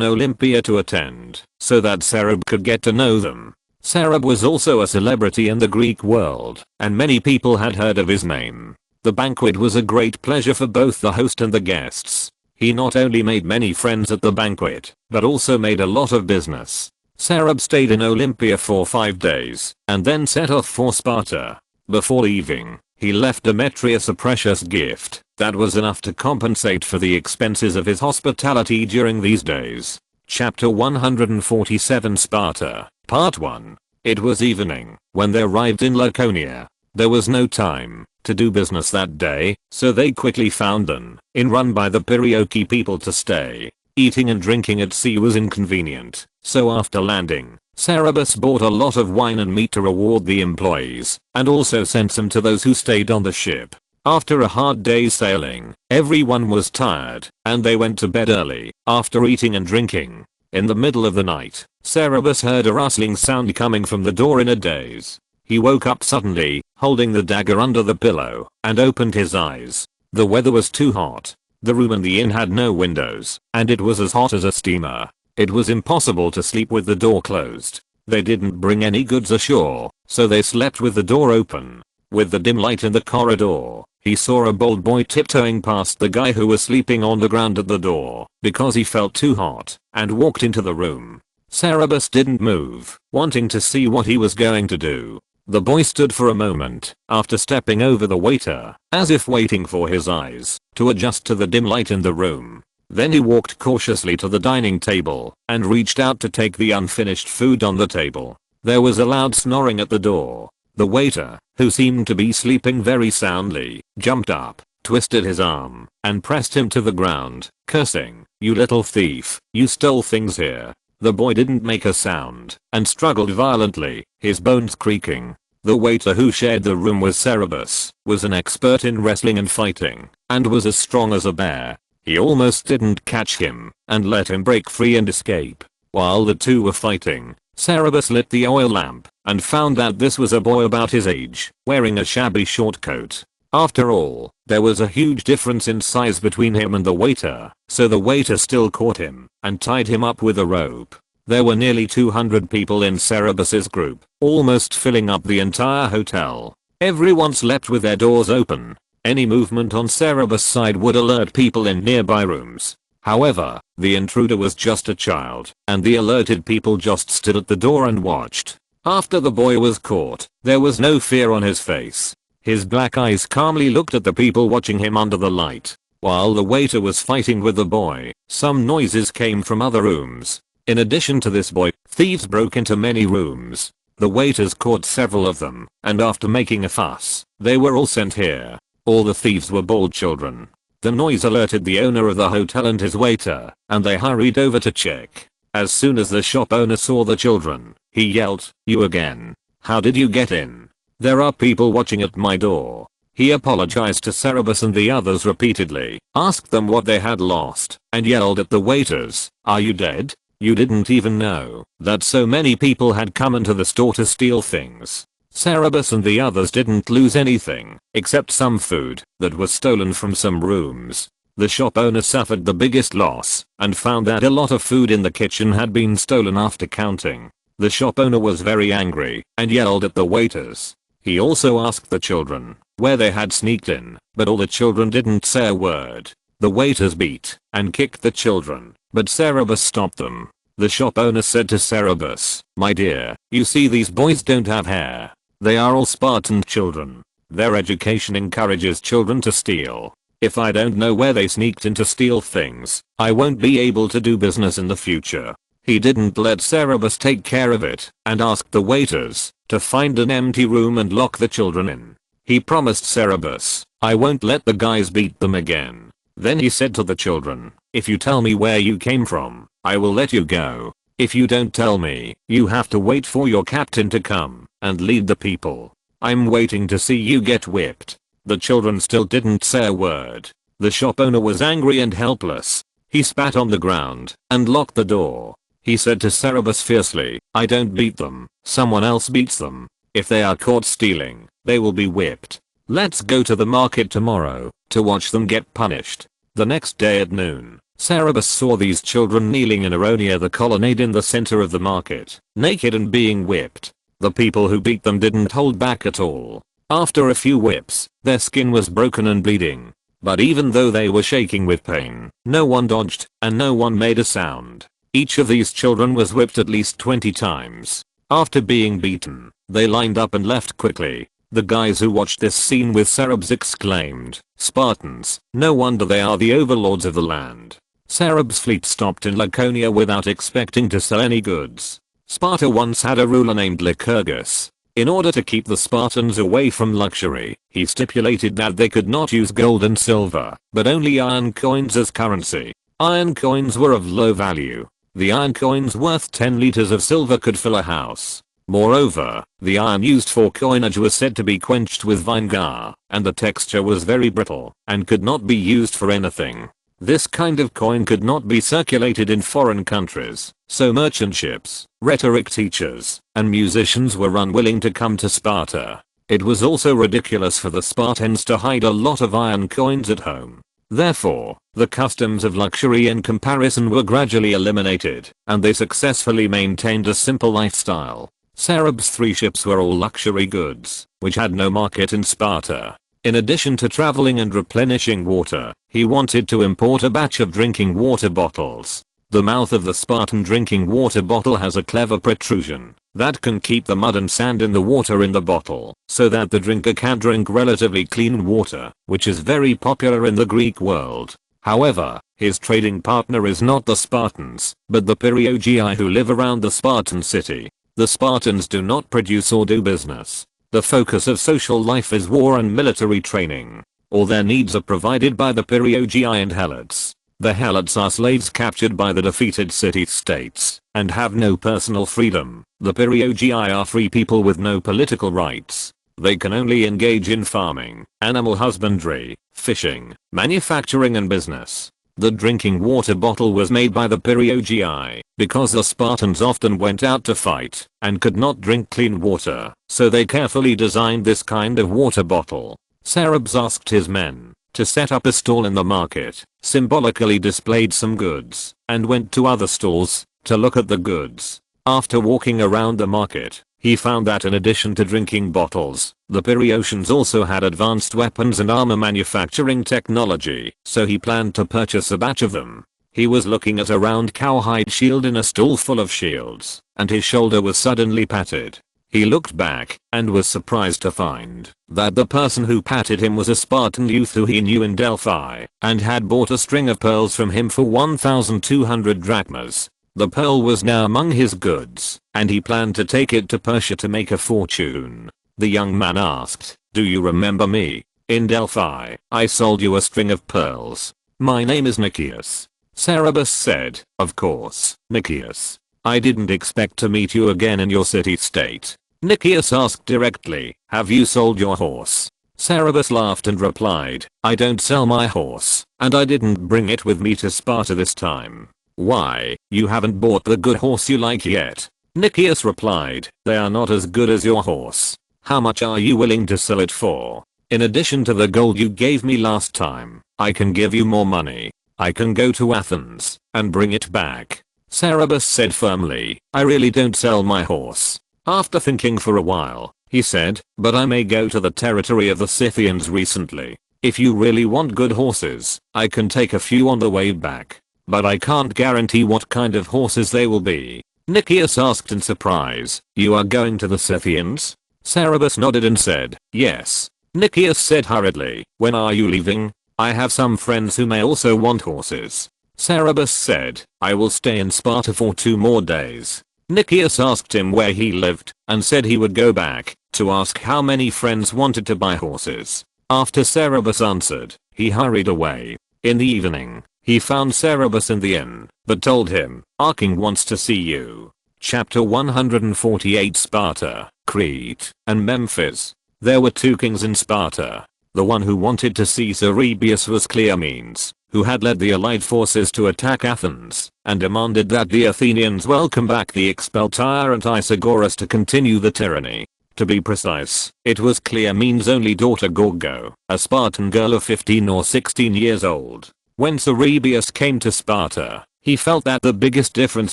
Olympia to attend, so that Cerberus could get to know them. Cerberus was also a celebrity in the Greek world, and many people had heard of his name. The banquet was a great pleasure for both the host and the guests. He not only made many friends at the banquet, but also made a lot of business. Cerberus stayed in Olympia for 5 days, and then set off for Sparta. Before leaving, he left Demetrius a precious gift that was enough to compensate for the expenses of his hospitality during these days. Chapter 147 Sparta, Part 1. It was evening when they arrived in Laconia. There was no time to do business that day, so they quickly found an inn run by the Perioeci people to stay. Eating and drinking at sea was inconvenient, so after landing, Cerberus bought a lot of wine and meat to reward the employees, and also sent some to those who stayed on the ship. After a hard day's sailing, everyone was tired, and they went to bed early, after eating and drinking. In the middle of the night, Cerberus heard a rustling sound coming from the door in a daze. He woke up suddenly, holding the dagger under the pillow, and opened his eyes. The weather was too hot. The room in the inn had no windows, and it was as hot as a steamer. It was impossible to sleep with the door closed. They didn't bring any goods ashore, so they slept with the door open. With the dim light in the corridor, he saw a bold boy tiptoeing past the guy who was sleeping on the ground at the door, because he felt too hot, and walked into the room. Cerberus didn't move, wanting to see what he was going to do. The boy stood for a moment after stepping over the waiter, as if waiting for his eyes to adjust to the dim light in the room. Then he walked cautiously to the dining table and reached out to take the unfinished food on the table. There was a loud snoring at the door. The waiter, who seemed to be sleeping very soundly, jumped up, twisted his arm, and pressed him to the ground, cursing, "You little thief, you stole things here." The boy didn't make a sound and struggled violently, his bones creaking. The waiter, who shared the room with Cerberus, was an expert in wrestling and fighting, and was as strong as a bear. He almost didn't catch him and let him break free and escape. While the two were fighting, Cerberus lit the oil lamp and found that this was a boy about his age, wearing a shabby short coat. After all, there was a huge difference in size between him and the waiter, so the waiter still caught him and tied him up with a rope. There were nearly 200 people in Cerberus's group, almost filling up the entire hotel. Everyone slept with their doors open. Any movement on Cerberus' side would alert people in nearby rooms. However, the intruder was just a child, and the alerted people just stood at the door and watched. After the boy was caught, there was no fear on his face. His black eyes calmly looked at the people watching him under the light. While the waiter was fighting with the boy, some noises came from other rooms. In addition to this boy, thieves broke into many rooms. The waiters caught several of them, and after making a fuss, they were all sent here. All the thieves were bald children. The noise alerted the owner of the hotel and his waiter, and they hurried over to check. As soon as the shop owner saw the children, he yelled, "You again? How did you get in? There are people watching at my door." He apologized to Cerberus and the others repeatedly, asked them what they had lost, and yelled at the waiters, "Are you dead? You didn't even know that so many people had come into the store to steal things." Cerberus and the others didn't lose anything, except some food that was stolen from some rooms. The shop owner suffered the biggest loss and found that a lot of food in the kitchen had been stolen after counting. The shop owner was very angry and yelled at the waiters. He also asked the children where they had sneaked in, but all the children didn't say a word. The waiters beat and kicked the children, but Cerberus stopped them. The shop owner said to Cerberus, "My dear, you see these boys don't have hair. They are all Spartan children. Their education encourages children to steal. If I don't know where they sneaked in to steal things, I won't be able to do business in the future." He didn't let Cerberus take care of it and asked the waiters to find an empty room and lock the children in. He promised Cerberus, "I won't let the guys beat them again." Then he said to the children, "If you tell me where you came from, I will let you go. If you don't tell me, you have to wait for your captain to come and lead the people. I'm waiting to see you get whipped." The children still didn't say a word. The shop owner was angry and helpless. He spat on the ground and locked the door. He said to Cerberus fiercely, "I don't beat them, someone else beats them. If they are caught stealing, they will be whipped. Let's go to the market tomorrow to watch them get punished." The next day at noon, Cerberus saw these children kneeling in a row near the colonnade in the center of the market, naked and being whipped. The people who beat them didn't hold back at all. After a few whips, their skin was broken and bleeding. But even though they were shaking with pain, no one dodged and no one made a sound. Each of these children was whipped at least 20 times. After being beaten, they lined up and left quickly. The guys who watched this scene with Cerberus exclaimed, "Spartans, no wonder they are the overlords of the land." Cerberus' fleet stopped in Laconia without expecting to sell any goods. Sparta once had a ruler named Lycurgus. In order to keep the Spartans away from luxury, he stipulated that they could not use gold and silver, but only iron coins as currency. Iron coins were of low value. The iron coins worth 10 liters of silver could fill a house. Moreover, the iron used for coinage was said to be quenched with vinegar, and the texture was very brittle and could not be used for anything. This kind of coin could not be circulated in foreign countries, so merchant ships, rhetoric teachers, and musicians were unwilling to come to Sparta. It was also ridiculous for the Spartans to hide a lot of iron coins at home. Therefore, the customs of luxury in comparison were gradually eliminated, and they successfully maintained a simple lifestyle. Cerberus' 3 ships were all luxury goods, which had no market in Sparta. In addition to traveling and replenishing water, he wanted to import a batch of drinking water bottles. The mouth of the Spartan drinking water bottle has a clever protrusion, that can keep the mud and sand in the water in the bottle so that the drinker can drink relatively clean water, which is very popular in the Greek world. However, his trading partner is not the Spartans, but the Periogi who live around the Spartan city. The Spartans do not produce or do business. The focus of social life is war and military training. All their needs are provided by the Periogi and Helots. The Helots are slaves captured by the defeated city-states and have no personal freedom. The Periogi are free people with no political rights. They can only engage in farming, animal husbandry, fishing, manufacturing and business. The drinking water bottle was made by the Periogi because the Spartans often went out to fight and could not drink clean water, so they carefully designed this kind of water bottle. Cerberus asked his men to set up a stall in the market, symbolically displayed some goods, and went to other stalls to look at the goods. After walking around the market, he found that in addition to drinking bottles, the Periotians also had advanced weapons and armor manufacturing technology, so he planned to purchase a batch of them. He was looking at a round cowhide shield in a stall full of shields, and his shoulder was suddenly patted. He looked back and was surprised to find that the person who patted him was a Spartan youth who he knew in Delphi and had bought a string of pearls from him for 1,200 drachmas. The pearl was now among his goods, and he planned to take it to Persia to make a fortune. The young man asked, "Do you remember me? In Delphi, I sold you a string of pearls. My name is Nicias." Cerberus said, "Of course, Nicias. I didn't expect to meet you again in your city-state." Nicias asked directly, "Have you sold your horse?" Cerberus laughed and replied, "I don't sell my horse, and I didn't bring it with me to Sparta this time." "Why, you haven't bought the good horse you like yet?" Nicias replied, "They are not as good as your horse. How much are you willing to sell it for? In addition to the gold you gave me last time, I can give you more money. I can go to Athens and bring it back." Cerberus said firmly, "I really don't sell my horse." After thinking for a while, he said, "But I may go to the territory of the Scythians recently. If you really want good horses, I can take a few on the way back. But I can't guarantee what kind of horses they will be." Nicias asked in surprise, "You are going to the Scythians?" Cerberus nodded and said, "Yes." Nicias said hurriedly, "When are you leaving? I have some friends who may also want horses." Cerberus said, "I will stay in Sparta for 2 more days." Nicias asked him where he lived and said he would go back to ask how many friends wanted to buy horses. After Cerberus answered, he hurried away. In the evening, he found Cerberus in the inn, but told him, "Our king wants to see you." Chapter 148 Sparta, Crete, and Memphis. There were 2 kings in Sparta. The one who wanted to see Cerberus was Cleomenes, who had led the allied forces to attack Athens, and demanded that the Athenians welcome back the expelled tyrant Isagoras to continue the tyranny. To be precise, it was Cleomenes' only daughter Gorgo, a Spartan girl of 15 or 16 years old. When Cerberus came to Sparta, he felt that the biggest difference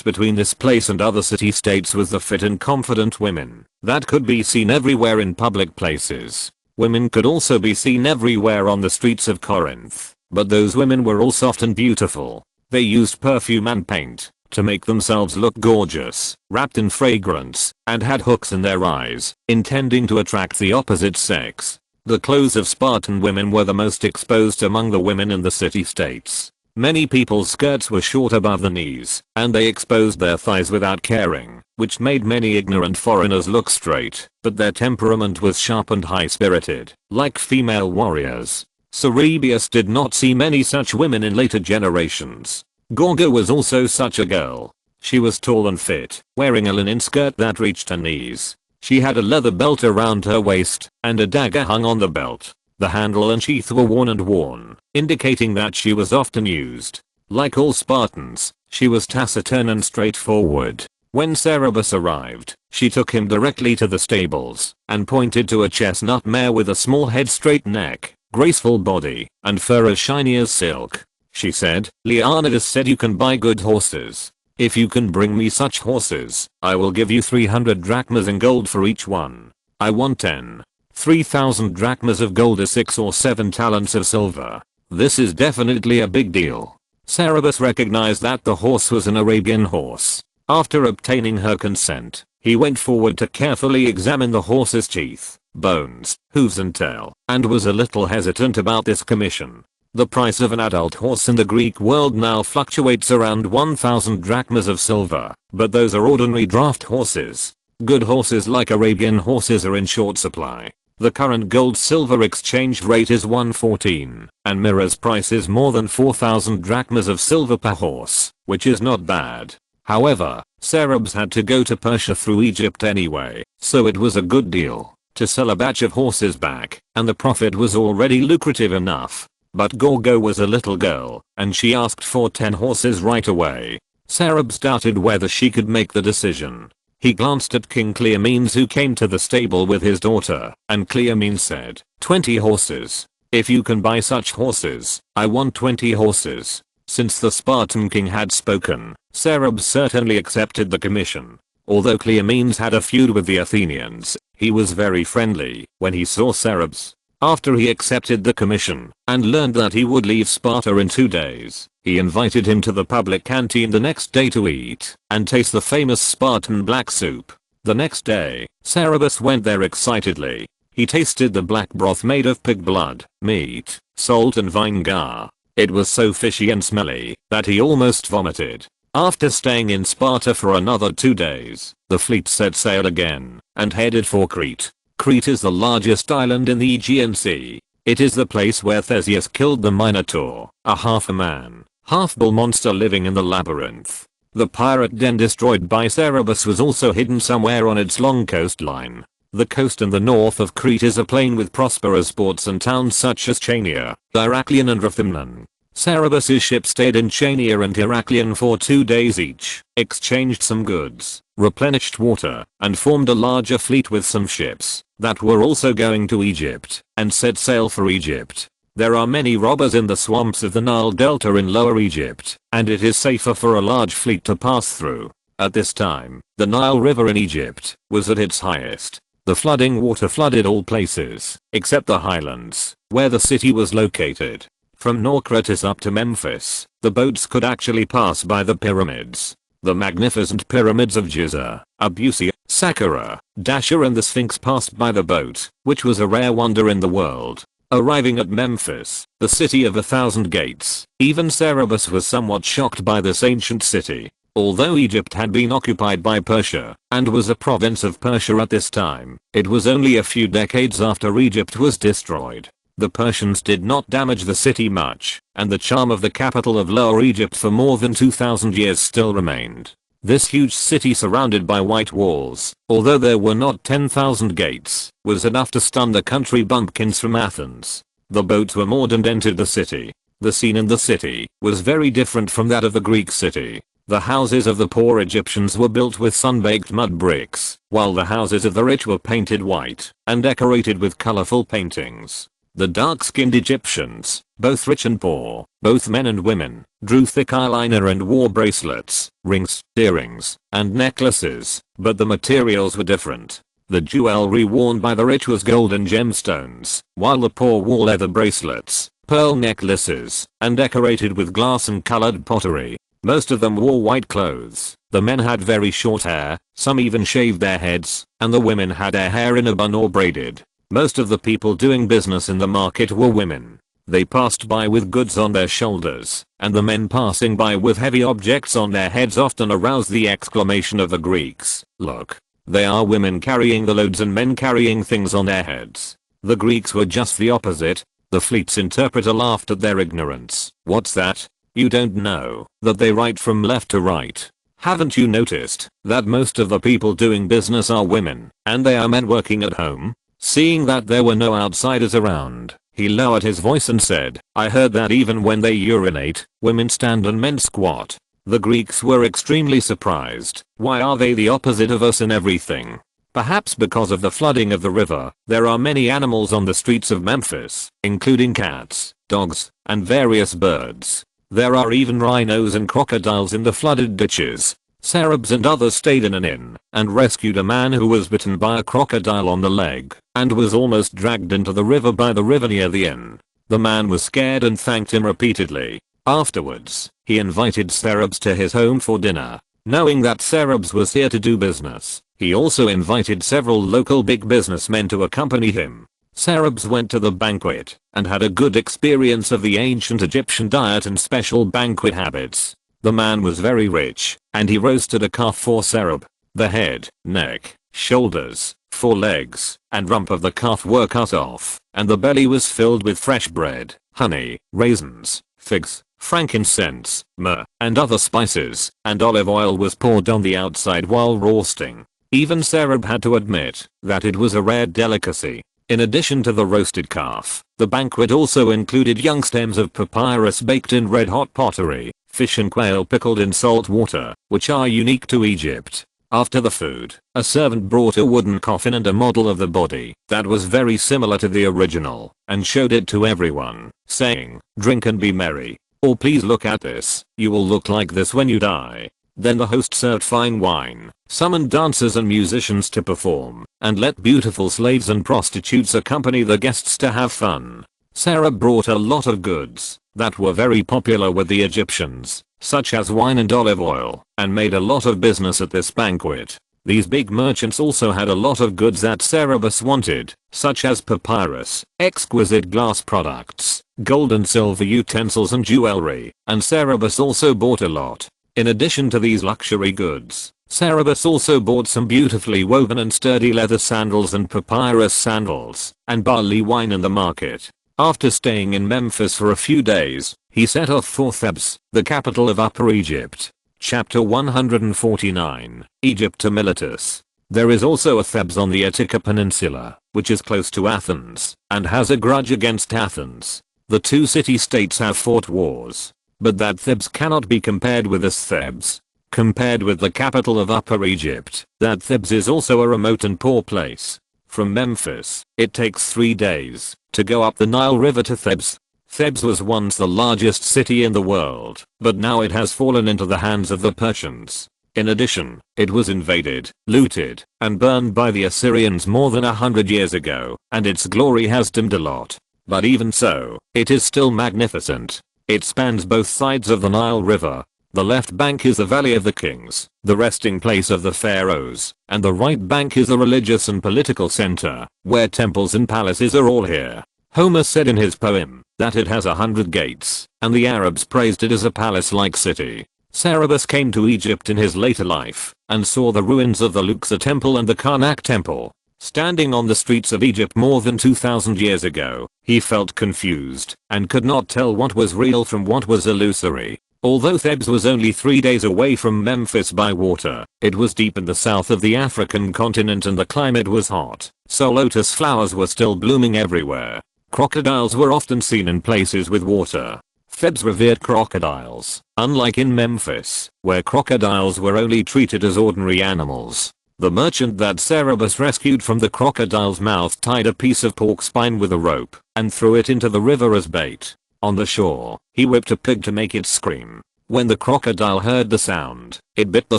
between this place and other city-states was the fit and confident women that could be seen everywhere in public places. Women could also be seen everywhere on the streets of Corinth, but those women were all soft and beautiful. They used perfume and paint to make themselves look gorgeous, wrapped in fragrance, and had hooks in their eyes, intending to attract the opposite sex. The clothes of Spartan women were the most exposed among the women in the city-states. Many people's skirts were short above the knees, and they exposed their thighs without caring, which made many ignorant foreigners look straight, but their temperament was sharp and high-spirited, like female warriors. Cerberus did not see many such women in later generations. Gorgo was also such a girl. She was tall and fit, wearing a linen skirt that reached her knees. She had a leather belt around her waist, and a dagger hung on the belt. The handle and sheath were worn, indicating that she was often used. Like all Spartans, she was taciturn and straightforward. When Cerberus arrived, she took him directly to the stables, and pointed to a chestnut mare with a small head, straight neck, graceful body, and fur as shiny as silk. She said, "Leonidas said you can buy good horses. If you can bring me such horses, I will give you 300 drachmas in gold for each one. I want 10. 3,000 drachmas of gold is 6 or 7 talents of silver. This is definitely a big deal." Cerberus recognized that the horse was an Arabian horse. After obtaining her consent, he went forward to carefully examine the horse's teeth, bones, hooves and tail, and was a little hesitant about this commission. The price of an adult horse in the Greek world now fluctuates around 1,000 drachmas of silver, but those are ordinary draft horses. Good horses like Arabian horses are in short supply. The current gold-silver exchange rate is 1:14, and Mira's price is more than 4,000 drachmas of silver per horse, which is not bad. However, Sarabs had to go to Persia through Egypt anyway, so it was a good deal to sell a batch of horses back, and the profit was already lucrative enough. But Gorgo was a little girl, and she asked for 10 horses right away. Sarabs doubted whether she could make the decision. He glanced at King Cleomenes, who came to the stable with his daughter, and Cleomenes said, 20 horses. If you can buy such horses, I want 20 horses. Since the Spartan king had spoken, Sarabs certainly accepted the commission. Although Cleomenes had a feud with the Athenians, he was very friendly when he saw Sarabs. After he accepted the commission and learned that he would leave Sparta in 2 days, he invited him to the public canteen the next day to eat and taste the famous Spartan black soup. The next day, Sarabas went there excitedly. He tasted the black broth made of pig blood, meat, salt and vinegar. It was so fishy and smelly that he almost vomited. After staying in Sparta for another 2 days, the fleet set sail again and headed for Crete. Crete is the largest island in the Aegean Sea. It is the place where Theseus killed the Minotaur, a half-man, half-bull monster living in the labyrinth. The pirate den destroyed by Sarabas was also hidden somewhere on its long coastline. The coast in the north of Crete is a plain with prosperous ports and towns such as Chania, Heraklion and Rethymnon. Sarabas's ship stayed in Chania and Heraklion for 2 days each, exchanged some goods, replenished water, and formed a larger fleet with some ships that were also going to Egypt, and set sail for Egypt. There are many robbers in the swamps of the Nile Delta in Lower Egypt, and it is safer for a large fleet to pass through. At this time, the Nile River in Egypt was at its highest. The flooding water flooded all places, except the highlands, where the city was located. From Naucratis up to Memphis, the boats could actually pass by the pyramids. The magnificent pyramids of Giza, Abusia, Saqqara, Dashur and the Sphinx passed by the boat, which was a rare wonder in the world. Arriving at Memphis, the city of 1,000 gates, even Sarabas was somewhat shocked by this ancient city. Although Egypt had been occupied by Persia, and was a province of Persia at this time, it was only a few decades after Egypt was destroyed. The Persians did not damage the city much, and the charm of the capital of Lower Egypt for more than 2,000 years still remained. This huge city surrounded by white walls, although there were not 10,000 gates, was enough to stun the country bumpkins from Athens. The boats were moored and entered the city. The scene in the city was very different from that of the Greek city. The houses of the poor Egyptians were built with sun-baked mud bricks, while the houses of the rich were painted white and decorated with colorful paintings. The dark-skinned Egyptians, both rich and poor, both men and women, drew thick eyeliner and wore bracelets, rings, earrings, and necklaces, but the materials were different. The jewelry worn by the rich was gold and gemstones, while the poor wore leather bracelets, pearl necklaces, and decorated with glass and colored pottery. Most of them wore white clothes. The men had very short hair, some even shaved their heads, and the women had their hair in a bun or braided. Most of the people doing business in the market were women. They passed by with goods on their shoulders, and the men passing by with heavy objects on their heads often aroused the exclamation of the Greeks, "Look, they are women carrying the loads and men carrying things on their heads." The Greeks were just the opposite. The fleet's interpreter laughed at their ignorance. "What's that? You don't know that they write from left to right? Haven't you noticed that most of the people doing business are women, and they are men working at home?" Seeing that there were no outsiders around, he lowered his voice and said, "I heard that even when they urinate, women stand and men squat." The Greeks were extremely surprised. Why are they the opposite of us in everything? Perhaps because of the flooding of the river. There are many animals on the streets of Memphis, including cats, dogs, and various birds. There are even rhinos and crocodiles in the flooded ditches. Sarabs and others stayed in an inn and rescued a man who was bitten by a crocodile on the leg and was almost dragged into the river by the river near the inn. The man was scared and thanked him repeatedly. Afterwards, he invited Sarabs to his home for dinner. Knowing that Cerebus was here to do business, he also invited several local big businessmen to accompany him. Cerebus went to the banquet and had a good experience of the ancient Egyptian diet and special banquet habits. The man was very rich, and he roasted a calf for Cerebus. The head, neck, shoulders, forelegs, and rump of the calf were cut off, and the belly was filled with fresh bread, honey, raisins, figs, frankincense, myrrh, and other spices, and olive oil was poured on the outside while roasting. Even Cerebus had to admit that it was a rare delicacy. In addition to the roasted calf, the banquet also included young stems of papyrus baked in red-hot pottery, fish and quail pickled in salt water, which are unique to Egypt. After the food, a servant brought a wooden coffin and a model of the body that was very similar to the original, and showed it to everyone, saying, "Drink and be merry. Or please look at this, you will look like this when you die." Then the host served fine wine, summoned dancers and musicians to perform, and let beautiful slaves and prostitutes accompany the guests to have fun. Sarah brought a lot of goods that were very popular with the Egyptians, such as wine and olive oil, and made a lot of business at this banquet. These big merchants also had a lot of goods that Cerebus wanted, such as papyrus, exquisite glass products, gold and silver utensils and jewelry, and Cerebus also bought a lot. In addition to these luxury goods, Cerebus also bought some beautifully woven and sturdy leather sandals and papyrus sandals, and barley wine in the market. After staying in Memphis for a few days, he set off for Thebes, the capital of Upper Egypt. Chapter 149, Egypta Militis. There is also a Thebes on the Attica Peninsula, which is close to Athens, and has a grudge against Athens. The two city-states have fought wars, but that Thebes cannot be compared with this Thebes. Compared with the capital of Upper Egypt, that Thebes is also a remote and poor place. From Memphis, it takes 3 days to go up the Nile River to Thebes. Thebes was once the largest city in the world, but now it has fallen into the hands of the Persians. In addition, it was invaded, looted, and burned by the Assyrians more than 100 years ago, and its glory has dimmed a lot. But even so, it is still magnificent. It spans both sides of the Nile River. The left bank is the Valley of the Kings, the resting place of the pharaohs, and the right bank is the religious and political center, where temples and palaces are all here. Homer said in his poem that it has 100 gates, and the Arabs praised it as a palace-like city. Cerebus came to Egypt in his later life, and saw the ruins of the Luxor temple and the Karnak temple. Standing on the streets of Egypt more than 2000 years ago, he felt confused, and could not tell what was real from what was illusory. Although Thebes was only 3 days away from Memphis by water, it was deep in the south of the African continent and the climate was hot, so lotus flowers were still blooming everywhere. Crocodiles were often seen in places with water. Thebes revered crocodiles, unlike in Memphis, where crocodiles were only treated as ordinary animals. The merchant that Cerebus rescued from the crocodile's mouth tied a piece of pork spine with a rope and threw it into the river as bait. On the shore, he whipped a pig to make it scream. When the crocodile heard the sound, it bit the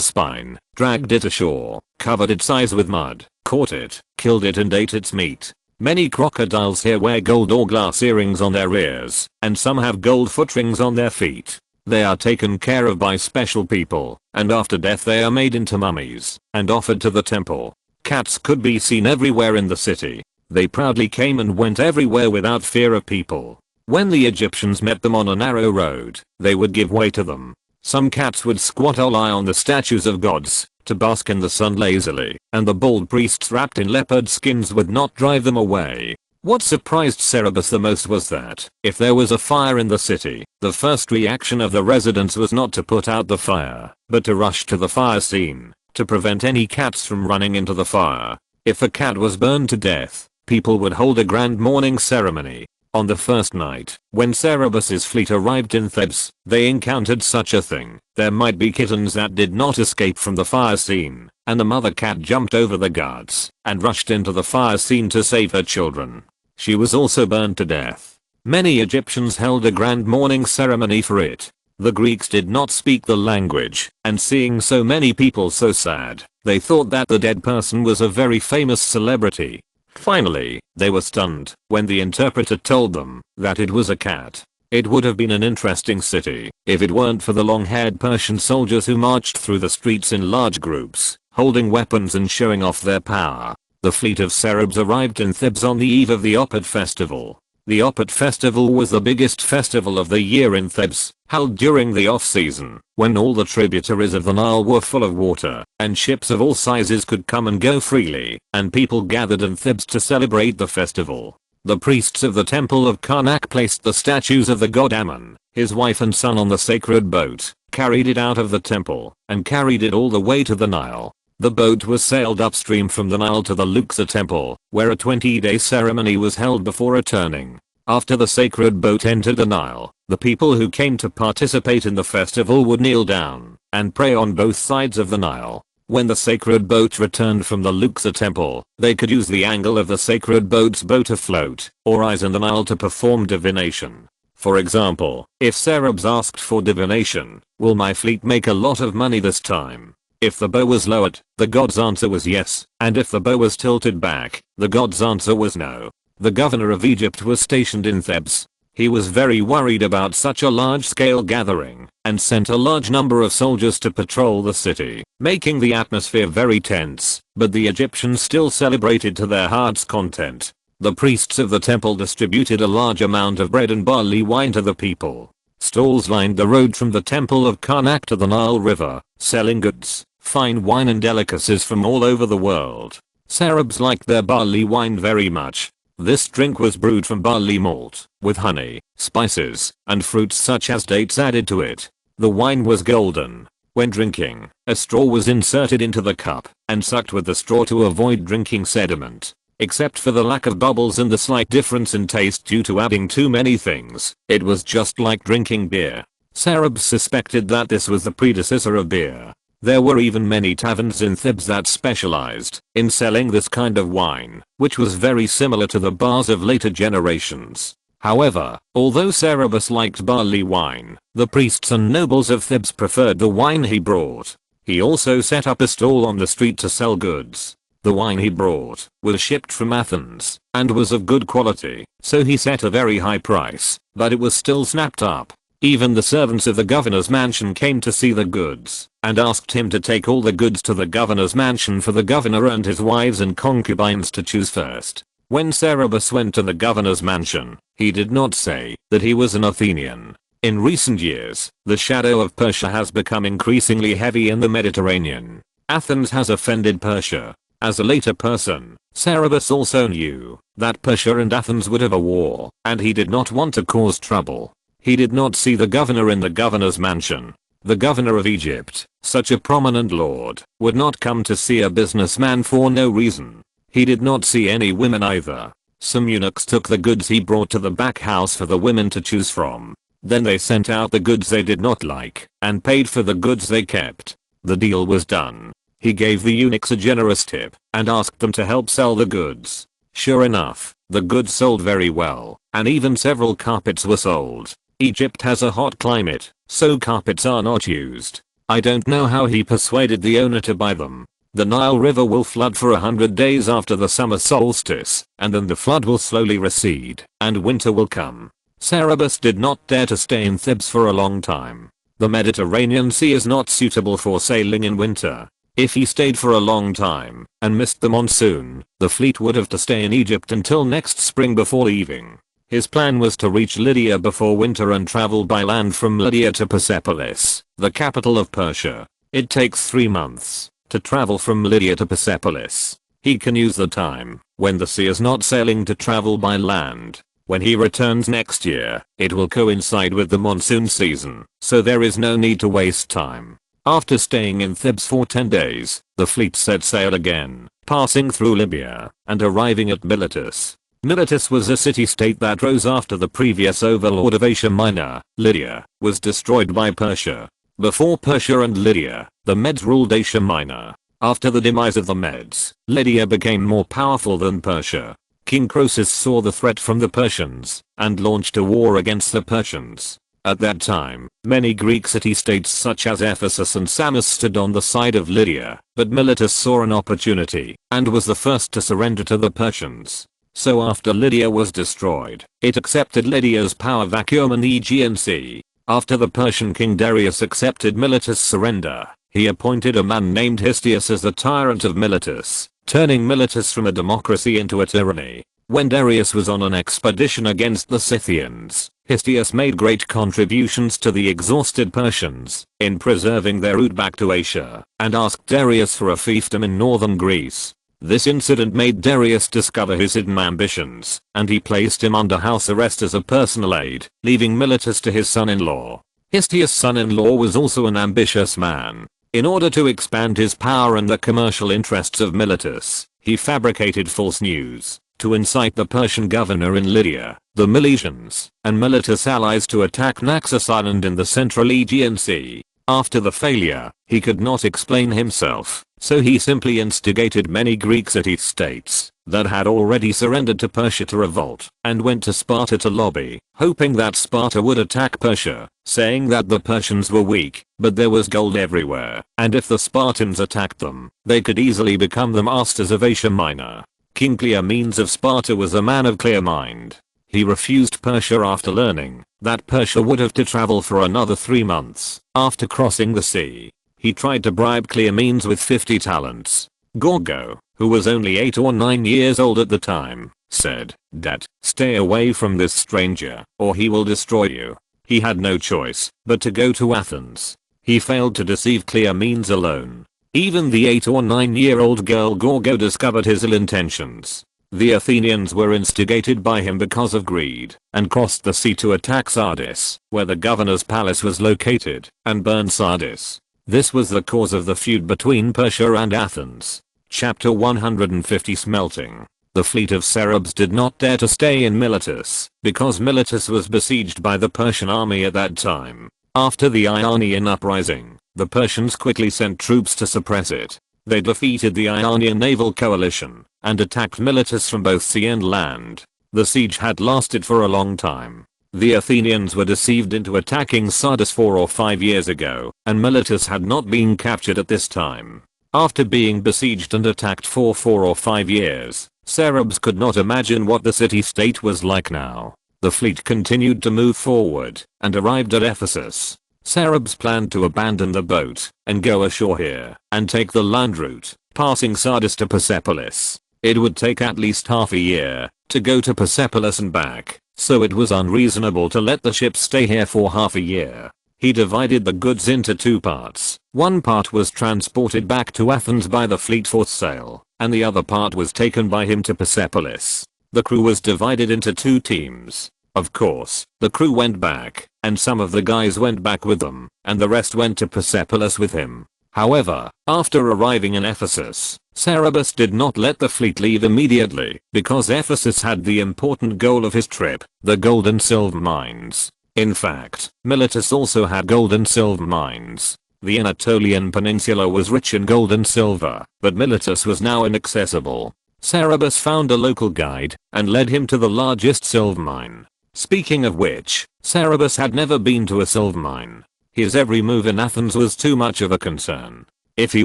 spine, dragged it ashore, covered its eyes with mud, caught it, killed it and ate its meat. Many crocodiles here wear gold or glass earrings on their ears, and some have gold foot rings on their feet. They are taken care of by special people, and after death they are made into mummies and offered to the temple. Cats could be seen everywhere in the city. They proudly came and went everywhere without fear of people. When the Egyptians met them on a narrow road, they would give way to them. Some cats would squat or lie on the statues of gods to bask in the sun lazily, and the bald priests wrapped in leopard skins would not drive them away. What surprised Cerebus the most was that, if there was a fire in the city, the first reaction of the residents was not to put out the fire, but to rush to the fire scene, to prevent any cats from running into the fire. If a cat was burned to death, people would hold a grand mourning ceremony. On the first night, when Cerebus's fleet arrived in Thebes, they encountered such a thing. There might be kittens that did not escape from the fire scene, and the mother cat jumped over the guards and rushed into the fire scene to save her children. She was also burned to death. Many Egyptians held a grand mourning ceremony for it. The Greeks did not speak the language, and seeing so many people so sad, they thought that the dead person was a very famous celebrity. Finally, they were stunned when the interpreter told them that it was a cat. It would have been an interesting city if it weren't for the long-haired Persian soldiers who marched through the streets in large groups, holding weapons and showing off their power. The fleet of Serbs arrived in Thebes on the eve of the Opet festival. The Opet festival was the biggest festival of the year in Thebes, held during the off-season, when all the tributaries of the Nile were full of water, and ships of all sizes could come and go freely, and people gathered in Thebes to celebrate the festival. The priests of the temple of Karnak placed the statues of the god Ammon, his wife and son on the sacred boat, carried it out of the temple, and carried it all the way to the Nile. The boat was sailed upstream from the Nile to the Luxor temple, where a 20-day ceremony was held before returning. After the sacred boat entered the Nile, the people who came to participate in the festival would kneel down and pray on both sides of the Nile. When the sacred boat returned from the Luxor temple, they could use the angle of the sacred boat's bow to float or rise in the Nile to perform divination. For example, if Serbs asked for divination, "Will my fleet make a lot of money this time?" If the bow was lowered, the god's answer was yes, and if the bow was tilted back, the god's answer was no. The governor of Egypt was stationed in Thebes. He was very worried about such a large-scale gathering, and sent a large number of soldiers to patrol the city, making the atmosphere very tense, but the Egyptians still celebrated to their heart's content. The priests of the temple distributed a large amount of bread and barley wine to the people. Stalls lined the road from the temple of Karnak to the Nile River, selling goods, fine wine and delicacies from all over the world. Serbs liked their barley wine very much. This drink was brewed from barley malt, with honey, spices, and fruits such as dates added to it. The wine was golden. When drinking, a straw was inserted into the cup and sucked with the straw to avoid drinking sediment. Except for the lack of bubbles and the slight difference in taste due to adding too many things, it was just like drinking beer. Serbs suspected that this was the predecessor of beer. There were even many taverns in Thebes that specialized in selling this kind of wine, which was very similar to the bars of later generations. However, although Serebus liked barley wine, the priests and nobles of Thebes preferred the wine he brought. He also set up a stall on the street to sell goods. The wine he brought was shipped from Athens and was of good quality, so he set a very high price, but it was still snapped up. Even the servants of the governor's mansion came to see the goods and asked him to take all the goods to the governor's mansion for the governor and his wives and concubines to choose first. When Serebus went to the governor's mansion, he did not say that he was an Athenian. In recent years, the shadow of Persia has become increasingly heavy in the Mediterranean. Athens has offended Persia. As a later person, Serebus also knew that Persia and Athens would have a war, and he did not want to cause trouble. He did not see the governor in the governor's mansion. The governor of Egypt, such a prominent lord, would not come to see a businessman for no reason. He did not see any women either. Some eunuchs took the goods he brought to the back house for the women to choose from. Then they sent out the goods they did not like and paid for the goods they kept. The deal was done. He gave the eunuchs a generous tip and asked them to help sell the goods. Sure enough, the goods sold very well, and even several carpets were sold. Egypt has a hot climate, so carpets are not used. I don't know how he persuaded the owner to buy them. The Nile River will flood for 100 days after the summer solstice, and then the flood will slowly recede, and winter will come. Serebus did not dare to stay in Thebes for a long time. The Mediterranean Sea is not suitable for sailing in winter. If he stayed for a long time and missed the monsoon, the fleet would have to stay in Egypt until next spring before leaving. His plan was to reach Lydia before winter and travel by land from Lydia to Persepolis, the capital of Persia. It takes 3 months to travel from Lydia to Persepolis. He can use the time when the sea is not sailing to travel by land. When he returns next year, it will coincide with the monsoon season, so there is no need to waste time. After staying in Thebes for 10 days, the fleet set sail again, passing through Libya and arriving at Miletus. Miletus was a city-state that rose after the previous overlord of Asia Minor, Lydia, was destroyed by Persia. Before Persia and Lydia, the Medes ruled Asia Minor. After the demise of the Medes, Lydia became more powerful than Persia. King Croesus saw the threat from the Persians and launched a war against the Persians. At that time, many Greek city-states such as Ephesus and Samos stood on the side of Lydia, but Miletus saw an opportunity and was the first to surrender to the Persians. So after Lydia was destroyed, it accepted Lydia's power vacuum and Aegean Sea. After the Persian king Darius accepted Miletus' surrender, he appointed a man named Histius as the tyrant of Miletus, turning Miletus from a democracy into a tyranny. When Darius was on an expedition against the Scythians, Histius made great contributions to the exhausted Persians in preserving their route back to Asia, and asked Darius for a fiefdom in northern Greece. This incident made Darius discover his hidden ambitions, and he placed him under house arrest as a personal aide, leaving Miletus to his son-in-law. Histius' son-in-law was also an ambitious man. In order to expand his power and the commercial interests of Miletus, he fabricated false news to incite the Persian governor in Lydia, the Milesians, and Miletus' allies to attack Naxos Island in the central Aegean Sea. After the failure, he could not explain himself, so he simply instigated many Greek city-states that had already surrendered to Persia to revolt, and went to Sparta to lobby, hoping that Sparta would attack Persia, saying that the Persians were weak, but there was gold everywhere, and if the Spartans attacked them, they could easily become the masters of Asia Minor. King Cleomenes of Sparta was a man of clear mind. He refused Persia after learning that Persia would have to travel for another 3 months after crossing the sea. He tried to bribe Cleomenes with 50 talents. Gorgo, who was only 8 or 9 years old at the time, said, "Dad, stay away from this stranger, or he will destroy you." He had no choice but to go to Athens. He failed to deceive Cleomenes alone. Even the 8 or 9-year-old girl Gorgo discovered his ill intentions. The Athenians were instigated by him because of greed, and crossed the sea to attack Sardis, where the governor's palace was located, and burned Sardis. This was the cause of the feud between Persia and Athens. Chapter 150 Smelting. The fleet of Cerberus did not dare to stay in Miletus, because Miletus was besieged by the Persian army at that time. After the Ionian uprising, the Persians quickly sent troops to suppress it. They defeated the Ionian naval coalition, and attacked Miletus from both sea and land. The siege had lasted for a long time. The Athenians were deceived into attacking Sardis 4 or 5 years ago, and Miletus had not been captured at this time. After being besieged and attacked for 4 or 5 years, Cerberus could not imagine what the city-state was like now. The fleet continued to move forward, and arrived at Ephesus. Cerberus planned to abandon the boat, and go ashore here, and take the land route, passing Sardis to Persepolis. It would take at least half a year to go to Persepolis and back, so it was unreasonable to let the ship stay here for half a year. He divided the goods into 2 parts. One part was transported back to Athens by the fleet for sale, and the other part was taken by him to Persepolis. The crew was divided into 2 teams. Of course, the crew went back, and some of the guys went back with them, and the rest went to Persepolis with him. However, after arriving in Ephesus, Cerberus did not let the fleet leave immediately, because Ephesus had the important goal of his trip, the gold and silver mines. In fact, Miletus also had gold and silver mines. The Anatolian peninsula was rich in gold and silver, but Miletus was now inaccessible. Cerberus found a local guide, and led him to the largest silver mine. Speaking of which, Cerberus had never been to a silver mine. His every move in Athens was too much of a concern. If he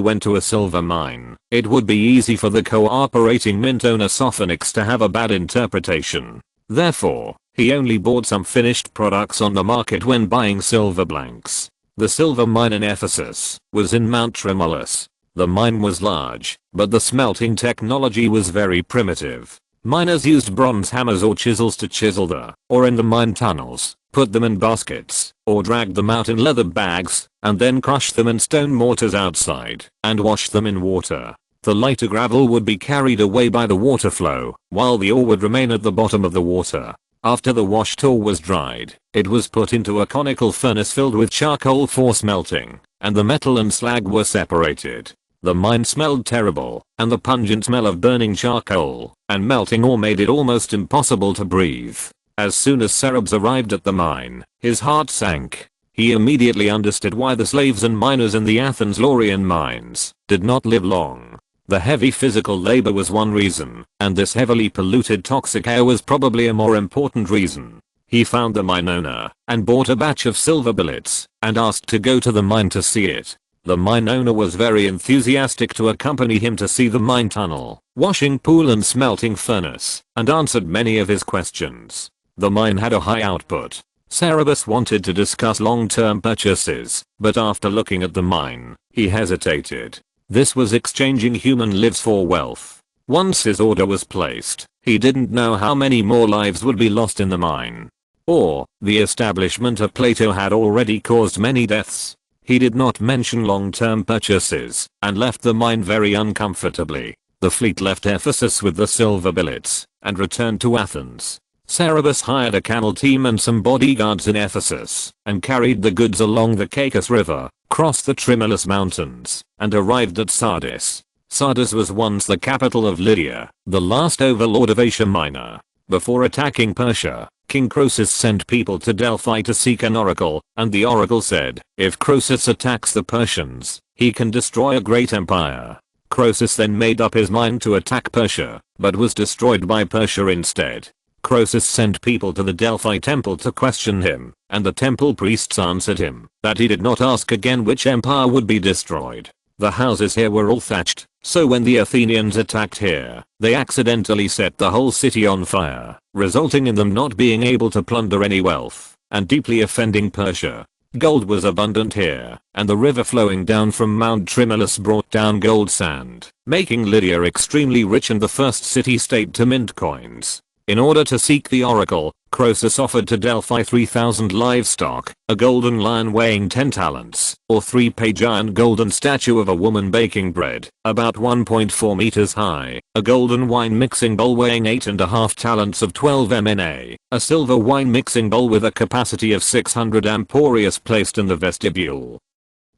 went to a silver mine, it would be easy for the cooperating mint owner Sophonicus to have a bad interpretation. Therefore, he only bought some finished products on the market when buying silver blanks. The silver mine in Ephesus was in Mount Tremulus. The mine was large, but the smelting technology was very primitive. Miners used bronze hammers or chisels to chisel the ore in the mine tunnels, put them in baskets, or dragged them out in leather bags, and then crushed them in stone mortars outside, and washed them in water. The lighter gravel would be carried away by the water flow, while the ore would remain at the bottom of the water. After the washed ore was dried, it was put into a conical furnace filled with charcoal for smelting, and the metal and slag were separated. The mine smelled terrible, and the pungent smell of burning charcoal and melting ore made it almost impossible to breathe. As soon as Cerberus arrived at the mine, his heart sank. He immediately understood why the slaves and miners in the Athens Laurian mines did not live long. The heavy physical labor was one reason, and this heavily polluted toxic air was probably a more important reason. He found the mine owner, and bought a batch of silver billets, and asked to go to the mine to see it. The mine owner was very enthusiastic to accompany him to see the mine tunnel, washing pool and smelting furnace, and answered many of his questions. The mine had a high output. Cerberus wanted to discuss long-term purchases, but after looking at the mine, he hesitated. This was exchanging human lives for wealth. Once his order was placed, he didn't know how many more lives would be lost in the mine. Or, the establishment of Plato had already caused many deaths. He did not mention long-term purchases, and left the mine very uncomfortably. The fleet left Ephesus with the silver billets, and returned to Athens. Cerberus hired a camel team and some bodyguards in Ephesus, and carried the goods along the Caicus River, crossed the Tremulus Mountains, and arrived at Sardis. Sardis was once the capital of Lydia, the last overlord of Asia Minor. Before attacking Persia, King Croesus sent people to Delphi to seek an oracle, and the oracle said, if Croesus attacks the Persians, he can destroy a great empire. Croesus then made up his mind to attack Persia, but was destroyed by Persia instead. Croesus sent people to the Delphi temple to question him, and the temple priests answered him that he did not ask again which empire would be destroyed. The houses here were all thatched, so when the Athenians attacked here, they accidentally set the whole city on fire, resulting in them not being able to plunder any wealth, and deeply offending Persia. Gold was abundant here, and the river flowing down from Mount Tremulus brought down gold sand, making Lydia extremely rich and the first city-state to mint coins. In order to seek the oracle, Croesus offered to Delphi 3,000 livestock, a golden lion weighing 10 talents, or 3 giant golden statue of a woman baking bread, about 1.4 meters high, a golden wine mixing bowl weighing 8.5 talents of 12 mna, a silver wine mixing bowl with a capacity of 600 amphoreas placed in the vestibule,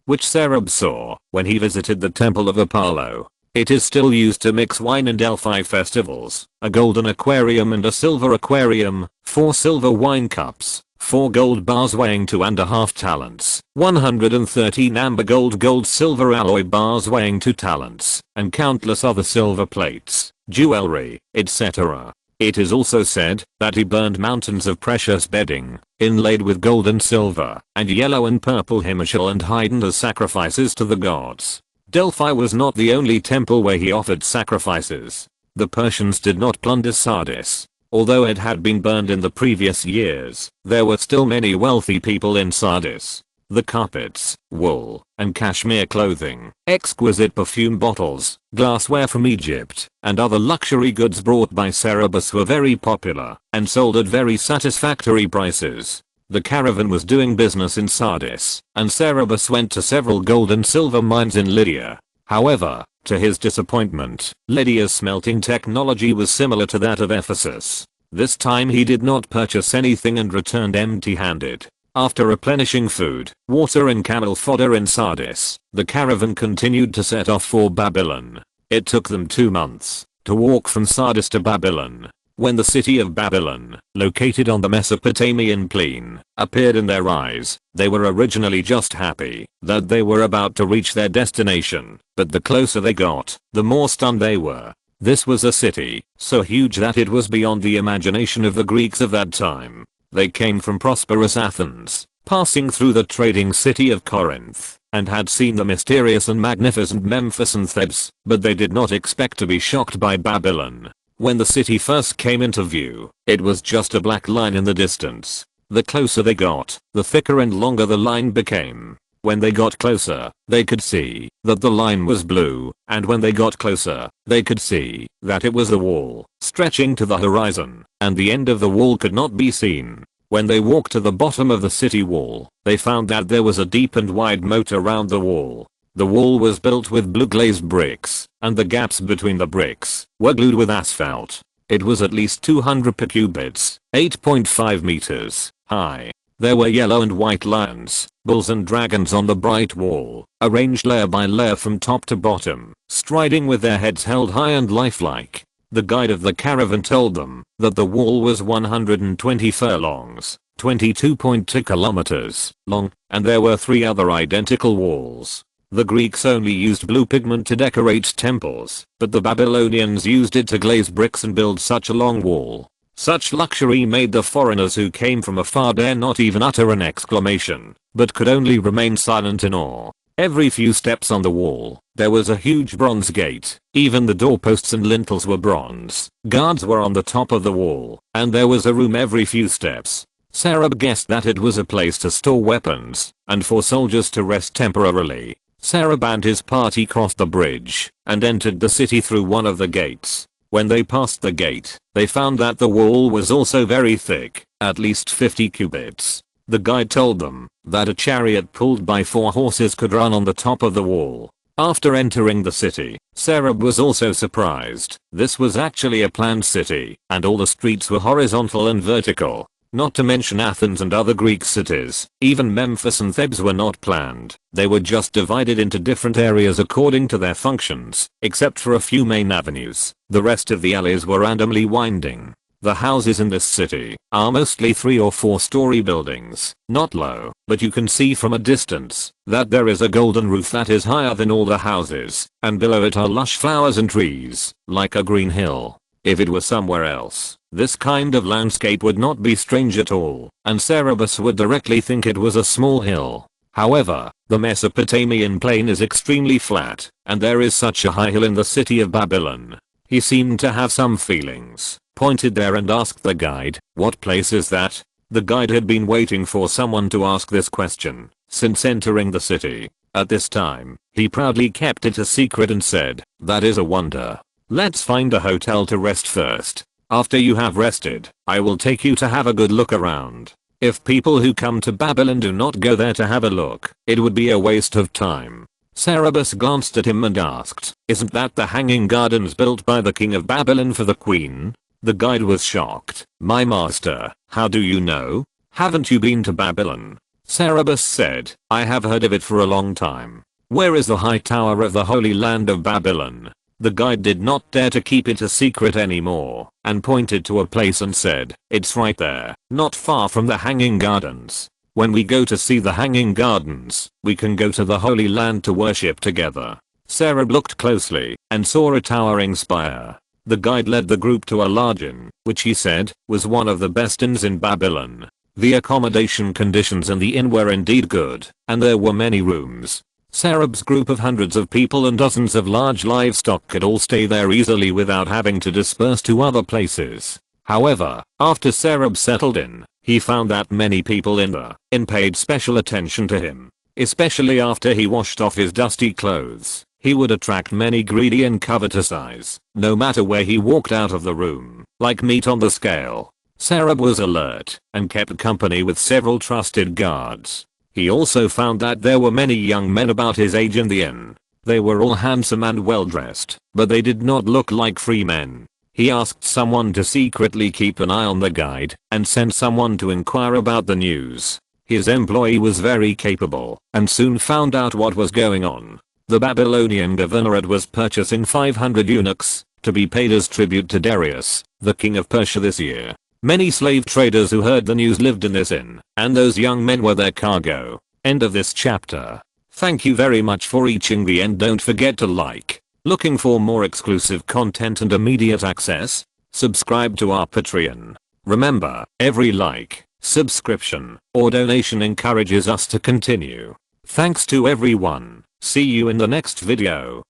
which Cerberus saw when he visited the temple of Apollo. It is still used to mix wine in Delphi festivals, a golden aquarium and a silver aquarium, 4 silver wine cups, 4 gold bars weighing 2.5 talents, 113 amber gold silver alloy bars weighing 2 talents, and countless other silver plates, jewelry, etc. It is also said that he burned mountains of precious bedding, inlaid with gold and silver, and yellow and purple himachal and hyaden as sacrifices to the gods. Delphi was not the only temple where he offered sacrifices. The Persians did not plunder Sardis. Although it had been burned in the previous years, there were still many wealthy people in Sardis. The carpets, wool, and cashmere clothing, exquisite perfume bottles, glassware from Egypt, and other luxury goods brought by Cerberus were very popular, and sold at very satisfactory prices. The caravan was doing business in Sardis, and Cerberus went to several gold and silver mines in Lydia. However, to his disappointment, Lydia's smelting technology was similar to that of Ephesus. This time he did not purchase anything and returned empty-handed. After replenishing food, water and camel fodder in Sardis, the caravan continued to set off for Babylon. It took them 2 months to walk from Sardis to Babylon. When the city of Babylon, located on the Mesopotamian plain, appeared in their eyes, they were originally just happy that they were about to reach their destination, but the closer they got, the more stunned they were. This was a city, so huge that it was beyond the imagination of the Greeks of that time. They came from prosperous Athens, passing through the trading city of Corinth, and had seen the mysterious and magnificent Memphis and Thebes, but they did not expect to be shocked by Babylon. When the city first came into view, it was just a black line in the distance. The closer they got, the thicker and longer the line became. When they got closer, they could see that the line was blue, and when they got closer, they could see that it was a wall, stretching to the horizon, and the end of the wall could not be seen. When they walked to the bottom of the city wall, they found that there was a deep and wide moat around the wall. The wall was built with blue glazed bricks, and the gaps between the bricks were glued with asphalt. It was at least 200 cubits, 8.5 meters, high. There were yellow and white lions, bulls and dragons on the bright wall, arranged layer by layer from top to bottom, striding with their heads held high and lifelike. The guide of the caravan told them that the wall was 120 furlongs, 22.2 kilometers long, and there were 3 other identical walls. The Greeks only used blue pigment to decorate temples, but the Babylonians used it to glaze bricks and build such a long wall. Such luxury made the foreigners who came from afar dare not even utter an exclamation, but could only remain silent in awe. Every few steps on the wall, there was a huge bronze gate. Even the doorposts and lintels were bronze. Guards were on the top of the wall, and there was a room every few steps. Sarah guessed that it was a place to store weapons, and for soldiers to rest temporarily. Sarah and his party crossed the bridge, and entered the city through one of the gates. When they passed the gate, they found that the wall was also very thick, at least 50 cubits. The guide told them that a chariot pulled by 4 horses could run on the top of the wall. After entering the city, Sarah was also surprised. This was actually a planned city, and all the streets were horizontal and vertical. Not to mention Athens and other Greek cities. Even Memphis and Thebes were not planned. They were just divided into different areas according to their functions, except for a few main avenues. The rest of the alleys were randomly winding. The houses in this city are mostly 3 or 4-story buildings, not low, but you can see from a distance that there is a golden roof that is higher than all the houses, and below it are lush flowers and trees, like a green hill. If it were somewhere else, this kind of landscape would not be strange at all, and Cerebus would directly think it was a small hill. However, the Mesopotamian plain is extremely flat, and there is such a high hill in the city of Babylon. He seemed to have some feelings, pointed there and asked the guide, "What place is that?" The guide had been waiting for someone to ask this question since entering the city. At this time, he proudly kept it a secret and said, "That is a wonder. Let's find a hotel to rest first. After you have rested, I will take you to have a good look around." If people who come to Babylon do not go there to have a look, it would be a waste of time. Cerebus glanced at him and asked, "Isn't that the hanging gardens built by the king of Babylon for the queen?" The guide was shocked. "My master, how do you know? Haven't you been to Babylon?" Cerebus said, "I have heard of it for a long time. Where is the high tower of the holy land of Babylon?" The guide did not dare to keep it a secret anymore, and pointed to a place and said, "It's right there, not far from the hanging gardens. When we go to see the hanging gardens, we can go to the holy land to worship together." Sarah looked closely and saw a towering spire. The guide led the group to a large inn, which he said was one of the best inns in Babylon. The accommodation conditions in the inn were indeed good, and there were many rooms. Sarab's group of hundreds of people and dozens of large livestock could all stay there easily without having to disperse to other places. However, after Sarab settled in, he found that many people in the inn paid special attention to him, especially after he washed off his dusty clothes. He would attract many greedy and covetous eyes, no matter where he walked out of the room, like meat on the scale. Sarab was alert and kept company with several trusted guards. He also found that there were many young men about his age in the inn. They were all handsome and well dressed, but they did not look like free men. He asked someone to secretly keep an eye on the guide and sent someone to inquire about the news. His employee was very capable and soon found out what was going on. The Babylonian governorate was purchasing 500 eunuchs to be paid as tribute to Darius, the king of Persia this year. Many slave traders who heard the news lived in this inn, and those young men were their cargo. End of this chapter. Thank you very much for reaching the end. Don't forget to like. Looking for more exclusive content and immediate access? Subscribe to our Patreon. Remember, every like, subscription, or donation encourages us to continue. Thanks to everyone. See you in the next video.